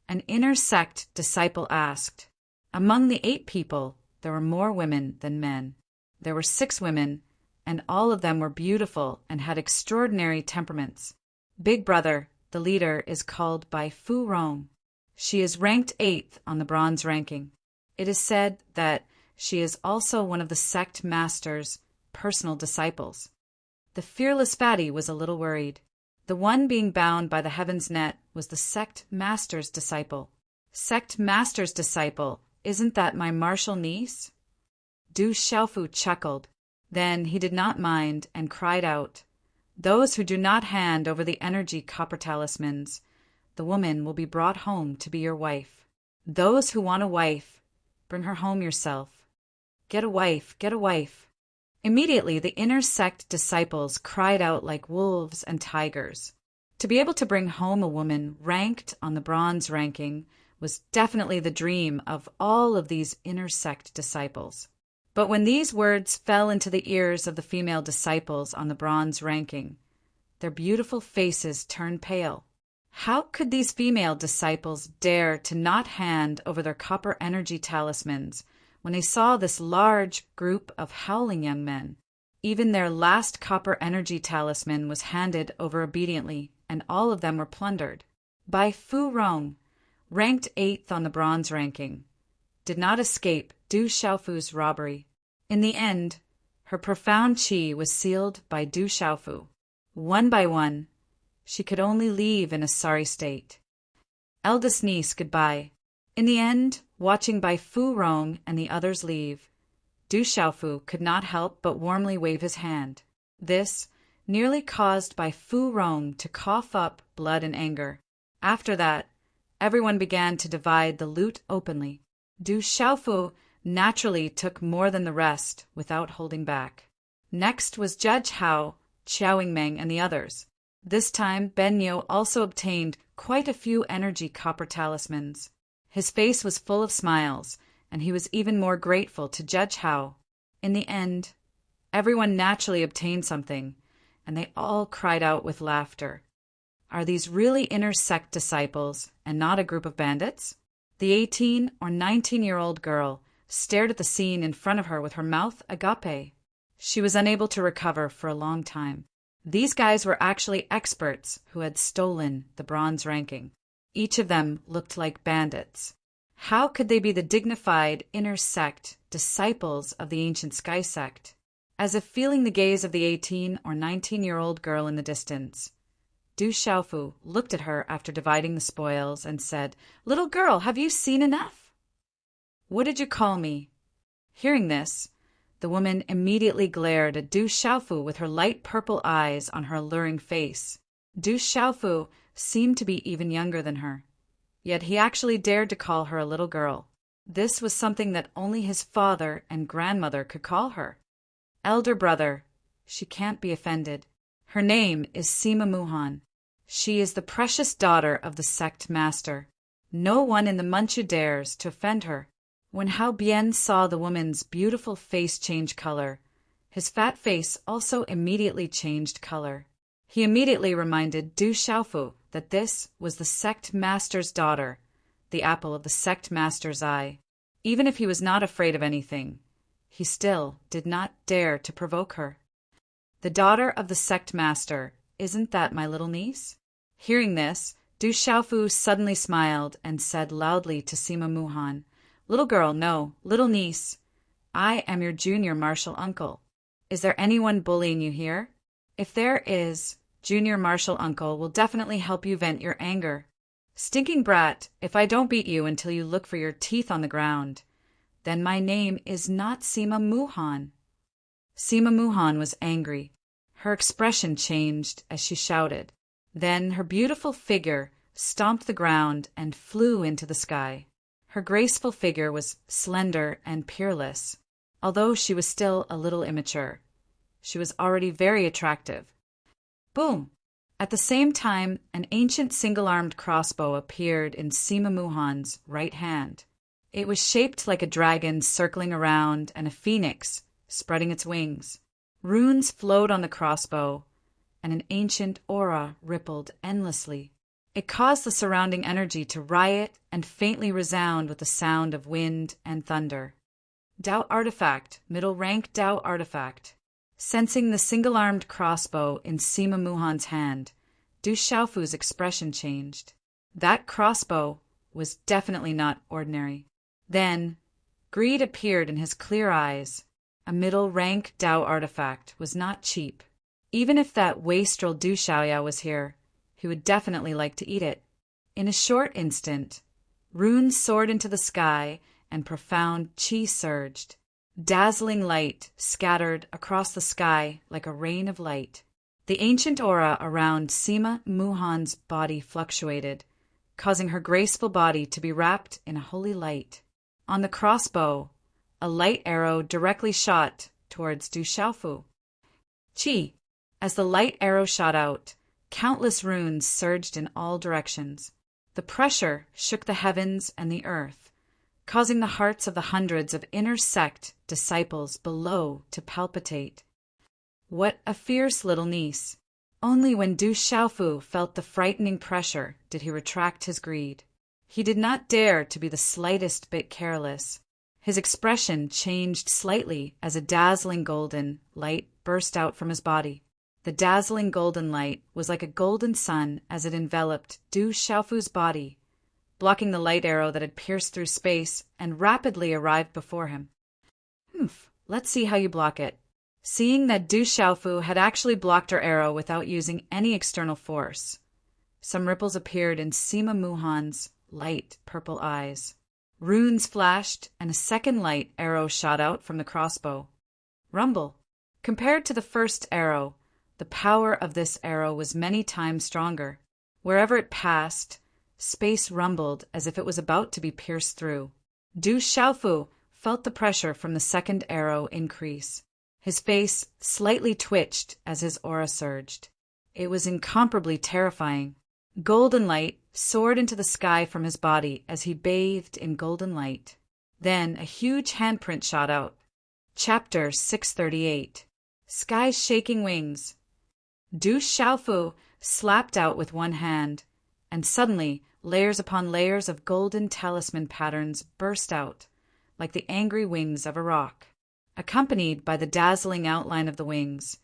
An inner sect disciple asked. Among the 8 people, there were more women than men. There were 6 women, and all of them were beautiful and had extraordinary temperaments. Big Brother, the leader, is called by Fu Rong. She is ranked 8th on the bronze ranking. It is said that she is also one of the sect master's personal disciples. The fearless fatty was a little worried. The one being bound by the heaven's net was the sect master's disciple. Sect master's disciple, isn't that my martial niece? Du Xiaofu chuckled. Then he did not mind and cried out, "Those who do not hand over the energy copper talismans, the woman will be brought home to be your wife. Those who want a wife, Bring her home yourself. Get a wife, get a wife. Immediately, the inner sect disciples cried out like wolves and tigers. To be able to bring home a woman ranked on the bronze ranking was definitely the dream of all of these inner sect disciples. But when these words fell into the ears of the female disciples on the bronze ranking, their beautiful faces turned pale. How could these female disciples dare to not hand over their copper energy talismans when they saw this large group of howling young men? Even their last copper energy talisman was handed over obediently, and all of them were plundered. Bai Fu Rong, ranked 8th on the bronze ranking, did not escape Du Xiaofu's robbery. In the end, her profound qi was sealed by Du Xiaofu. One by one, she could only leave in a sorry state. Eldest niece, goodbye. In the end, watching Bai Fu Rong and the others leave, Du Xiaofu could not help but warmly wave his hand. This nearly caused Bai Fu Rong to cough up blood and anger. After that, everyone began to divide the loot openly. Du Xiaofu naturally took more than the rest without holding back. Next was Judge Hao, Xiao Meng, and the others. This time, Ben Yo also obtained quite a few energy copper talismans. His face was full of smiles, and he was even more grateful to Judge Hao. In the end, everyone naturally obtained something, and they all cried out with laughter. Are these really inner sect disciples, and not a group of bandits? The 18 or 19-year-old girl stared at the scene in front of her with her mouth agape. She was unable to recover for a long time. These guys were actually experts who had stolen the bronze ranking. Each of them looked like bandits. How could they be the dignified inner sect disciples of the ancient sky sect? As if feeling the gaze of the 18 or 19-year-old girl in the distance, Du Xiaofu looked at her after dividing the spoils and said, "Little girl, have you seen enough?" "What did you call me?" Hearing this, the woman immediately glared at Du Xiaofu with her light purple eyes on her alluring face. Du Xiaofu seemed to be even younger than her, yet he actually dared to call her a little girl. This was something that only his father and grandmother could call her. Elder brother, she can't be offended. Her name is Sima Muhan. She is the precious daughter of the sect master. No one in the Manchu dares to offend her. When Hao Bian saw the woman's beautiful face change color, his fat face also immediately changed color. He immediately reminded Du Xiaofu that this was the sect master's daughter, the apple of the sect master's eye. Even if he was not afraid of anything, he still did not dare to provoke her. The daughter of the sect master, isn't that my little niece? Hearing this, Du Xiaofu suddenly smiled and said loudly to Sima Muhan, "Little girl, no, little niece. I am your junior martial uncle. Is there anyone bullying you here? If there is, junior martial uncle will definitely help you vent your anger. Stinking brat, if I don't beat you until you look for your teeth on the ground, then my name is not Sima Muhan." Sima Muhan was angry. Her expression changed as she shouted. Then her beautiful figure stomped the ground and flew into the sky. Her graceful figure was slender and peerless. Although she was still a little immature, she was already very attractive. Boom! At the same time, an ancient single-armed crossbow appeared in Sima Muhan's right hand. It was shaped like a dragon circling around and a phoenix spreading its wings. Runes flowed on the crossbow, and an ancient aura rippled endlessly. It caused the surrounding energy to riot and faintly resound with the sound of wind and thunder. Dao artifact, middle rank Dao artifact. Sensing the single-armed crossbow in Sima Muhan's hand, Du Xiaofu's expression changed. That crossbow was definitely not ordinary. Then, greed appeared in his clear eyes. A middle rank Dao artifact was not cheap. Even if that wastrel Du Xiaoya was here, he would definitely like to eat it. In a short instant, runes soared into the sky and profound qi surged. Dazzling light scattered across the sky like a rain of light. The ancient aura around Sima Muhan's body fluctuated, causing her graceful body to be wrapped in a holy light. On the crossbow, a light arrow directly shot towards Du Xiaofu. Chi! As the light arrow shot out, countless runes surged in all directions. The pressure shook the heavens and the earth, causing the hearts of the hundreds of inner sect disciples below to palpitate. What a fierce little niece! Only when Du Xiaofu felt the frightening pressure did he retract his greed. He did not dare to be the slightest bit careless. His expression changed slightly as a dazzling golden light burst out from his body. The dazzling golden light was like a golden sun as it enveloped Du Xiaofu's body, blocking the light arrow that had pierced through space and rapidly arrived before him. Let's see how you block it. Seeing that Du Xiaofu had actually blocked her arrow without using any external force, some ripples appeared in Sima Muhan's light purple eyes. Runes flashed, and a second light arrow shot out from the crossbow. Rumble. Compared to the first arrow, the power of this arrow was many times stronger. Wherever it passed, space rumbled as if it was about to be pierced through. Du Xiaofu felt the pressure from the second arrow increase. His face slightly twitched as his aura surged. It was incomparably terrifying. Golden light soared into the sky from his body as he bathed in golden light. Then a huge handprint shot out. Chapter 638. Sky's Shaking Wings. Du Xiaofu slapped out with one hand, and suddenly layers upon layers of golden talisman patterns burst out, like the angry wings of a rock. Accompanied by the dazzling outline of the wings,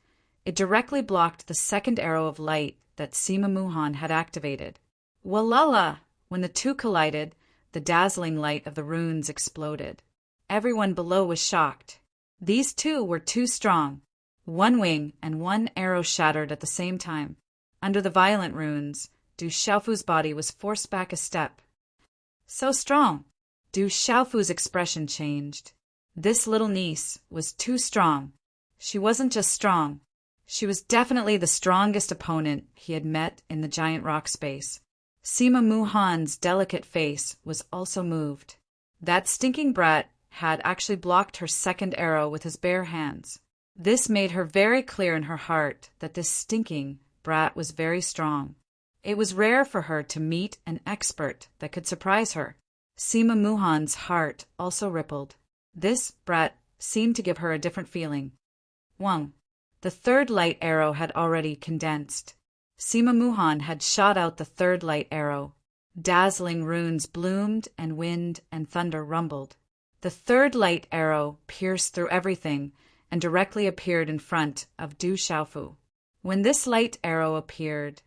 it directly blocked the second arrow of light that Sima Muhan had activated. Walala! When the two collided, the dazzling light of the runes exploded. Everyone below was shocked. These two were too strong. One wing and one arrow shattered at the same time. Under the violent runes, Du Xiaofu's body was forced back a step. So strong! Du Xiaofu's expression changed. This little niece was too strong. She wasn't just strong. She was definitely the strongest opponent he had met in the giant rock space. Sima Muhan's delicate face was also moved. That stinking brat had actually blocked her second arrow with his bare hands. This made her very clear in her heart that this stinking brat was very strong. It was rare for her to meet an expert that could surprise her. Sima Muhan's heart also rippled. This brat seemed to give her a different feeling. Wang. The third light arrow had already condensed. Sima Muhan had shot out the third light arrow. Dazzling runes bloomed and wind and thunder rumbled. The third light arrow pierced through everything and directly appeared in front of Du Xiaofu. When this light arrow appeared,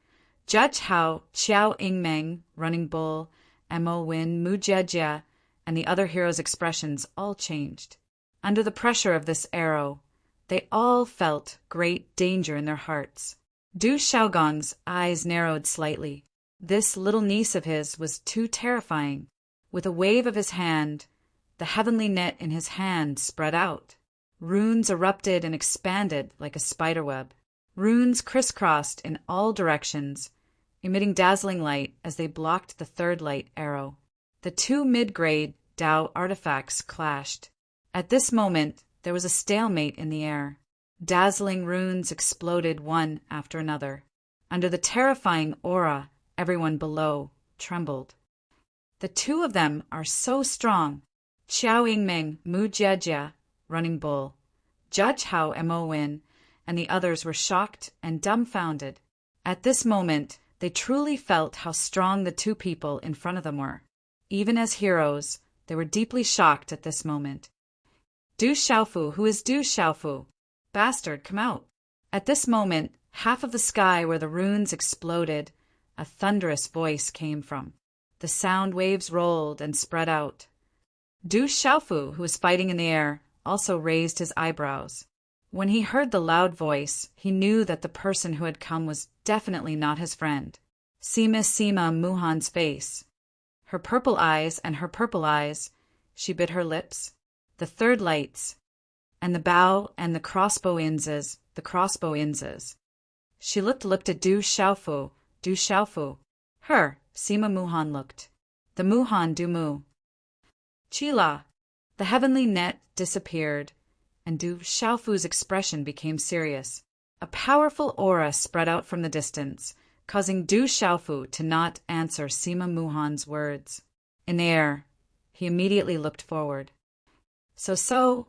Judge Hao, Qiao Yingmeng, Running Bull, Mo Win, Mu Jiejie, and the other heroes' expressions all changed. Under the pressure of this arrow, they all felt great danger in their hearts. Du Xiaogong's eyes narrowed slightly. This little niece of his was too terrifying. With a wave of his hand, the heavenly net in his hand spread out. Runes erupted and expanded like a spiderweb. Runes crisscrossed in all directions, emitting dazzling light as they blocked the third light arrow. The two mid-grade Dao artifacts clashed. At this moment, there was a stalemate in the air. Dazzling runes exploded one after another. Under the terrifying aura, everyone below trembled. The two of them are so strong. Qiao Yingmeng, Mu Jiejie, Running Bull, Judge Hao Mo Win, and the others were shocked and dumbfounded. At this moment, they truly felt how strong the two people in front of them were. Even as heroes, they were deeply shocked at this moment. Du Xiaofu, who is Du Xiaofu? Bastard, come out. At this moment, half of the sky where the runes exploded, a thunderous voice came from. The sound waves rolled and spread out. Du Xiaofu, who was fighting in the air, also raised his eyebrows. When he heard the loud voice, he knew that the person who had come was definitely not his friend. Sima Muhan's face. Her purple eyes, she bit her lips. The third lights, and the bow and the crossbow inzes. She looked at Du Xiaofu. Her, Sima Muhan looked. The Muhan Du Mu. Chila! The heavenly net disappeared, and Du Xiaofu's expression became serious. A powerful aura spread out from the distance, causing Du Xiaofu to not answer Sima Muhan's words. In the air, he immediately looked forward. So,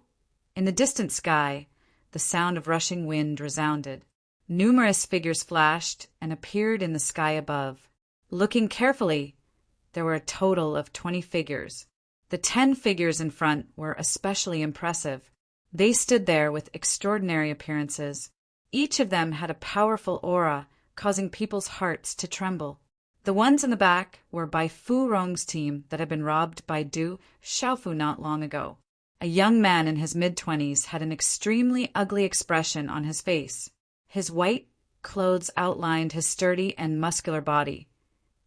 in the distant sky, the sound of rushing wind resounded. Numerous figures flashed and appeared in the sky above. Looking carefully, there were a total of 20 figures. The 10 figures in front were especially impressive. They stood there with extraordinary appearances. Each of them had a powerful aura, causing people's hearts to tremble. The ones in the back were by Fu Rong's team that had been robbed by Du Xiaofu not long ago. A young man in his mid-20s had an extremely ugly expression on his face. His white clothes outlined his sturdy and muscular body,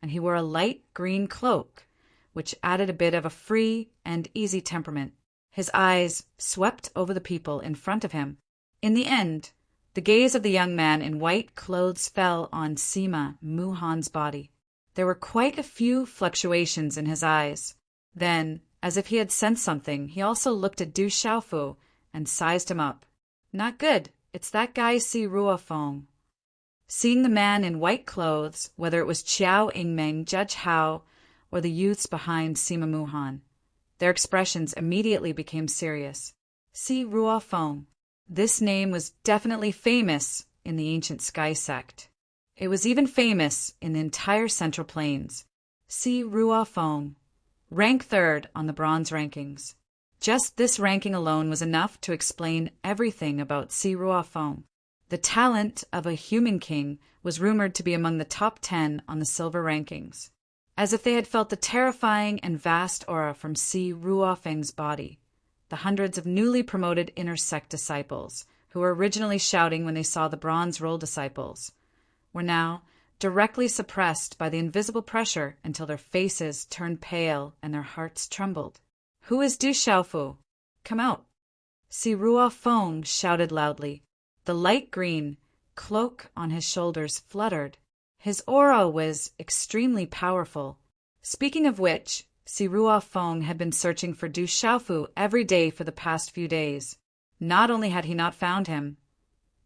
and he wore a light green cloak, which added a bit of a free and easy temperament. His eyes swept over the people in front of him. In the end, the gaze of the young man in white clothes fell on Sima Muhan's body. There were quite a few fluctuations in his eyes. Then, as if he had sensed something, he also looked at Du Xiaofu and sized him up. Not good. It's that guy Si Ruofeng. Seeing the man in white clothes, whether it was Qiao Yingmeng, Judge Hao, or the youths behind Sima Muhan, their expressions immediately became serious. Si Ruofeng. This name was definitely famous in the ancient sky sect. It was even famous in the entire Central Plains. Si Ruofeng. Rank 3rd on the bronze rankings. Just this ranking alone was enough to explain everything about Si Ruofeng. The talent of a human king was rumored to be among the top 10 on the silver rankings. As if they had felt the terrifying and vast aura from Si Ruofeng's body, the hundreds of newly promoted inner sect disciples, who were originally shouting when they saw the bronze roll disciples, were now directly suppressed by the invisible pressure until their faces turned pale and their hearts trembled. Who is Du Xiaofu? Come out. Si Ruofeng shouted loudly. The light green cloak on his shoulders fluttered. His aura was extremely powerful. Speaking of which, Si Ruofeng had been searching for Du Xiaofu every day for the past few days. Not only had he not found him,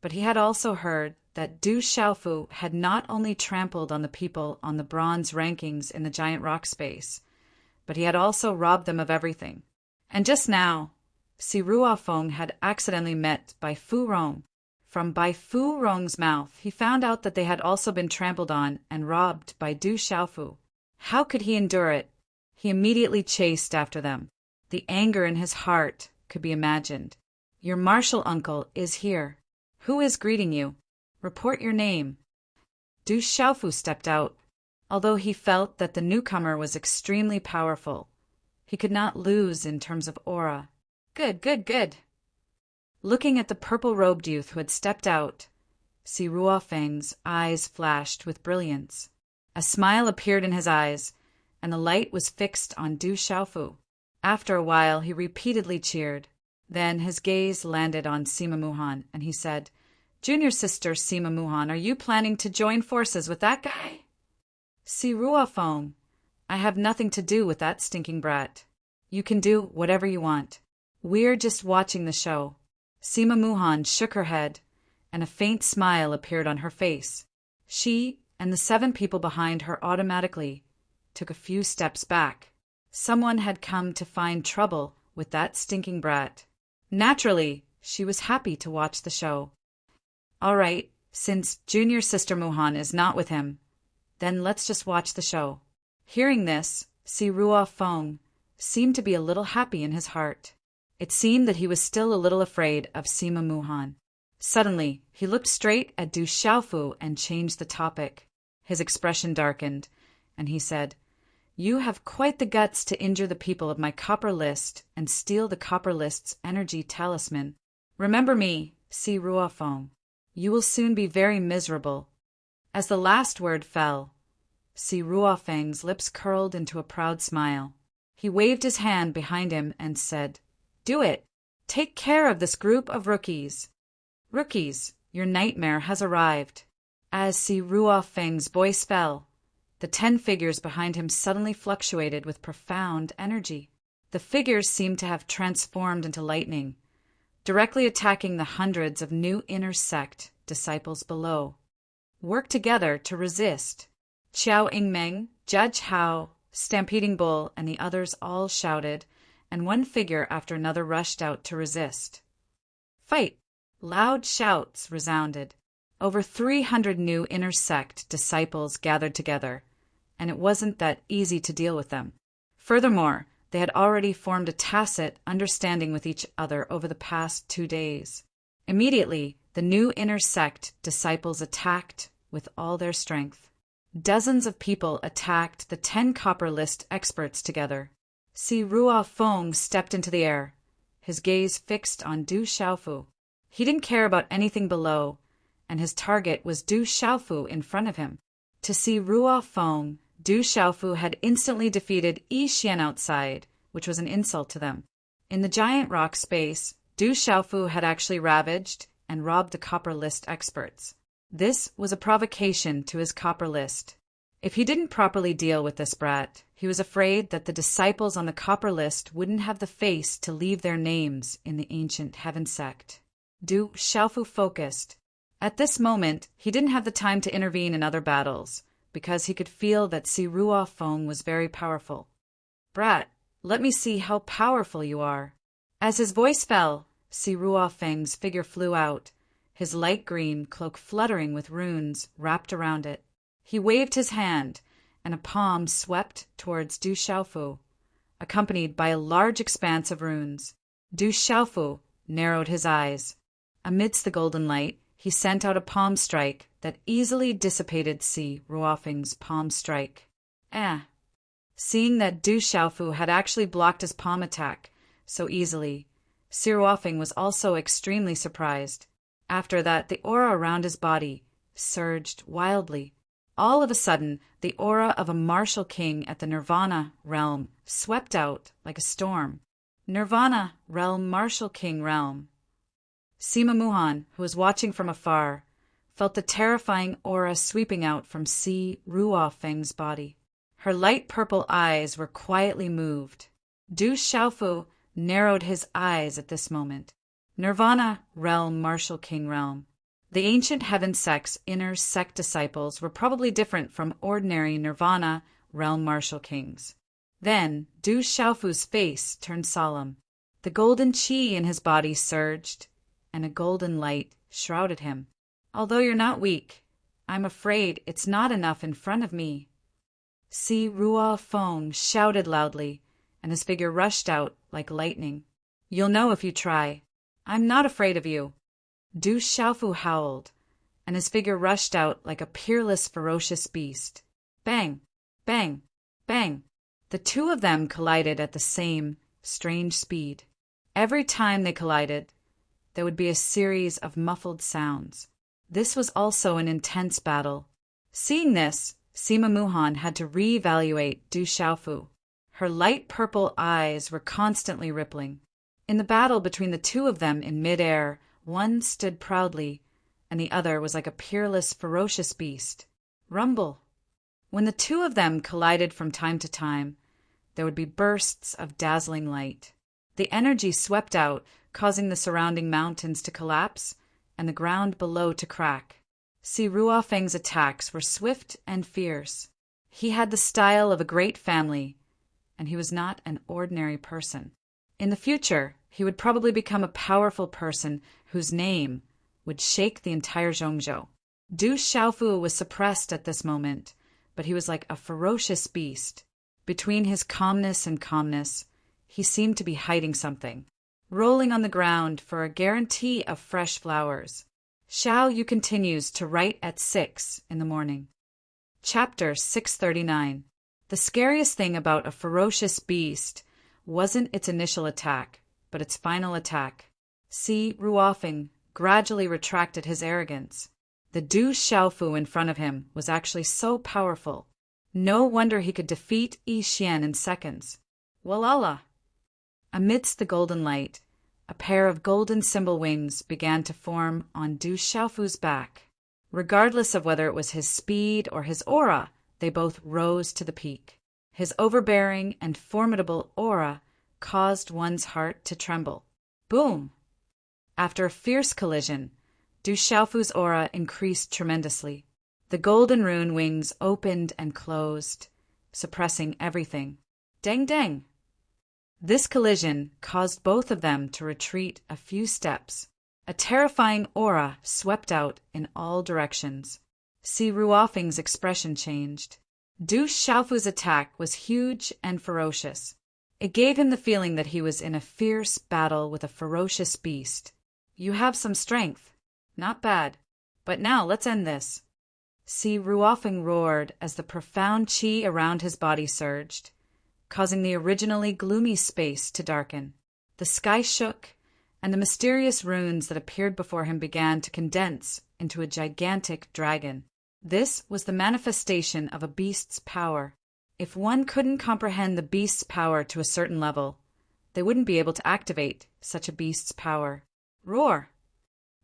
but he had also heard that Du Xiaofu had not only trampled on the people on the bronze rankings in the giant rock space, but he had also robbed them of everything. And just now, Si Ruofeng had accidentally met Bai Fu Rong. From Bai Fu Rong's mouth, he found out that they had also been trampled on and robbed by Du Xiaofu. How could he endure it? He immediately chased after them. The anger in his heart could be imagined. Your martial uncle is here. Who is greeting you? Report your name. Du Xiaofu stepped out. Although he felt that the newcomer was extremely powerful, he could not lose in terms of aura. Good. Looking at the purple-robed youth who had stepped out, Si Ruofeng's eyes flashed with brilliance. A smile appeared in his eyes, and the light was fixed on Du Xiaofu. After a while, he repeatedly cheered. Then his gaze landed on Sima Muhan, and he said, Junior sister Sima Muhan, are you planning to join forces with that guy? Si Ruofeng, I have nothing to do with that stinking brat. You can do whatever you want. We're just watching the show. Sima Muhan shook her head, and a faint smile appeared on her face. She and the 7 people behind her automatically took a few steps back. Someone had come to find trouble with that stinking brat. Naturally, she was happy to watch the show. All right, since junior sister Muhan is not with him, then let's just watch the show. Hearing this, Si Ruofeng seemed to be a little happy in his heart. It seemed that he was still a little afraid of Sima Muhan. Suddenly, he looked straight at Du Xiaofu and changed the topic. His expression darkened, and he said, You have quite the guts to injure the people of my copper list and steal the copper list's energy talisman. Remember me, Si Ruofeng. You will soon be very miserable. As the last word fell, Si Ruofeng's lips curled into a proud smile. He waved his hand behind him and said, Do it. Take care of this group of rookies. Rookies, your nightmare has arrived. As Si Ruofeng's voice fell, the 10 figures behind him suddenly fluctuated with profound energy. The figures seemed to have transformed into lightning, directly attacking the hundreds of new inner sect disciples below. Work together to resist. Qiao Yingmeng, Judge Hao, Stampeding Bull, and the others all shouted, and one figure after another rushed out to resist. Fight! Loud shouts resounded. Over 300 new inner sect disciples gathered together, and it wasn't that easy to deal with them. Furthermore, they had already formed a tacit understanding with each other over the past 2 days. Immediately, the new inner sect disciples attacked with all their strength. Dozens of people attacked the 10 copper list experts together. Si Ruo Feng stepped into the air, his gaze fixed on Du Xiaofu. He didn't care about anything below, and his target was Du Xiaofu in front of him. To Si Ruo Feng, Du Xiaofu had instantly defeated Yi Xian outside, which was an insult to them. In the giant rock space, Du Xiaofu had actually ravaged and robbed the copper list experts. This was a provocation to his copper list. If he didn't properly deal with this brat, he was afraid that the disciples on the copper list wouldn't have the face to leave their names in the ancient heaven sect. Du Xiaofu focused. At this moment, he didn't have the time to intervene in other battles, because he could feel that Si Ruo Feng was very powerful. Brat, let me see how powerful you are. As his voice fell, Si Ruo Feng's figure flew out, his light green cloak fluttering with runes wrapped around it. He waved his hand, and a palm swept towards Du Xiaofu, accompanied by a large expanse of runes. Du Xiaofu narrowed his eyes. Amidst the golden light, he sent out a palm strike that easily dissipated Si Ruofeng's palm strike. Seeing that Du Xiaofu had actually blocked his palm attack so easily, Si Ruofeng was also extremely surprised. After that, the aura around his body surged wildly. All of a sudden, the aura of a martial king at the Nirvana realm swept out like a storm. Nirvana realm, martial king realm. Sima Muhan, who was watching from afar, felt the terrifying aura sweeping out from Si Ruofeng's body. Her light purple eyes were quietly moved. Du Xiaofu narrowed his eyes at this moment. Nirvana realm, martial king realm. The ancient heaven sect's inner sect disciples were probably different from ordinary Nirvana realm martial kings. Then Du Xiaofu's face turned solemn. The golden qi in his body surged, and a golden light shrouded him. Although you're not weak, I'm afraid it's not enough in front of me. Si Ruo Feng shouted loudly, and his figure rushed out like lightning. You'll know if you try. I'm not afraid of you. Du Xiaofu howled, and his figure rushed out like a peerless, ferocious beast. Bang! Bang! Bang! The two of them collided at the same strange speed. Every time they collided, there would be a series of muffled sounds. This was also an intense battle. Seeing this, Sima Muhan had to re-evaluate Du Xiaofu. Her light purple eyes were constantly rippling. In the battle between the two of them in mid-air, one stood proudly, and the other was like a peerless, ferocious beast. Rumble! When the two of them collided from time to time, there would be bursts of dazzling light. The energy swept out, causing the surrounding mountains to collapse and the ground below to crack. Si Ruofeng's attacks were swift and fierce. He had the style of a great family, and he was not an ordinary person. In the future, he would probably become a powerful person whose name would shake the entire Zhongzhou. Du Xiaofu was suppressed at this moment, but he was like a ferocious beast. Between his calmness and calmness, he seemed to be hiding something, rolling on the ground for a guarantee of fresh flowers. Xiao Yu continues to write at 6 in the morning. Chapter 639. The scariest thing about a ferocious beast wasn't its initial attack, but its final attack. Si Ruofeng gradually retracted his arrogance. The Du Xiaofu in front of him was actually so powerful. No wonder he could defeat Yi Xian in seconds. Walala! Amidst the golden light, a pair of golden symbol wings began to form on Du Xiaofu's back. Regardless of whether it was his speed or his aura, they both rose to the peak. His overbearing and formidable aura caused one's heart to tremble. Boom! After a fierce collision, Du Xiaofu's aura increased tremendously. The golden rune wings opened and closed, suppressing everything. Dang dang! This collision caused both of them to retreat a few steps. A terrifying aura swept out in all directions. Si Ruofeng's expression changed. Du Xiaofu's attack was huge and ferocious. It gave him the feeling that he was in a fierce battle with a ferocious beast. You have some strength. Not bad. But now let's end this. Si Ruofeng roared as the profound qi around his body surged, causing the originally gloomy space to darken. The sky shook, and the mysterious runes that appeared before him began to condense into a gigantic dragon. This was the manifestation of a beast's power. If one couldn't comprehend the beast's power to a certain level, they wouldn't be able to activate such a beast's power. Roar!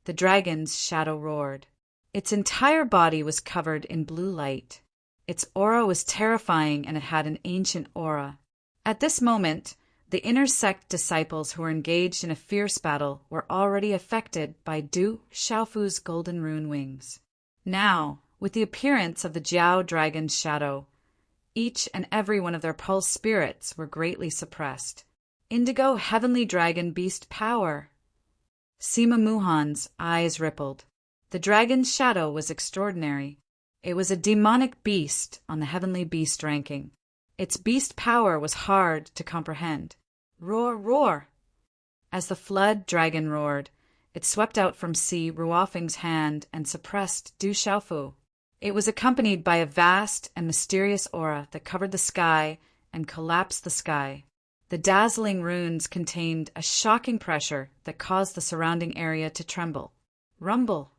The dragon's shadow roared. Its entire body was covered in blue light. Its aura was terrifying, and it had an ancient aura. At this moment, the inner sect disciples who were engaged in a fierce battle were already affected by Du Xiaofu's golden rune wings. Now, with the appearance of the Jiao dragon's shadow, each and every one of their pulse spirits were greatly suppressed. Indigo heavenly dragon beast power! Sima Muhan's eyes rippled. The dragon's shadow was extraordinary. It was a demonic beast on the heavenly beast ranking. Its beast power was hard to comprehend. Roar, roar! As the flood dragon roared, it swept out from Si Ruofeng's hand and suppressed Du Xiaofu. It was accompanied by a vast and mysterious aura that covered the sky and collapsed the sky. The dazzling runes contained a shocking pressure that caused the surrounding area to tremble. Rumble!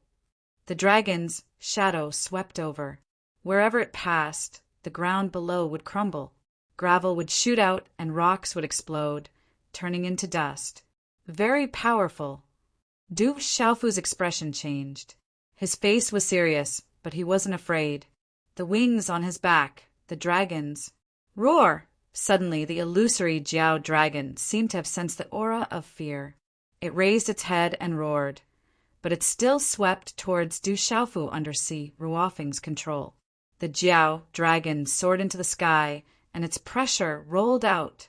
The dragon's shadow swept over. Wherever it passed, the ground below would crumble. Gravel would shoot out and rocks would explode, turning into dust. Very powerful. Du Xiaofu's expression changed. His face was serious, but he wasn't afraid. The wings on his back, the dragon's. Roar! Suddenly, the illusory Jiao dragon seemed to have sensed the aura of fear. It raised its head and roared, but it still swept towards Du Xiaofu under Si Ruofeng's control. The Jiao dragon soared into the sky, and its pressure rolled out.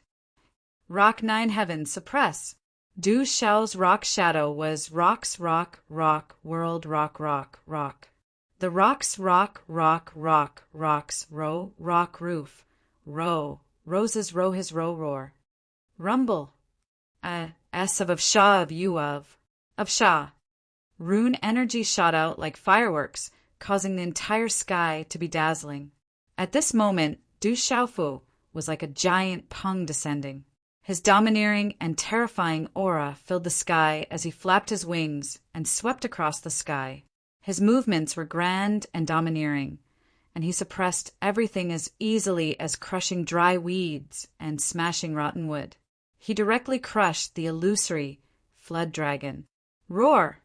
Rock 9 heavens suppress. Du Xiao's rock shadow was rocks, rock, rock, world, rock, rock, rock. The rocks, rock, rock, rock, rocks, row, rock, roof, row, roses, row his row, roar. Rumble. S of Sha of U of Sha. Rune energy shot out like fireworks, causing the entire sky to be dazzling. At this moment, Du Xiaofu was like a giant Peng descending. His domineering and terrifying aura filled the sky as he flapped his wings and swept across the sky. His movements were grand and domineering, and he suppressed everything as easily as crushing dry weeds and smashing rotten wood. He directly crushed the illusory flood dragon. Roar!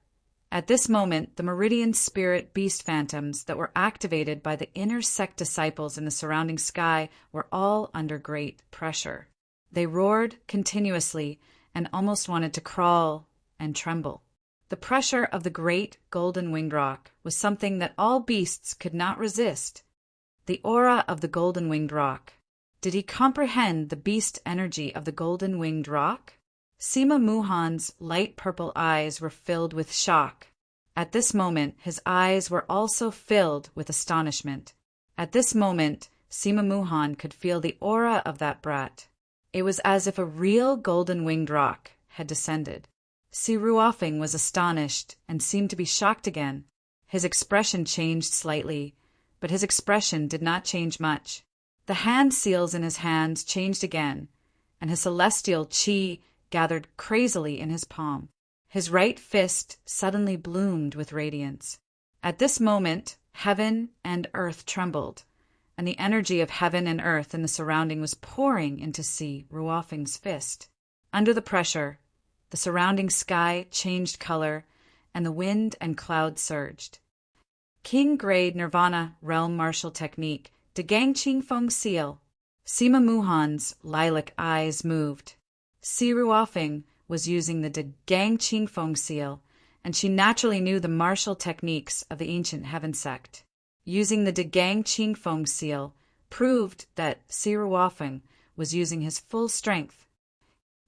At this moment, the Meridian Spirit Beast Phantoms that were activated by the inner sect disciples in the surrounding sky were all under great pressure. They roared continuously and almost wanted to crawl and tremble. The pressure of the great golden winged rock was something that all beasts could not resist. The aura of the golden winged rock. Did he comprehend the beast energy of the golden winged rock? Sima Muhan's light purple eyes were filled with shock. At this moment, his eyes were also filled with astonishment. At this moment, Sima Muhan could feel the aura of that brat. It was as if a real golden winged rock had descended. Si Ruofeng was astonished and seemed to be shocked again. His expression changed slightly, but his expression did not change much. The hand seals in his hands changed again, and his celestial qi gathered crazily in his palm. His right fist suddenly bloomed with radiance. At this moment, heaven and earth trembled, and the energy of heaven and earth in the surrounding was pouring into Si Ruofeng's fist. Under the pressure, the surrounding sky changed color, and the wind and clouds surged. King-grade Nirvana Realm Martial Technique, De Gang Qing Feng Seal. Sima Muhan's lilac eyes moved. Si Ruofeng was using the De Gang Qingfeng seal, and she naturally knew the martial techniques of the ancient heaven sect. Using the De Gang Qingfeng seal proved that Si Ruofeng was using his full strength.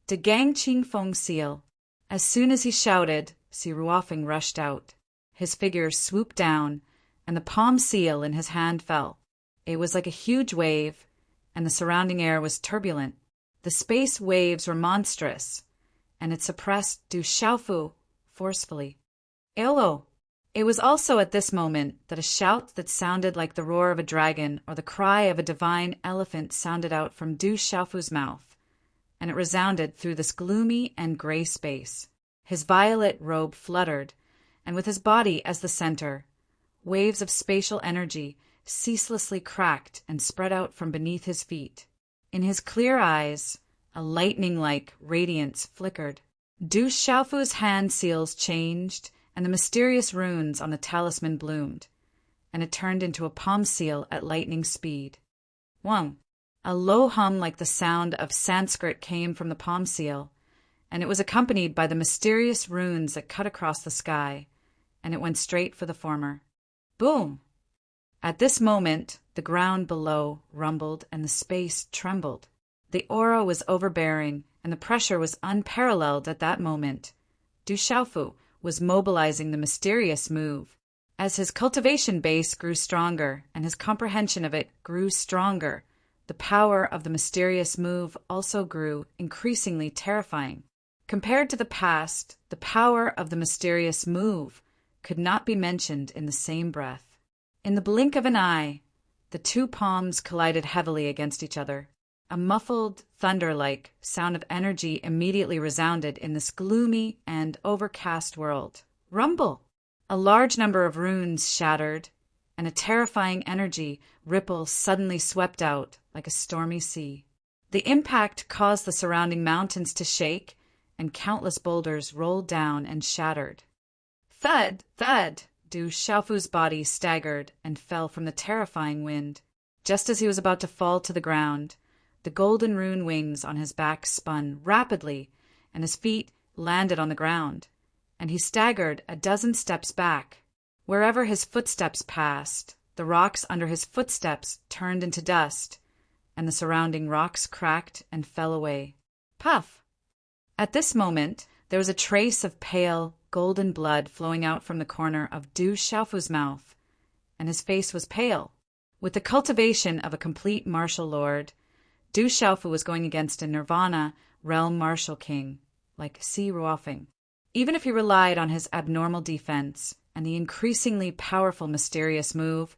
De Gang Qingfeng seal. As soon as he shouted, Si Ruofeng rushed out. His figure swooped down, and the palm seal in his hand fell. It was like a huge wave, and the surrounding air was turbulent. The space waves were monstrous, and it suppressed Du Xiaofu forcefully. Elo! It was also at this moment that a shout that sounded like the roar of a dragon or the cry of a divine elephant sounded out from Du Xiaofu's mouth, and it resounded through this gloomy and gray space. His violet robe fluttered, and with his body as the center, waves of spatial energy ceaselessly cracked and spread out from beneath his feet. In his clear eyes, a lightning-like radiance flickered. Du Xiaofu's hand seals changed, and the mysterious runes on the talisman bloomed, and it turned into a palm seal at lightning speed. Wang! A low hum like the sound of Sanskrit came from the palm seal, and it was accompanied by the mysterious runes that cut across the sky, and it went straight for the former. Boom! At this moment, the ground below rumbled and the space trembled. The aura was overbearing, and the pressure was unparalleled at that moment. Du Xiaofu was mobilizing the mysterious move. As his cultivation base grew stronger and his comprehension of it grew stronger, the power of the mysterious move also grew increasingly terrifying. Compared to the past, the power of the mysterious move could not be mentioned in the same breath. In the blink of an eye, the two palms collided heavily against each other. A muffled, thunder-like sound of energy immediately resounded in this gloomy and overcast world. Rumble! A large number of runes shattered, and a terrifying energy ripple suddenly swept out like a stormy sea. The impact caused the surrounding mountains to shake, and countless boulders rolled down and shattered. Thud! Thud! Du Xiaofu's body staggered and fell from the terrifying wind. Just as he was about to fall to the ground, the golden rune wings on his back spun rapidly, and his feet landed on the ground, and he staggered a dozen steps back. Wherever his footsteps passed, the rocks under his footsteps turned into dust, and the surrounding rocks cracked and fell away. Puff! At this moment, there was a trace of pale, golden blood flowing out from the corner of Du Xiaofu's mouth, and his face was pale. With the cultivation of a complete martial lord, Du Xiaofu was going against a nirvana realm martial king, like Si Ruofeng. Even if he relied on his abnormal defense and the increasingly powerful mysterious move,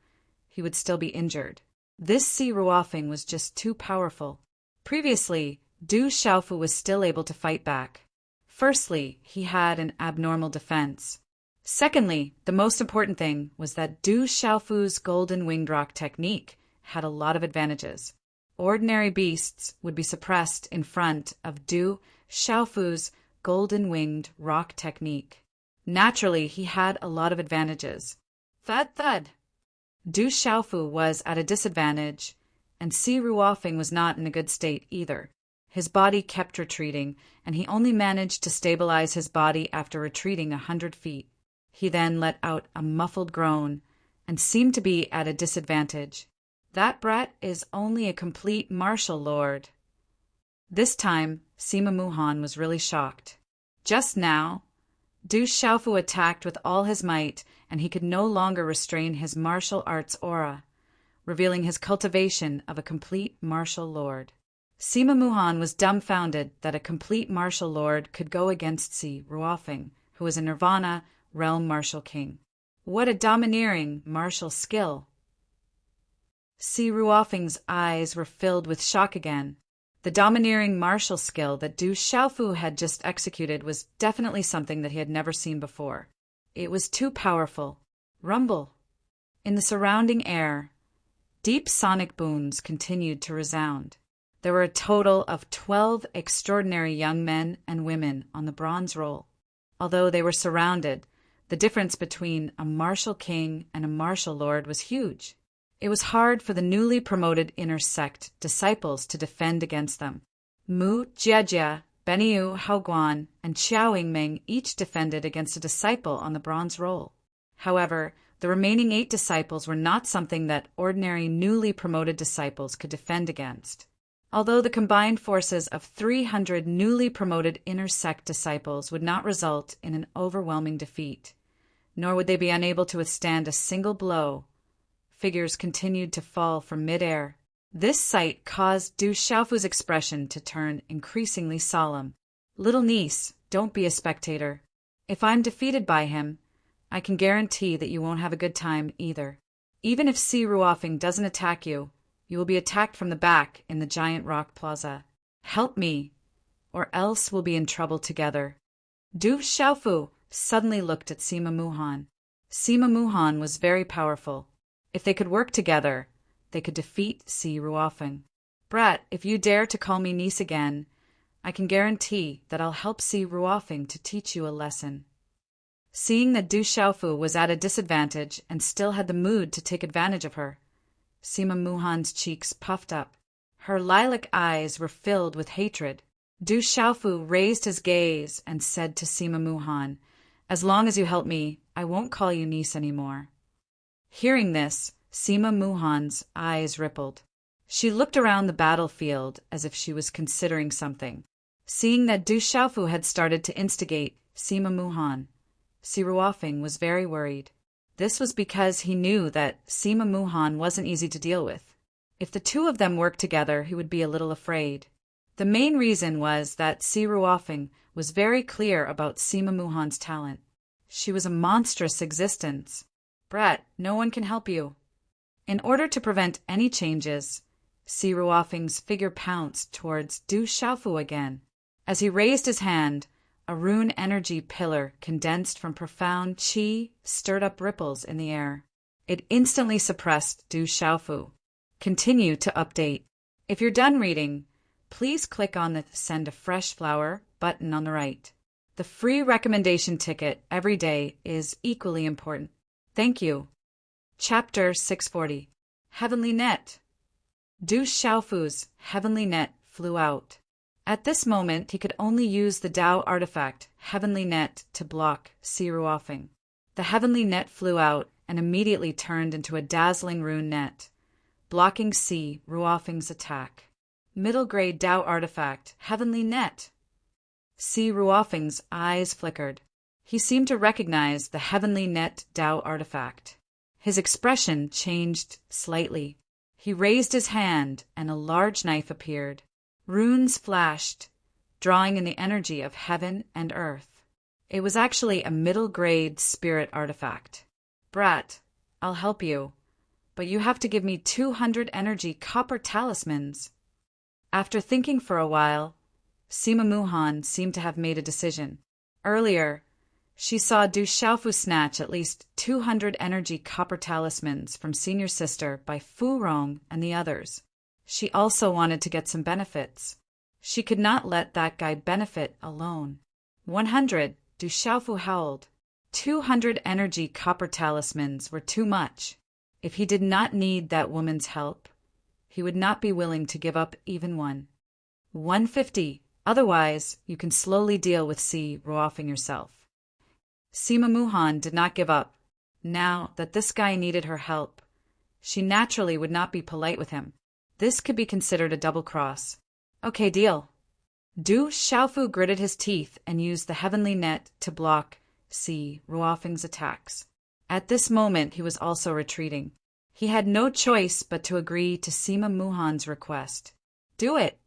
he would still be injured. This Si Ruofeng was just too powerful. Previously, Du Xiaofu was still able to fight back. Firstly, he had an abnormal defense. Secondly, the most important thing was that Du Xiaofu's golden winged rock technique had a lot of advantages. Ordinary beasts would be suppressed in front of Du Xiaofu's golden winged rock technique. Naturally, he had a lot of advantages. Thud, thud! Du Xiaofu was at a disadvantage, and Si Ruofeng was not in a good state either. His body kept retreating, and he only managed to stabilize his body after retreating 100 feet. He then let out a muffled groan and seemed to be at a disadvantage. That brat is only a complete martial lord. This time, Sima Muhan was really shocked. Just now, Du Xiaofu attacked with all his might, and he could no longer restrain his martial arts aura, revealing his cultivation of a complete martial lord. Sima Muhan was dumbfounded that a complete martial lord could go against Si Ruofeng, who was a nirvana realm martial king. What a domineering martial skill! Si Ruofeng's eyes were filled with shock again. The domineering martial skill that Du Xiaofu had just executed was definitely something that he had never seen before. It was too powerful. Rumble! In the surrounding air, deep sonic booms continued to resound. There were a total of 12 extraordinary young men and women on the bronze roll. Although they were surrounded, the difference between a martial king and a martial lord was huge. It was hard for the newly promoted inner sect disciples to defend against them. Mu Jiajia Benliu, Haoguan, and Qiao Yingming each defended against a disciple on the bronze roll. However, the remaining 8 disciples were not something that ordinary newly promoted disciples could defend against. Although the combined forces of 300 newly promoted inner sect disciples would not result in an overwhelming defeat, nor would they be unable to withstand a single blow, figures continued to fall from mid-air. This sight caused Du Xiaofu's expression to turn increasingly solemn. "Little niece, don't be a spectator. If I'm defeated by him, I can guarantee that you won't have a good time either. Even if Si Ruofing doesn't attack you, you will be attacked from the back in the giant rock plaza. Help me, or else we'll be in trouble together." Du Xiaofu suddenly looked at Sima Muhan. Sima Muhan was very powerful. If they could work together, they could defeat Si Ruofing. "Brat, if you dare to call me niece again, I can guarantee that I'll help Si Ruofing to teach you a lesson." Seeing that Du Xiaofu was at a disadvantage and still had the mood to take advantage of her, Sima Muhan's cheeks puffed up. Her lilac eyes were filled with hatred. Du Xiaofu raised his gaze and said to Sima Muhan, "As long as you help me, I won't call you niece anymore." Hearing this, Sima Muhan's eyes rippled. She looked around the battlefield as if she was considering something. Seeing that Du Xiaofu had started to instigate Sima Muhan, Si Ruofing was very worried. This was because he knew that Sima Muhan wasn't easy to deal with. If the two of them worked together, he would be a little afraid. The main reason was that Si Ruofing was very clear about Sima Muhan's talent. She was a monstrous existence. "Brat, no one can help you." In order to prevent any changes, Si Ruofing's figure pounced towards Du Xiaofu again. As he raised his hand, a rune energy pillar condensed from profound qi stirred up ripples in the air. It instantly suppressed Du Xiaofu. Continue to update. If you're done reading, please click on the Send a Fresh Flower button on the right. The free recommendation ticket every day is equally important. Thank you. Chapter 640. Heavenly Net. Du Xiaofu's heavenly net flew out. At this moment, he could only use the Dao artifact, Heavenly Net, to block Si Ruofing. The heavenly net flew out and immediately turned into a dazzling rune net, blocking Si Ruofing's attack. Middle grade Dao artifact, Heavenly Net. Si Ruofing's eyes flickered. He seemed to recognize the Heavenly Net Dao artifact. His expression changed slightly. He raised his hand and a large knife appeared. Runes flashed, drawing in the energy of heaven and earth. It was actually a middle-grade spirit artifact. "Brat, I'll help you, but you have to give me 200 energy copper talismans." After thinking for a while, Sima Muhan seemed to have made a decision. Earlier, she saw Du Xiaofu snatch at least 200 energy copper talismans from senior sister by Fu Rong and the others. She also wanted to get some benefits. She could not let that guy benefit alone. 100, Du Xiaofu howled. 200 energy copper talismans were too much. If he did not need that woman's help, he would not be willing to give up even one. 150, otherwise you can slowly deal with Si Ruofing yourself. Sima Muhan did not give up. Now that this guy needed her help, she naturally would not be polite with him. This could be considered a double cross. "Okay, deal." Du Xiaofu gritted his teeth and used the heavenly net to block Si Ruofing's attacks. At this moment, he was also retreating. He had no choice but to agree to Sima Muhan's request. "Do it."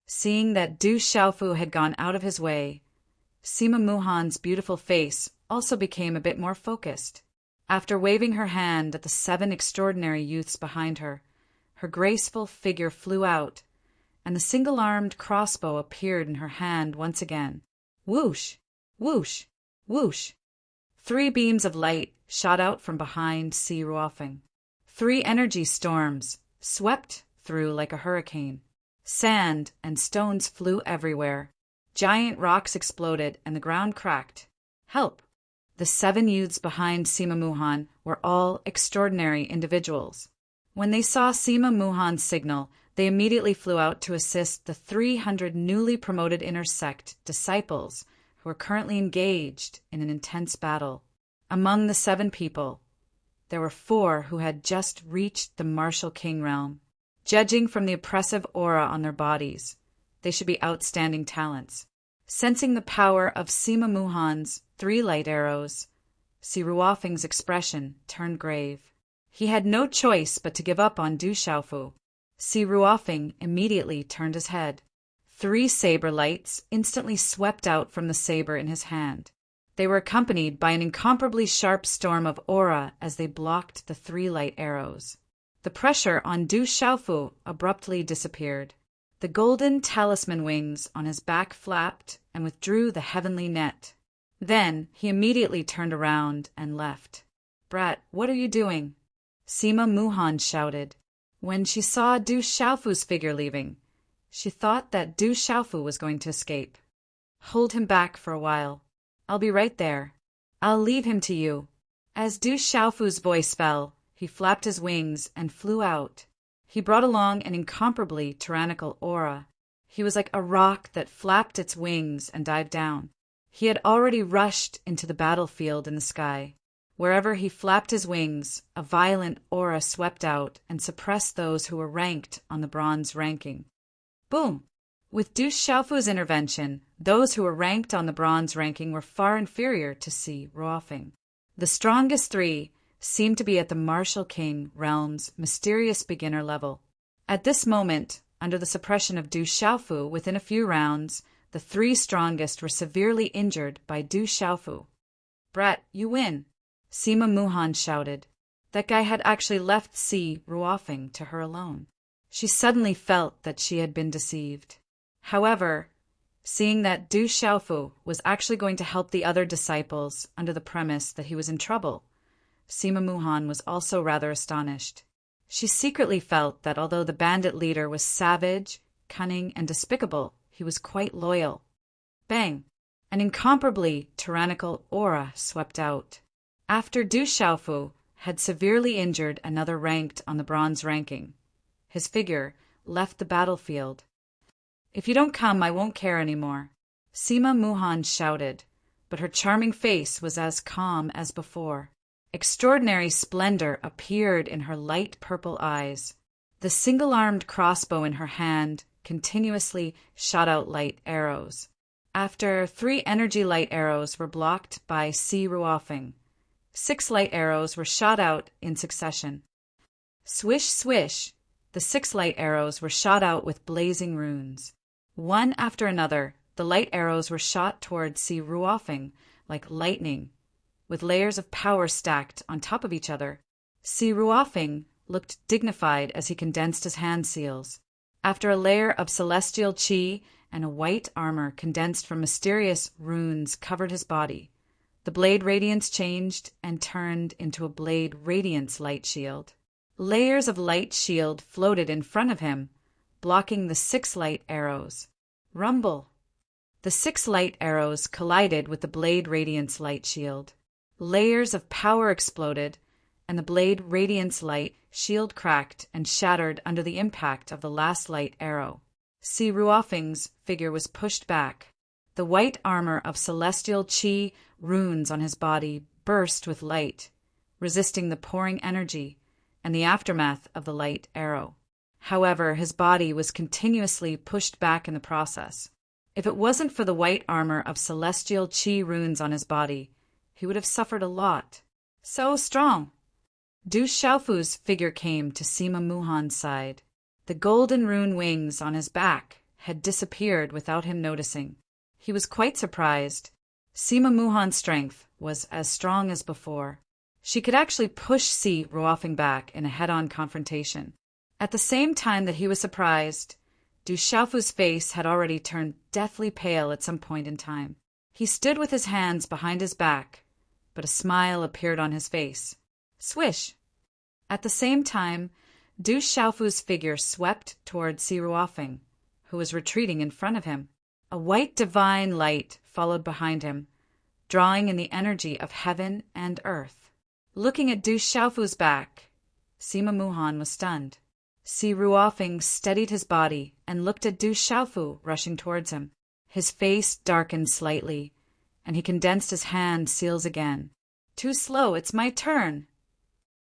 Seeing that Du Xiaofu had gone out of his way, Sima Muhan's beautiful face also became a bit more focused. After waving her hand at the 7 extraordinary youths behind her, her graceful figure flew out, and the single-armed crossbow appeared in her hand once again. Whoosh! Whoosh! Whoosh! 3 beams of light shot out from behind Si Ruofing. 3 energy storms swept through like a hurricane. Sand and stones flew everywhere. Giant rocks exploded and the ground cracked. Help! The 7 youths behind Sima Muhan were all extraordinary individuals. When they saw Sima Muhan's signal, They immediately flew out to assist the 300 newly promoted inner sect disciples who were currently engaged in an intense battle. Among the 7 people, there were 4 who had just reached the martial king realm. Judging from the oppressive aura on their bodies, they should be outstanding talents. Sensing the power of Sima Muhan's 3 light arrows, Si Ruofeng's expression turned grave. He had no choice but to give up on Du Xiaofu. Si Ruofeng immediately turned his head. 3 saber lights instantly swept out from the saber in his hand. They were accompanied by an incomparably sharp storm of aura as they blocked the 3 light arrows. The pressure on Du Xiaofu abruptly disappeared. The golden talisman wings on his back flapped and withdrew the heavenly net. Then he immediately turned around and left. "Brat, what are you doing?" Sima Muhan shouted. When she saw Du Xiaofu's figure leaving, she thought that Du Xiaofu was going to escape. "Hold him back for a while. I'll be right there. I'll leave him to you." As Du Xiaofu's voice fell, he flapped his wings and flew out. He brought along an incomparably tyrannical aura. He was like a rock that flapped its wings and dived down. He had already rushed into the battlefield in the sky. Wherever he flapped his wings, a violent aura swept out and suppressed those who were ranked on the bronze ranking. Boom! With Du Xiaofu's intervention, those who were ranked on the bronze ranking were far inferior to Si Ruofeng. The strongest 3 seemed to be at the Martial King realm's mysterious beginner level. At this moment, under the suppression of Du Xiaofu within a few rounds, the 3 strongest were severely injured by Du Xiaofu. "Brat, you win!" Sima Muhan shouted. That guy had actually left Si Ruofeng to her alone. She suddenly felt that she had been deceived. However, seeing that Du Xiaofu was actually going to help the other disciples under the premise that he was in trouble, Sima Muhan was also rather astonished. She secretly felt that although the bandit leader was savage, cunning, and despicable, he was quite loyal. Bang! An incomparably tyrannical aura swept out. After Du Xiaofu had severely injured another ranked on the bronze ranking, his figure left the battlefield. "If you don't come, I won't care anymore," Sima Muhan shouted, but her charming face was as calm as before. Extraordinary splendor appeared in her light purple eyes. The single-armed crossbow in her hand continuously shot out light arrows. After 3 energy light arrows were blocked by Si Ruofeng, 6 light arrows were shot out in succession. Swish, swish, the 6 light arrows were shot out with blazing runes. One after another, the light arrows were shot towards Si Ruofeng like lightning, with layers of power stacked on top of each other. Si Ruofeng looked dignified as he condensed his hand seals. After a layer of celestial qi and a white armor condensed from mysterious runes covered his body, the blade radiance changed and turned into a blade radiance light shield. Layers of light shield floated in front of him, blocking the 6 light arrows. Rumble! The 6 light arrows collided with the blade radiance light shield. Layers of power exploded, and the blade radiance light shield cracked and shattered under the impact of the last light arrow. Si Ruofeng's figure was pushed back. The white armor of celestial qi runes on his body burst with light, resisting the pouring energy and the aftermath of the light arrow. However, his body was continuously pushed back in the process. If it wasn't for the white armor of celestial qi runes on his body, he would have suffered a lot. So strong! Du Xiaofu's figure came to Sima Muhan's side. The golden rune wings on his back had disappeared without him noticing. He was quite surprised. Sima Muhan's strength was as strong as before. She could actually push Si Ruofeng back in a head-on confrontation. At the same time that he was surprised, Du Xiaofu's face had already turned deathly pale at some point in time. He stood with his hands behind his back, but a smile appeared on his face. Swish! At the same time, Du Xiaofu's figure swept toward Si Ruofeng, who was retreating in front of him. A white divine light followed behind him, drawing in the energy of heaven and earth. Looking at Du Xiaofu's back, Sima Muhan was stunned. Si Ruofing steadied his body and looked at Du Xiaofu rushing towards him. His face darkened slightly, and he condensed his hand seals again. Too slow, it's my turn.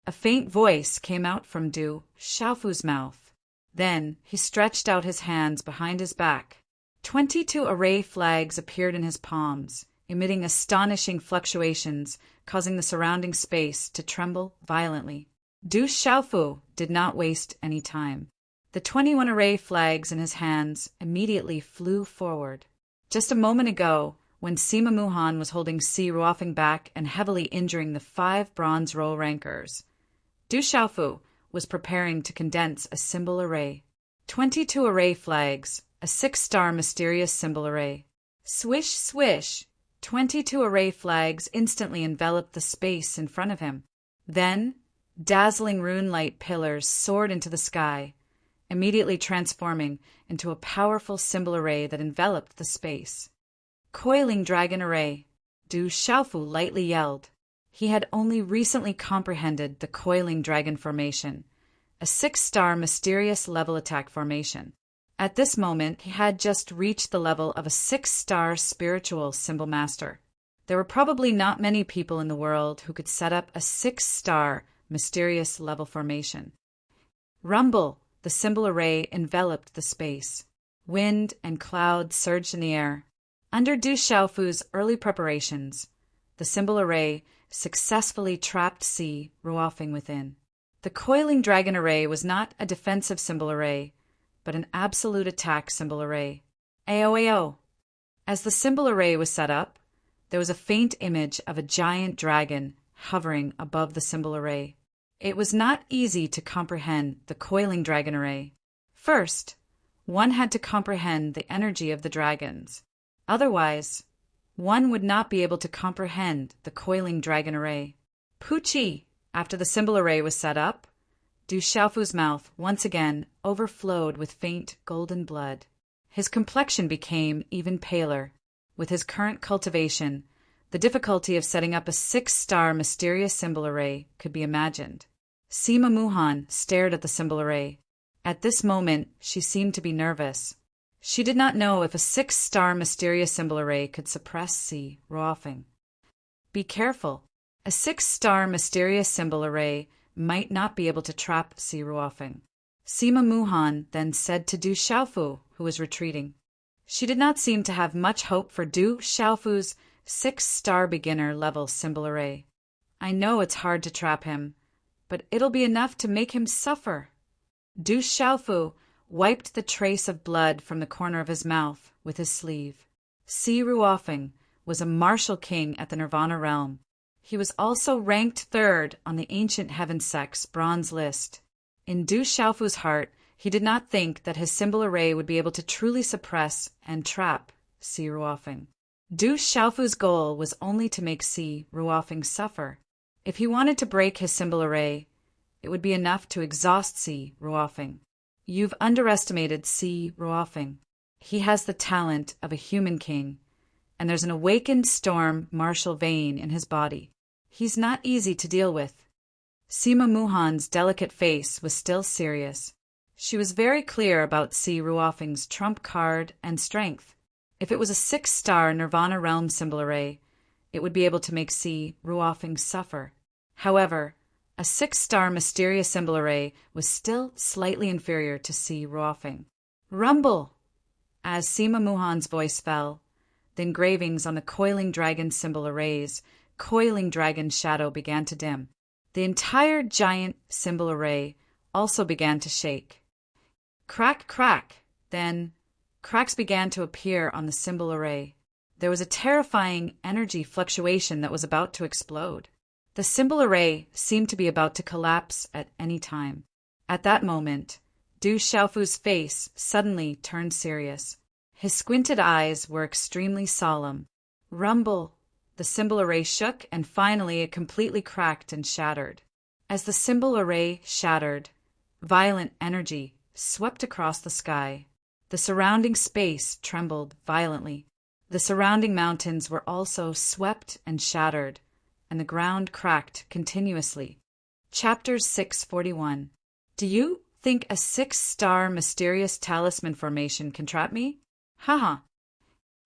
A faint voice came out from Du Xiaofu's mouth. Then he stretched out his hands behind his back. 22 array flags appeared in his palms, emitting astonishing fluctuations, causing the surrounding space to tremble violently. Du Xiaofu did not waste any time. The 21 array flags in his hands immediately flew forward. Just a moment ago, when Sima Muhan was holding Si Ruofing back and heavily injuring the 5 bronze roll rankers, Du Xiaofu was preparing to condense a symbol array. 22 array flags, a 6-star mysterious symbol array. Swish, swish! 22 array flags instantly enveloped the space in front of him. Then, dazzling rune-light pillars soared into the sky, immediately transforming into a powerful symbol array that enveloped the space. Coiling Dragon Array, Du Xiaofu lightly yelled. He had only recently comprehended the Coiling Dragon Formation, a 6-star mysterious level attack formation. At this moment, he had just reached the level of a 6-star spiritual symbol master. There were probably not many people in the world who could set up a 6-star mysterious level formation. Rumble, the symbol array enveloped the space. Wind and clouds surged in the air. Under Du Xiaofu's early preparations, the symbol array successfully trapped Si Ruofing within. The Coiling Dragon Array was not a defensive symbol array, but an absolute attack symbol array. AOAO. As the symbol array was set up, there was a faint image of a giant dragon hovering above the symbol array. It was not easy to comprehend the Coiling Dragon Array. First, one had to comprehend the energy of the dragons. Otherwise, one would not be able to comprehend the Coiling Dragon Array. Puchi! After the symbol array was set up, Du Xiaofu's mouth once again overflowed with faint golden blood. His complexion became even paler. With his current cultivation, the difficulty of setting up a 6-star mysterious symbol array could be imagined. Sima Muhan stared at the symbol array. At this moment, she seemed to be nervous. She did not know if a 6-star mysterious symbol array could suppress Si Ruofing. Be careful. A 6-star mysterious symbol array might not be able to trap Si Ruofing. Sima Muhan then said to Du Xiaofu, who was retreating. She did not seem to have much hope for Du Xiaofu's 6-star beginner level symbol array. I know it's hard to trap him, but it'll be enough to make him suffer. Du Xiaofu wiped the trace of blood from the corner of his mouth with his sleeve. Si Ruofing was a martial king at the Nirvana realm. He was also ranked 3rd on the Ancient Heaven Sect's bronze list. In Du Xiaofu's heart, he did not think that his symbol array would be able to truly suppress and trap Si Ruofing. Du Xiaofu's goal was only to make Si Ruofing suffer. If he wanted to break his symbol array, it would be enough to exhaust Si Ruofing. You've underestimated Si Ruofing. He has the talent of a human king, and there's an awakened storm martial vein in his body. He's not easy to deal with. Sima Muhan's delicate face was still serious. She was very clear about Si Ruofing's trump card and strength. If it was a 6-star Nirvana realm symbol array, it would be able to make Si Ruofing suffer. However, a 6-star mysterious symbol array was still slightly inferior to Si Ruofing. Rumble! As Sima Muhan's voice fell, the engravings on the Coiling Dragon symbol arrays, Coiling Dragon shadow began to dim. The entire giant symbol array also began to shake. Crack, crack! Then, cracks began to appear on the symbol array. There was a terrifying energy fluctuation that was about to explode. The symbol array seemed to be about to collapse at any time. At that moment, Du Xiaofu's face suddenly turned serious. His squinted eyes were extremely solemn. Rumble! The symbol array shook, and finally it completely cracked and shattered. As the symbol array shattered, violent energy swept across the sky. The surrounding space trembled violently. The surrounding mountains were also swept and shattered, and the ground cracked continuously. Chapter 641. Do you Think a 6-star mysterious talisman formation can trap me? Haha.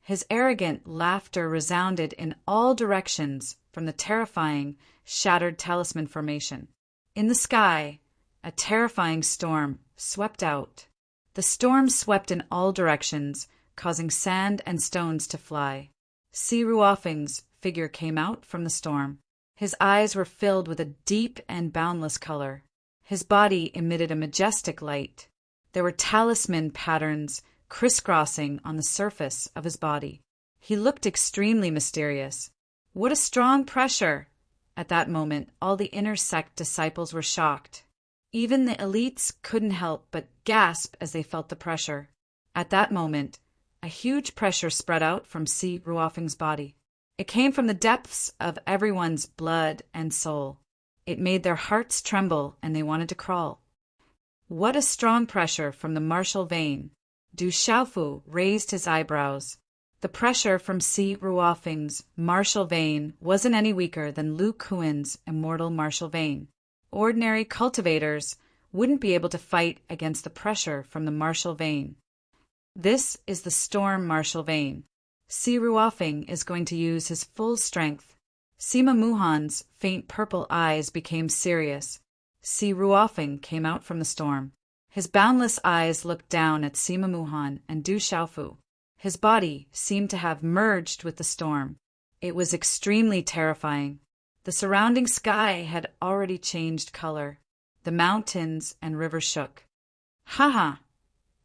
His arrogant laughter resounded in all directions from the terrifying, shattered talisman formation. In the sky, a terrifying storm swept out. The storm swept in all directions, causing sand and stones to fly. Si Ruofeng's figure came out from the storm. His eyes were filled with a deep and boundless color. His body emitted a majestic light. There were talisman patterns crisscrossing on the surface of his body. He looked extremely mysterious. What a strong pressure! At that moment, all the inner sect disciples were shocked. Even the elites couldn't help but gasp as they felt the pressure. At that moment, a huge pressure spread out from Si Ruofeng's body. It came from the depths of everyone's blood and soul. It made their hearts tremble and they wanted to crawl. What a strong pressure from the martial vein! Du Xiaofu raised his eyebrows. The pressure from Si Ruofeng's martial vein wasn't any weaker than Lu Kuan's immortal martial vein. Ordinary cultivators wouldn't be able to fight against the pressure from the martial vein. This is the storm martial vein. Si Ruofeng is going to use his full strength. Sima Muhan's faint purple eyes became serious. Si Ruofeng came out from the storm. His boundless eyes looked down at Sima Muhan and Du Xiaofu. His body seemed to have merged with the storm. It was extremely terrifying. The surrounding sky had already changed color. The mountains and rivers shook. Haha!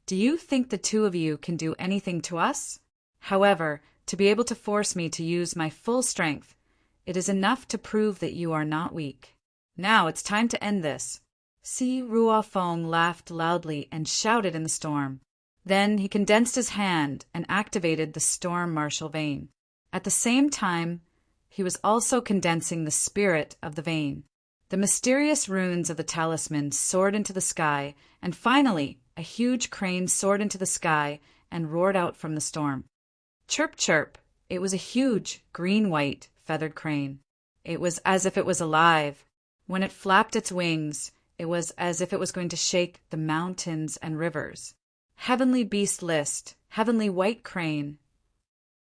Do you think the two of you can do anything to us? However, to be able to force me to use my full strength, it is enough to prove that you are not weak. Now it's time to end this. Si Ruofeng laughed loudly and shouted in the storm. Then he condensed his hand and activated the storm martial vein. At the same time, he was also condensing the spirit of the vein. The mysterious runes of the talisman soared into the sky, and finally, a huge crane soared into the sky and roared out from the storm. Chirp, chirp! It was a huge, green-white, feathered crane. It was as if it was alive. When it flapped its wings, it was as if it was going to shake the mountains and rivers. Heavenly beast list, heavenly white crane.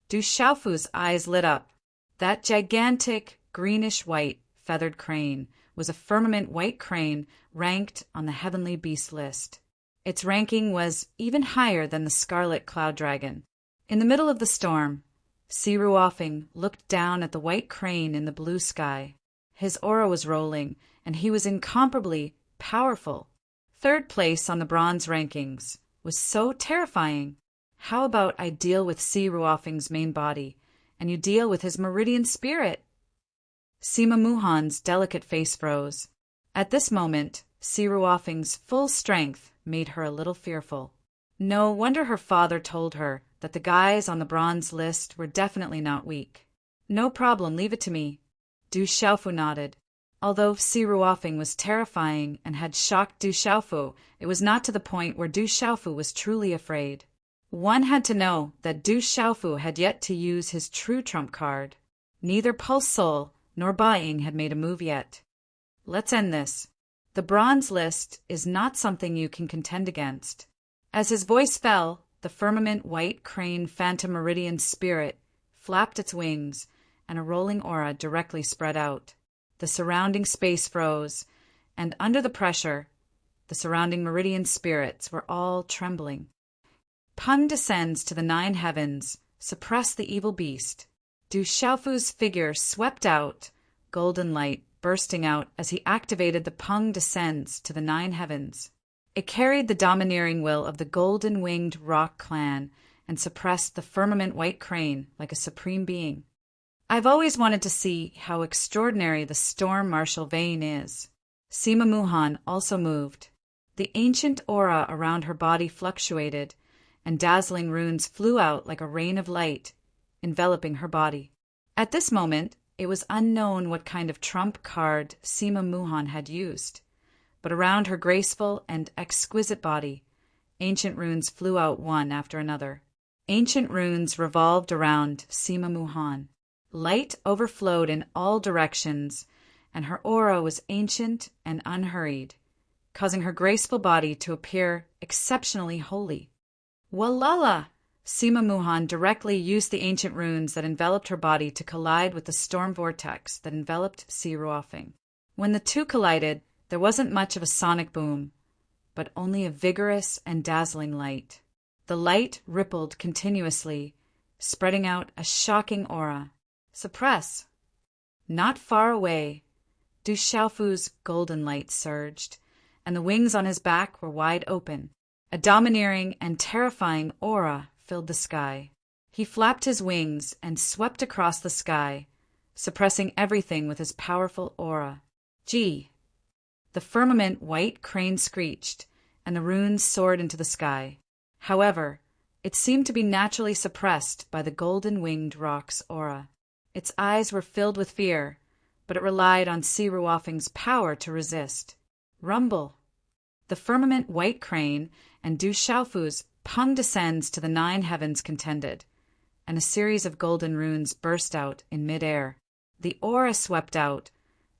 Du Xiaofu's eyes lit up. That gigantic, greenish-white, feathered crane was a firmament white crane ranked on the heavenly beast list. Its ranking was even higher than the scarlet cloud dragon. In the middle of the storm, Si Ruofeng looked down at the white crane in the blue sky. His aura was rolling, and he was incomparably powerful. Third place on the bronze rankings was so terrifying. How about I deal with Si Ruofeng's main body, and you deal with his meridian spirit? Sima Muhan's delicate face froze. At this moment, Si Ruofeng's full strength made her a little fearful. No wonder her father told her that the guys on the bronze list were definitely not weak. No problem, leave it to me. Du Xiaofu nodded. Although Si Ruofeng was terrifying and had shocked Du Xiaofu, it was not to the point where Du Xiaofu was truly afraid. One had to know that Du Xiaofu had yet to use his true trump card. Neither Pulse Soul nor Buying had made a move yet. Let's end this. The bronze list is not something you can contend against. As his voice fell, the firmament white crane phantom meridian spirit flapped its wings, and a rolling aura directly spread out. The surrounding space froze, and under the pressure, the surrounding meridian spirits were all trembling. Peng descends to the 9 heavens, suppress the evil beast. Du Xiaofu's figure swept out, golden light bursting out as he activated the Peng descends to the 9 heavens. It carried the domineering will of the golden-winged rock clan and suppressed the firmament white crane like a supreme being. I've always wanted to see how extraordinary the storm martial vein is. Sima Muhan also moved. The ancient aura around her body fluctuated, and dazzling runes flew out like a rain of light, enveloping her body. At this moment, it was unknown what kind of trump card Sima Muhan had used, but around her graceful and exquisite body, ancient runes flew out one after another. Ancient runes revolved around Sima Muhan. Light overflowed in all directions, and her aura was ancient and unhurried. causing her graceful body to appear exceptionally holy. Walala! Sima Muhan directly used the ancient runes that enveloped her body to collide with the storm vortex that enveloped Si Ruofing. When the two collided, there wasn't much of a sonic boom, but only a vigorous and dazzling light. The light rippled continuously, spreading out a shocking aura. Suppress! Not far away, Du Xiaofu's golden light surged, and the wings on his back were wide open. A domineering and terrifying aura filled the sky. He flapped his wings and swept across the sky, suppressing everything with his powerful aura. Gee! The firmament white crane screeched, and the runes soared into the sky. However, it seemed to be naturally suppressed by the golden-winged rock's aura. Its eyes were filled with fear, but it relied on Si Ruofing's power to resist. Rumble! The firmament white crane and Du Xiaofu's Peng descends to the 9 heavens contended, and a series of golden runes burst out in mid-air. The aura swept out,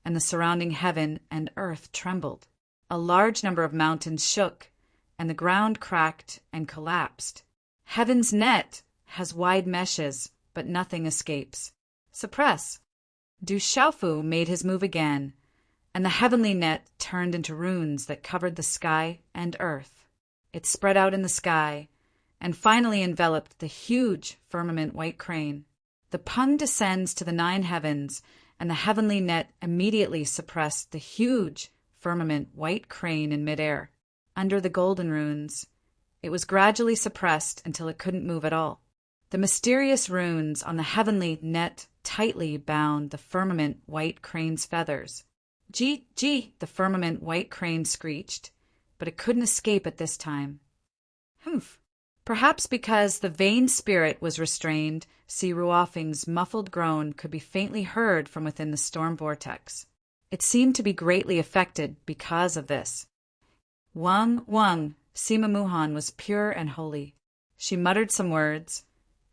and the surrounding heaven and earth trembled. A large number of mountains shook, and the ground cracked and collapsed. Heaven's net has wide meshes, but nothing escapes. Suppress! Du Xiaofu made his move again, and the heavenly net turned into runes that covered the sky and earth. It spread out in the sky, and finally enveloped the huge firmament white crane. The Peng descends to the 9 heavens, and the heavenly net immediately suppressed the huge firmament white crane in midair. Under the golden runes, it was gradually suppressed until it couldn't move at all. The mysterious runes on the heavenly net tightly bound the firmament white crane's feathers. Gee, gee, the firmament white crane screeched, but it couldn't escape at this time. Humph! Perhaps because the vain spirit was restrained, Si Ruofing's muffled groan could be faintly heard from within the storm vortex. It seemed to be greatly affected because of this. Wang, Sima Muhan was pure and holy. She muttered some words,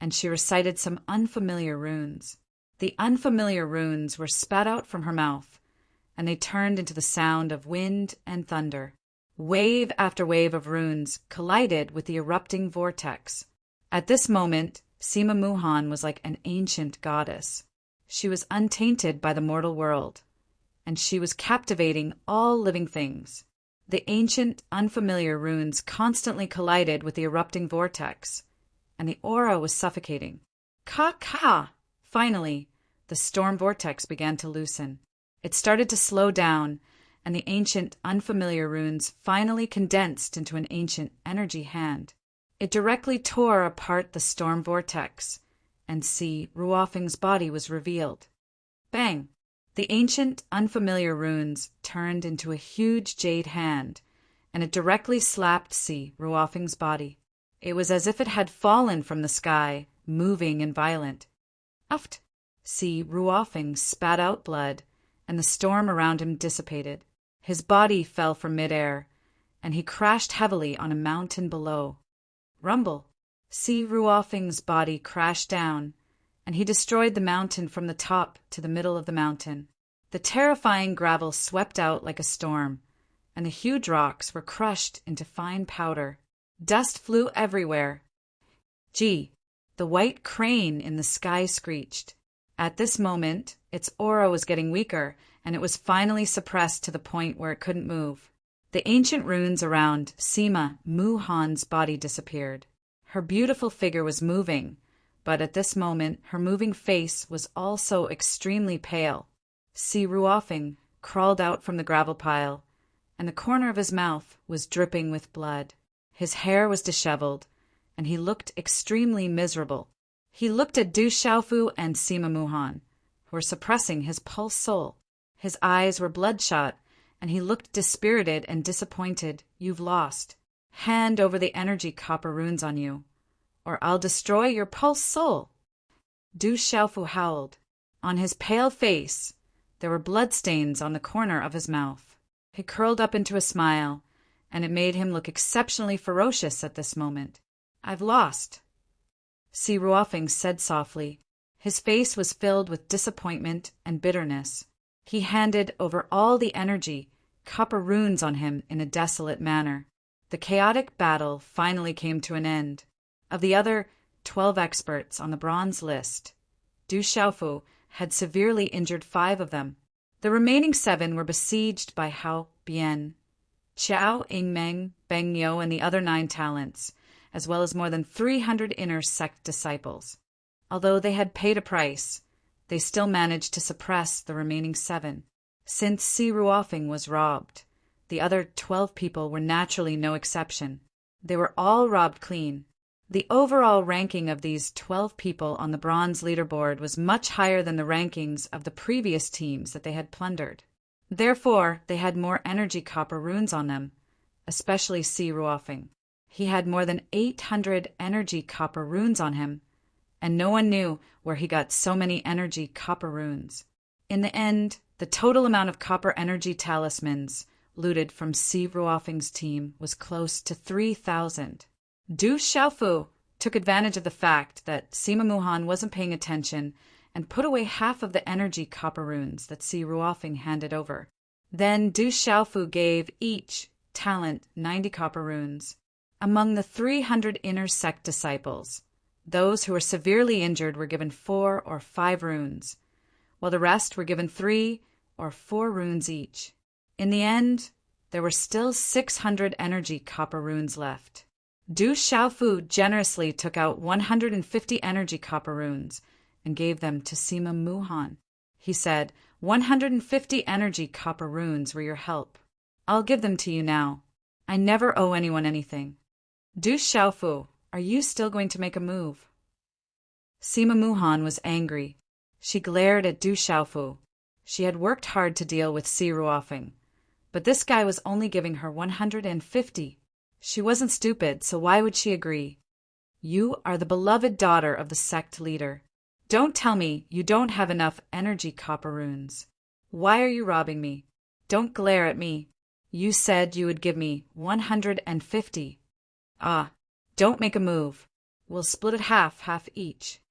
and she recited some unfamiliar runes. The unfamiliar runes were spat out from her mouth, and they turned into the sound of wind and thunder. Wave after wave of runes collided with the erupting vortex. At this moment, Sima Muhan was like an ancient goddess. She was untainted by the mortal world, and she was captivating all living things. The ancient, unfamiliar runes constantly collided with the erupting vortex, and the aura was suffocating. Ka! Finally, the storm vortex began to loosen. It started to slow down, and the ancient, unfamiliar runes finally condensed into an ancient energy hand. It directly tore apart the storm vortex, and Si Ruofing's body was revealed. Bang! The ancient, unfamiliar runes turned into a huge jade hand, and it directly slapped Si Ruofing's body. It was as if it had fallen from the sky, moving and violent. Uft! Si Ruofing spat out blood, and the storm around him dissipated. His body fell from midair, and he crashed heavily on a mountain below. Rumble! Si Ruofing's body crashed down, and he destroyed the mountain from the top to the middle of the mountain. The terrifying gravel swept out like a storm, and the huge rocks were crushed into fine powder. Dust flew everywhere. Gee! The white crane in the sky screeched. At this moment, its aura was getting weaker, and it was finally suppressed to the point where it couldn't move. The ancient runes around Sima Muhan's body disappeared. Her beautiful figure was moving, but at this moment her moving face was also extremely pale. Si Ruofing crawled out from the gravel pile, and the corner of his mouth was dripping with blood. His hair was disheveled, and he looked extremely miserable. He looked at Du Xiaofu and Sima Muhan, who were suppressing his pulse soul. His eyes were bloodshot, and he looked dispirited and disappointed. You've lost. Hand over the energy copper runes on you, or I'll destroy your pulse soul. Du Xiaofu howled. On his pale face, there were bloodstains on the corner of his mouth. He curled up into a smile, and it made him look exceptionally ferocious at this moment. I've lost, Si Ruofing said softly. His face was filled with disappointment and bitterness. He handed over all the energy, copper runes on him in a desolate manner. The chaotic battle finally came to an end. Of the other 12 experts on the bronze list, Du Xiaofu had severely injured 5 of them. The remaining 7 were besieged by Hao Bian, Qiao Yingmeng, Beng Yo, and the other 9 talents, as well as more than 300 inner sect disciples. Although they had paid a price, they still managed to suppress the remaining 7. Since Si Ruofeng was robbed, the other 12 people were naturally no exception. They were all robbed clean. The overall ranking of these 12 people on the bronze leaderboard was much higher than the rankings of the previous teams that they had plundered. Therefore, they had more energy copper runes on them, especially Si Ruofeng. He had more than 800 energy copper runes on him, and no one knew where he got so many energy copper runes. In the end, the total amount of copper energy talismans looted from Si Ruofeng's team was close to 3,000. Du Xiaofu took advantage of the fact that Sima Muhan wasn't paying attention and put away half of the energy copper runes that Si Ruofeng handed over. Then Du Xiaofu gave each talent 90 copper runes. Among the 300 inner sect disciples, those who were severely injured were given 4 or 5 runes, while the rest were given 3 or 4 runes each. In the end, there were still 600 energy copper runes left. Du Xiaofu generously took out 150 energy copper runes and gave them to Sima Muhan. He said, 150 energy copper runes were your help. I'll give them to you now. I never owe anyone anything. Du Xiaofu, are you still going to make a move? Sima Muhan was angry. She glared at Du Xiaofu. She had worked hard to deal with Si Ruofeng, but this guy was only giving her 150. She wasn't stupid, so why would she agree? You are the beloved daughter of the sect leader. Don't tell me you don't have enough energy copper runes. Why are you robbing me? Don't glare at me. You said you would give me 150. Ah, don't make a move. We'll split it half each.